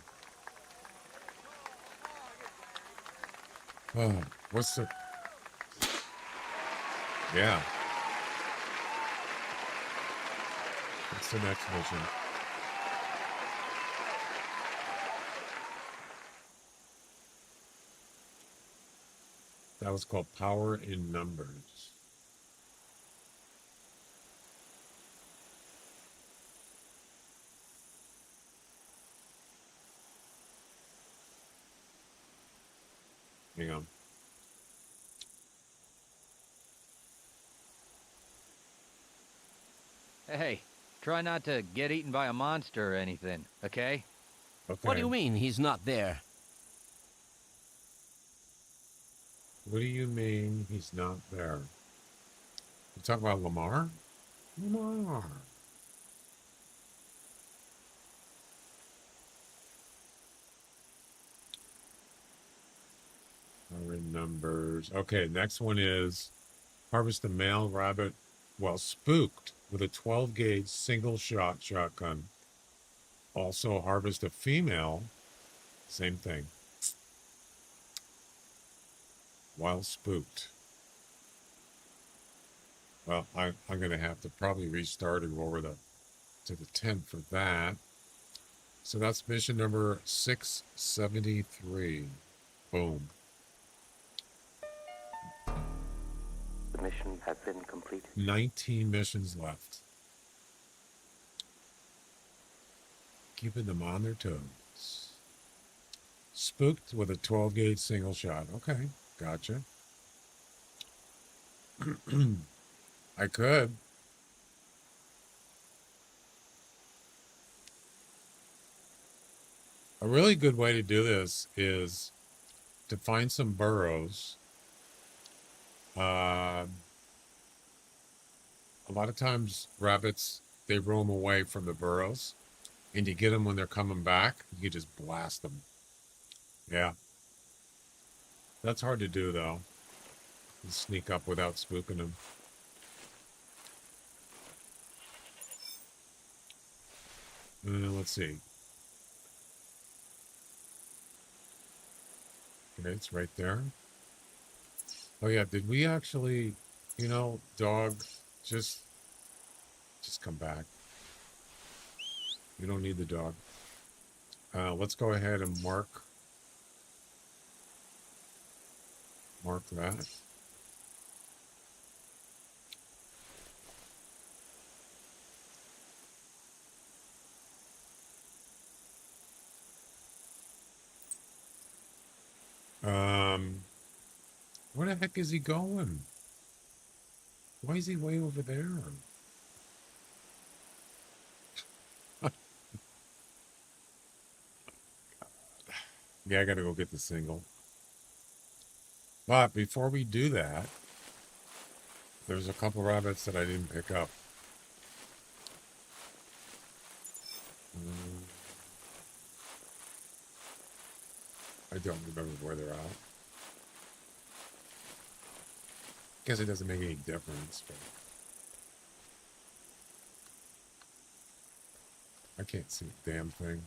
Oh, what's the... Yeah. What's the next mission? That was called Power in Numbers. Hang on. Hey, try not to get eaten by a monster or anything, okay? Okay. What do you mean he's not there? What do you mean he's not there? You talking about Lamar? Lamar. Power in Numbers. Okay, next one is harvest a male rabbit while spooked with a 12 gauge single shot shotgun. Also harvest a female, same thing, while spooked. Well, I'm going to have to probably restart and go over to the tent for that. So that's mission number 673. Boom. The mission has been completed. 19 missions left. Keeping them on their toes. Spooked with a 12-gauge single shot. Okay, gotcha. I could. A really good way to do this is to find some burrows. A lot of times rabbits, they roam away from the burrows, and you get them when they're coming back, you just blast them. Yeah. That's hard to do, though. You sneak up without spooking them. Let's see. Okay, it's right there. Oh yeah, did we actually, dog, just come back. You don't need the dog. Let's go ahead and mark that. Where the heck is he going? Why is he way over there? Yeah, I gotta go get the single. But before we do that, there's a couple rabbits that I didn't pick up. I don't remember where they're at. Guess it doesn't make any difference, but I can't see a damn thing.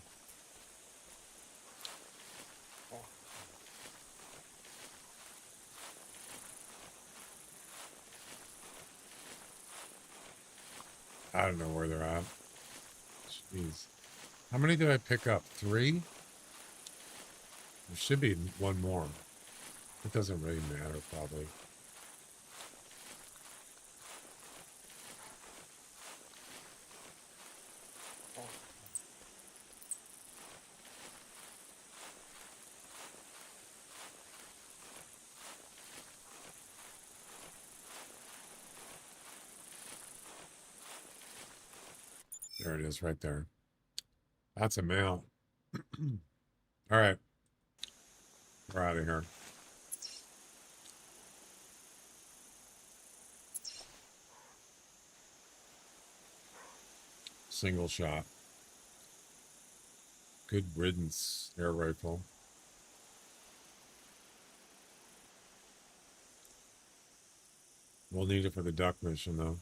I don't know where they're at. Jeez. How many did I pick up? 3? There should be one more. It doesn't really matter, probably. There it is, right there. That's a male. All right. We're out of here. Single shot. Good riddance, air rifle. We'll need it for the duck mission, though.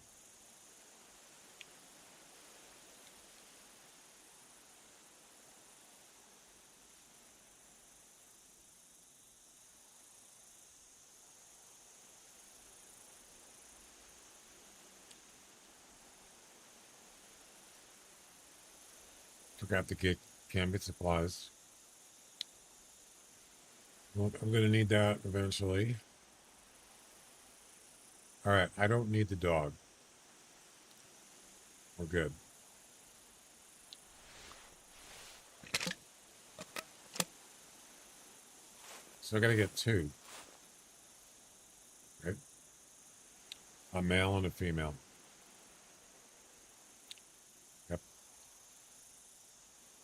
Forgot to get camping supplies. Well, I'm going to need that eventually. All right, I don't need the dog. We're good. So I got to get 2. Right? A male and a female. Yep.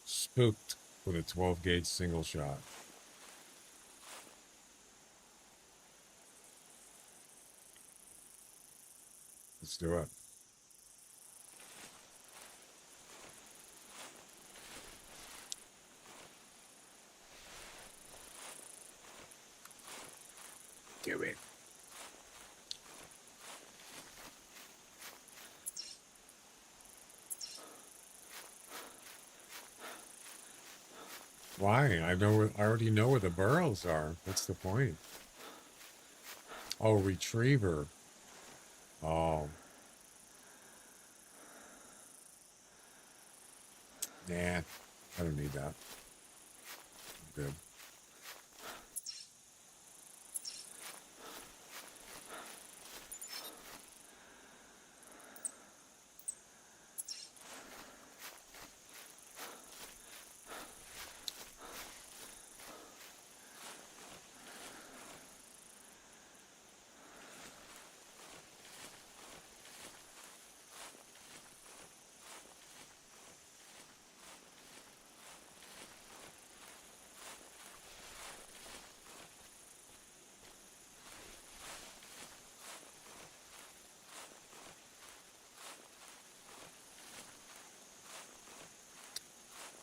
Spooked with a 12-gauge single shot. Let's do it. Do it. Why? I already know where the burrows are. What's the point? Oh, retriever. Oh. Nah. I don't need that. I'm good.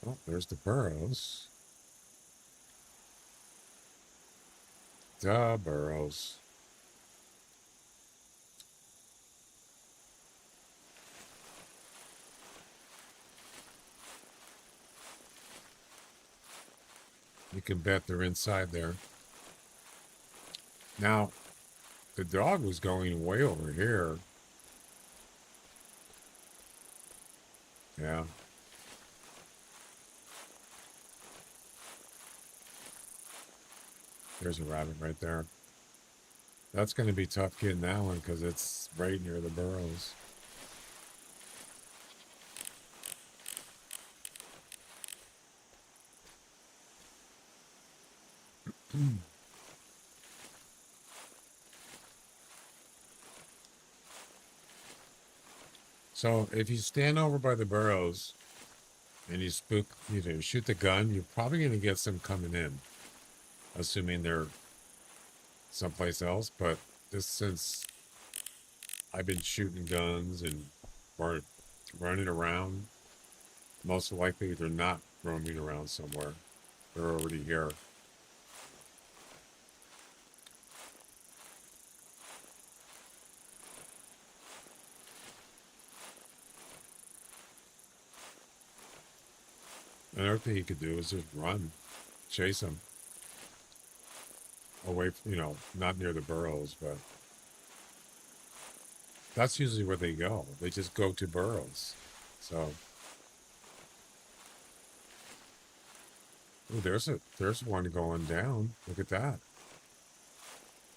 Oh, there's the burrows. The burrows. You can bet they're inside there. Now, the dog was going way over here. Yeah. There's a rabbit right there. That's going to be tough getting that one because it's right near the burrows. So if you stand over by the burrows and you shoot the gun, you're probably going to get some coming in, assuming they're someplace else. But since I've been shooting guns and running around, most likely they're not roaming around somewhere. They're already here. Another thing you could do is just run, chase them away from, not near the burrows, but that's usually where they go. They just go to burrows. So, ooh, there's one going down. Look at that.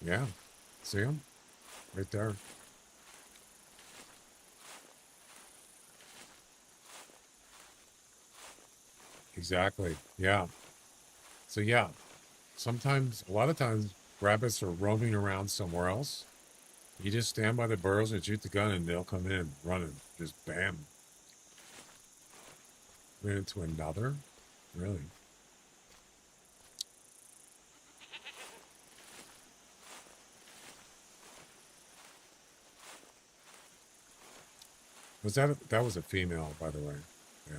Yeah, see him right there. Exactly. Yeah. So yeah, a lot of times, rabbits are roaming around somewhere else. You just stand by the burrows and shoot the gun, and they'll come in running. Just bam. Ran into another? Really? That was a female, by the way. Yeah.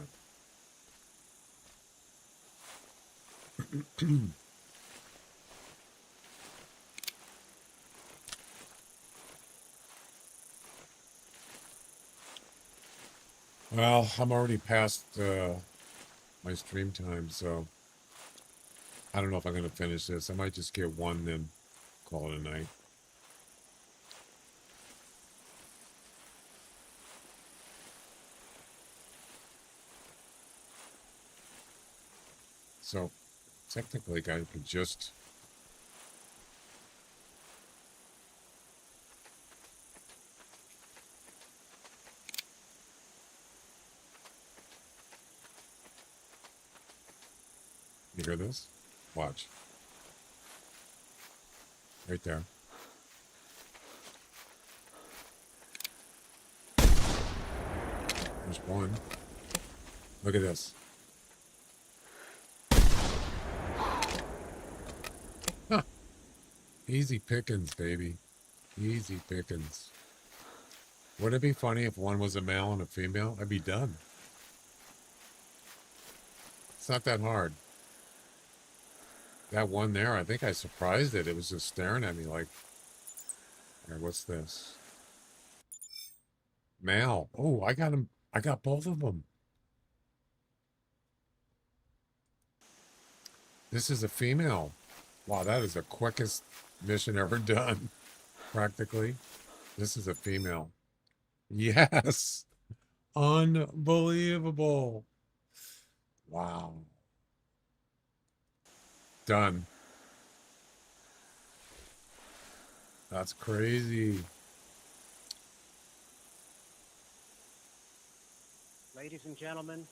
Well, I'm already past my stream time, so I don't know if I'm going to finish this. I might just get one, then call it a night. So, technically, I could just... You hear this? Watch. Right there. There's one. Look at this. Huh. Easy pickings, baby. Easy pickings. Wouldn't it be funny if one was a male and a female? I'd be done. It's not that hard. That one there, I think I surprised it. It was just staring at me like, all right, what's this? Male. Oh, I got him. I got both of them. This is a female. Wow, that is the quickest mission ever done. Practically. This is a female. Yes. Unbelievable. Wow. Done. That's crazy. Ladies and gentlemen,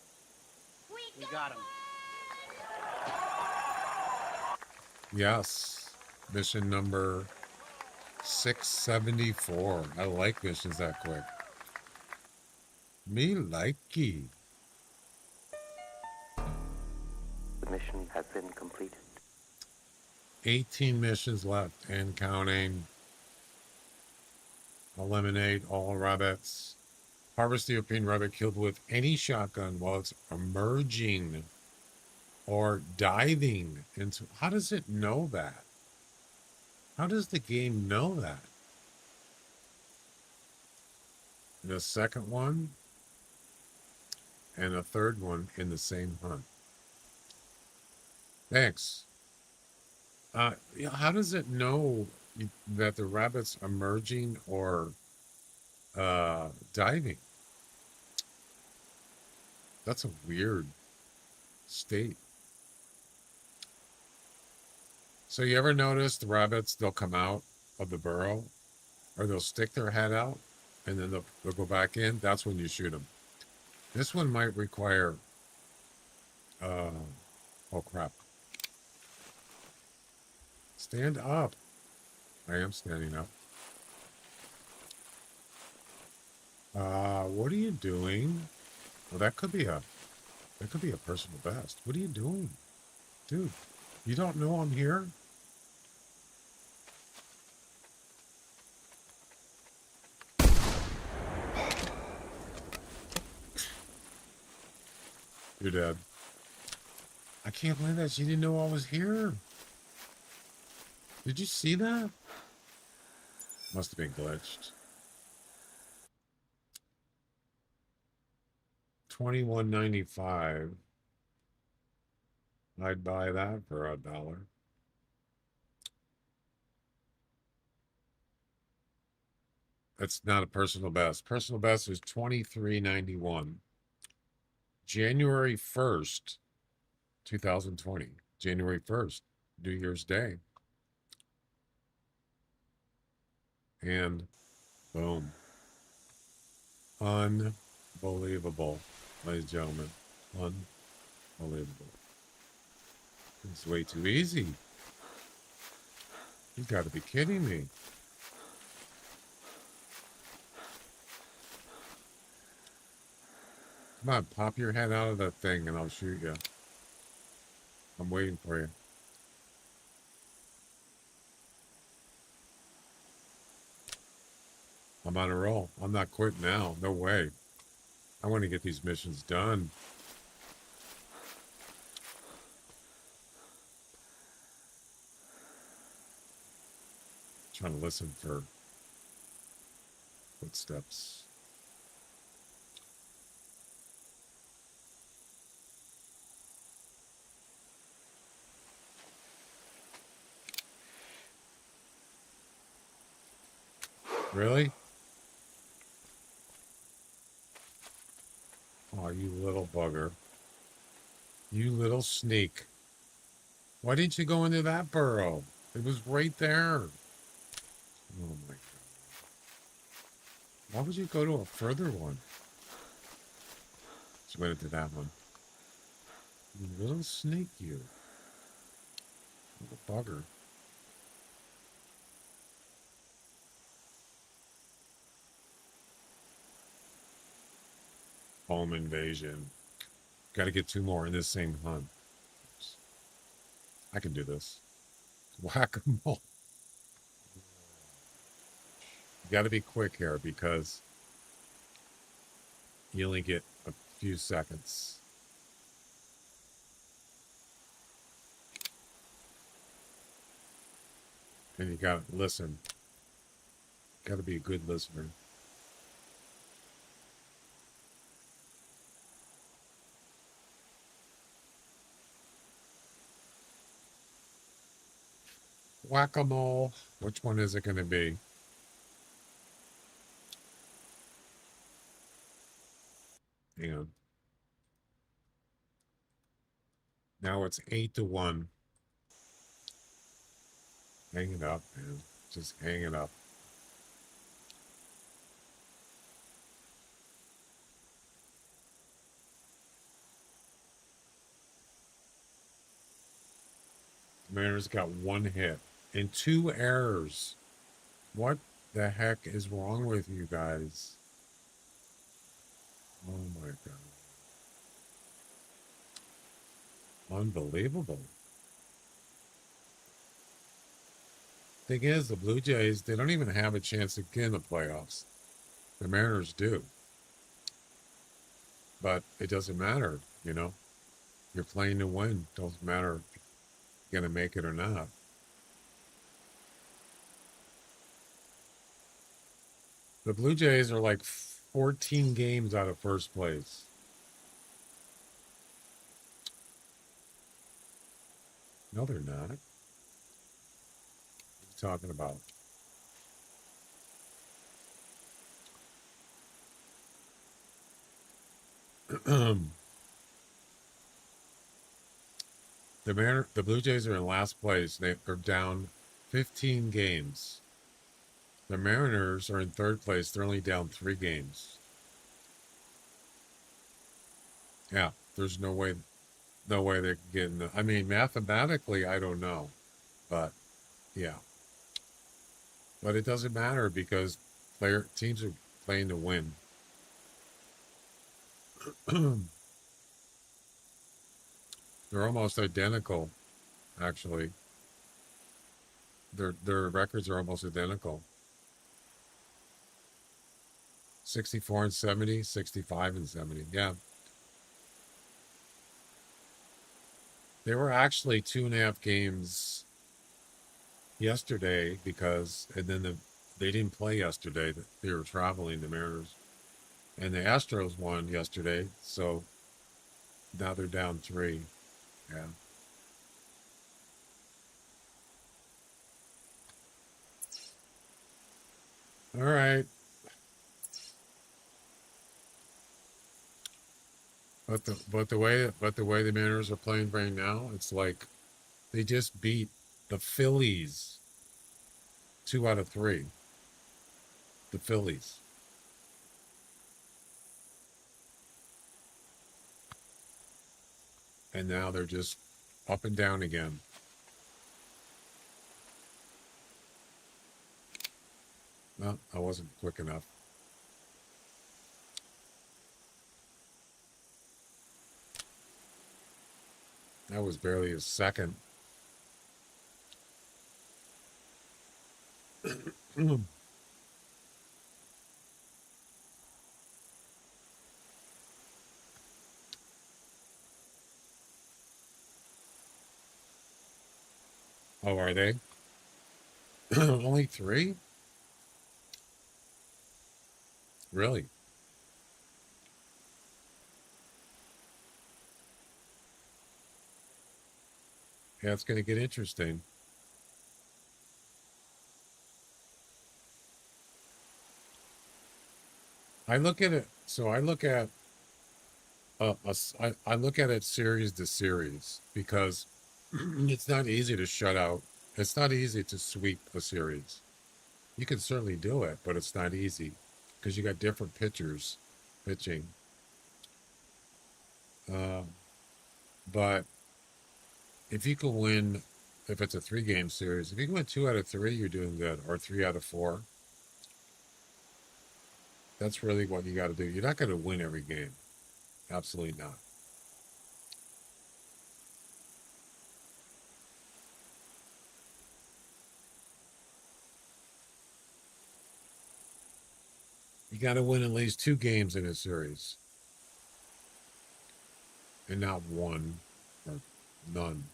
we got him. Yes. Mission number 674. I like missions that quick. Me likey. The mission has been completed. 18 missions left and counting. Eliminate all rabbits. Harvest the European rabbit killed with any shotgun while it's emerging or diving into. How does it know that? How does the game know that? The second one and a third one in the same hunt. Thanks. Yeah, how does it know that the rabbit's emerging or diving? That's a weird state. So you ever notice the rabbits, they'll come out of the burrow or they'll stick their head out and then they'll go back in? That's when you shoot them. This one might require, oh crap. Stand up. I am standing up. What are you doing? Well, that could be a personal best. What are you doing? Dude, you don't know I'm here? You're dead. I can't believe that she didn't know I was here. Did you see that? Must have been glitched. 21.95. I'd buy that for $1. That's not a personal best. Personal best is 23.91. January 1st, 2020. January 1st, New Year's Day. And boom. Unbelievable, ladies and gentlemen. Unbelievable. It's way too easy. You got to be kidding me. Come on, pop your head out of that thing and I'll shoot you. I'm waiting for you. I'm on a roll. I'm not quitting now. No way. I want to get these missions done. Trying to listen for footsteps. Really? Oh, you little bugger. You little sneak. Why didn't you go into that burrow? It was right there. Oh my God. Why would you go to a further one? Just went into that one. You little snake, you. Little bugger. Home invasion. Got to get 2 more in this same hunt. I can do this. Whack-a-mole. You got to be quick here because you only get a few seconds. And you got to listen. Got to be a good listener. Whack-a-mole. Which one is it going to be? Hang on. Now it's 8-1. Hang it up, man. Just hang it up. Mariners got 1 hit and 2 errors. What the heck is wrong with you guys? Oh my God. Unbelievable. Thing is, the Blue Jays, they don't even have a chance to get in the playoffs. The Mariners do. But it doesn't matter, you know. You're playing to win. Doesn't matter if you're going to make it or not. The Blue Jays are like 14 games out of first place. No, they're not. What are you talking about? The Blue Jays are in last place. They are down 15 games. The Mariners are in third place. They're only down 3 games. Yeah, there's no way they can get in the, I mean, mathematically, I don't know. But, yeah. But it doesn't matter because teams are playing to win. They're almost identical, actually. Their records are almost identical. 64 and 70, 65 and 70. Yeah. They were actually 2.5 games yesterday because, and then they didn't play yesterday. They were traveling, the Mariners. And the Astros won yesterday, so now they're down 3. Yeah. All right. But the way the Mariners are playing right now, it's like they just beat the Phillies 2 out of 3. The Phillies. And now they're just up and down again. Well, I wasn't quick enough. That was barely a second. Oh, are they? Only 3? Really? Yeah, it's going to get interesting. I look at it. So I look at I look at it series to series because it's not easy to shut out. It's not easy to sweep a series. You can certainly do it, but it's not easy because you got different pitchers pitching. But if you can win, if it's a 3-game series, if you can win 2 out of 3, you're doing good, or 3 out of 4. That's really what you got to do. You're not going to win every game. Absolutely not. You got to win at least 2 games in a series. And not 1 or none.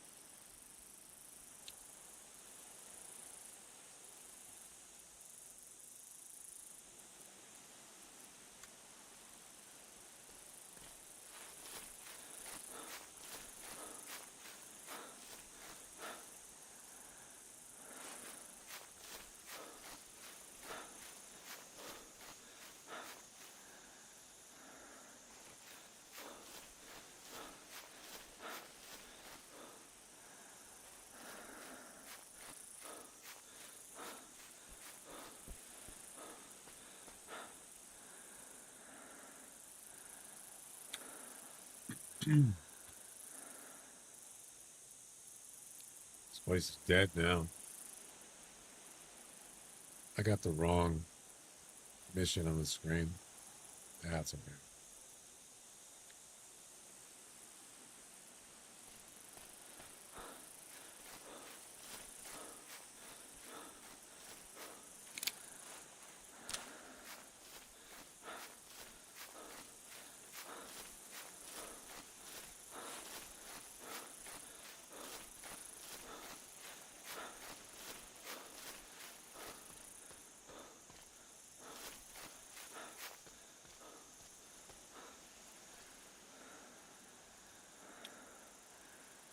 This place is dead now. I got the wrong mission on the screen. That's okay.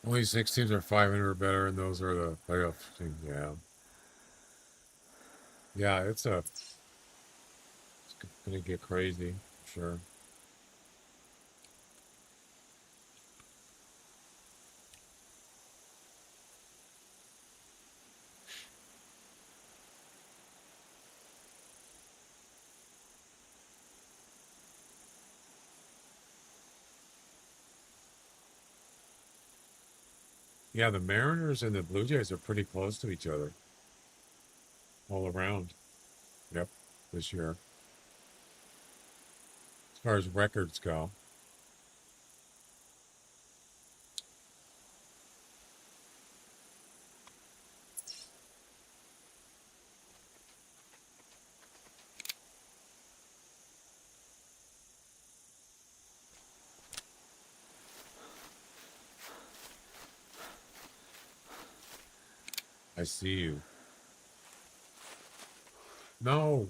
Only 6 teams are 500 or better, and those are the playoff teams. Yeah. Yeah, it's gonna get crazy, for sure. Yeah, the Mariners and the Blue Jays are pretty close to each other all around. Yep, this year. As far as records go. I see you. No.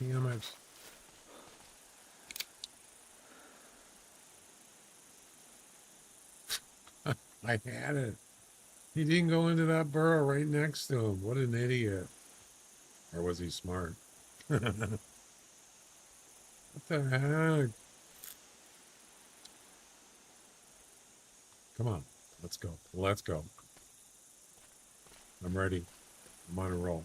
Damn it. I had it. He didn't go into that burrow right next to him. What an idiot. Or was he smart? What the heck? Come on. Let's go. Let's go. I'm ready. I'm on a roll.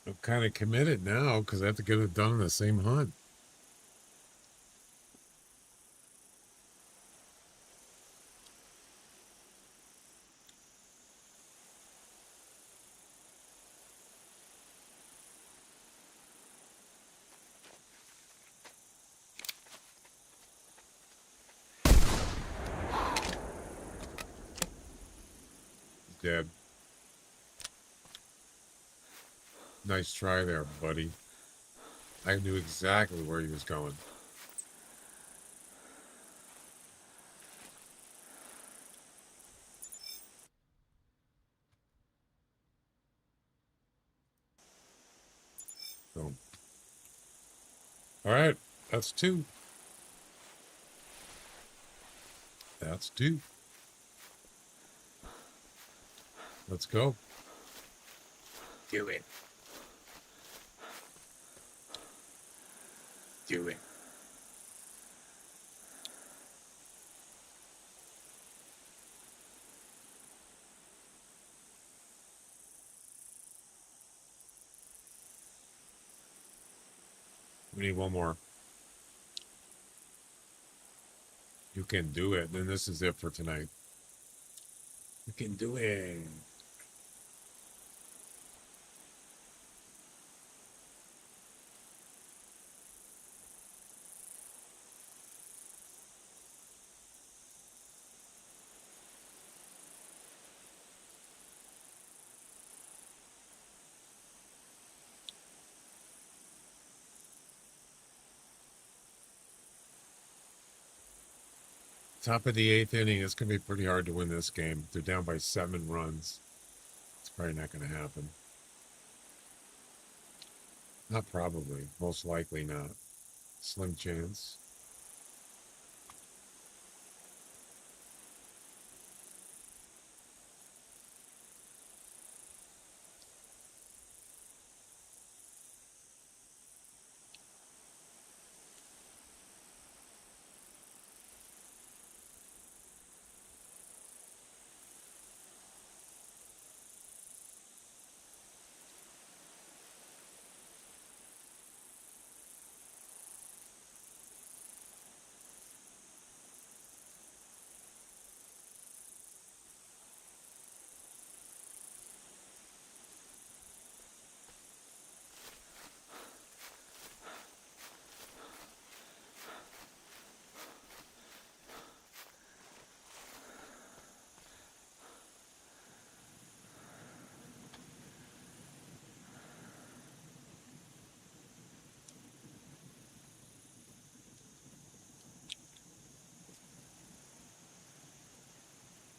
I'm kind of committed now because I have to get it done in the same hunt. Dead. Nice try there, buddy. I knew exactly where he was going. Boom. All right, that's 2. That's 2. Let's go. Do it. Do it. We need one more. You can do it. Then this is it for tonight. You can do it. Top of the 8th inning. It's going to be pretty hard to win this game. They're down by 7 runs. It's probably not going to happen. Not probably. Most likely not. Slim chance.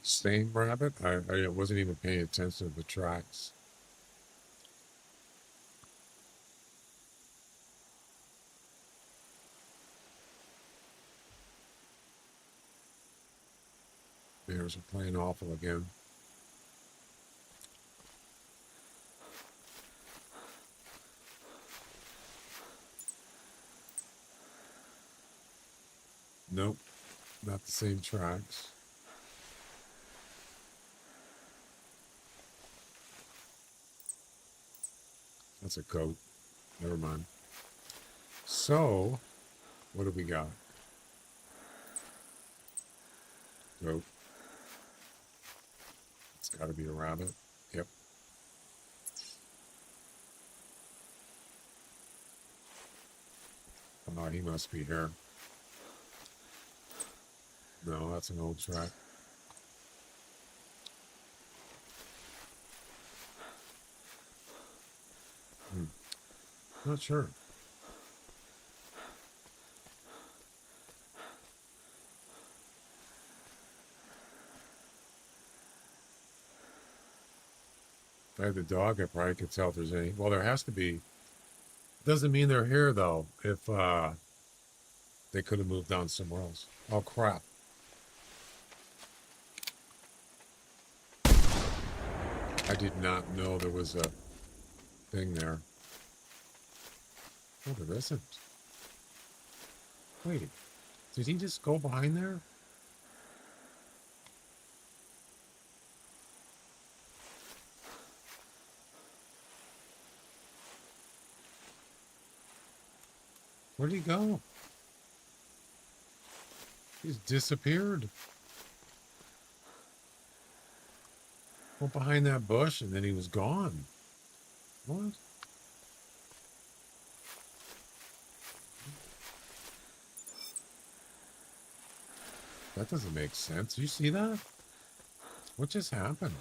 Same rabbit? I wasn't even paying attention to the tracks. Bears are playing awful again. Nope, not the same tracks. That's a coat. Never mind. So, what do we got? Goat. It's got to be a rabbit. Yep. Oh, he must be here. No, that's an old track. Not sure. If I had the dog, I probably could tell if there's any. Well, there has to be. Doesn't mean they're here, though, if they could have moved on somewhere else. Oh, crap. I did not know there was a thing there. Oh, there isn't. Wait, did he just go behind there? Where'd he go? He's disappeared. Went behind that bush and then he was gone. What? That doesn't make sense. You see that? What just happened?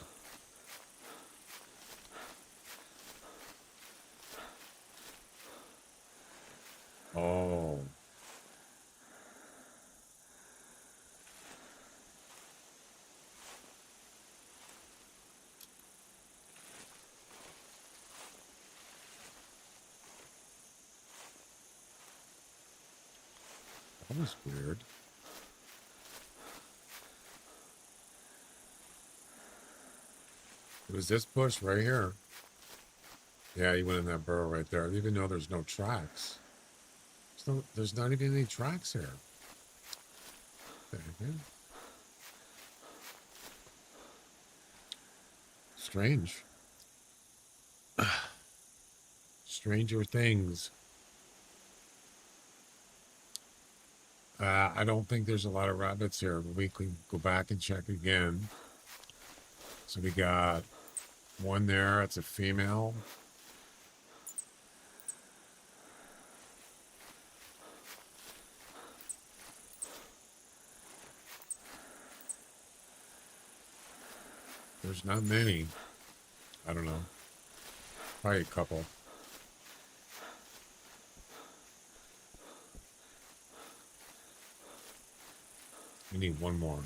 Oh. That was weird. It was this bush right here. Yeah, he went in that burrow right there. I didn't even know there's no tracks. There's not even any tracks here. Strange. Stranger things. I don't think there's a lot of rabbits here, but we can go back and check again. So we got one there. It's a female. There's not many. I don't know. Probably a couple. We need one more.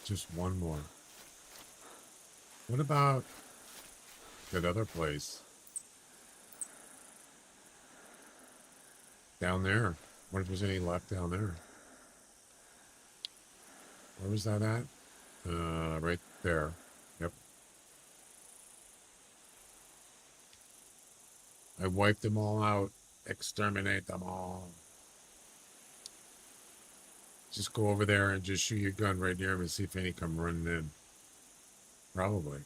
Just one more. What about that other place? Down there. What if there's any left down there? Where was that at? Right there. Yep. I wiped them all out. Exterminate them all. Just go over there and just shoot your gun right near them and see if any come running in. Probably.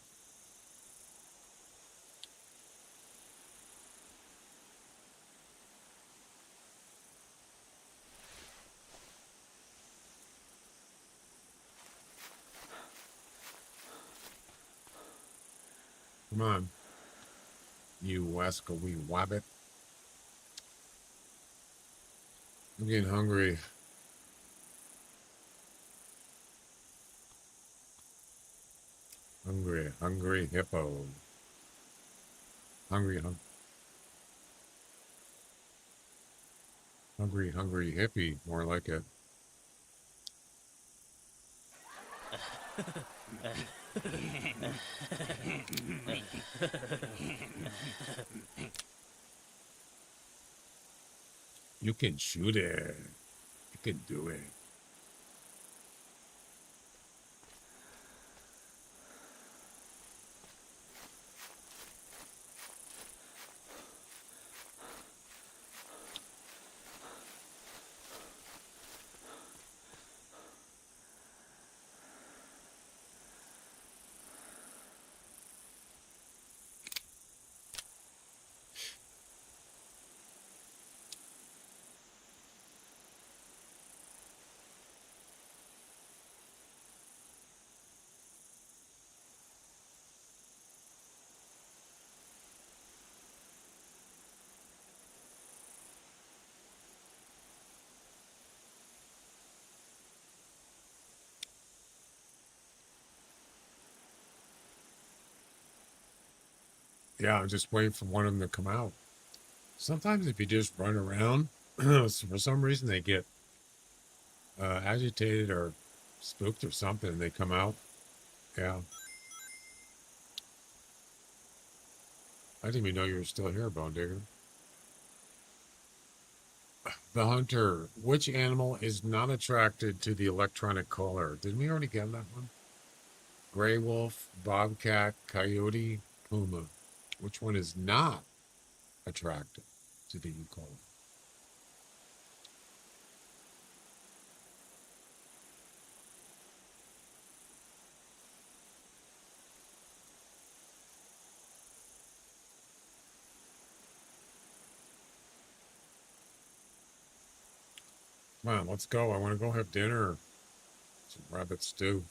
Come on. You wascally wabbit. I'm getting hungry. Hungry hippo. Hungry hippie, more like it. You can shoot it. You can do it. Yeah, I'm just waiting for one of them to come out. Sometimes if you just run around, for some reason they get agitated or spooked or something, and they come out. Yeah. I didn't even know you were still here, Bone Digger. The Hunter. Which animal is not attracted to the electronic collar? Didn't we already get that one? Gray wolf, bobcat, coyote, puma. Which one is not attracted to the collar? Come on, let's go. I want to go have dinner. Some rabbit stew.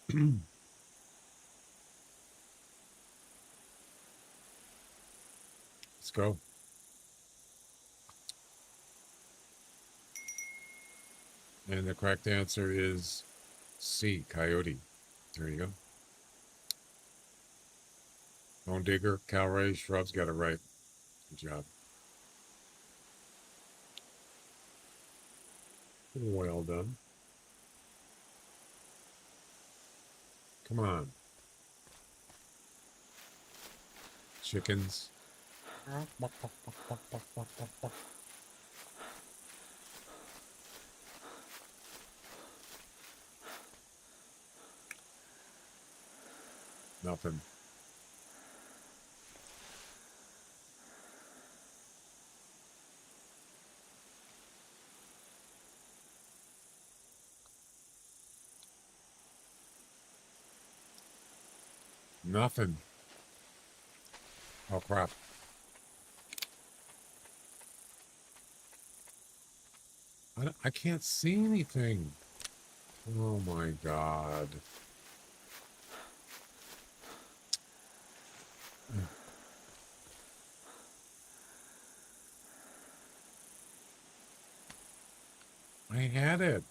Let's go. And the correct answer is C, coyote. There you go. Bone Digger, Calray, Shrubs got it right. Good job. Well done. Come on. Chickens. Nothing. Nothing. Oh, crap. I can't see anything. Oh, my God. I had it.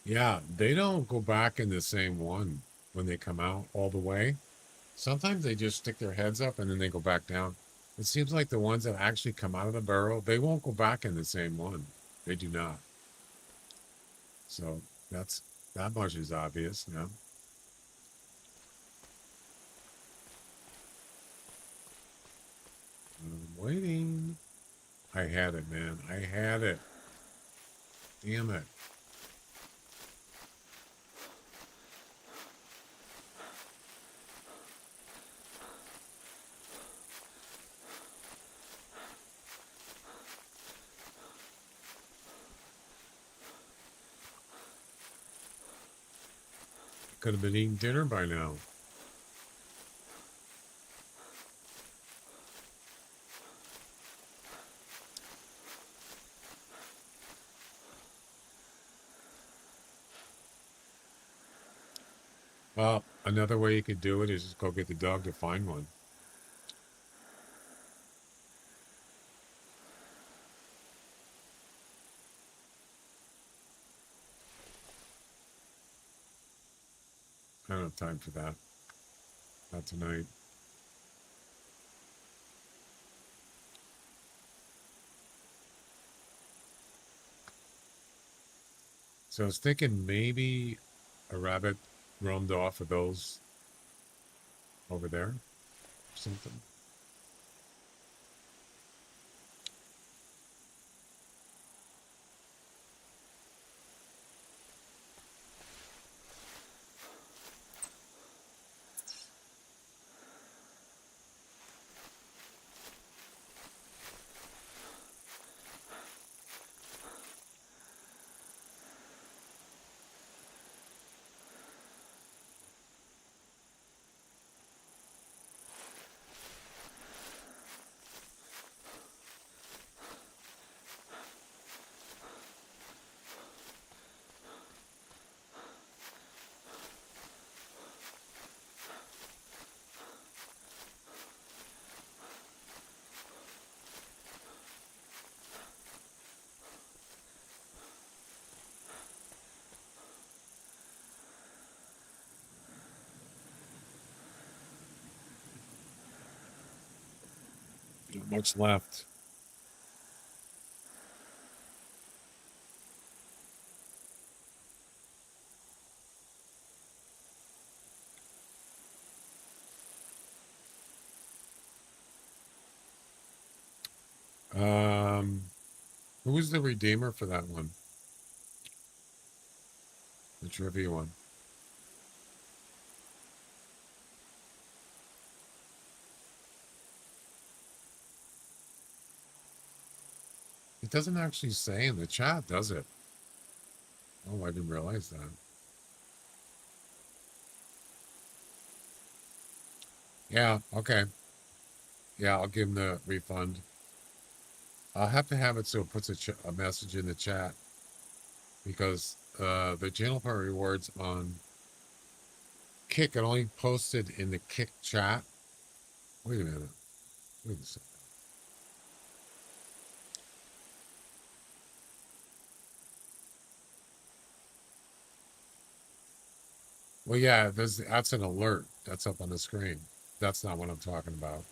Yeah, they don't go back in the same one when they come out all the way. Sometimes they just stick their heads up and then they go back down. It seems like the ones that actually come out of the burrow, they won't go back in the same one. They do not. So that much is obvious, yeah. I'm waiting. I had it, man. I had it. Damn it. Could have been eating dinner by now. Well, another way you could do it is just go get the dog to find one. I don't have time for that. Not tonight. So I was thinking maybe a rabbit roamed off of those over there or something. Not much left. Who was the redeemer for that one? The trivia one. It doesn't actually say in the chat, does it? Oh, I didn't realize that. Yeah, okay. Yeah, I'll give him the refund. I'll have to have it so it puts a message in the chat because the channel part rewards on Kick, it only posted in the Kick chat. Wait a minute. Wait a second. Well, yeah, that's an alert. That's up on the screen. That's not what I'm talking about.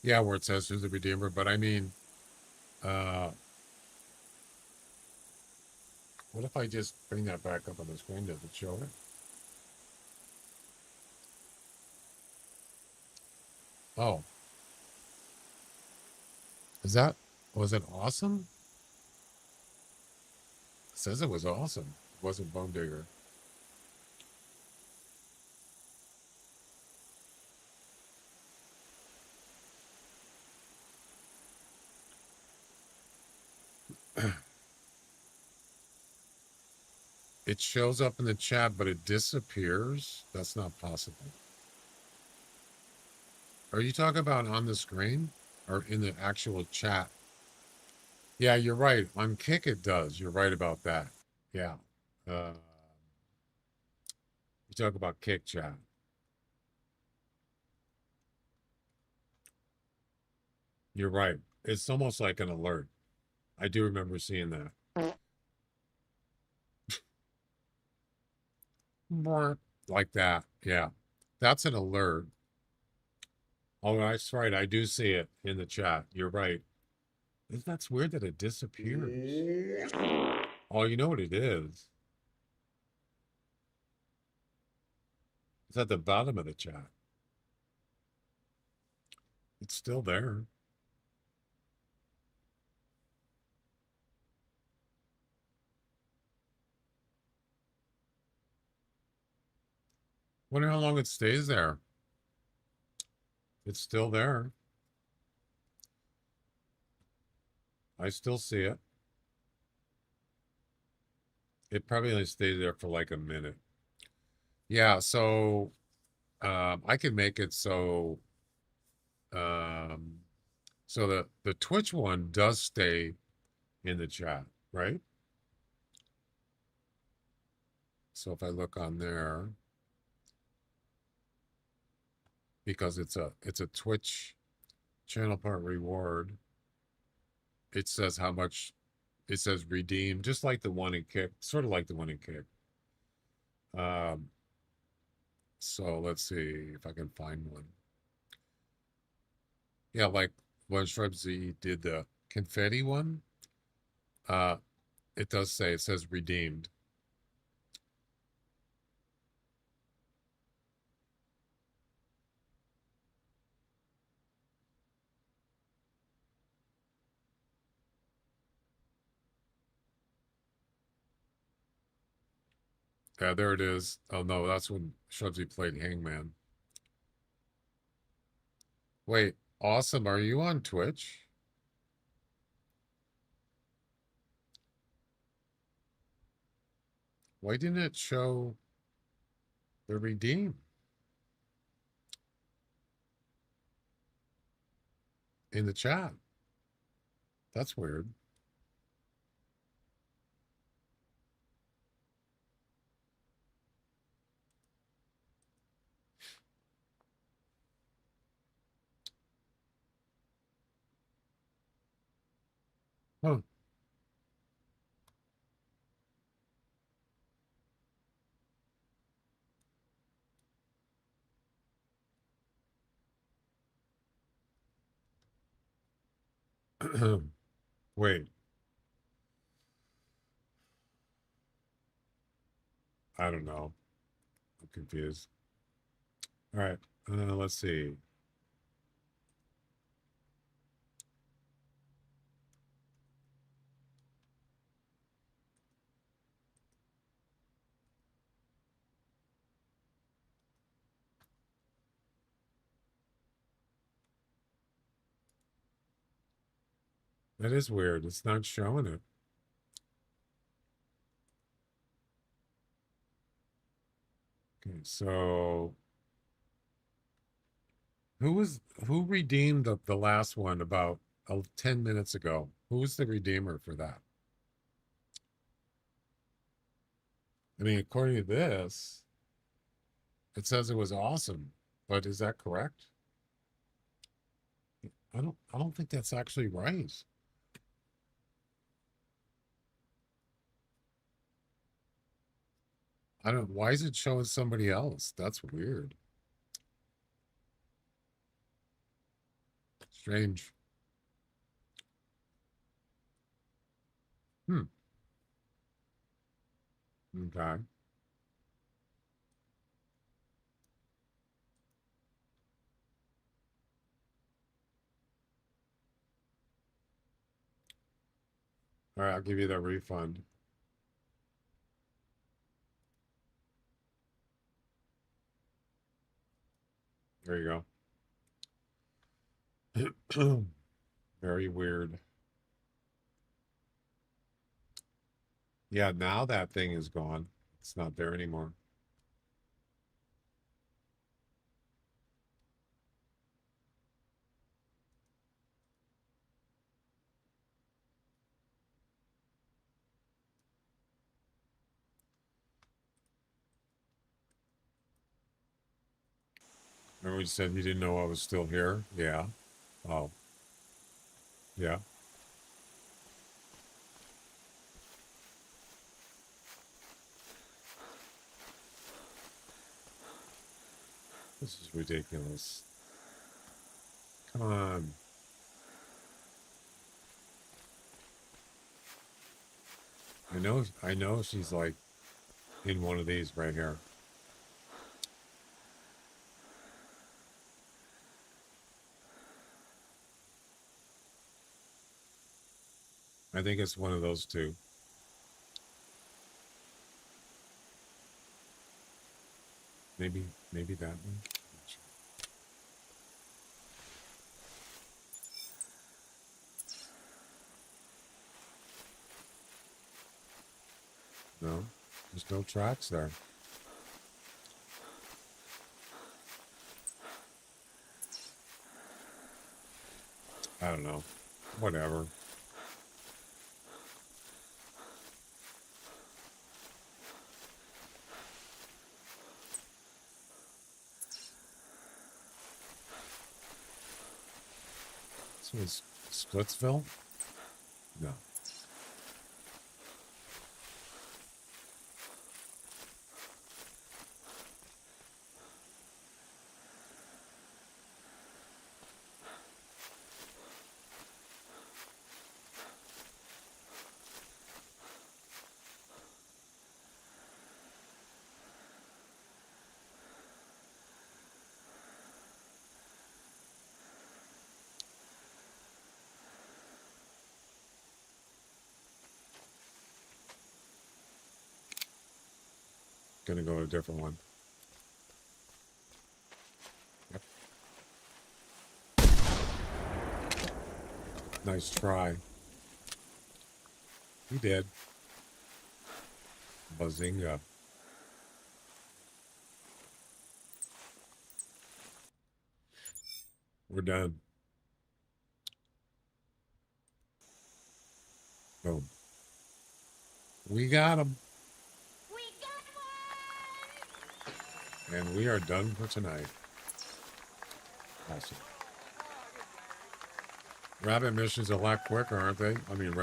Yeah, where it says who's the redeemer, but I mean, what if I just bring that back up on the screen? Does it show it? Oh, was it awesome? It says it was awesome. It wasn't Bone Digger. It shows up in the chat, but it disappears. That's not possible. Are you talking about on the screen or in the actual chat? Yeah, you're right. On Kick, it does. You're right about that. Yeah. You talk about Kick chat. You're right. It's almost like an alert. I do remember seeing that. Like that. Yeah. That's an alert. Oh, that's right. I do see it in the chat. You're right. That's weird that it disappears. Oh, you know what it is? It's at the bottom of the chat. It's still there. Wonder how long it stays there. It's still there. I still see it. It probably only stays there for like a minute. Yeah, so I can make it so so the Twitch one does stay in the chat, right? So if I look on there, because it's a Twitch channel part reward, it says how much, it says redeem, just like the one in Kick, sort of like the one in Kick. So let's see if I can find one. Yeah, like when Shrubsy did the confetti one, it does say, it says redeemed. Yeah, there it is. Oh no, that's when Shrubsy played Hangman. Wait, Awesome, are you on Twitch? Why didn't it show the redeem in the chat? That's weird. Huh. Wait, I don't know. I'm confused. All right, let's see. That is weird. It's not showing it. Okay, so who redeemed the last one about 10 minutes ago? Who was the redeemer for that? I mean, according to this, it says it was awesome, but is that correct? I don't think that's actually right. I don't, why is it showing somebody else? That's weird. Strange. Hmm. Okay. All right, I'll give you that refund. There you go. Very weird. Yeah, now that thing is gone. It's not there anymore. Remember you said you didn't know I was still here? Yeah. Oh, yeah. This is ridiculous. Come on. I know she's like in one of these right here. I think it's one of those two. Maybe that one. No, there's no tracks there. I don't know. Whatever. This was Splitsville? No. Gonna go to a different one. Yep. Nice try. You did. Bazinga. We're done. Boom. We got him. We got one! And we are done for tonight. Awesome. Rabbit missions a lot quicker, aren't they? I mean,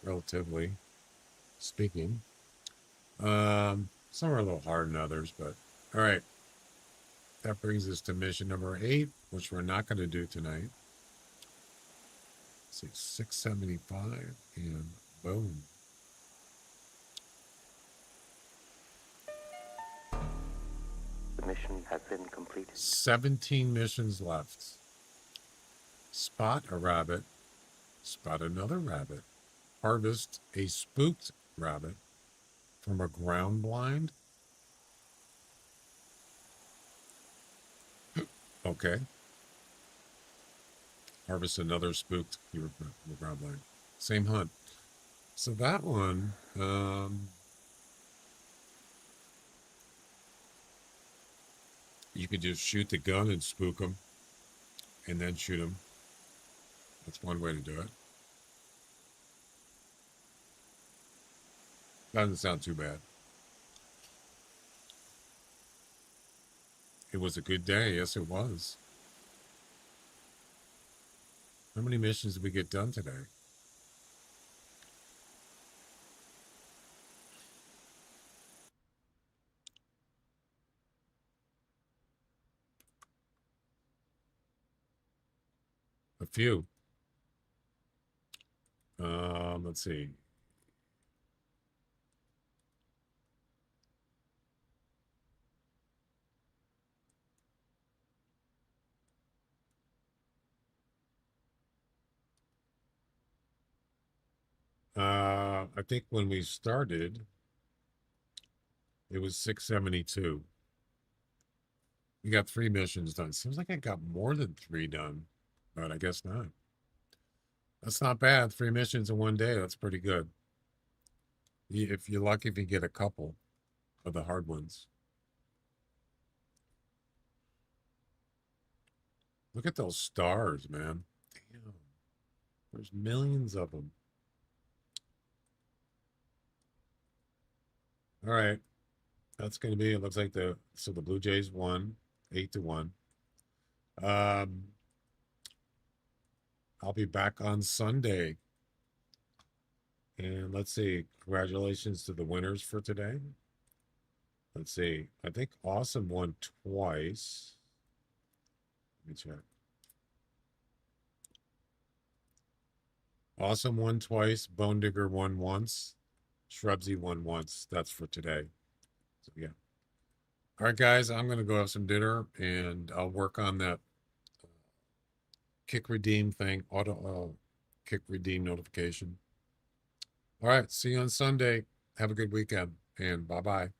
relatively speaking. Some are a little harder than others, but all right. That brings us to mission number 8, which we're not going to do tonight. Let's see, 675, and boom. The mission has been completed. 17 missions left. Spot a rabbit. Spot another rabbit. Harvest a spooked rabbit from a ground blind. Okay. Harvest another spooked from a ground blind. Same hunt. So that one, you could just shoot the gun and spook them and then shoot them. That's one way to do it. Doesn't sound too bad. It was a good day. Yes, it was. How many missions did we get done today? A few. Let's see. I think when we started, it was 672. We got 3 missions done. Seems like I got more than 3 done, but I guess not. That's not bad. 3 missions in one day. That's pretty good. If you're lucky, if you get a couple of the hard ones. Look at those stars, man. Damn. There's millions of them. All right. That's going to be, it looks like the Blue Jays won 8-1. I'll be back on Sunday. And let's see. Congratulations to the winners for today. Let's see. I think Awesome won twice. Let me check. Awesome won twice. Bone Digger won once. Shrubsy won once. That's for today. So, yeah. All right, guys. I'm going to go have some dinner, and I'll work on that kick redeem thing. Auto kick redeem notification. All right. See you on Sunday. Have a good weekend, and bye-bye.